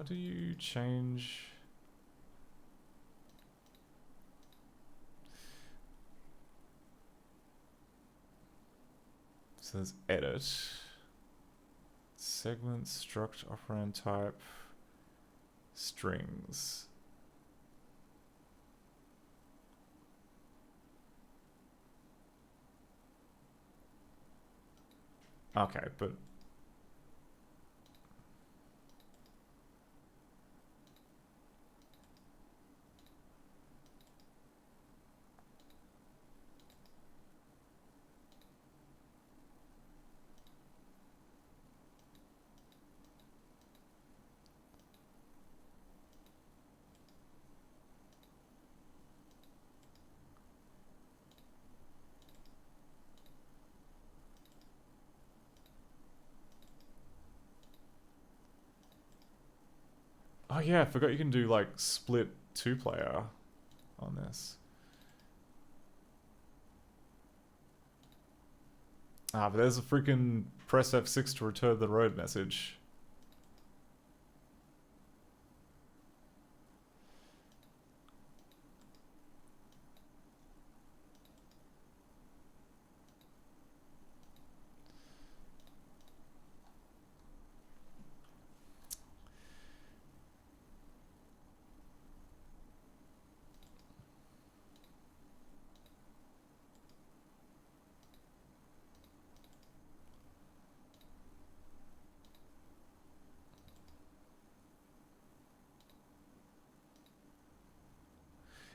do you change? So there's edit, segment, struct, operand type, strings. Okay, but oh yeah, I forgot you can do like split 2-player on this. Ah, but there's a freaking press F6 to return the road message.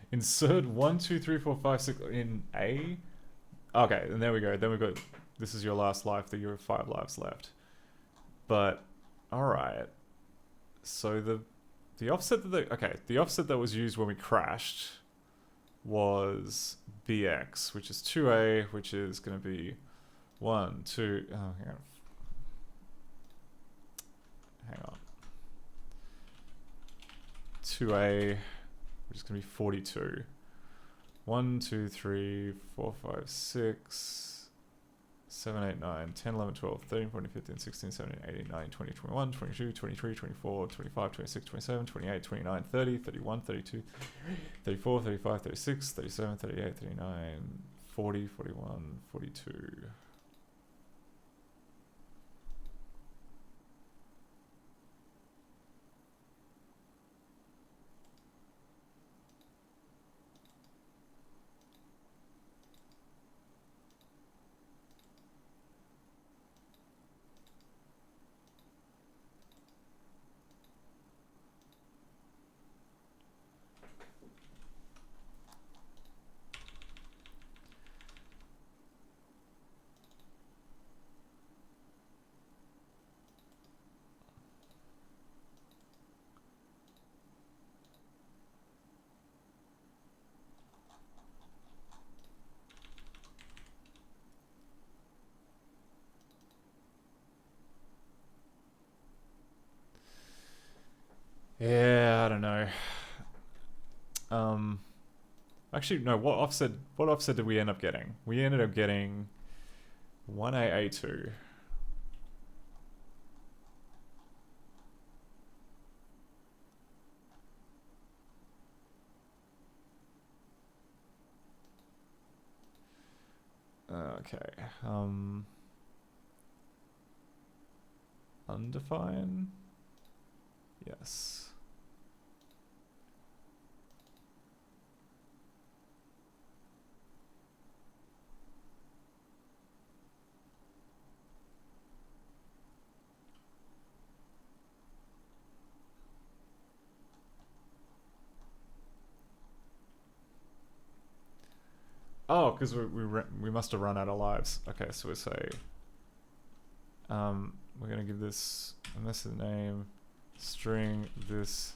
Insert 1, 2, 3, 4, 5, 6 in A. Okay, and there we go. Then we've got, this is your last life, that you have 5 lives left. But, alright. So the offset the offset that was used when we crashed was BX, which is 2A, which is going to be 1, 2, oh, hang on. 2A, which is going to be 42. 1, 2, 3, 4, 5, 6, 7, 8, 9, 10, 11, 12, 13, 14, 15, 16, 17, 18, 19, 20, 21, 22, 23, 24, 25, 26, 27, 28, 29, 30, 31, 32, 34, 35, 36, 37, 38, 39, 40, 41, 42. Yeah, I don't know. Actually, no. What offset did we end up getting? We ended up getting 1A2. Okay. Undefined? Yes. Oh, because we must have run out of lives. Okay, so we say we're gonna give this a message name string this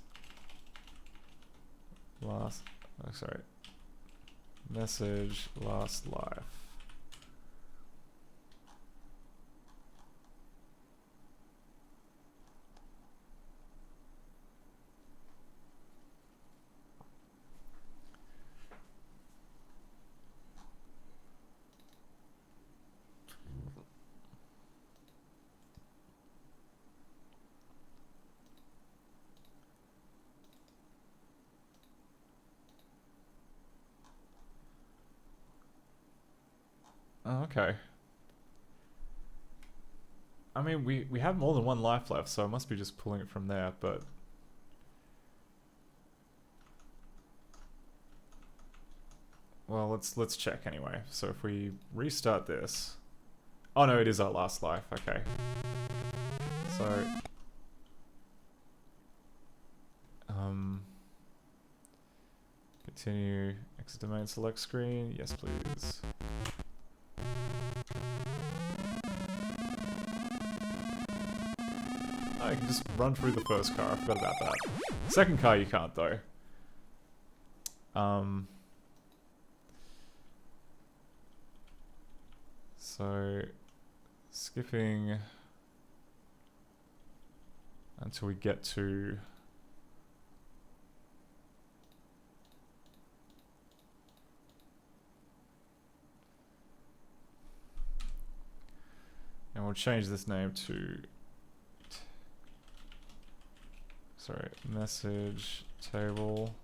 last message last life. Oh, okay. I mean, we have more than one life left, so I must be just pulling it from there, but... Well, let's check anyway. So if we restart this... Oh no, it is our last life, okay. So... Continue, exit domain select screen, yes please. Oh, you can just run through the first car, I forgot about that. Second car you can't though. So, skipping until we get to... And we'll change this name to... Sorry, message table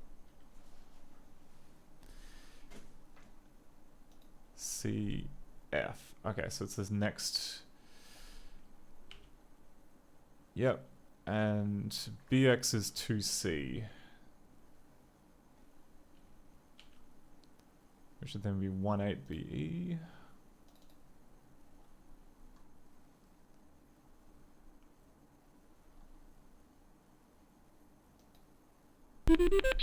CF. Okay, so it's this next. Yep, and BX is 2C, which should then be 18BE.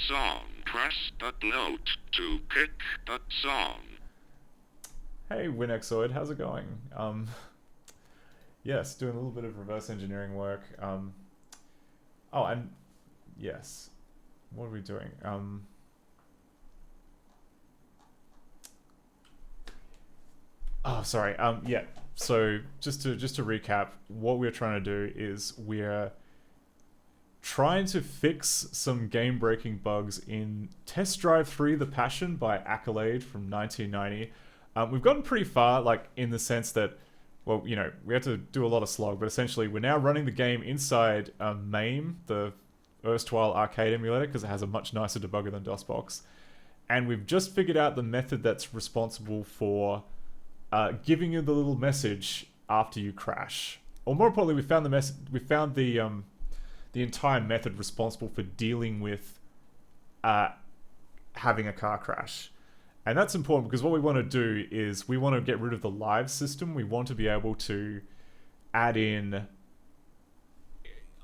Song. Press that note to pick that song. Hey Winexoid, how's it going? Yes, doing a little bit of reverse engineering work. Oh, and yes, what are we doing? Oh, sorry. Yeah. So just to recap, what we're trying to do is we're trying to fix some game-breaking bugs in Test Drive 3: The Passion by Accolade from 1990. We've gotten pretty far, like, in the sense that, well, you know, we had to do a lot of slog, but essentially we're now running the game inside MAME, the erstwhile arcade emulator, because it has a much nicer debugger than DOSBox. And we've just figured out the method that's responsible for giving you the little message after you crash. Or more importantly, we found the entire method responsible for dealing with having a car crash. And that's important because what we want to do is we want to get rid of the live system. We want to be able to add in...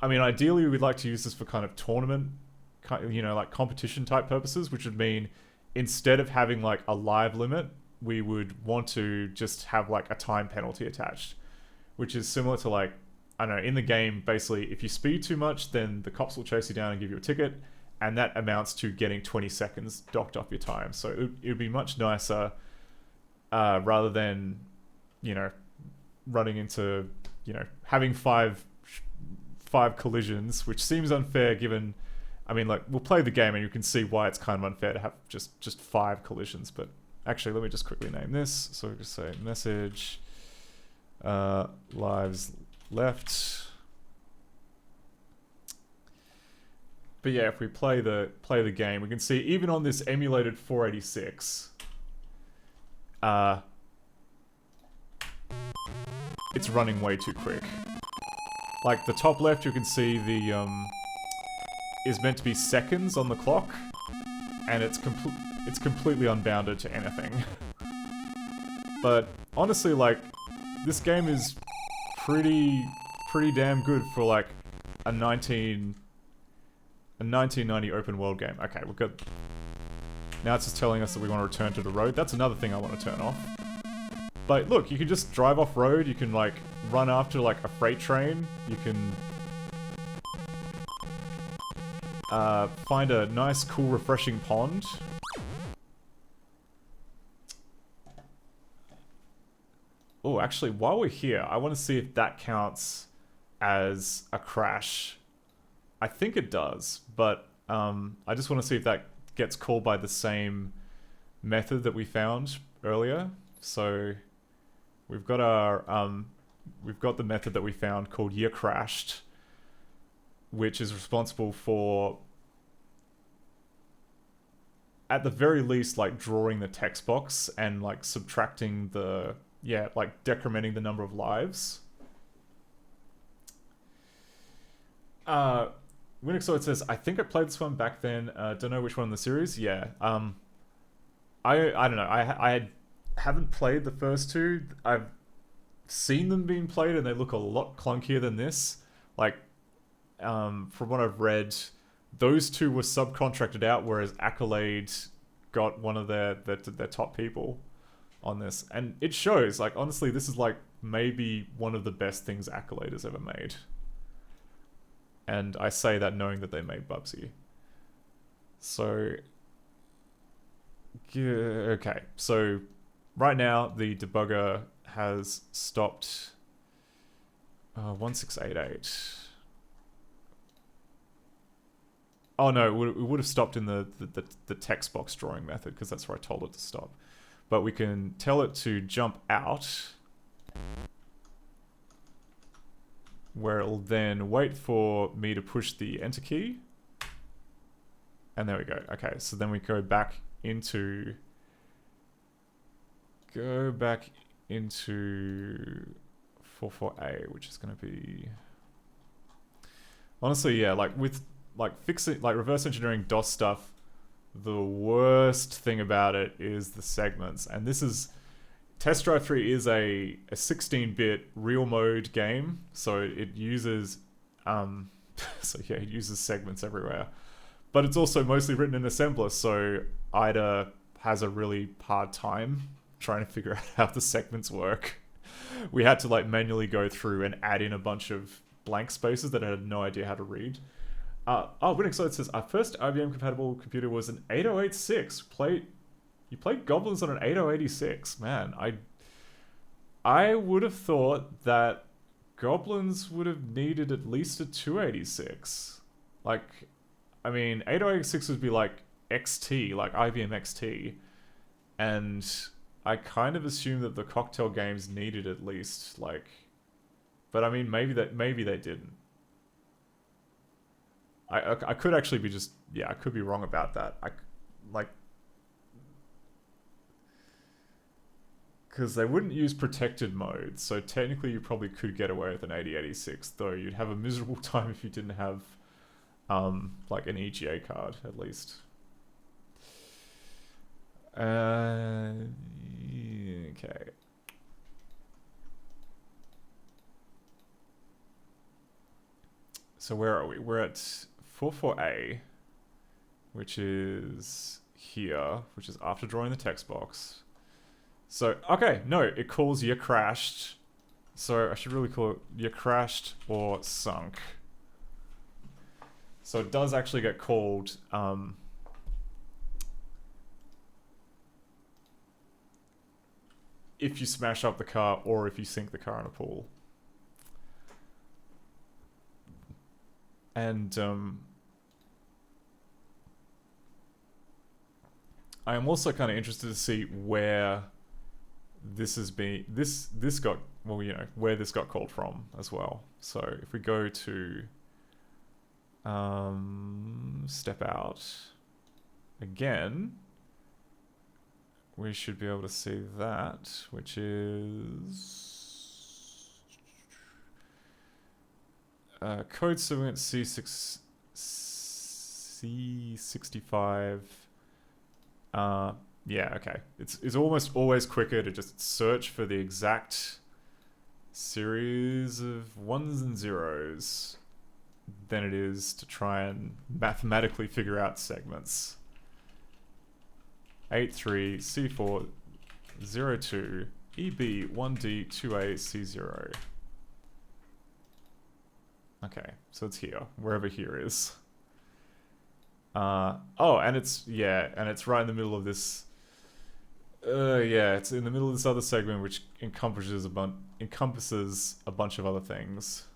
I mean, ideally, we'd like to use this for kind of tournament, you know, like competition type purposes, which would mean instead of having like a live limit, we would want to just have like a time penalty attached, which is similar to like, I don't know, in the game, basically, if you speed too much, then the cops will chase you down and give you a ticket, and that amounts to getting 20 seconds docked off your time. So it would be much nicer rather than, you know, running into, you know, having five 5 collisions, which seems unfair given... I mean, like, we'll play the game and you can see why it's kind of unfair to have just 5 collisions, but actually, let me just quickly name this. So we just say message, lives left. But yeah, if we play the game, we can see even on this emulated 486, it's running way too quick. Like the top left, you can see the is meant to be seconds on the clock, and it's completely unbounded to anything. But honestly, like, this game is pretty damn good for like a 1990 open world game. Okay, we've got... Now it's just telling us that we want to return to the road. That's another thing I want to turn off. But look, you can just drive off road, you can like run after like a freight train, you can find a nice, cool, refreshing pond. Oh, actually, while we're here, I want to see if that counts as a crash. I think it does, but I just want to see if that gets called by the same method that we found earlier. So we've got our we've got the method that we found called yearCrashed, which is responsible for, at the very least, like drawing the text box and like subtracting the, yeah, like decrementing the number of lives. Winixoid says, I think I played this one back then. Don't know which one in the series. Yeah. I don't know. I haven't played the first two. I've seen them being played and they look a lot clunkier than this. Like, from what I've read, those two were subcontracted out, whereas Accolade got one of their top people on this. And it shows, like, honestly, this is like maybe one of the best things Accolade has ever made. And I say that knowing that they made Bubsy. So, okay. So, right now, the debugger has stopped 1688. Oh no, it would have stopped in the text box drawing method, because that's where I told it to stop. But we can tell it to jump out, where it'll then wait for me to push the enter key. And there we go. Okay, so then we go back into 44A, which is going to be... Honestly, yeah, like with fixing, like reverse engineering DOS stuff, the worst thing about it is the segments. And this is... Test Drive 3 is a 16-bit real mode game, so it uses it uses segments everywhere. But it's also mostly written in assembler, so IDA has a really hard time trying to figure out how the segments work. We had to like manually go through and add in a bunch of blank spaces that I had no idea how to read. Winixoid says, our first IBM compatible computer was an 8086. You played Goblins on an 8086. Man, I would have thought that Goblins would have needed at least a 286. Like, I mean, 8086 would be like XT, like IBM XT. And I kind of assumed that the Cocktail games needed at least, like... But I mean, maybe they didn't. I could actually be just... Yeah, I could be wrong about that. Because they wouldn't use protected mode, so technically you probably could get away with an 8086, though you'd have a miserable time if you didn't have, like, an EGA card, at least. Okay. So where are we? We're at 44A, which is here, which is after drawing the text box. So, okay, no, it calls yearCrashed. So I should really call it yearCrashed or sunk. So it does actually get called if you smash up the car or if you sink the car in a pool. And I am also kind of interested to see where this has been, this got, well, you know, where this got called from as well. So if we go to step out again, we should be able to see that, which is code segment C65. Yeah, okay. It's almost always quicker to just search for the exact series of ones and zeros than it is to try and mathematically figure out segments. 83 C4 02 EB 1D 2A C0. Okay, so it's here, wherever here is. Oh, and it's, yeah, and it's right in the middle of this. Yeah, it's in the middle of this other segment, which encompasses a bunch of other things.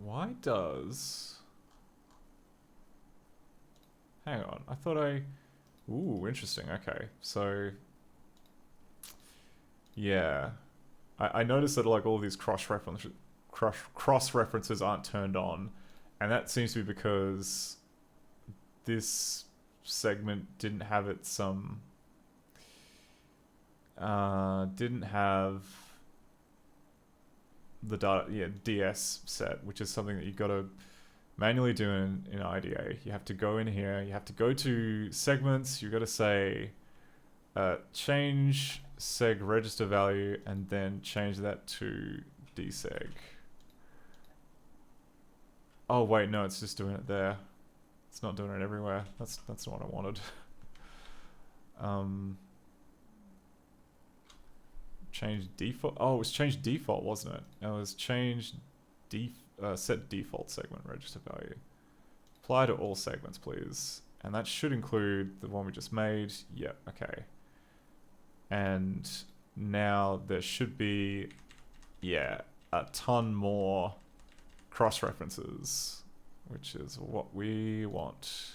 Why does... Hang on, I thought I... Ooh, interesting, okay. So... Yeah. I noticed that like all these cross-references aren't turned on. And that seems to be because this segment didn't have its, didn't have the data, yeah, DS set, which is something that you've got to manually do in IDA. You have to go in here, you have to go to segments, you've got to say change seg register value and then change that to dseg. Oh wait, no, it's just doing it there. It's not doing it everywhere. That's not what I wanted. Change default. Oh, it was change default, wasn't it? It was change set default segment register value. Apply to all segments, please. And that should include the one we just made. Yep, okay. And now there should be, yeah, a ton more cross-references, which is what we want.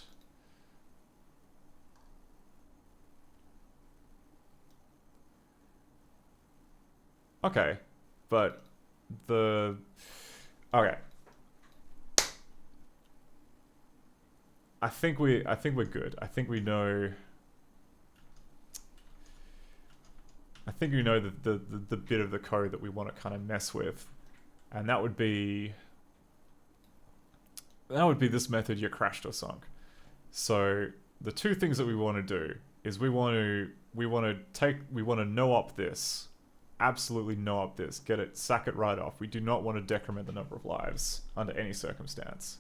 Okay, but okay. I think we're good. I think we know. I think we know the bit of the code that we want to kind of mess with, and that would be this method you crashed or sunk. So the two things that we want to do is we want to no-op this. Absolutely no-op this. Get it, sack it right off. We do not want to decrement the number of lives under any circumstance.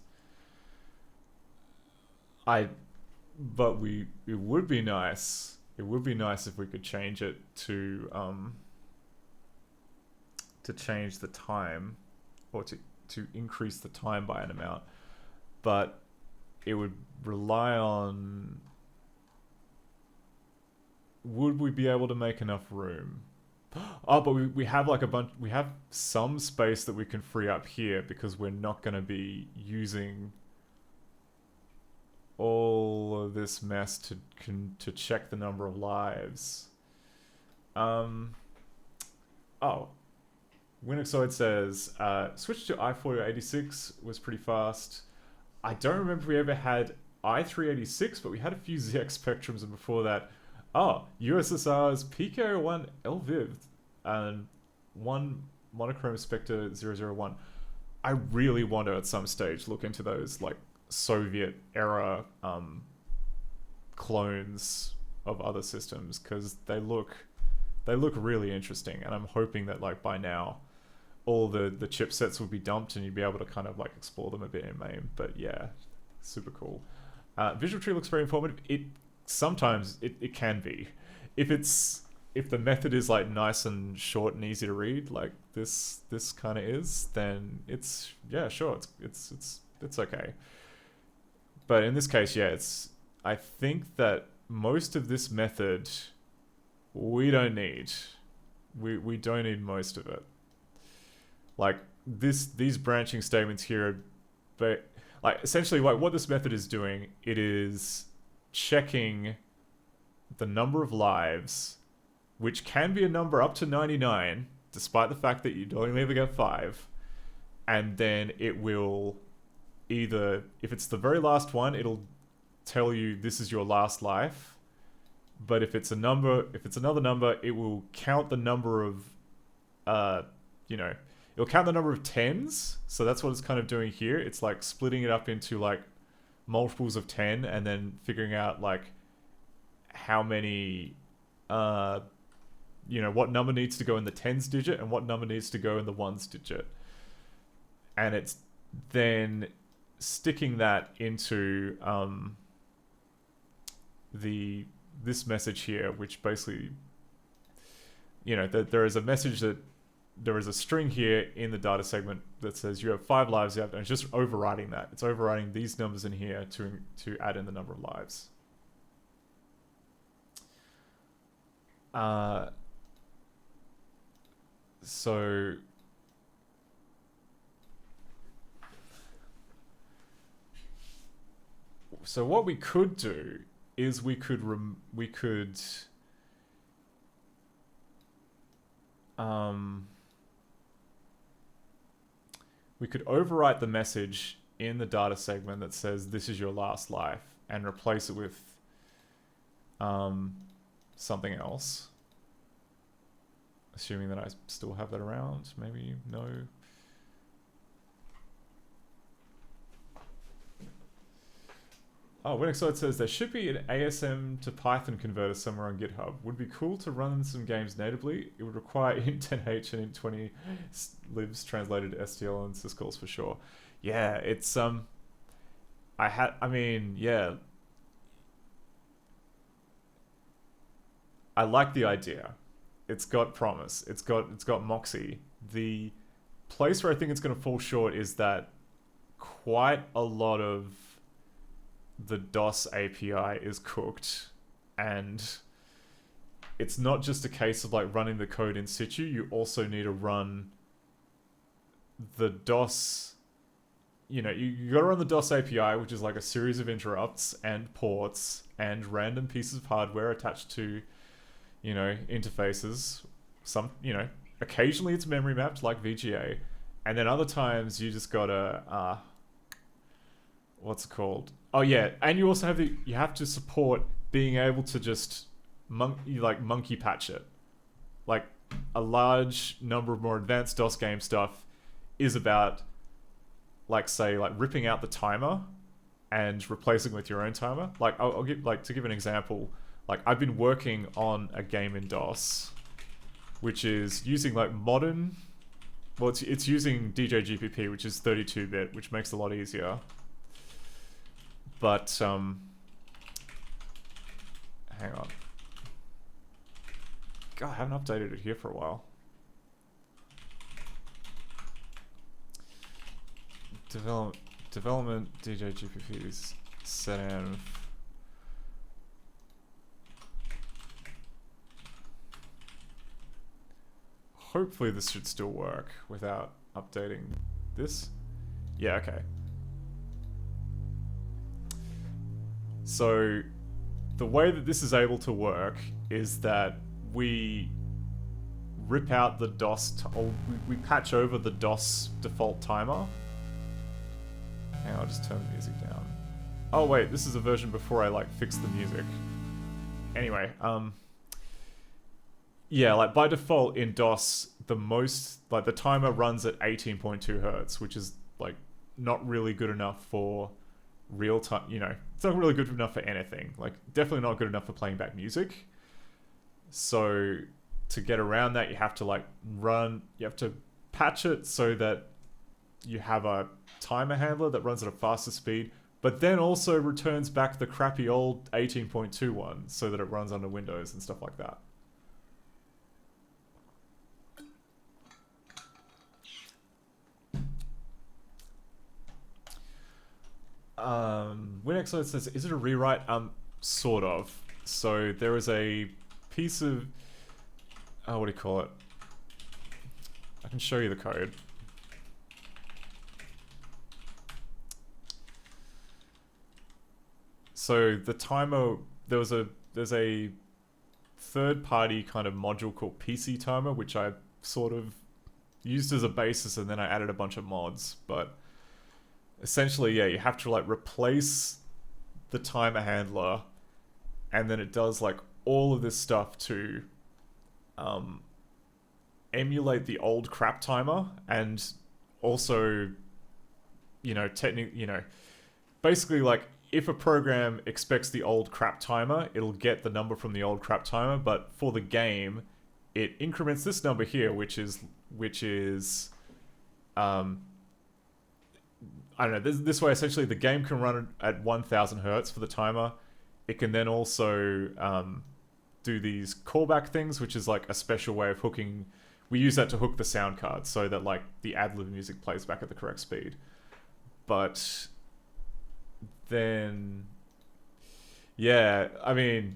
It would be nice. It would be nice if we could change it to change the time, or to increase the time by an amount. But it would rely on, would we be able to make enough room? Oh, but we have like we have some space that we can free up here because we're not going to be using all of this mess to check the number of lives. Oh, Winoxoid says switch to i4086 was pretty fast. I don't remember if we ever had i386, but we had a few ZX Spectrums, and before that, USSR's PK01 LVIV and one Monochrome Spectre 001. I really want to at some stage look into those like Soviet era clones of other systems, because they look really interesting, and I'm hoping that like by now all the chipsets will be dumped and you'd be able to kind of like explore them a bit in MAME. But yeah, super cool. Visual Tree looks very informative. Sometimes it can be. If it's if the method is like nice and short and easy to read, like this kind of is, then it's yeah, sure, it's okay. But in this case, yeah, I think that most of this method we don't need. We don't need most of it. Like these branching statements here, but like essentially like what this method is doing, it is checking the number of lives, which can be a number up to 99, despite the fact that you'd only ever get 5, and then it will either, if it's the very last one, it'll tell you this is your last life. But if it's another number, it will count the number of, it'll count the number of 10s. So that's what it's kind of doing here. It's like splitting it up into like multiples of 10 and then figuring out like how many, what number needs to go in the tens digit and what number needs to go in the ones digit. And it's then sticking that into this message here, which basically, that there is a message that there is a string here in the data segment that says you have 5 lives left, and it's just overriding that. It's overriding these numbers in here to add in the number of lives. So what we could do is we could overwrite the message in the data segment that says this is your last life and replace it with something else. Assuming that I still have that around. Maybe no. Oh, Winexoid says there should be an ASM to Python converter somewhere on GitHub. Would be cool to run some games natively. It would require int10h and int20 libs translated to STL and syscalls for sure. Yeah, it's I like the idea. It's got promise. It's got moxie. The place where I think it's going to fall short is that quite a lot of the DOS API is cooked, and it's not just a case of like running the code in situ. You also need to run the DOS, you gotta run the DOS API, which is like a series of interrupts and ports and random pieces of hardware attached to, interfaces. Occasionally it's memory mapped like VGA, and then other times you just gotta, what's it called? Oh yeah, and you also have to support being able to just monkey patch it. Like a large number of more advanced DOS game stuff is about ripping out the timer and replacing with your own timer. Like I'll give to give an example. Like I've been working on a game in DOS, which is using modern. Well, it's using DJGPP, which is 32-bit, which makes it a lot easier. But, hang on. God, I haven't updated it here for a while. Development DJGPP is setenv. Hopefully this should still work without updating this. Yeah, okay. So the way that this is able to work is that we rip out the DOS, or we patch over the DOS default timer. Hang on, I'll just turn the music down. Oh wait, this is a version before I fix the music. Anyway, yeah, by default in DOS, the timer runs at 18.2 hertz, which is not really good enough for real time, it's not really good enough for anything. Definitely not good enough for playing back music. So to get around that, you have to you have to patch it so that you have a timer handler that runs at a faster speed, but then also returns back the crappy old 18.2 one so that it runs under Windows and stuff like that. WinXO says, is it a rewrite? Sort of. So there is a piece of, what do you call it? I can show you the code. So the timer, there's a third-party kind of module called PC Timer, which I sort of used as a basis, and then I added a bunch of mods. But essentially, yeah, you have to like replace the timer handler, and then it does like all of this stuff to emulate the old crap timer, and also, basically like if a program expects the old crap timer, it'll get the number from the old crap timer, but for the game, it increments this number here, which is I don't know, this way essentially the game can run at 1000 hertz for the timer. It can then also do these callback things, which is like a special way of hooking. We use that to hook the sound card so that like the ad-lib music plays back at the correct speed. But then, yeah, I mean,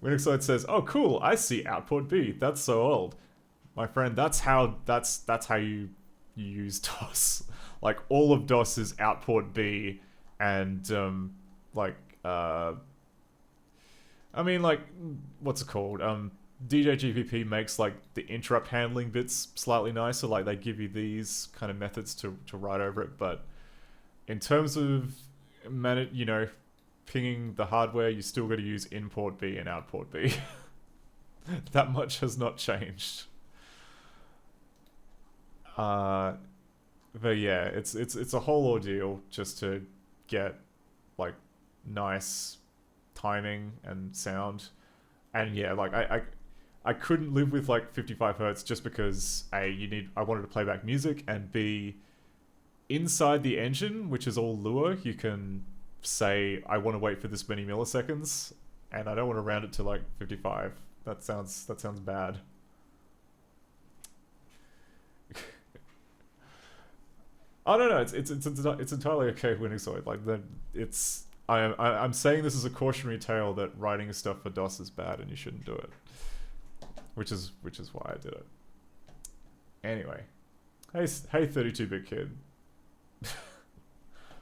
WinXide says, "Oh, cool! I see output B. That's so old, my friend. That's how you use DOS. Like all of DOS is output B, and I mean, like, what's it called? DJ GPP makes like the interrupt handling bits slightly nicer. Like they give you these kind of methods to write over it, but in terms of pinging the hardware, you still got to use import B and output B. That much has not changed. But yeah, it's a whole ordeal just to get like nice timing and sound, and yeah, like I couldn't live with like 55 hertz just because I wanted to play back music, and B, inside the engine, which is all Lua, you can say I want to wait for this many milliseconds, and I don't want to round it to like 55. That sounds bad. I don't know. It's entirely okay with Unixoid. Like I'm saying this is a cautionary tale that writing stuff for DOS is bad and you shouldn't do it. Which is why I did it. Anyway, hey 32-bit kid,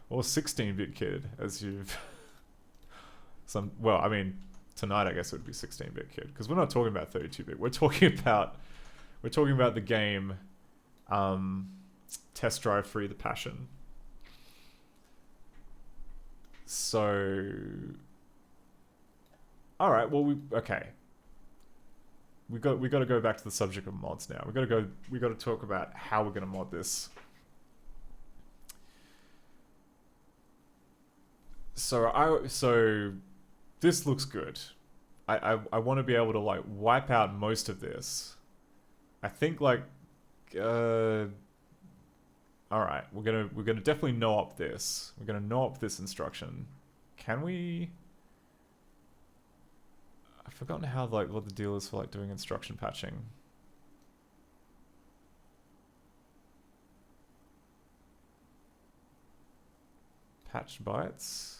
or 16-bit kid, as you've well, I mean, tonight I guess it would be 16-bit kid, because we're not talking about 32-bit. We're talking about the game, Test Drive Free the Passion. So, all right. Well, we got to go back to the subject of mods now. We got to talk about how we're going to mod this. So this looks good. I want to be able to like wipe out most of this. I think like all right, we're gonna definitely no-op this. We're gonna no-op this instruction. Can we? I've forgotten how what the deal is for like doing instruction patching. Patch bytes.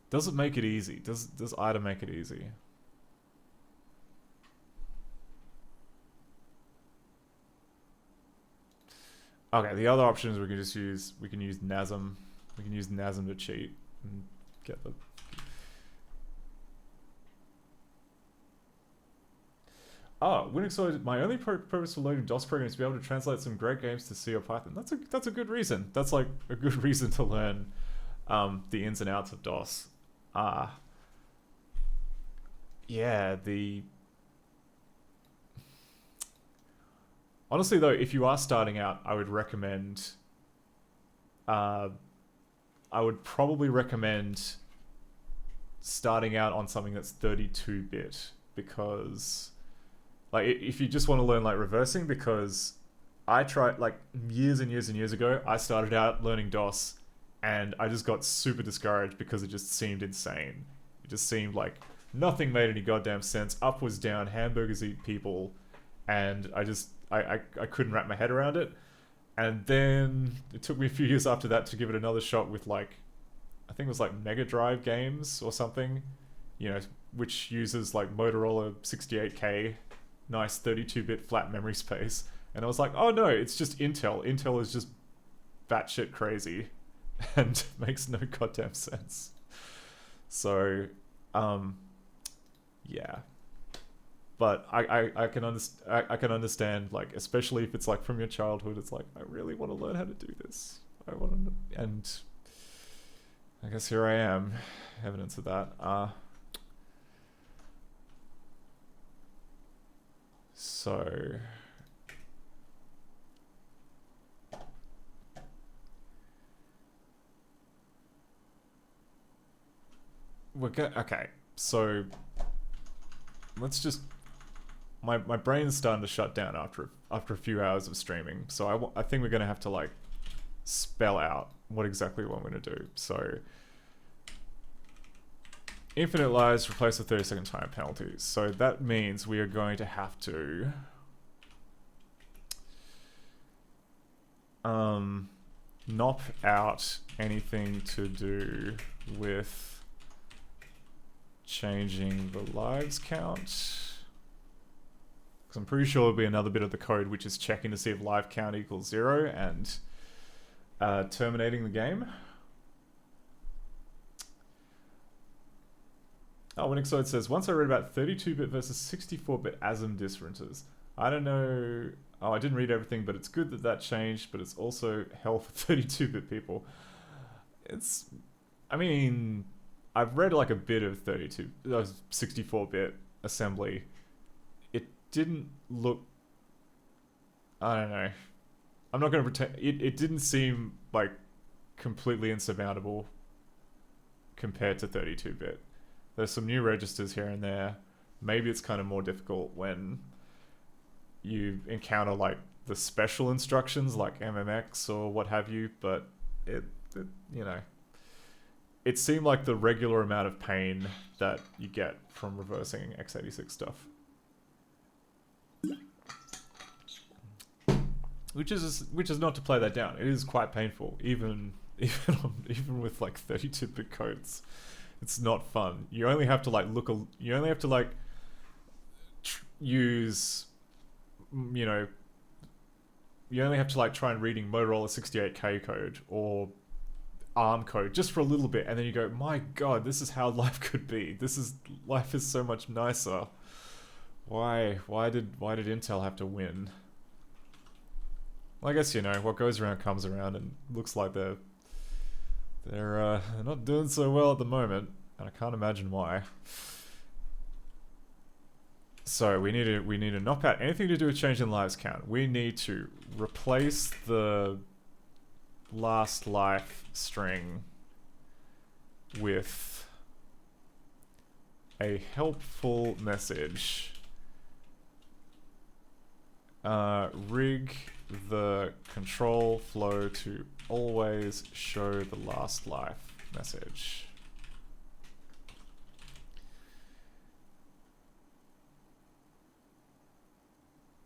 Does it make it easy? Does IDA make it easy? Okay, the other option is we can use NASM. We can use NASM to cheat and get the. Unixoid. My only purpose for loading DOS programs is to be able to translate some great games to C or Python. That's a good reason. That's like a good reason to learn the ins and outs of DOS. Yeah, honestly though, if you are starting out, I would recommend I would probably recommend starting out on something that's 32-bit, because like if you just want to learn like reversing, because I tried like years and years and years ago, I started out learning DOS and I just got super discouraged because it just seemed insane. It just seemed like nothing made any goddamn sense. Up was down, hamburgers eat people, and I I couldn't wrap my head around it. And then it took me a few years after that to give it another shot with like, I think it was like Mega Drive games or something, you know, which uses like Motorola 68K, nice 32-bit flat memory space. And I was like, oh no, it's just Intel. Intel is just batshit crazy and makes no goddamn sense. So, yeah. But I can understand, like, especially if it's like from your childhood, it's like, I really want to learn how to do this. I want to, and I guess here I am, evidence of that. So okay, so let's just, my brain's starting to shut down after a few hours of streaming, so I think we're gonna have to like spell out what exactly what I'm gonna do. So infinite lives replaced with 30-second time penalties. So that means we are going to have to nop out anything to do with changing the lives count. Because I'm pretty sure there'll be another bit of the code which is checking to see if live count equals 0 and terminating the game. Oh, Winixoid says, once I read about 32-bit versus 64-bit ASM differences. I don't know... Oh, I didn't read everything, but it's good that that changed, but it's also hell for 32-bit people. It's... I mean... I've read like a bit of 64-bit assembly. It didn't look... I don't know. I'm not going to pretend... It didn't seem like completely insurmountable compared to 32-bit. There's some new registers here and there. Maybe it's kind of more difficult when you encounter like the special instructions like MMX or what have you, but it you know, it seemed like the regular amount of pain that you get from reversing x86 stuff. Which is not to play that down. It is quite painful, even with like 32-bit codes. It's not fun. You only have to like you only have to like use, you know, you only have to like try and reading Motorola 68K code or ARM code just for a little bit, and then you go, my god, this is how life could be. Life is so much nicer. Why did Intel have to win? Well, I guess, you know, what goes around comes around, and looks like they're not doing so well at the moment, and I can't imagine why. So we need to knock out anything to do with changing lives count. We need to replace the last life string with a helpful message. Rig the control flow to always show the last life message.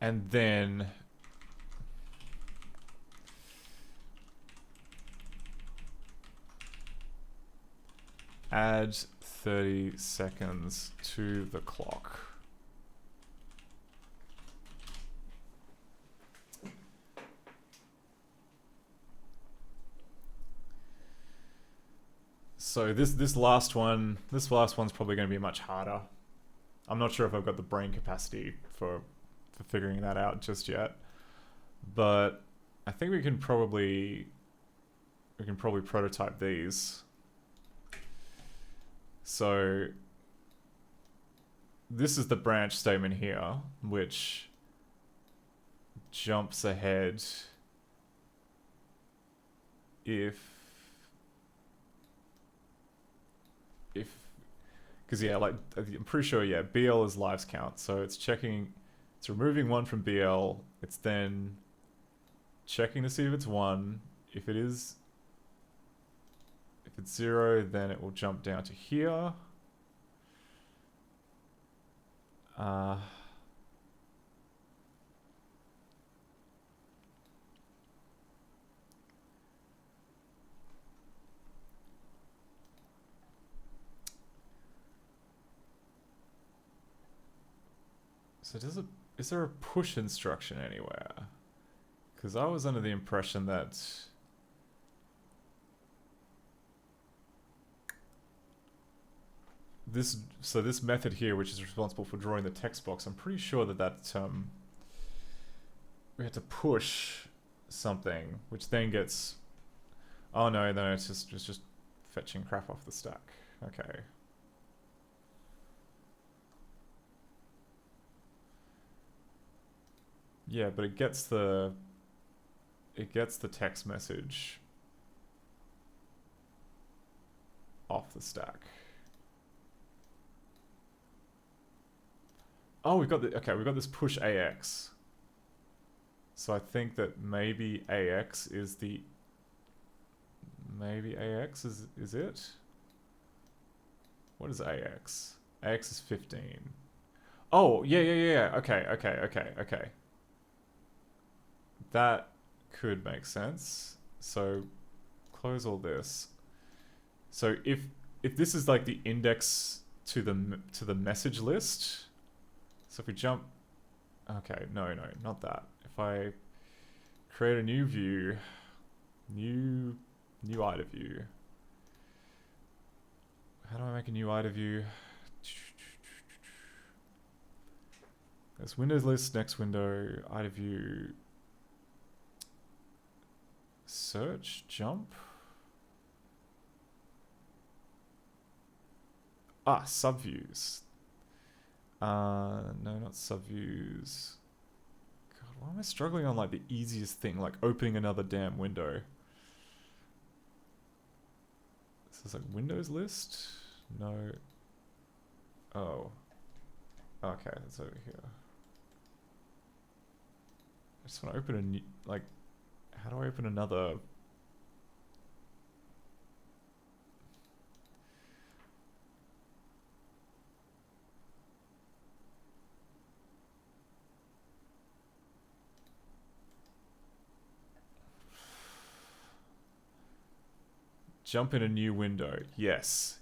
And then add 30 seconds to the clock. So this last one's probably going to be much harder. I'm not sure if I've got the brain capacity for figuring that out just yet, but I think we can probably prototype these. So this is the branch statement here, which jumps ahead because yeah, like I'm pretty sure, yeah, BL is lives count, so it's removing 1 from BL, it's then checking to see if it's 1. If it's 0, then it will jump down to here. So is there a push instruction anywhere? Because I was under the impression that this method here, which is responsible for drawing the text box, I'm pretty sure that we had to push something, which then gets. Oh no, it's just fetching crap off the stack. Okay. Yeah, but it gets the text message off the stack. Oh, we've got this push AX. So I think that maybe AX is it? What is AX? AX is 15. Oh, yeah. Okay. That could make sense. So close all this. So if this is like the index to the message list, so if we jump, okay, no, not that. If I create a new view, new IDA view. How do I make a new IDA view? There's Windows list, next window, IDA view. Search, jump. Subviews. No, not subviews. God, why am I struggling on like the easiest thing, like opening another damn window? This is like Windows list? No. Oh. Okay, that's over here. I just want to open a new, like, how do I open another? Jump in a new window. Yes,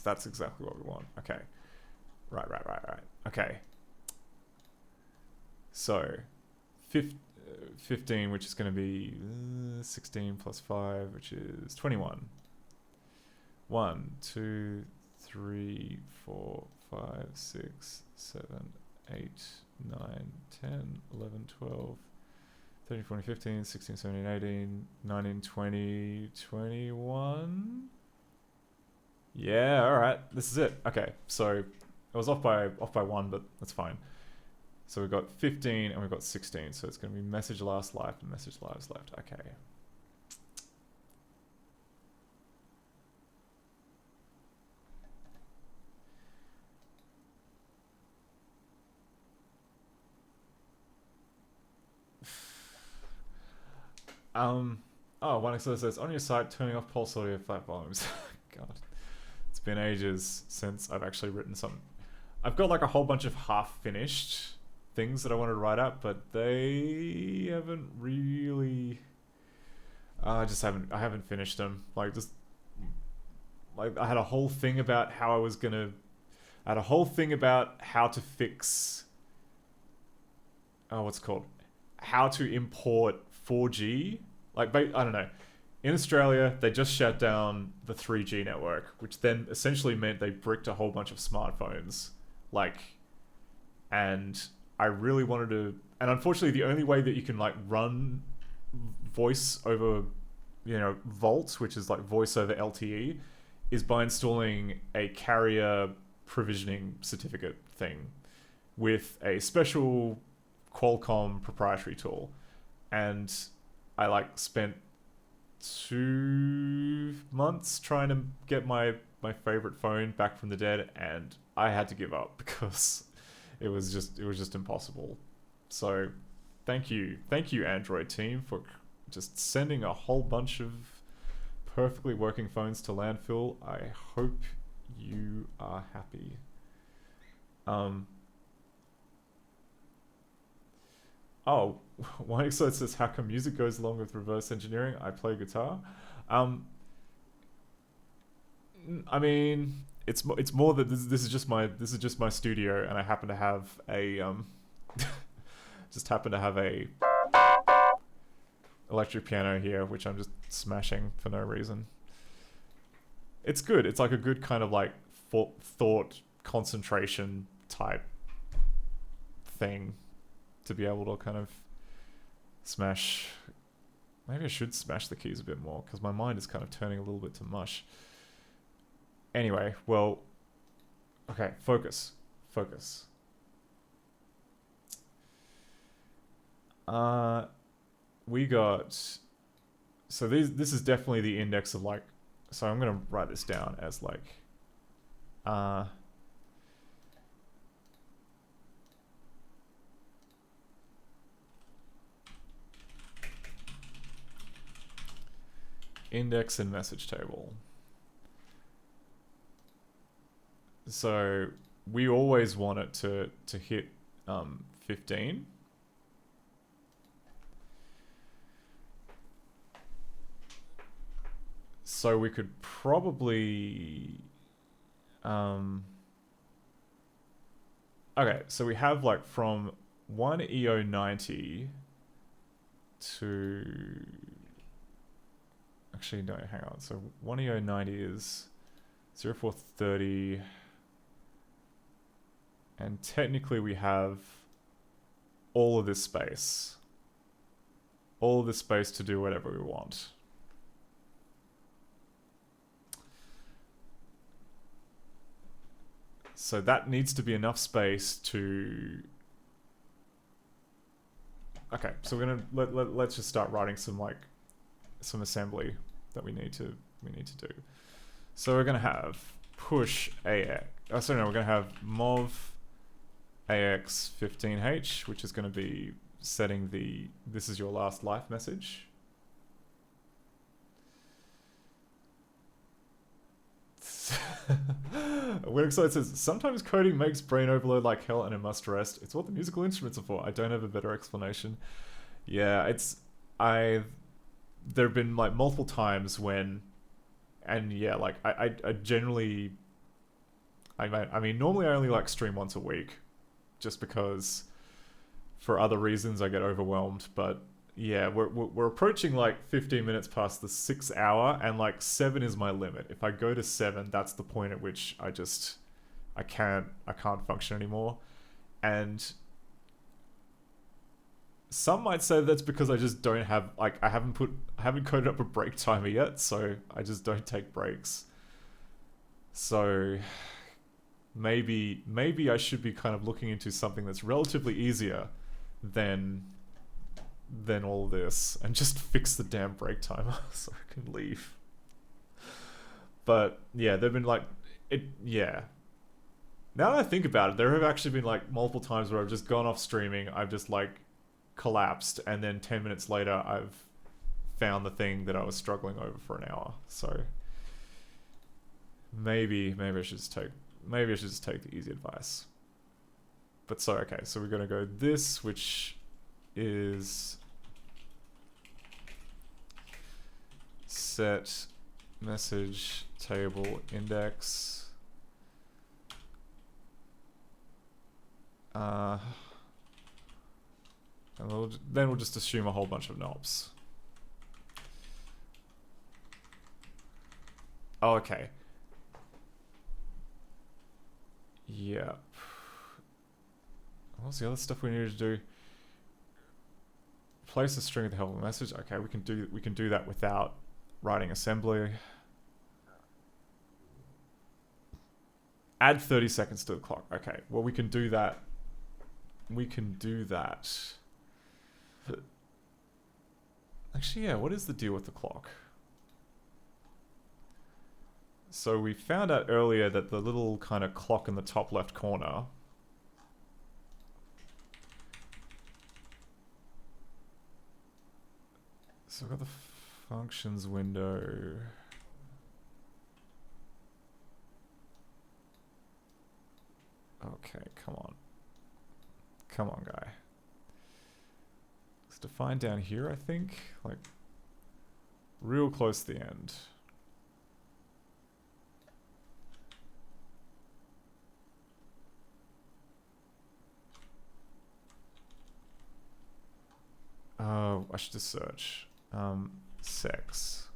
that's exactly what we want. Okay. Right. Okay. So, 15, which is going to be 16 plus 5, which is 21. 1, 2, 3, 4, 5, 6, 7, 8, 9, 10, 11, 12, 13, 14, 15, 16, 17, 18, 19, 20, 21. Yeah, alright. This is it. Okay, so I was off by 1, but that's fine. So we've got 15 and we've got 16. So it's going to be message last life and message lives left. Okay. Oh, one says, on your site, turning off pulse audio flat volumes. God. It's been ages since I've actually written something. I've got like a whole bunch of half-finished things that I wanted to write up, but they haven't really... I haven't finished them. Like, I had a whole thing about how I had a whole thing about how to fix... what's it called? How to import 4G. Like, I don't know. In Australia, they just shut down the 3G network, which then essentially meant they bricked a whole bunch of smartphones. Like, and I really wanted to... And unfortunately, the only way that you can, like, run voice over, VoLTE, which is, like, voice over LTE, is by installing a carrier provisioning certificate thing with a special Qualcomm proprietary tool. And I, like, spent 2 months trying to get my favorite phone back from the dead, and I had to give up because it was just impossible. So thank you Android team for just sending a whole bunch of perfectly working phones to landfill. I hope you are happy. Oh, one episode says, how come music goes along with reverse engineering? I play guitar. I mean, it's more that this is just my studio, and I happen to have a Just happen to have a electric piano here, which I'm just smashing for no reason. It's good. It's like a good kind of like thought concentration type thing to be able to kind of smash. Maybe I should smash the keys a bit more because my mind is kind of turning a little bit to mush. Anyway, well, okay, focus. Focus. We got, so this is definitely the index of like, so I'm gonna write this down as like, index and message table. So we always want it to hit 15. So we could probably okay, so we have like from 1 EO90 to, actually no, hang on, so 1 EO90 is 0430, and technically we have all of this space to do whatever we want. So that needs to be enough space to... Okay, so we're gonna let's just start writing some assembly that we need to do. So we're gonna have push AX. Oh, sorry, no, we're gonna have mov AX 15H, which is gonna be setting the "this is your last life" message. We're excited. Says sometimes coding makes brain overload like hell and it must rest. It's what the musical instruments are for. I don't have a better explanation. Yeah, there have been like multiple times when, and yeah, like I generally, I mean normally I only like stream once a week, just because for other reasons I get overwhelmed. But yeah, we're approaching like 15 minutes past the 6 hour, and like 7 is my limit. If I go to 7, that's the point at which I can't function anymore. And some might say that's because I just don't have, like, I haven't coded up a break timer yet, so I just don't take breaks. So maybe I should be kind of looking into something that's relatively easier than all this, and just fix the damn break timer so I can leave. But yeah, there've been like yeah. Now that I think about it, there have actually been like multiple times where I've just gone off streaming, I've just like collapsed, and then 10 minutes later I've found the thing that I was struggling over for an hour. So maybe I should just take the easy advice. But so okay, so we're gonna go this, which is set message table index. And then we'll just assume a whole bunch of knobs. Oh, okay. Yeah. What's the other stuff we need to do? Place a string at the help of a message. Okay, we can do that without writing assembly. Add 30 seconds to the clock. Okay, well we can do that. Actually, yeah, what is the deal with the clock? So we found out earlier that the little kind of clock in the top left corner, so we've got the functions window. Okay, come on. Come on, guy. It's defined down here, I think. Like, real close to the end. I should just search. Sex.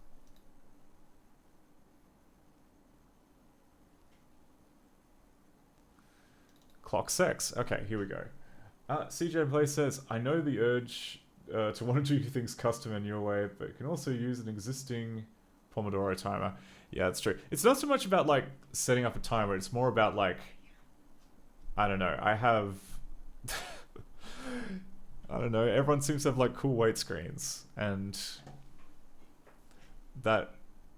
Clock sex. Okay, here we go. CJ Play says, I know the urge to want to do things custom in your way, but you can also use an existing Pomodoro timer. Yeah, that's true. It's not so much about like setting up a timer, it's more about like, I don't know, I have... I don't know, everyone seems to have like cool weight screens, and that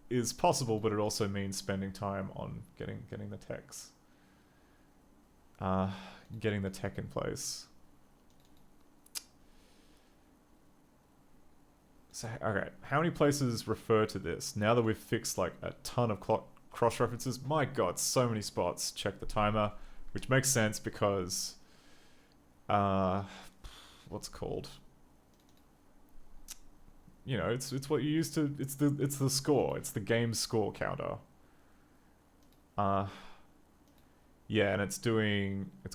is possible, but it also means spending time on getting the techs. Getting the tech in place. So, okay, how many places refer to this? Now that we've fixed like a ton of cross-references, my god, so many spots check the timer, which makes sense because, what's it called? You know, it's what you use to, it's the score, it's the game's score counter. Yeah, and it's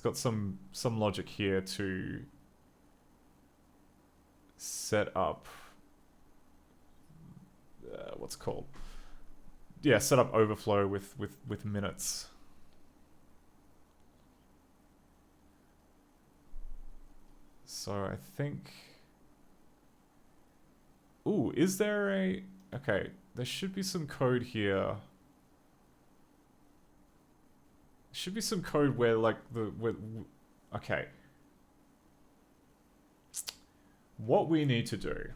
got some logic here to set up, what's it called? Yeah, set up overflow with minutes. So I think, ooh, is there a, okay, there should be some code here. Should be some code where like okay. What we need to do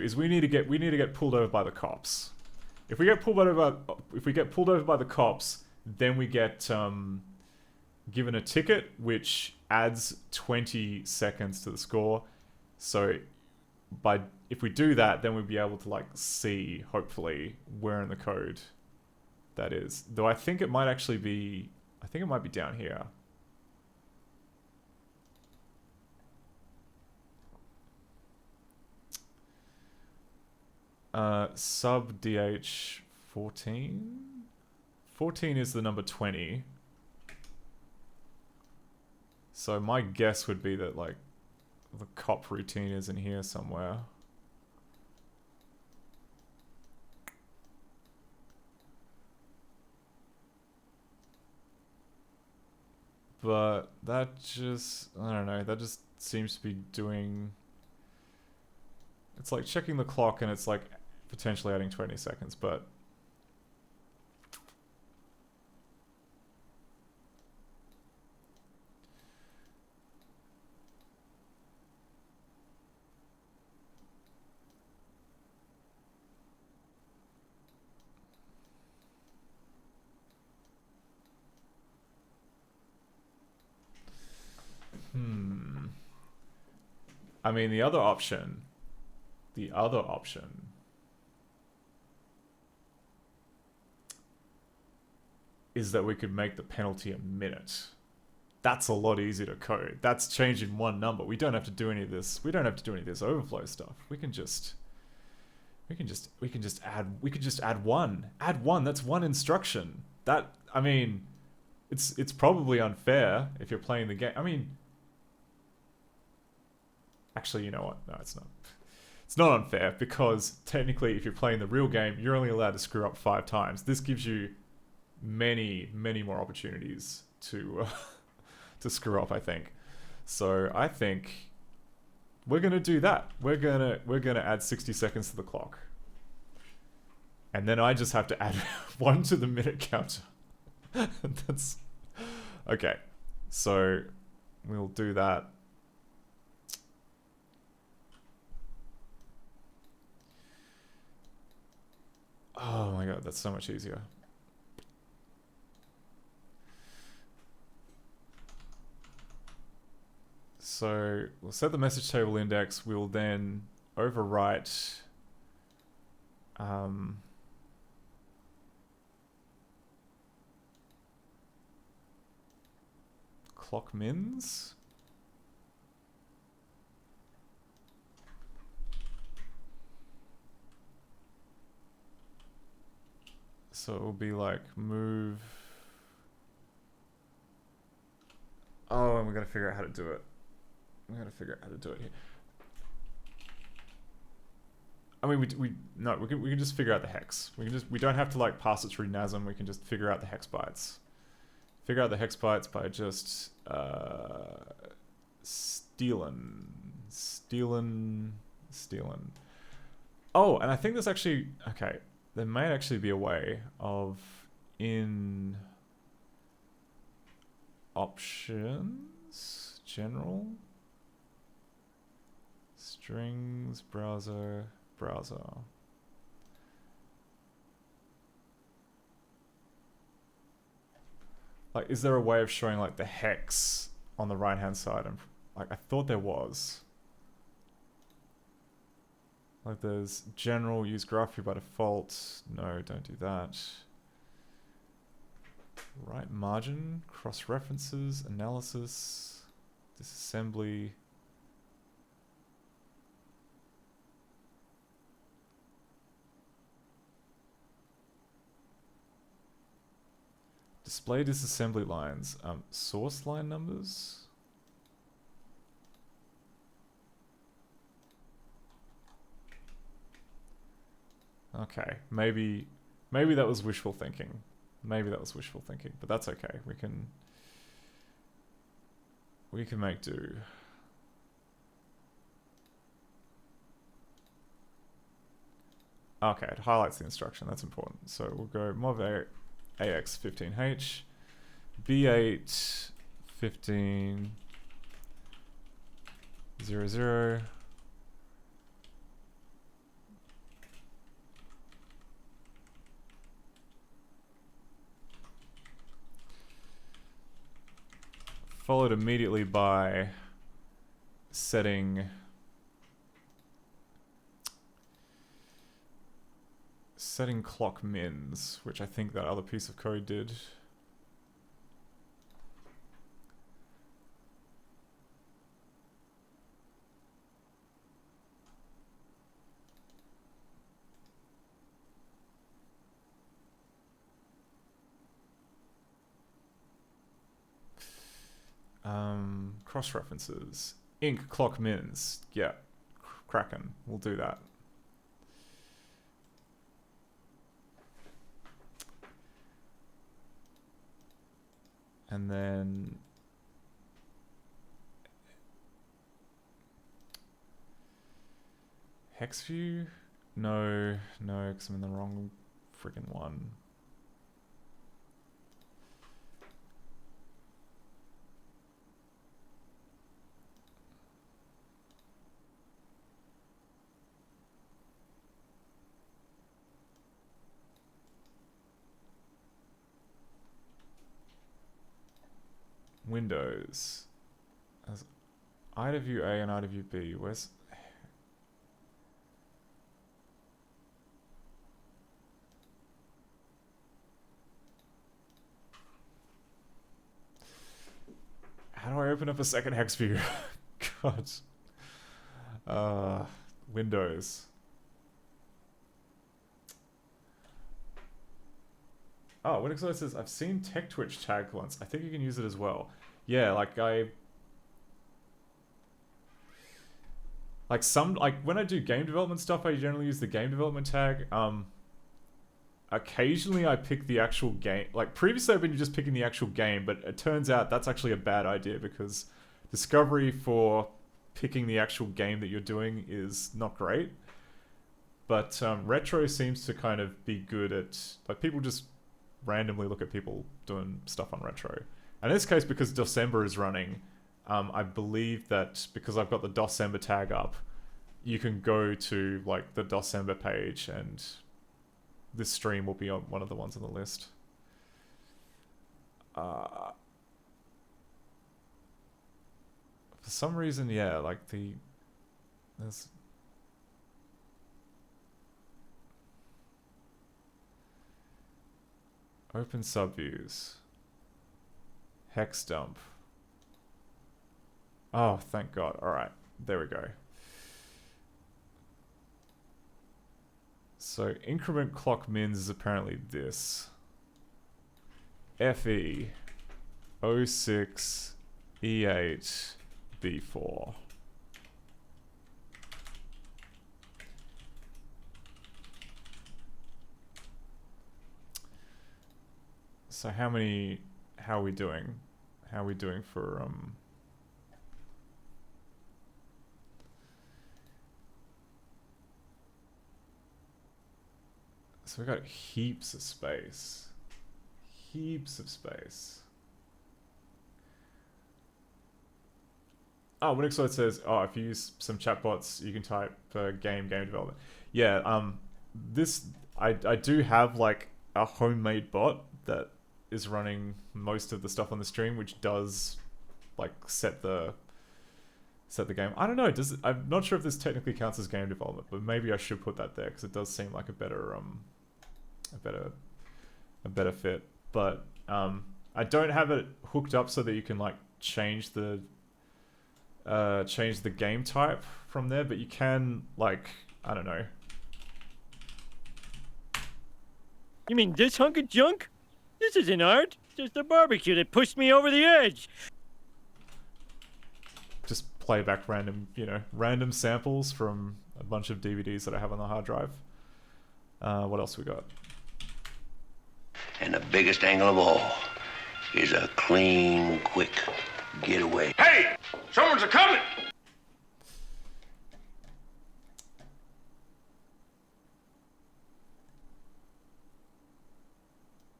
is we need to get pulled over by the cops. If we get pulled over by the cops, then we get given a ticket which adds 20 seconds to the score. So if we do that, then we'll be able to like see, hopefully, where in the code that is. Though I think it might actually be, I think it might be down here. Sub DH 14? 14 is the number 20. So my guess would be that like the cop routine is in here somewhere. But that just, I don't know, that just seems to be doing... It's like checking the clock and it's like potentially adding 20 seconds, but... I mean, the other option is that we could make the penalty a minute. That's a lot easier to code. That's changing one number. We don't have to do any of this. We don't have to do any of this overflow stuff. We can just add one. Add one. That's one instruction. That, I mean, it's probably unfair if you're playing the game. I mean, actually, you know what? No, it's not. It's not unfair because technically, if you're playing the real game, you're only allowed to screw up 5 times. This gives you many, many more opportunities to to screw up, I think. So I think we're gonna do that. We're gonna add 60 seconds to the clock, and then I just have to add 1 to the minute counter. That's okay. So we'll do that. Oh my god, that's so much easier. So we'll set the message table index. We'll then overwrite clock mins. So it will be like move. Oh, and we gotta figure out how to do it. We gotta figure out how to do it here. I mean, we can just figure out the hex. We don't have to like pass it through NASM. We can just figure out the hex bytes. Figure out the hex bytes by just stealing. Oh, and I think there's actually okay. There may actually be a way of in options general strings browser. Like, is there a way of showing like the hex on the right hand side? And like, I thought there was. Like, there's general use graph view by default. No, don't do that. Right margin, cross references, analysis, disassembly. Display disassembly lines. Source line numbers. Okay, maybe that was wishful thinking. Maybe that was wishful thinking, but that's okay. We can make do. Okay, it highlights the instruction. That's important. So we'll go mov AX15H, B8 1500. Followed immediately by setting clock mins, which I think that other piece of code did. Cross references. Inc clock mins. Yeah. Kraken. We'll do that. And then hex view? No, because I'm in the wrong freaking one. Windows as I to view A and I to view B. Where's how do I open up a second hex view? God. Windows. Oh, Windows says, I've seen TechTwitch tag once. I think you can use it as well. Yeah, like when I do game development stuff, I generally use the game development tag. Occasionally I pick the actual game. Like previously I've been just picking the actual game, but it turns out that's actually a bad idea because discovery for picking the actual game that you're doing is not great. But retro seems to kind of be good at, like, people just randomly look at people doing stuff on retro. And in this case, because December is running, I believe that because I've got the December tag up, you can go to like the December page and this stream will be on one of the ones on the list. For some reason, yeah, like there's open subviews. Hex dump. Oh, thank God. All right. There we go. So increment clock mins is apparently this. FE 06 E8 B4. So how many? How are we doing? How are we doing for So we got heaps of space. Heaps of space. Oh, Winixoid says, oh, if you use some chatbots, you can type game development. Yeah, I do have like a homemade bot that is running most of the stuff on the stream, which does like set the game. I don't know. I'm not sure if this technically counts as game development, but maybe I should put that there because it does seem like a better fit. But I don't have it hooked up so that you can like change the game type from there, but you can like, I don't know. You mean this hunk of junk? This isn't art. Just a barbecue that pushed me over the edge. Just play back random samples from a bunch of DVDs that I have on the hard drive. What else we got? And the biggest angle of all is a clean, quick getaway. Hey! Someone's a-coming!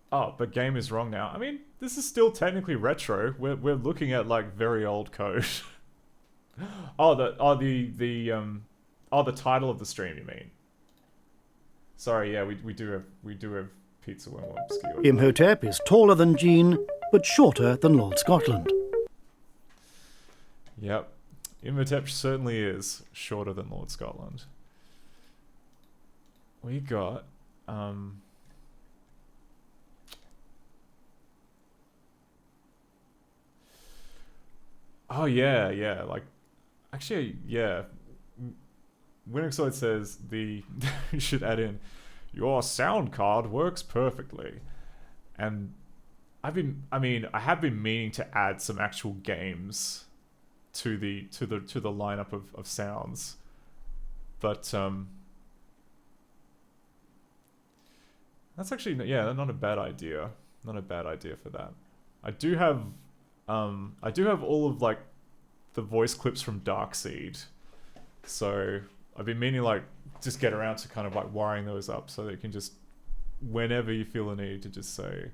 Oh, but game is wrong now. I mean, this is still technically retro. We're looking at like very old code. The title of the stream, you mean? Sorry, yeah, we do have Pizza Worm obscured. Imhotep is taller than Jean, but shorter than Lord Scotland. Yep. Imhotep certainly is shorter than Lord Scotland. We got oh yeah, like actually yeah. Winixoid says you should add in your sound card works perfectly. And I have been meaning to add some actual games to the lineup of sounds. But that's actually not a bad idea. Not a bad idea for that. I do have all of like the voice clips from Darkseid. So I've been meaning like just get around to kind of like wiring those up so that you can just, whenever you feel the need to just say,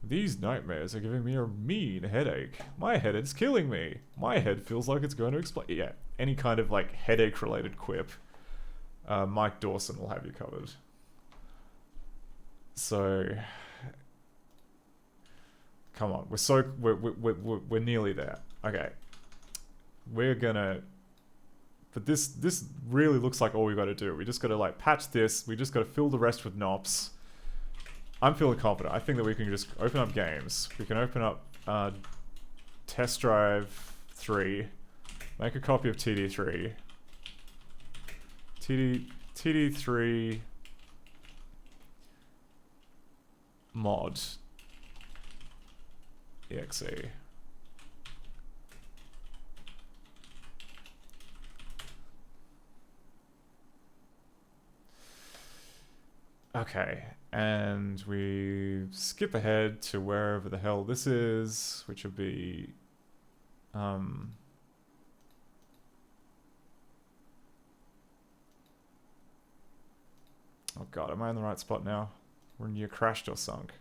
these nightmares are giving me a mean headache. My head is killing me. My head feels like it's going to explode. Yeah, any kind of like headache related quip. Mike Dawson will have you covered. So, come on, we're nearly there. Okay, we're gonna. But this really looks like all we got to do. We just got to like patch this. We just got to fill the rest with NOPs. I'm feeling confident. I think that we can just open up games. We can open up Test Drive 3, make a copy of TD3, TD3 mod exe. Okay, and we skip ahead to wherever the hell this is, which would be oh god, am I in the right spot now? We're near crashed or sunk.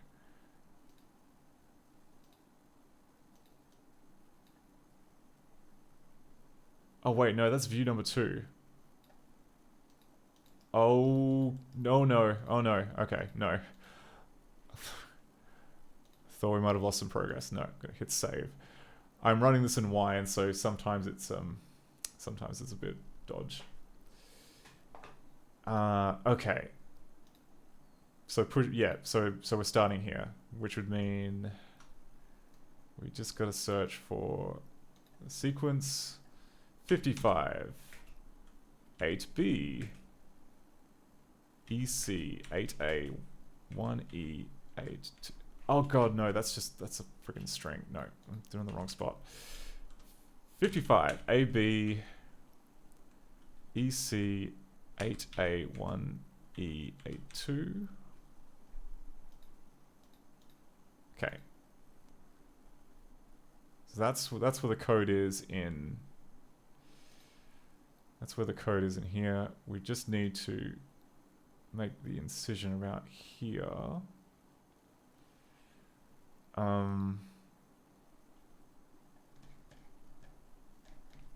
Oh wait, no, that's view number 2. Oh, no. Oh no, okay, no. Thought we might have lost some progress. No, gonna hit save. I'm running this in Y, and so sometimes it's a bit dodge. Okay. So so we're starting here, which would mean we just gotta search for the sequence 55 8B EC 8A 1E 8. Oh god, no, that's a freaking string. No, I'm doing the wrong spot. 55 AB EC 8A 1E 82. Okay. So that's where the code is in. That's where the code is in here. We just need to make the incision about here.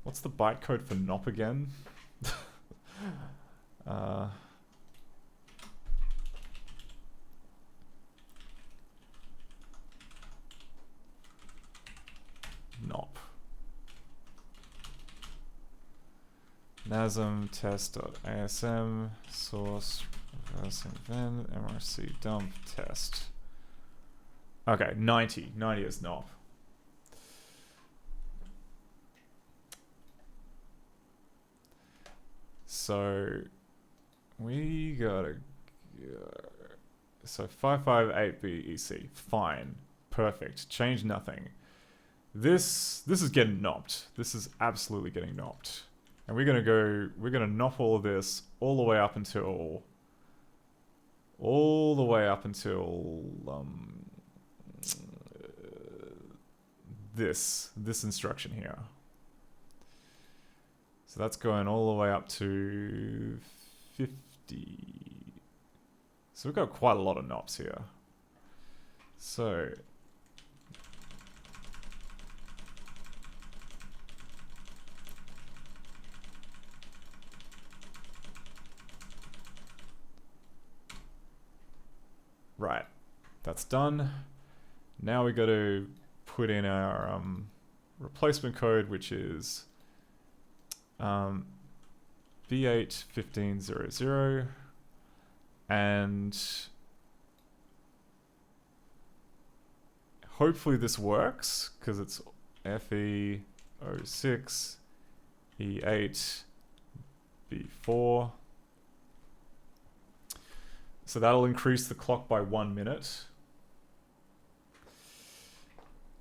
What's the bytecode for NOP again? NOP. NASM test.asm source reversing then MRC dump test. Okay, 90. 90 is NOP. So we gotta so 558BEC. Fine. Perfect. Change nothing. This is getting knopped. This is absolutely getting knopped. And we're gonna knock all of this all the way up until this instruction here. So that's going all the way up to 50. So we've got quite a lot of knops here. So right, that's done. Now we got to put in our replacement code, which is B81500, and hopefully this works because it's FE06 E8 B4. So that'll increase the clock by 1 minute.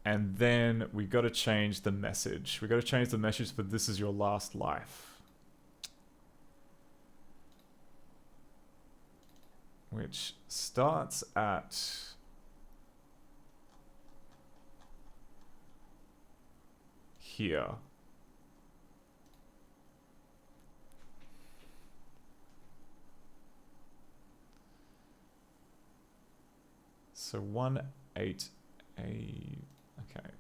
And then we got to change the message. We got to change the message for "this is your last life," which starts at here. So 18A. Okay.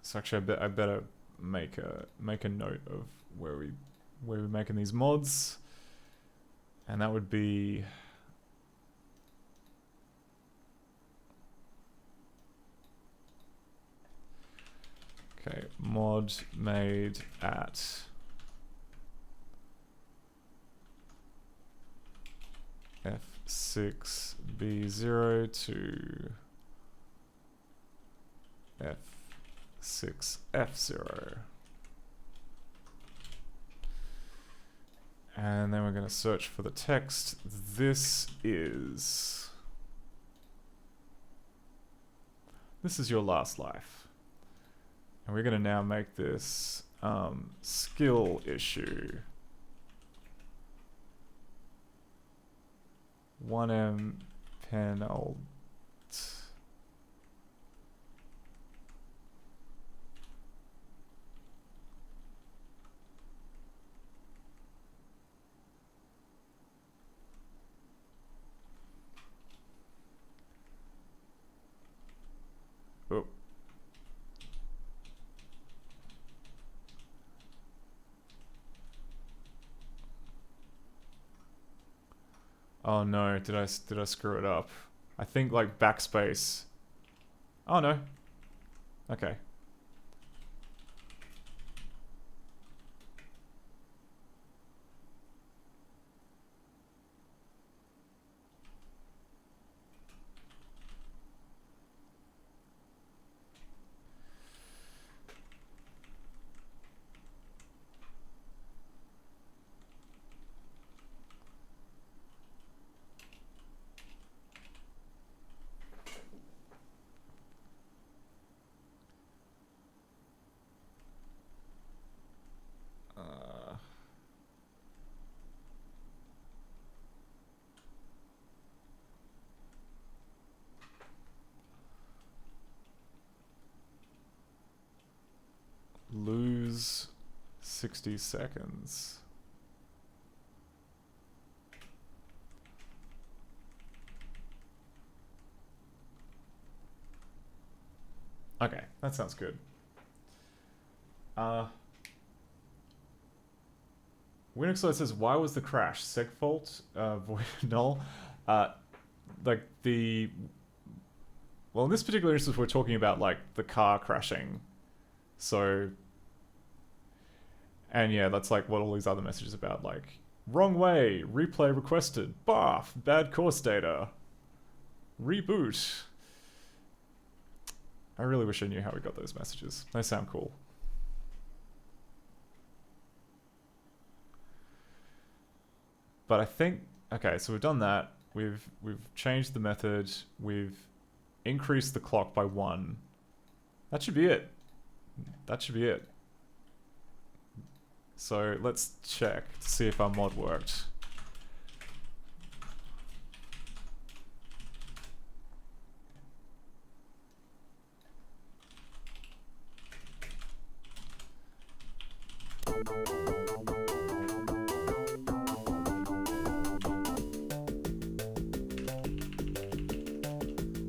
So actually, I better make a note of where we're making these mods, and that would be okay. Mod made at F6B0 to F6F0. And then we're going to search for the text. This is your last life. And we're going to now make this skill issue. 1M pen alt. Oh. Oh no, did I screw it up? I think like backspace. Oh no. Okay. 60 seconds. Okay, that sounds good. Winexoid says, why was the crash? Segfault? Void null? Like the... Well, in this particular instance, we're talking about, like, the car crashing. So... And yeah, that's like what all these other messages about, like, wrong way, replay requested, bath, bad course data, reboot. I really wish I knew how we got those messages. They sound cool. But I think, okay, so we've done that. We've changed the method. We've increased the clock by 1. That should be it. That should be it. So let's check to see if our mod worked.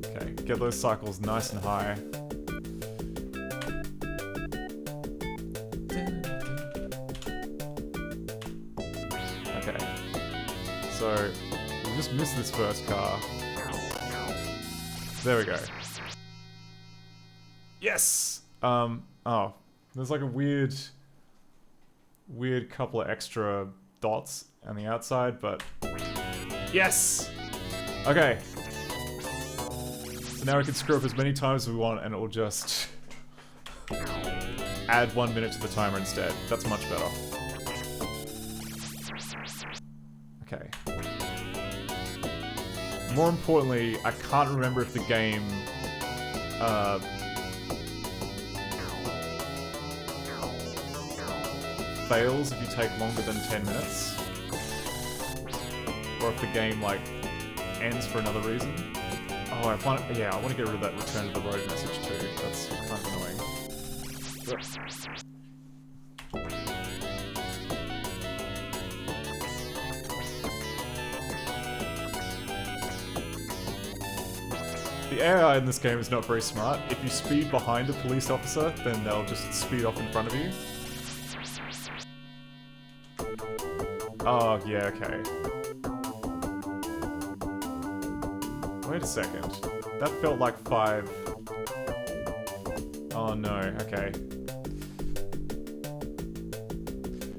Okay, get those cycles nice and high. So, we just missed this first car. There we go. Yes! Oh. There's like a weird couple of extra dots on the outside, but... Yes! Okay. So now we can screw up as many times as we want and it will just... add 1 minute to the timer instead. That's much better. Okay. More importantly, I can't remember if the game fails if you take longer than 10 minutes. Or if the game, like, ends for another reason. Oh, I want to get rid of that return to the road message too. That's kind of annoying. The AI in this game is not very smart. If you speed behind a police officer, then they'll just speed off in front of you. Oh, yeah, okay. Wait a second. That felt like 5. Oh no, okay.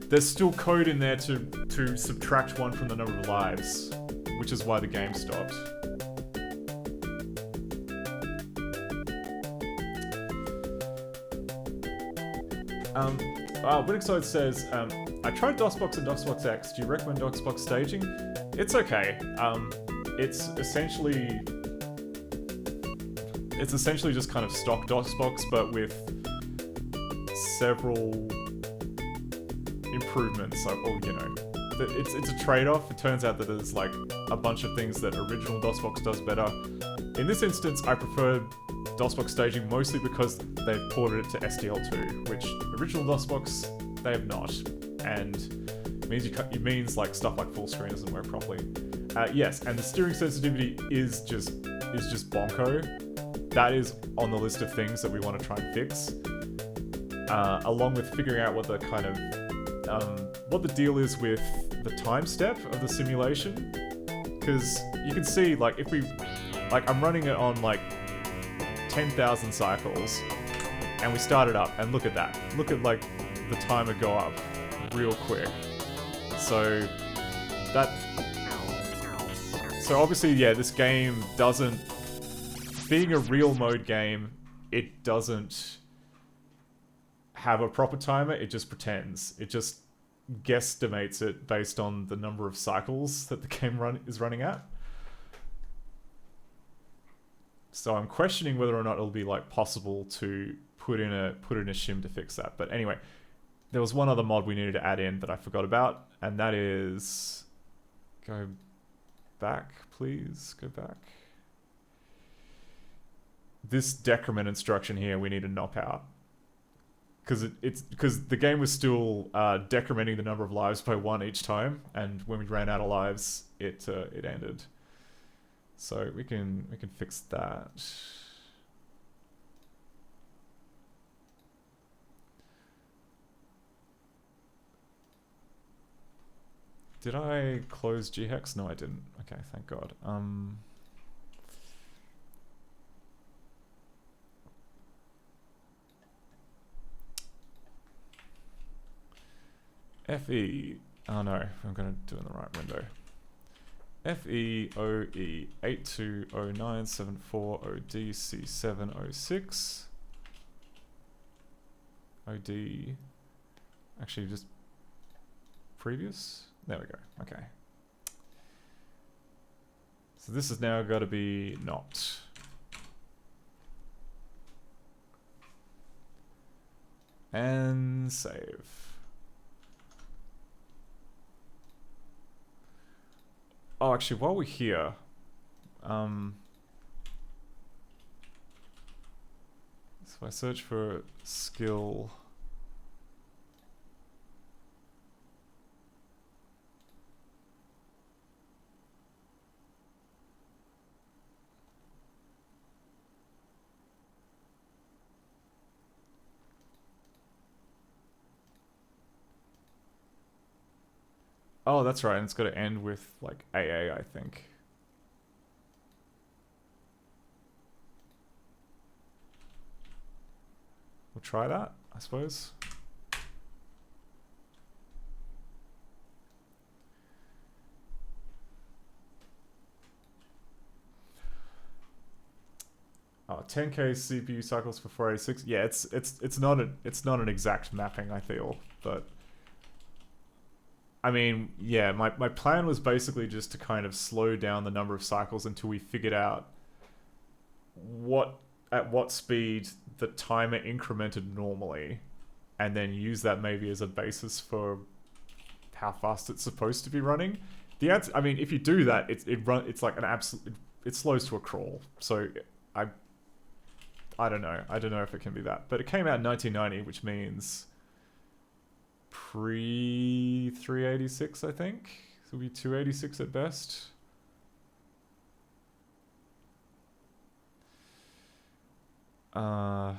There's still code in there to subtract 1 from the number of lives, which is why the game stopped. Winexoid says, I tried DOSBox and DOSBox X. Do you recommend DOSBox staging? It's okay. It's essentially just kind of stock DOSBox, but with several improvements. Or you know, it's a trade-off. It turns out that there's like a bunch of things that original DOSBox does better. In this instance, I prefer DOSBox staging mostly because they've ported it to SDL2, which original DOSBox they have not, and it means like stuff like full screen doesn't work properly. Yes, and the steering sensitivity is just bonko. That is on the list of things that we want to try and fix, along with figuring out what the kind of what the deal is with the time step of the simulation, because you can see like if we I'm running it on like 10,000 cycles, and we start it up, and look at that. Look at like the timer go up real quick. So obviously, yeah, this game doesn't, being a real mode game, it doesn't have a proper timer. It just pretends. It just guesstimates it based on the number of cycles that the game is running at. So I'm questioning whether or not it'll be like possible to put in a shim to fix that. But anyway, there was one other mod we needed to add in that I forgot about, and that is, go back, please, go back. This decrement instruction here we need to knock out. because the game was still decrementing the number of lives by 1 each time, and when we ran out of lives, it ended. So we can fix that. Did I close GHEX? No, I didn't. Okay, thank God. FE. Oh no, I'm gonna do it in the right window. FEOE 820974ODC706 OD. Actually, just previous. There we go. Okay. So this has now got to be not. And save. Oh, actually, while we're here, so I search for skill. Oh, that's right, and it's got to end with, like, AA, I think. We'll try that, I suppose. Oh, 10k CPU cycles for 486. Yeah, it's not an exact mapping, I feel, but I mean, yeah, my plan was basically just to kind of slow down the number of cycles until we figured out at what speed the timer incremented normally, and then use that maybe as a basis for how fast it's supposed to be running. The answer, I mean, if you do that, it's like an absolute, it slows to a crawl. So I don't know. I don't know if it can be that, but it came out in 1990, which means pre 386, I think. So it'll be 286 at best. Mount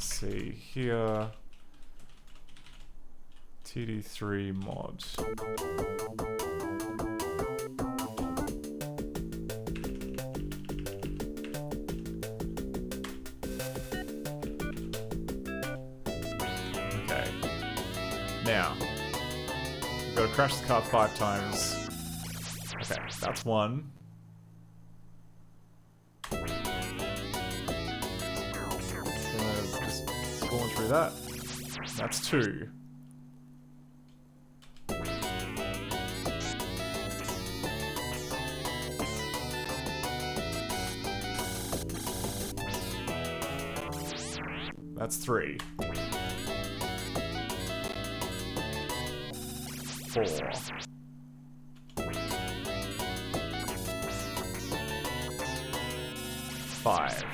C here. TD3 mod. Okay. Now, we've got to crash the car 5 times. Okay, that's 1. Just spawn through that. That's 2. That's 3. 4. 5.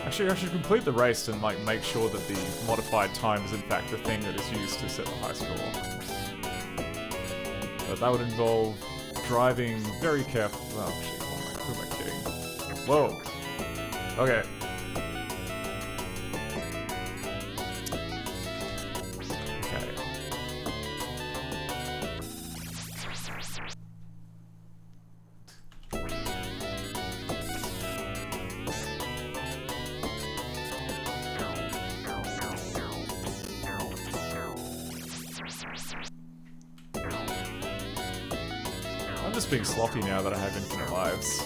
'Actually, I should complete the race and like make sure that the modified time is in fact the thing that is used to set the high score. But that would involve driving very carefully. Oh shit, who am I kidding? Whoa. Okay. Okay. I'm just being sloppy now that I have infinite lives.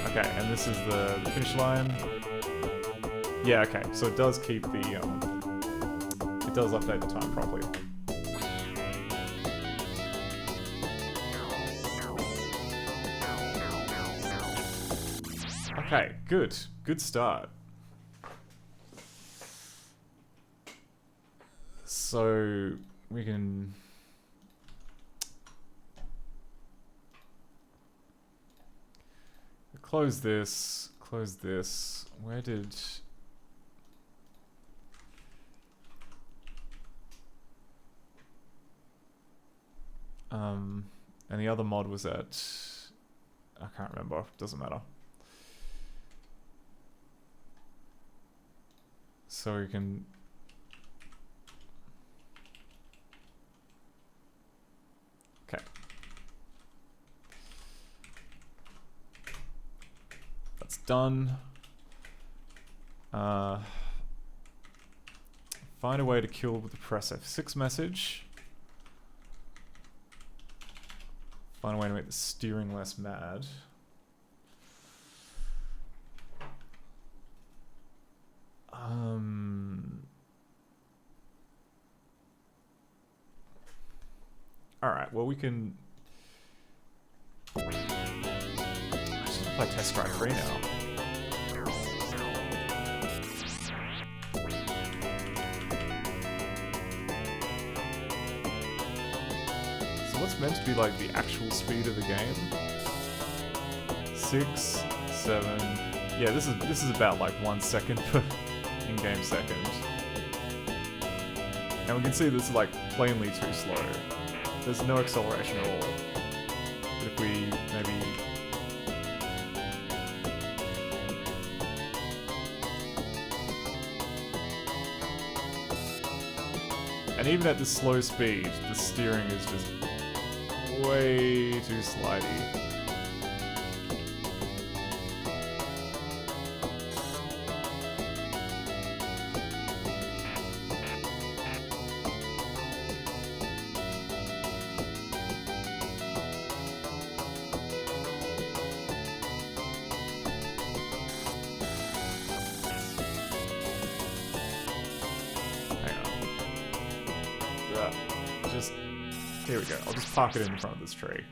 Okay, and this is the finish line. Yeah, okay. So it does keep the it does update the time properly. Okay, good. Good start. So we can close this. Close this. Where did and the other mod was at, I can't remember, doesn't matter. So we can okay. That's done. Find a way to kill with the press F6 message. Find a way to make the steering less mad. Alright, well we can... I should play Test Drive 3 now. What's meant to be like the actual speed of the game? 6, 7. Yeah, this is about like 1 second per in-game second. And we can see this is like plainly too slow. There's no acceleration at all. But if we maybe and even at this slow speed, the steering is just way too slidey. Here we go. I'll just park it in front of this tree.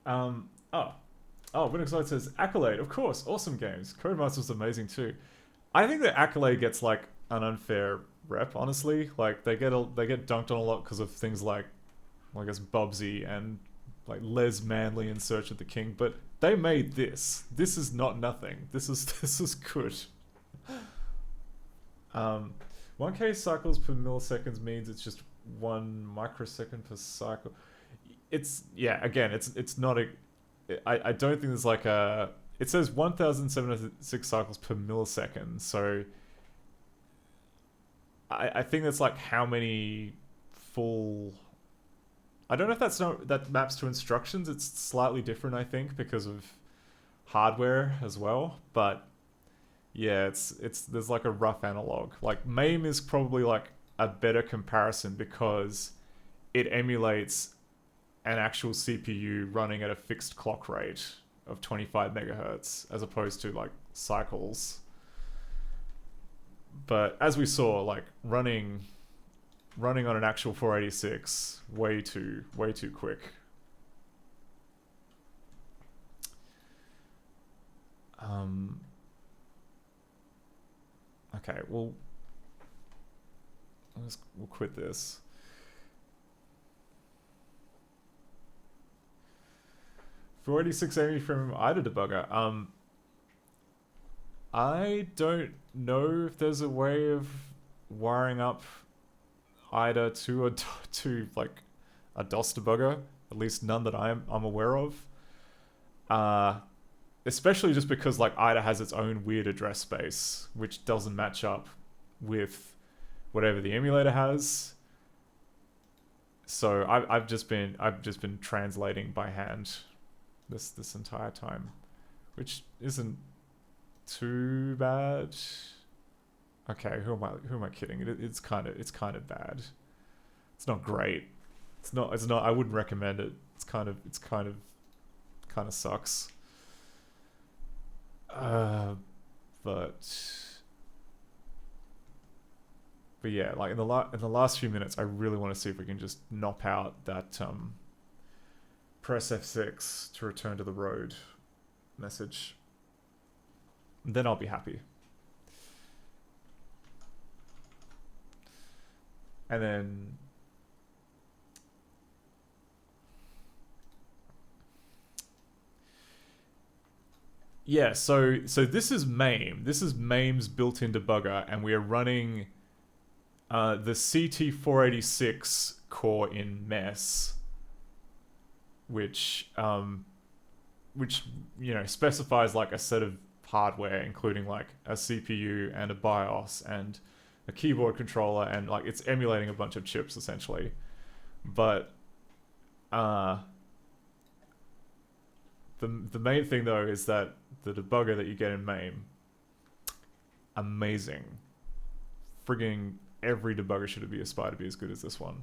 Oh, Winexide says Accolade, of course, awesome games. Codemasters amazing too. I think that Accolade gets like an unfair rep, honestly. Like they get dunked on a lot because of things like, well, I guess Bubsy and like Les Manley in Search of the King, but they made this. This is not nothing. This is good. 1K cycles per milliseconds means it's just 1 microsecond per cycle. It's, yeah, again, it's not a... I don't think there's like a... It says 1,706 cycles per millisecond, so... I think that's like how many full... I don't know if that maps to instructions. It's slightly different, I think, because of hardware as well, but... Yeah, there's like a rough analog. Like MAME is probably like a better comparison because it emulates an actual CPU running at a fixed clock rate of 25 megahertz as opposed to like cycles. But as we saw, like running on an actual 486 way too quick. Okay, we'll quit this. For 86 Amy from IDA Debugger. I don't know if there's a way of wiring up IDA to like a DOS debugger. At least none that I'm aware of. Especially just because like IDA has its own weird address space, which doesn't match up with whatever the emulator has. So I've just been translating by hand this entire time, which isn't too bad. Okay, who am I kidding? It's kind of bad. It's not great. It's not. I wouldn't recommend it. It's kind of sucks. But yeah, like in the last few minutes, I really want to see if we can just knock out that press F6 to return to the road message. Then I'll be happy. And then yeah, so this is MAME. This is MAME's built-in debugger, and we are running the CT486 core in MES, which you know specifies like a set of hardware, including like a CPU and a BIOS and a keyboard controller, and like it's emulating a bunch of chips essentially. But the main thing though is that the debugger that you get in MAME, amazing. Frigging every debugger should aspire to be as good as this one.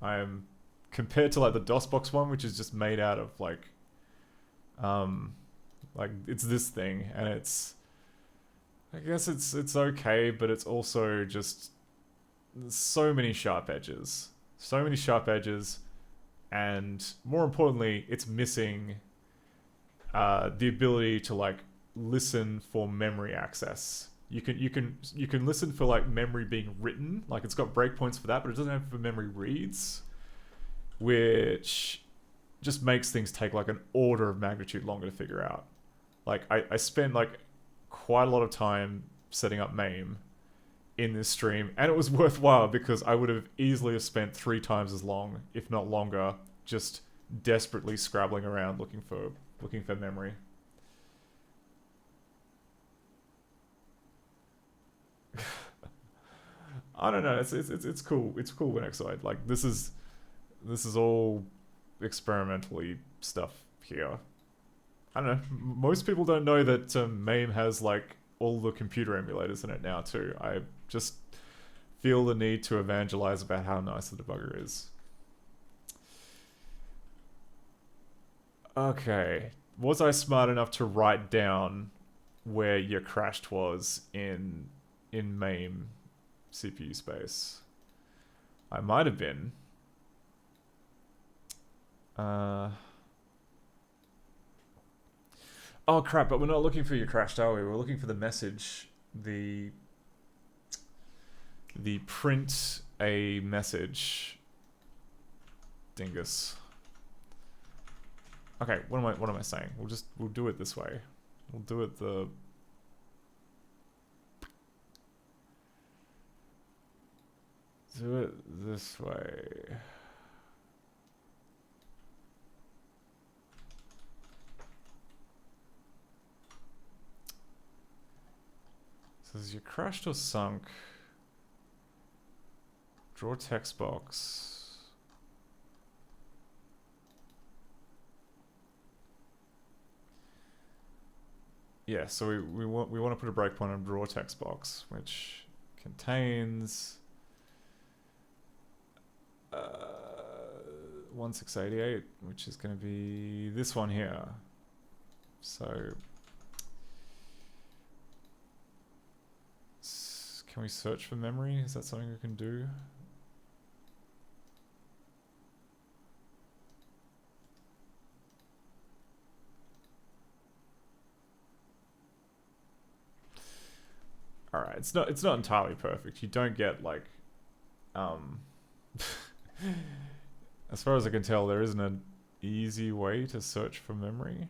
I am, compared to like the DOSBox one, which is just made out of like it's this thing, and it's, I guess it's okay, but it's also just so many sharp edges. So many sharp edges, and more importantly, it's missing the ability to like listen for memory access. You can listen for like memory being written, like it's got breakpoints for that, but it doesn't have for memory reads, which just makes things take like an order of magnitude longer to figure out. Like I spent like quite a lot of time setting up MAME in this stream, and it was worthwhile because I would have easily have spent 3 times as long, if not longer, just desperately scrabbling around looking for memory. I don't know. It's cool. It's cool when Exide. Like this is all experimentally stuff here. I don't know. Most people don't know that MAME has like all the computer emulators in it now too. I just feel the need to evangelize about how nice the debugger is. Okay. Was I smart enough to write down where your crashed was in MAME CPU space? I might have been. Oh crap, but we're not looking for your crashed, are we? We're looking for the message. The print a message dingus. Okay, what am I saying? We'll do it this way. We'll do it this way. Says you crashed or sunk. Draw text box. Yeah, so we want to put a breakpoint on draw text box, which contains 1688, which is going to be this one here. So can we search for memory? Is that something we can do? All right, it's not entirely perfect. You don't get like as far as I can tell, there isn't an easy way to search for memory.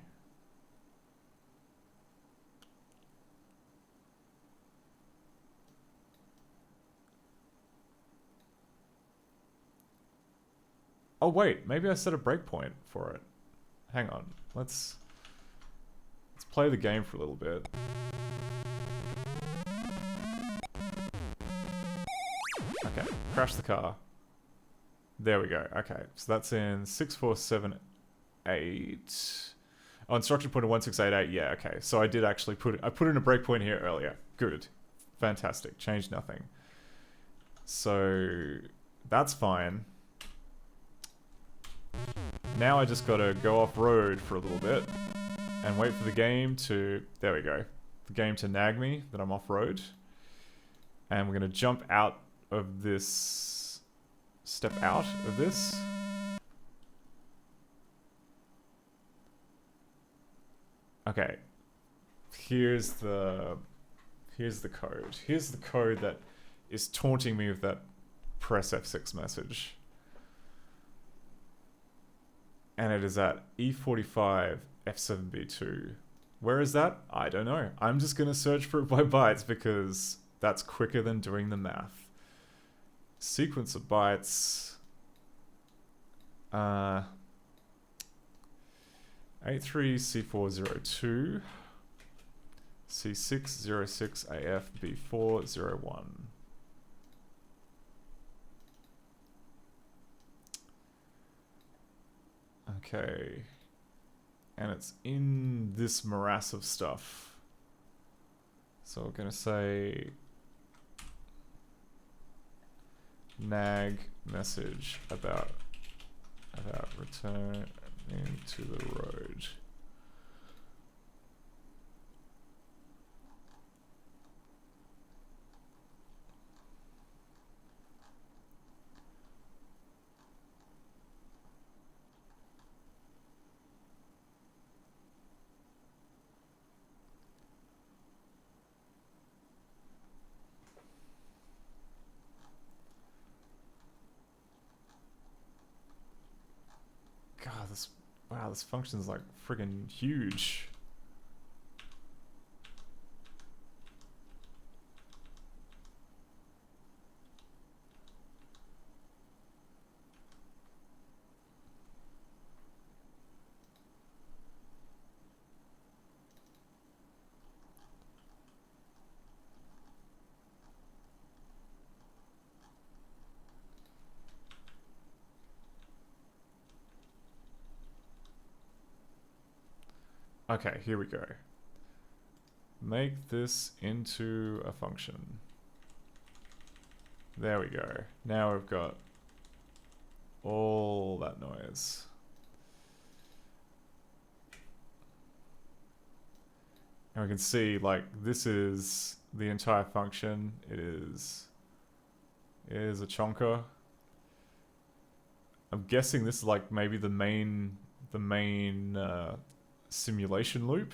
Oh wait, maybe I set a breakpoint for it. Hang on, let's play the game for a little bit. Okay, crash the car. There we go. Okay, so that's in 6478. Oh, instruction pointer 1688. Yeah, okay. So I did actually put in a breakpoint here earlier. Good. Fantastic. Changed nothing. So that's fine. Now I just gotta go off-road for a little bit and wait for the game to, there we go, the game to nag me that I'm off-road. And we're gonna jump out of this, step out of this. Okay, here's the code. Here's the code that is taunting me with that press F6 message. And it is at E45 F7B2. Where is that? I don't know. I'm just gonna search for it by bytes because that's quicker than doing the math. Sequence of bytes. A3C402 C606AF B401. Okay. And it's in this morass of stuff. So we're gonna say nag message about returning to the road. God, this function's like friggin' huge. Okay, here we go. Make this into a function. There we go. Now we've got all that noise. And we can see, like, this is the entire function. It is a chonker. I'm guessing this is like maybe the main simulation loop.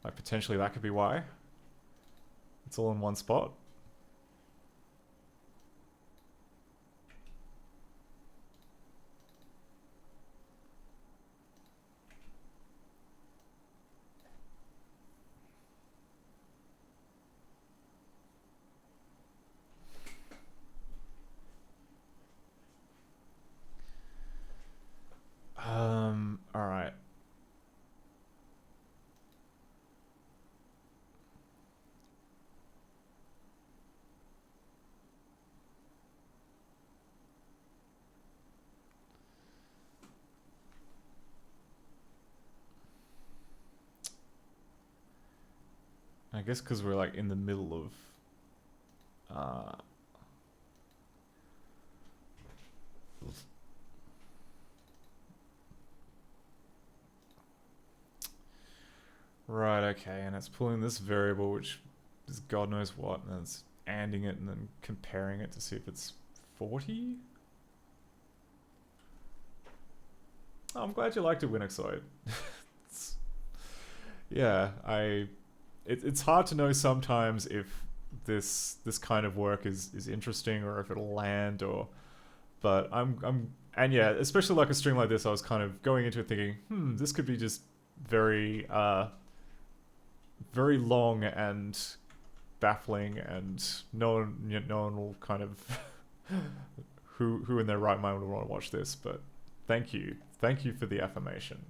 Like potentially that could be why. It's all in one spot. All right. I guess because we're like in the middle of right, okay, and it's pulling this variable, which is God knows what, and it's anding it and then comparing it to see if it's 40? Oh, I'm glad you liked it, Winoxoid. Yeah, it's hard to know sometimes if this kind of work is interesting or if it'll land or, but and yeah, especially like a string like this, I was kind of going into it thinking, this could be just very very long and baffling, and no one will kind of who in their right mind would want to watch this. But thank you for the affirmation.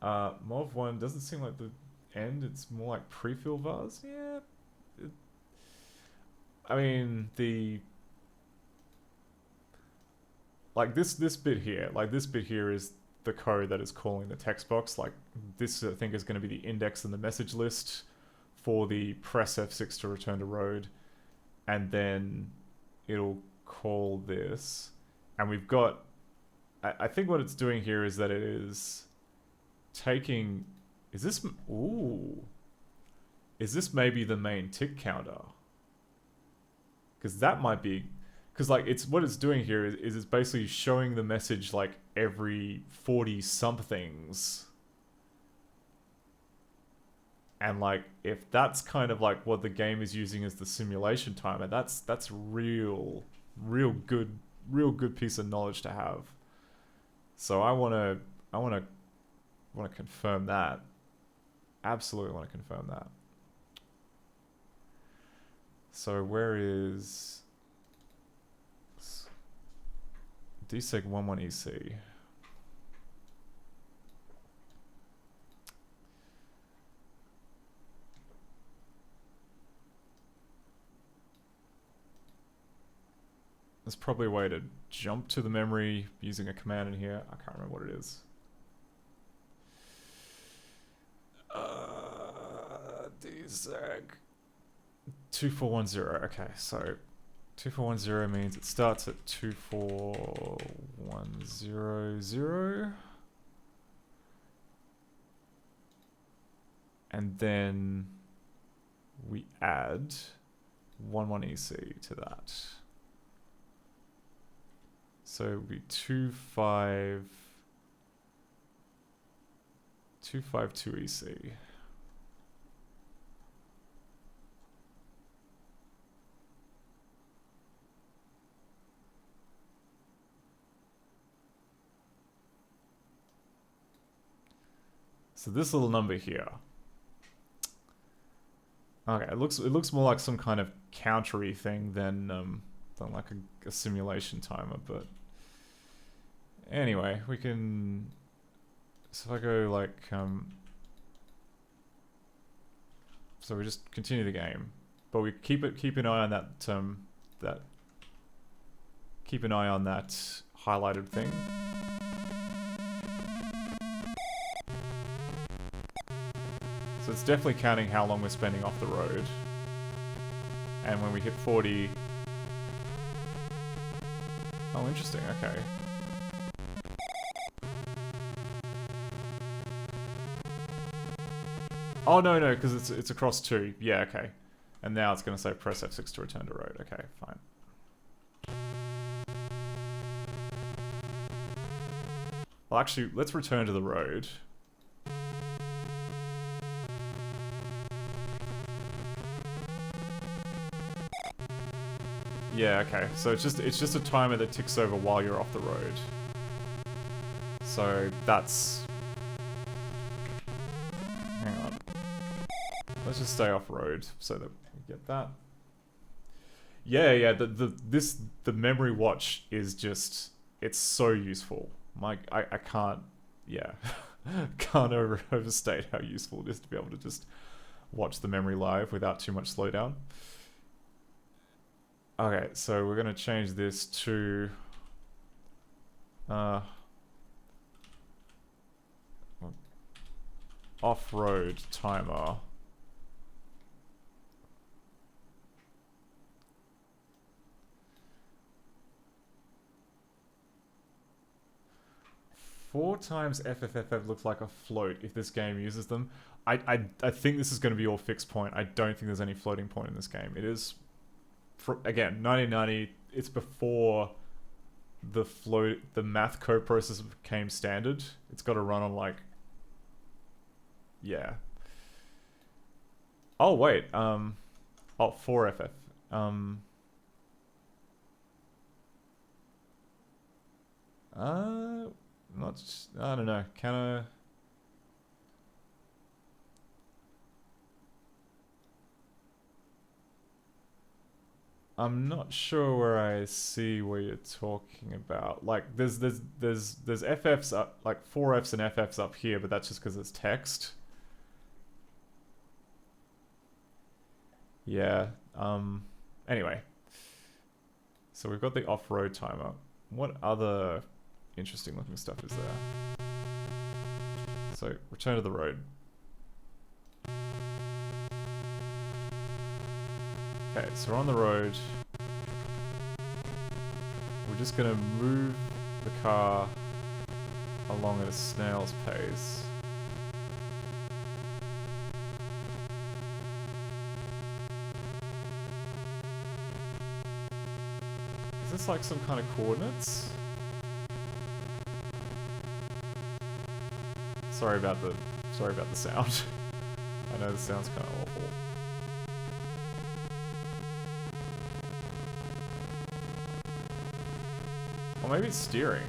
Mov1 doesn't seem like the end, it's more like pre-fill vars. Yeah, I mean like this bit here, is the code that is calling the text box. Like this, I think, is going to be the index in the message list for the press F6 to return to road, and then it'll call this, and we've got I think what it's doing here is that it is taking... Is this... Ooh. Is this maybe the main tick counter? Because that might be... Because, like, it's what it's doing here is it's basically showing the message, like, every 40-somethings. And, like, if that's kind of, like, what the game is using as the simulation timer, that's real good piece of knowledge to have. So I want to confirm that. Absolutely want to confirm that. So where is DSEG 11EC? There's probably a way to jump to the memory using a command in here. I can't remember what it is. DSEG 2410. Okay, so 2410 means it starts at 24100. And then we add 11EC to that. So it would be 252 EC. So this little number here. Okay, it looks more like some kind of countery thing than like a simulation timer, but anyway, we can. So if I go like so we just continue the game, but we keep an eye on that keep an eye on that highlighted thing. So it's definitely counting how long we're spending off the road. And when we hit 40... Oh, interesting, okay. Oh, no, because it's across 2. Yeah, okay. And now it's going to say press F6 to return to road. Okay, fine. Well, actually, let's return to the road. Yeah, okay. So it's just a timer that ticks over while you're off the road. So that's... Hang on. Let's just stay off road so that we get that. Yeah, the memory watch is just, it's so useful. Like I can't, yeah, can't overstate how useful it is to be able to just watch the memory live without too much slowdown. Okay, so we're gonna change this to off-road timer. Four times FFFF looks like a float if this game uses them. I think this is going to be all fixed point. I don't think there's any floating point in this game. It is, again, 1990. It's before the math coprocessor became standard. It's got to run on like, yeah. Oh wait, oh 4FF. I don't know. Can I? I'm not sure where I see what you're talking about. Like, there's FFs up, like 4Fs and FFs up here, but that's just because it's text. Yeah. Anyway. So we've got the off-road timer. What other interesting looking stuff is there? So, return to the road. Okay, so we're on the road. We're just gonna move the car along at a snail's pace. Is this like some kind of coordinates? Sorry about the sound. I know this sounds kind of awful. Or maybe it's steering.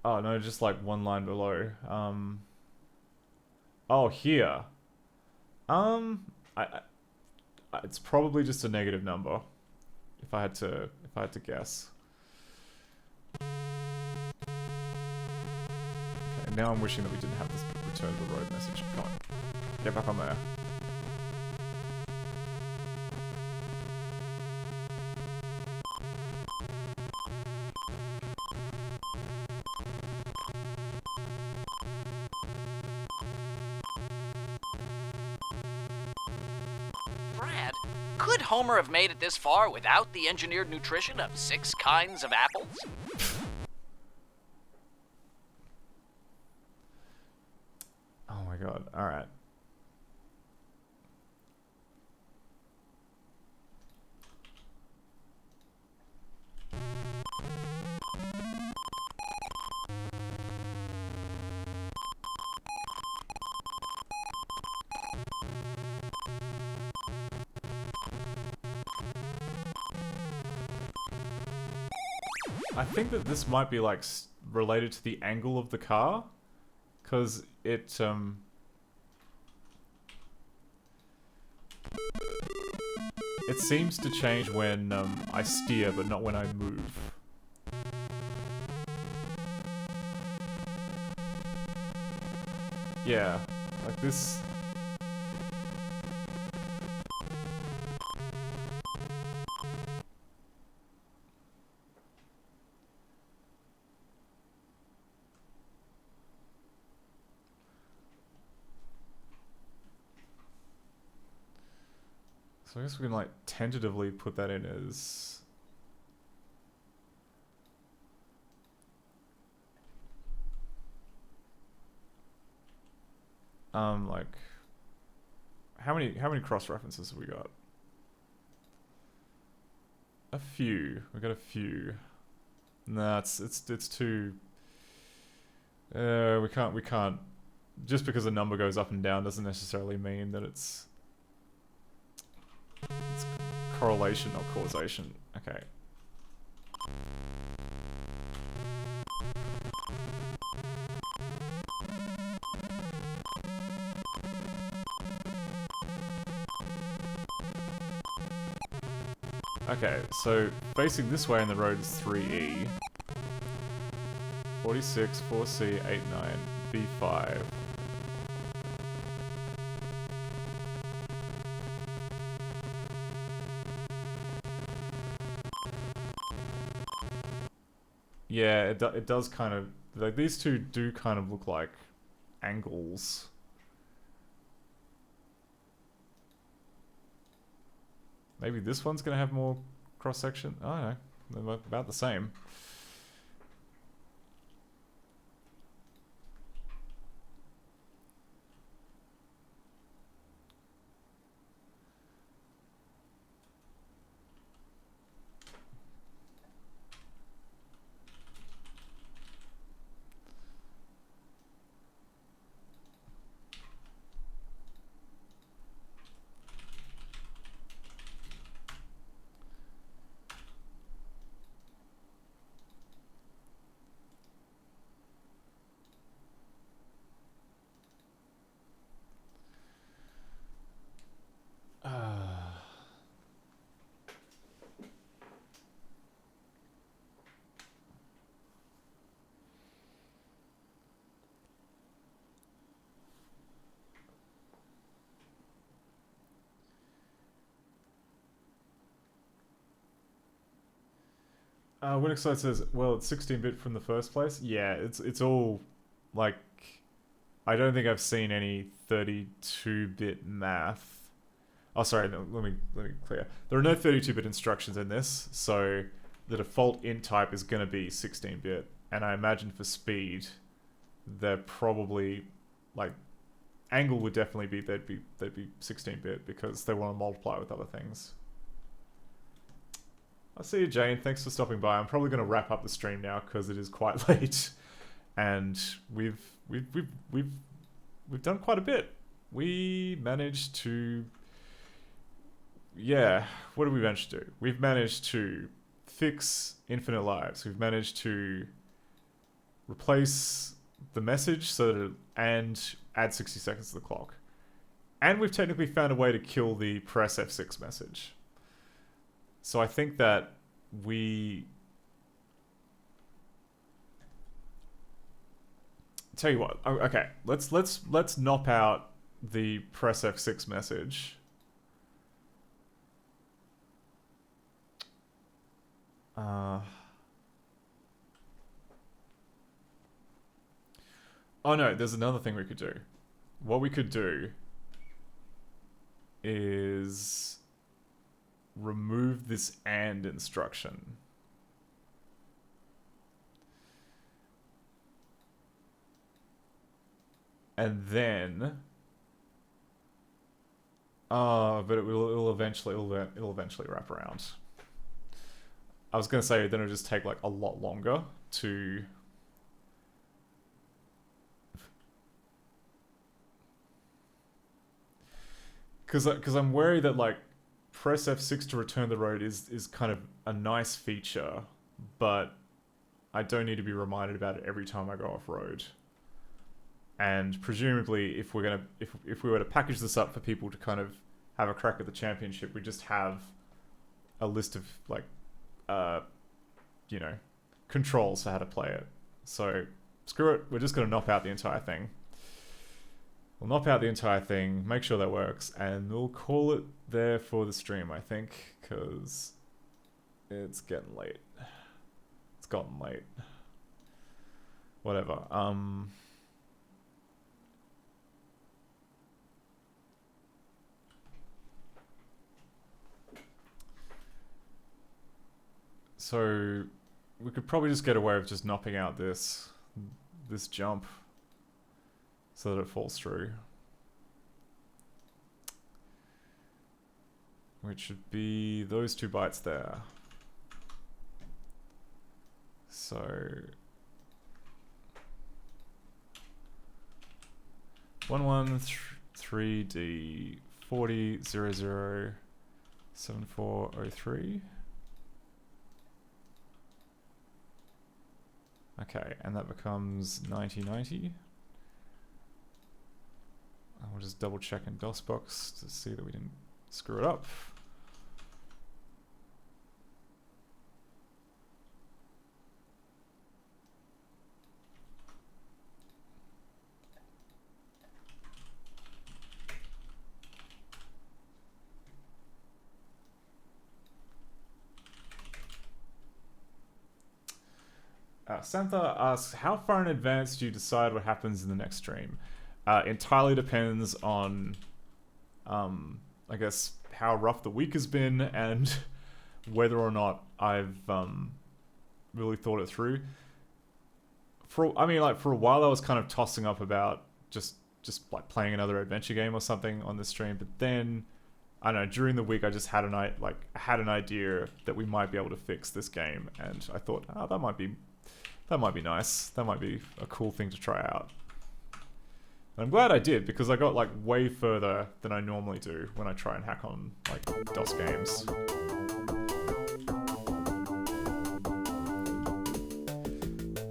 Oh no, just like one line below. Oh, here. It's probably just a negative number. If I had to guess. Okay, now I'm wishing that we didn't have this return to the road message. Come on, get back on there. Brad, could Homer have made it this far without the engineered nutrition of 6 kinds of apples? Oh my god, alright. I think that this might be like related to the angle of the car, because it seems to change when I steer, but not when I move. Yeah, like this. So I guess we can like tentatively put that in as like how many cross references have we got? A few. We got a few. Nah, it's too we can't just because a number goes up and down doesn't necessarily mean that it's correlation or causation. Okay. Okay, so facing this way in the road is 3E. 46, 4C, 89, B5. Yeah, it does kind of, like, these two do kind of look like angles. Maybe this one's gonna have more cross-section? I don't know, they're about the same. Winexide says, well, it's 16-bit from the first place. Yeah, it's all, like, I don't think I've seen any 32-bit math. Oh, sorry. No, let me clear. There are no 32-bit instructions in this, so the default int type is going to be 16-bit. And I imagine for speed, they're probably like angle would definitely be they'd be 16-bit because they want to multiply with other things. I see you, Jane. Thanks for stopping by. I'm probably going to wrap up the stream now because it is quite late, and we've done quite a bit. We managed to, yeah. What did we manage to do? We've managed to fix Infinite Lives. We've managed to replace the message and add 60 seconds to the clock, and we've technically found a way to kill the press F6 message. So I think that tell you what. Okay, let's knock out the press F6 message. Oh no, there's another thing we could do. What we could do is remove this AND instruction. And then but it'll eventually wrap around. I was gonna say then it'll just take like a lot longer to because I'm worried that like press F6 to return the road is kind of a nice feature, but I don't need to be reminded about it every time I go off road. And presumably, if we were to package this up for people to kind of have a crack at the championship, we just have a list of like, controls for how to play it. So screw it, we're just gonna knock out the entire thing. We'll knock out the entire thing, make sure that works, and we'll call it there for the stream, I think, because it's getting late. It's gotten late. Whatever. So we could probably just get away with just knocking out this jump so that it falls through. Which should be those 2 bytes there. So 113D 40007403. Okay, and that becomes 9090. I'll just double check in DOSBox to see that we didn't screw it up. Santha asks, how far in advance do you decide what happens in the next stream? Entirely depends on, I guess, how rough the week has been and whether or not I've really thought it through. For a while I was kind of tossing up about just like playing another adventure game or something on the stream, but then I don't know, during the week I just had an idea that we might be able to fix this game, and I thought, oh, that might be nice. That might be a cool thing to try out. And I'm glad I did, because I got like way further than I normally do when I try and hack on like DOS games.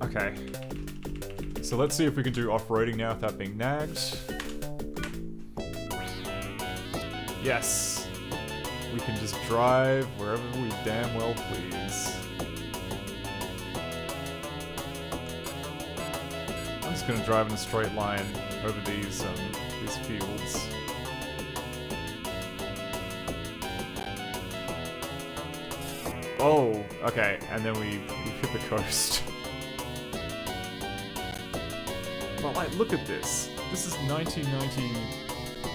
Okay. So let's see if we can do off-roading now without being nagged. Yes! We can just drive wherever we damn well please. I'm just gonna drive in a straight line over these fields. Oh, okay, and then we hit the coast. But like, look at this. This is 1990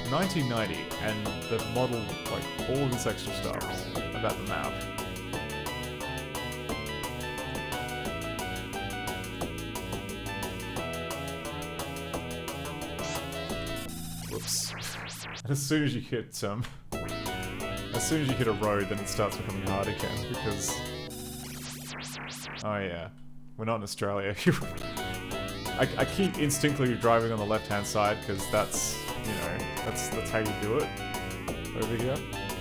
1990, and they've modeled like all of this extra stuff about the map. Whoops. And as soon as you hit a road, then it starts becoming hard again, because... Oh yeah, we're not in Australia. I keep instinctively driving on the left-hand side, because that's, you know, that's how you do it over here.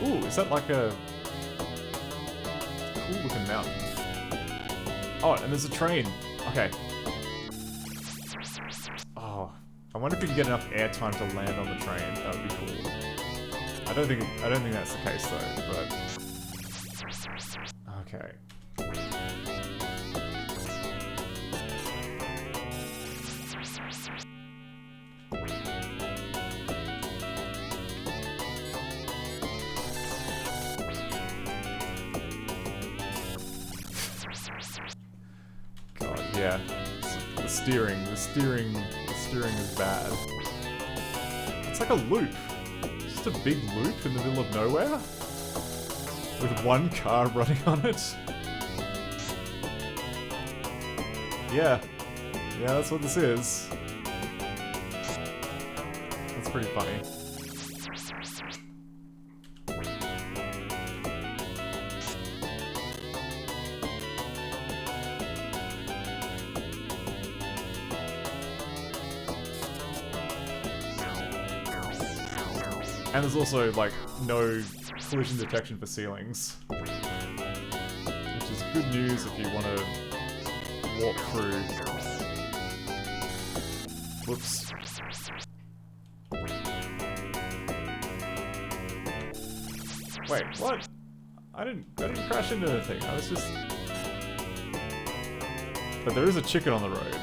Ooh, is that like a cool-looking mountain? Oh, and there's a train. Okay. Oh, I wonder if you can get enough airtime to land on the train. That would be cool. I don't think that's the case though, but okay. God, yeah. The steering is bad. It's like a loop. Just a big loop in the middle of nowhere with one car running on it. Yeah, that's what this is. That's pretty funny. And there's also, like, no collision detection for ceilings. Which is good news if you want to walk through... Whoops. Wait, what? I didn't crash into anything. I was just... But there is a chicken on the road.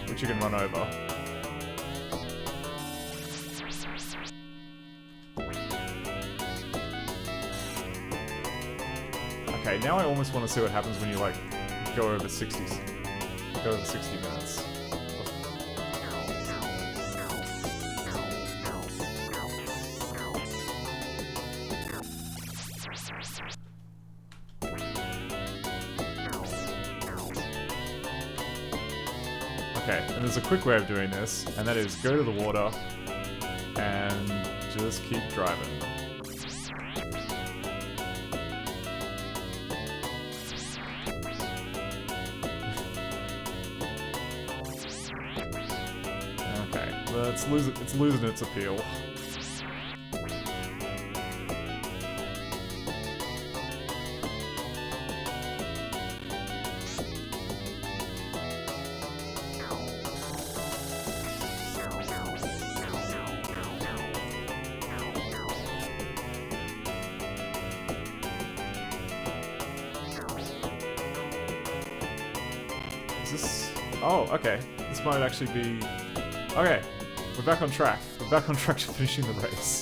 Which you can run over. Okay, now I almost want to see what happens when you, like, go over 60 minutes. Okay, and there's a quick way of doing this, and that is go to the water and just keep driving. It's losing its appeal. Is this... Oh, okay. This might actually be... Okay. We're back on track. We're back on track to finishing the race.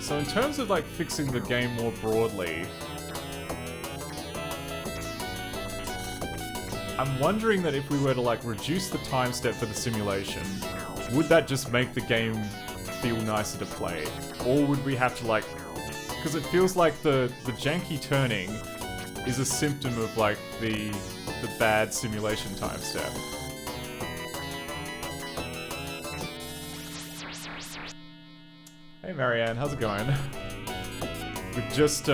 So in terms of, like, fixing the game more broadly, I'm wondering that if we were to, like, reduce the time step for the simulation, would that just make the game feel nicer to play? Or would we have to, like... Because it feels like the janky turning is a symptom of, like, the bad simulation time step. Hey Marianne, how's it going? We've just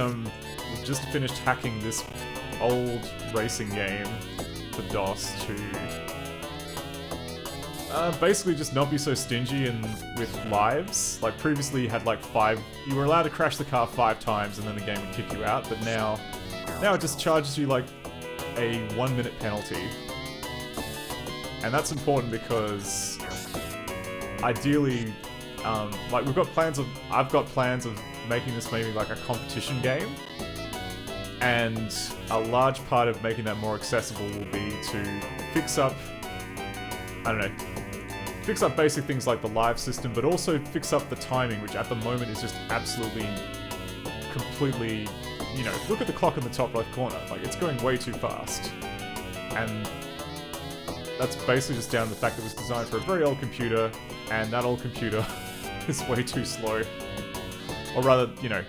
finished hacking this old racing game for DOS to basically just not be so stingy and with lives. Like previously you had like you were allowed to crash the car 5 times and then the game would kick you out, but now it just charges you like a 1-minute penalty. And that's important because ideally like I've got plans of making this maybe like a competition game. And a large part of making that more accessible will be to fix up, I don't know, fix up basic things like the live system, but also fix up the timing, which at the moment is just absolutely, completely, you know, look at the clock in the top right corner, like it's going way too fast. And that's basically just down to the fact that it was designed for a very old computer, and that old computer is way too slow. Or rather, you know,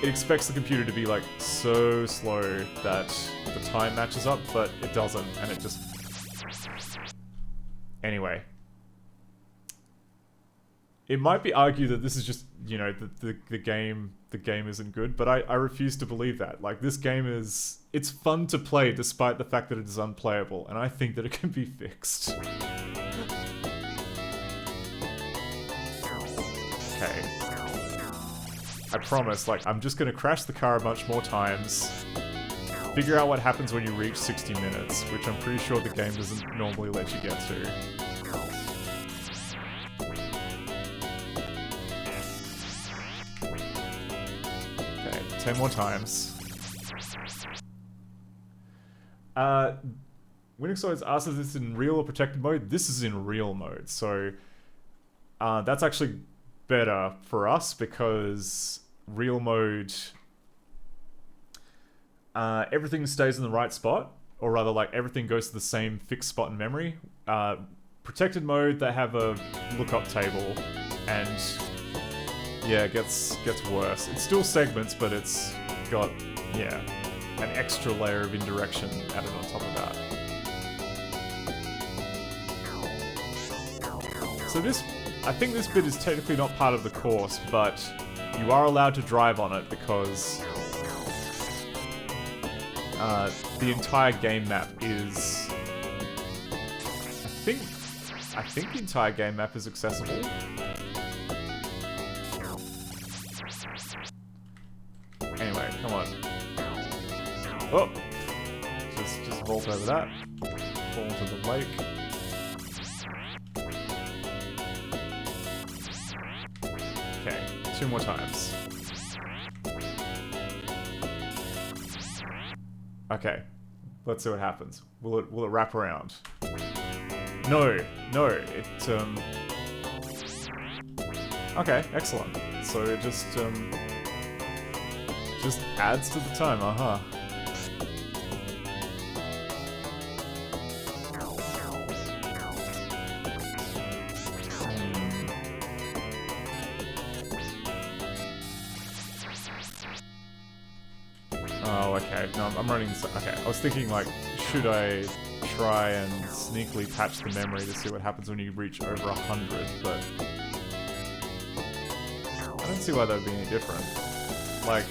it expects the computer to be like so slow that the time matches up, but it doesn't, and it just... Anyway. It might be argued that this is just, you know, the game isn't good, but I refuse to believe that. Like, this game is... It's fun to play despite the fact that it is unplayable, and I think that it can be fixed. Okay. I promise, like, I'm just gonna crash the car a bunch more times, figure out what happens when you reach 60 minutes, which I'm pretty sure the game doesn't normally let you get to. Okay, 10 more times. Winixoids asks if this is in real or protected mode. This is in real mode, so that's actually better for us because real mode, everything stays in the right spot, or rather, like, everything goes to the same fixed spot in memory. Protected mode, they have a lookup table, and yeah, it gets worse. It's still segments, but it's got, yeah, an extra layer of indirection added on top of that. So this, I think this bit is technically not part of the course, but you are allowed to drive on it because the entire game map is... I think the entire game map is accessible. Anyway, come on. Oh! Just vault over that. Fall into the lake. Okay, 2 more times. Okay, let's see what happens. Will it wrap around? No, it okay, excellent. So it just adds to the time, Oh, okay. No, I'm running this. Okay, I was thinking, like, should I try and sneakily patch the memory to see what happens when you reach over 100, but I don't see why that would be any different. Like,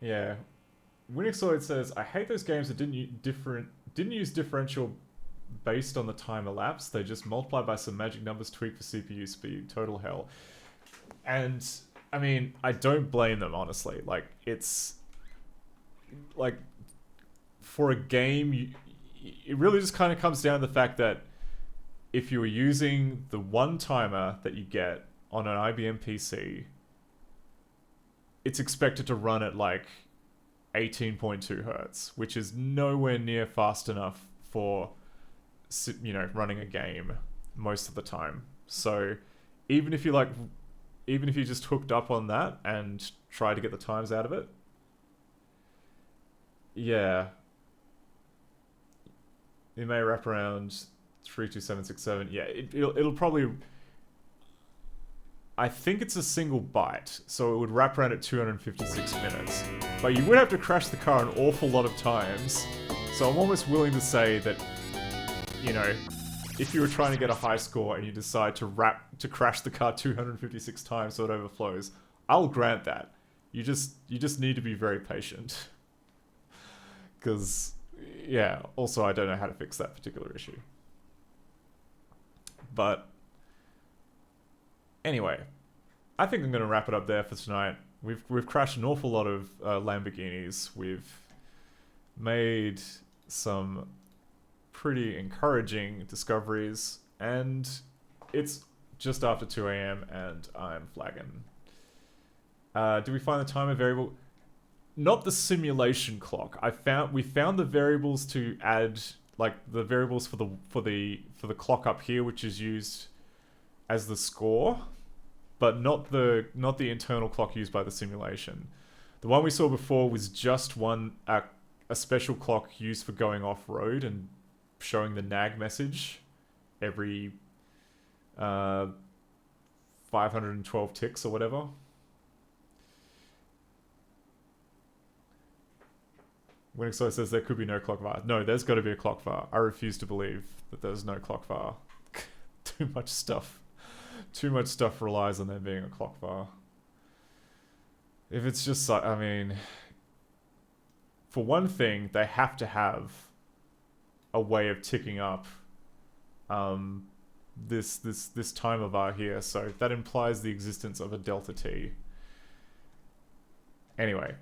yeah. Winixoid says, I hate those games that didn't use differential based on the time elapsed. They just multiply by some magic numbers tweaked for CPU speed. Total hell. And I mean, I don't blame them, honestly. Like, it's like, for a game, it really just kind of comes down to the fact that if you were using the one timer that you get on an IBM PC, it's expected to run at like 18.2 hertz, which is nowhere near fast enough for, you know, running a game most of the time. So even if you just hooked up on that and tried to get the times out of it, yeah, it may wrap around 32767. Yeah, it'll probably, I think it's a single byte, so it would wrap around at 256 minutes. But you would have to crash the car an awful lot of times, so I'm almost willing to say that, you know, if you were trying to get a high score and you decide to crash the car 256 times so it overflows, I'll grant that. You just need to be very patient. Because, yeah, also I don't know how to fix that particular issue. But anyway, I think I'm going to wrap it up there for tonight. We've crashed an awful lot of Lamborghinis. We've made some pretty encouraging discoveries, and it's just after 2 a.m. and I'm flagging. Do we find the timer variable? Not the simulation clock. We found the variables to add, like the variables for the clock up here, which is used as the score, but not the internal clock used by the simulation. The one we saw before was just a special clock used for going off-road and showing the nag message every 512 ticks or whatever. Winixo says there could be no clock var. No, there's got to be a clock var. I refuse to believe that there's no clock var. Too much stuff relies on there being a clock var. If it's just, I mean, for one thing, they have to have a way of ticking up this timer bar here, so that implies the existence of a delta T. Anyway,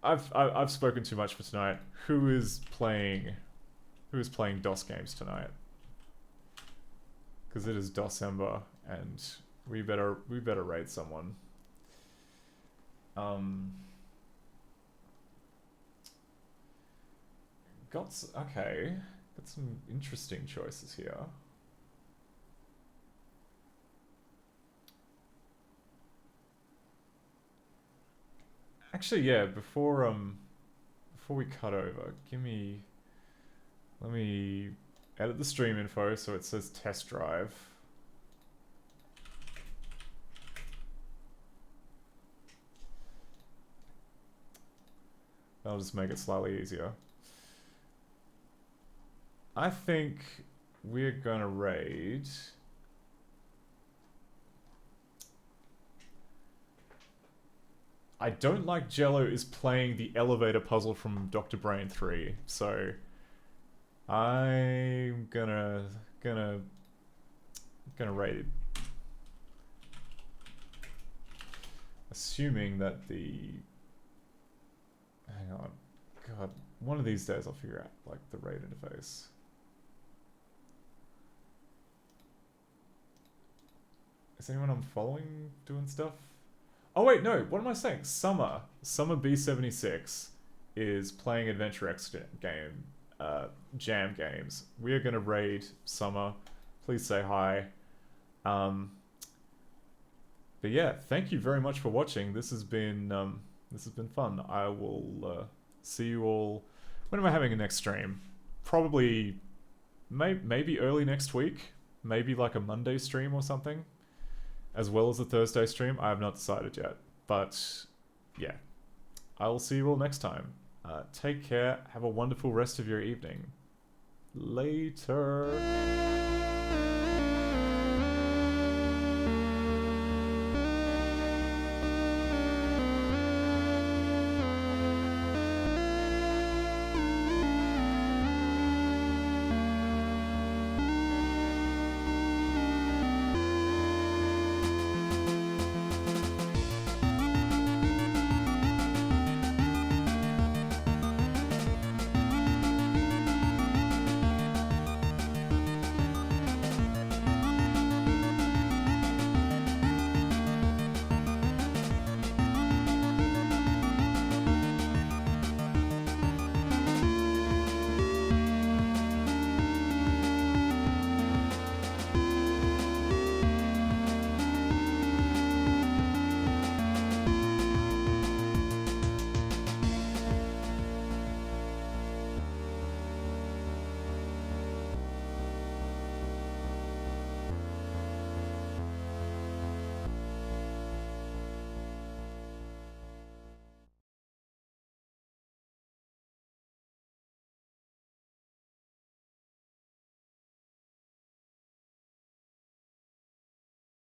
I've spoken too much for tonight. Who is playing DOS games tonight? Because it is December, and we better raid someone. Got some interesting choices here. Actually, yeah. Before we cut over, let me edit the stream info so it says test drive. That'll just make it slightly easier. I think we're gonna raid I don't like Jello is playing the elevator puzzle from Dr. Brain 3, so I'm gonna raid it. Assuming that hang on. God, one of these days I'll figure out like the raid interface. Is anyone I'm following doing stuff? Oh wait, no, what am I saying? Summer B76 is playing Adventure X game, jam games. We are gonna raid Summer. Please say hi. But yeah, thank you very much for watching. This has been fun. I will see you all. When am I having a next stream? Probably, maybe early next week. Maybe like a Monday stream or something, as well as a Thursday stream. I have not decided yet, but yeah, I will see you all next time. Take care. Have a wonderful rest of your evening. Later.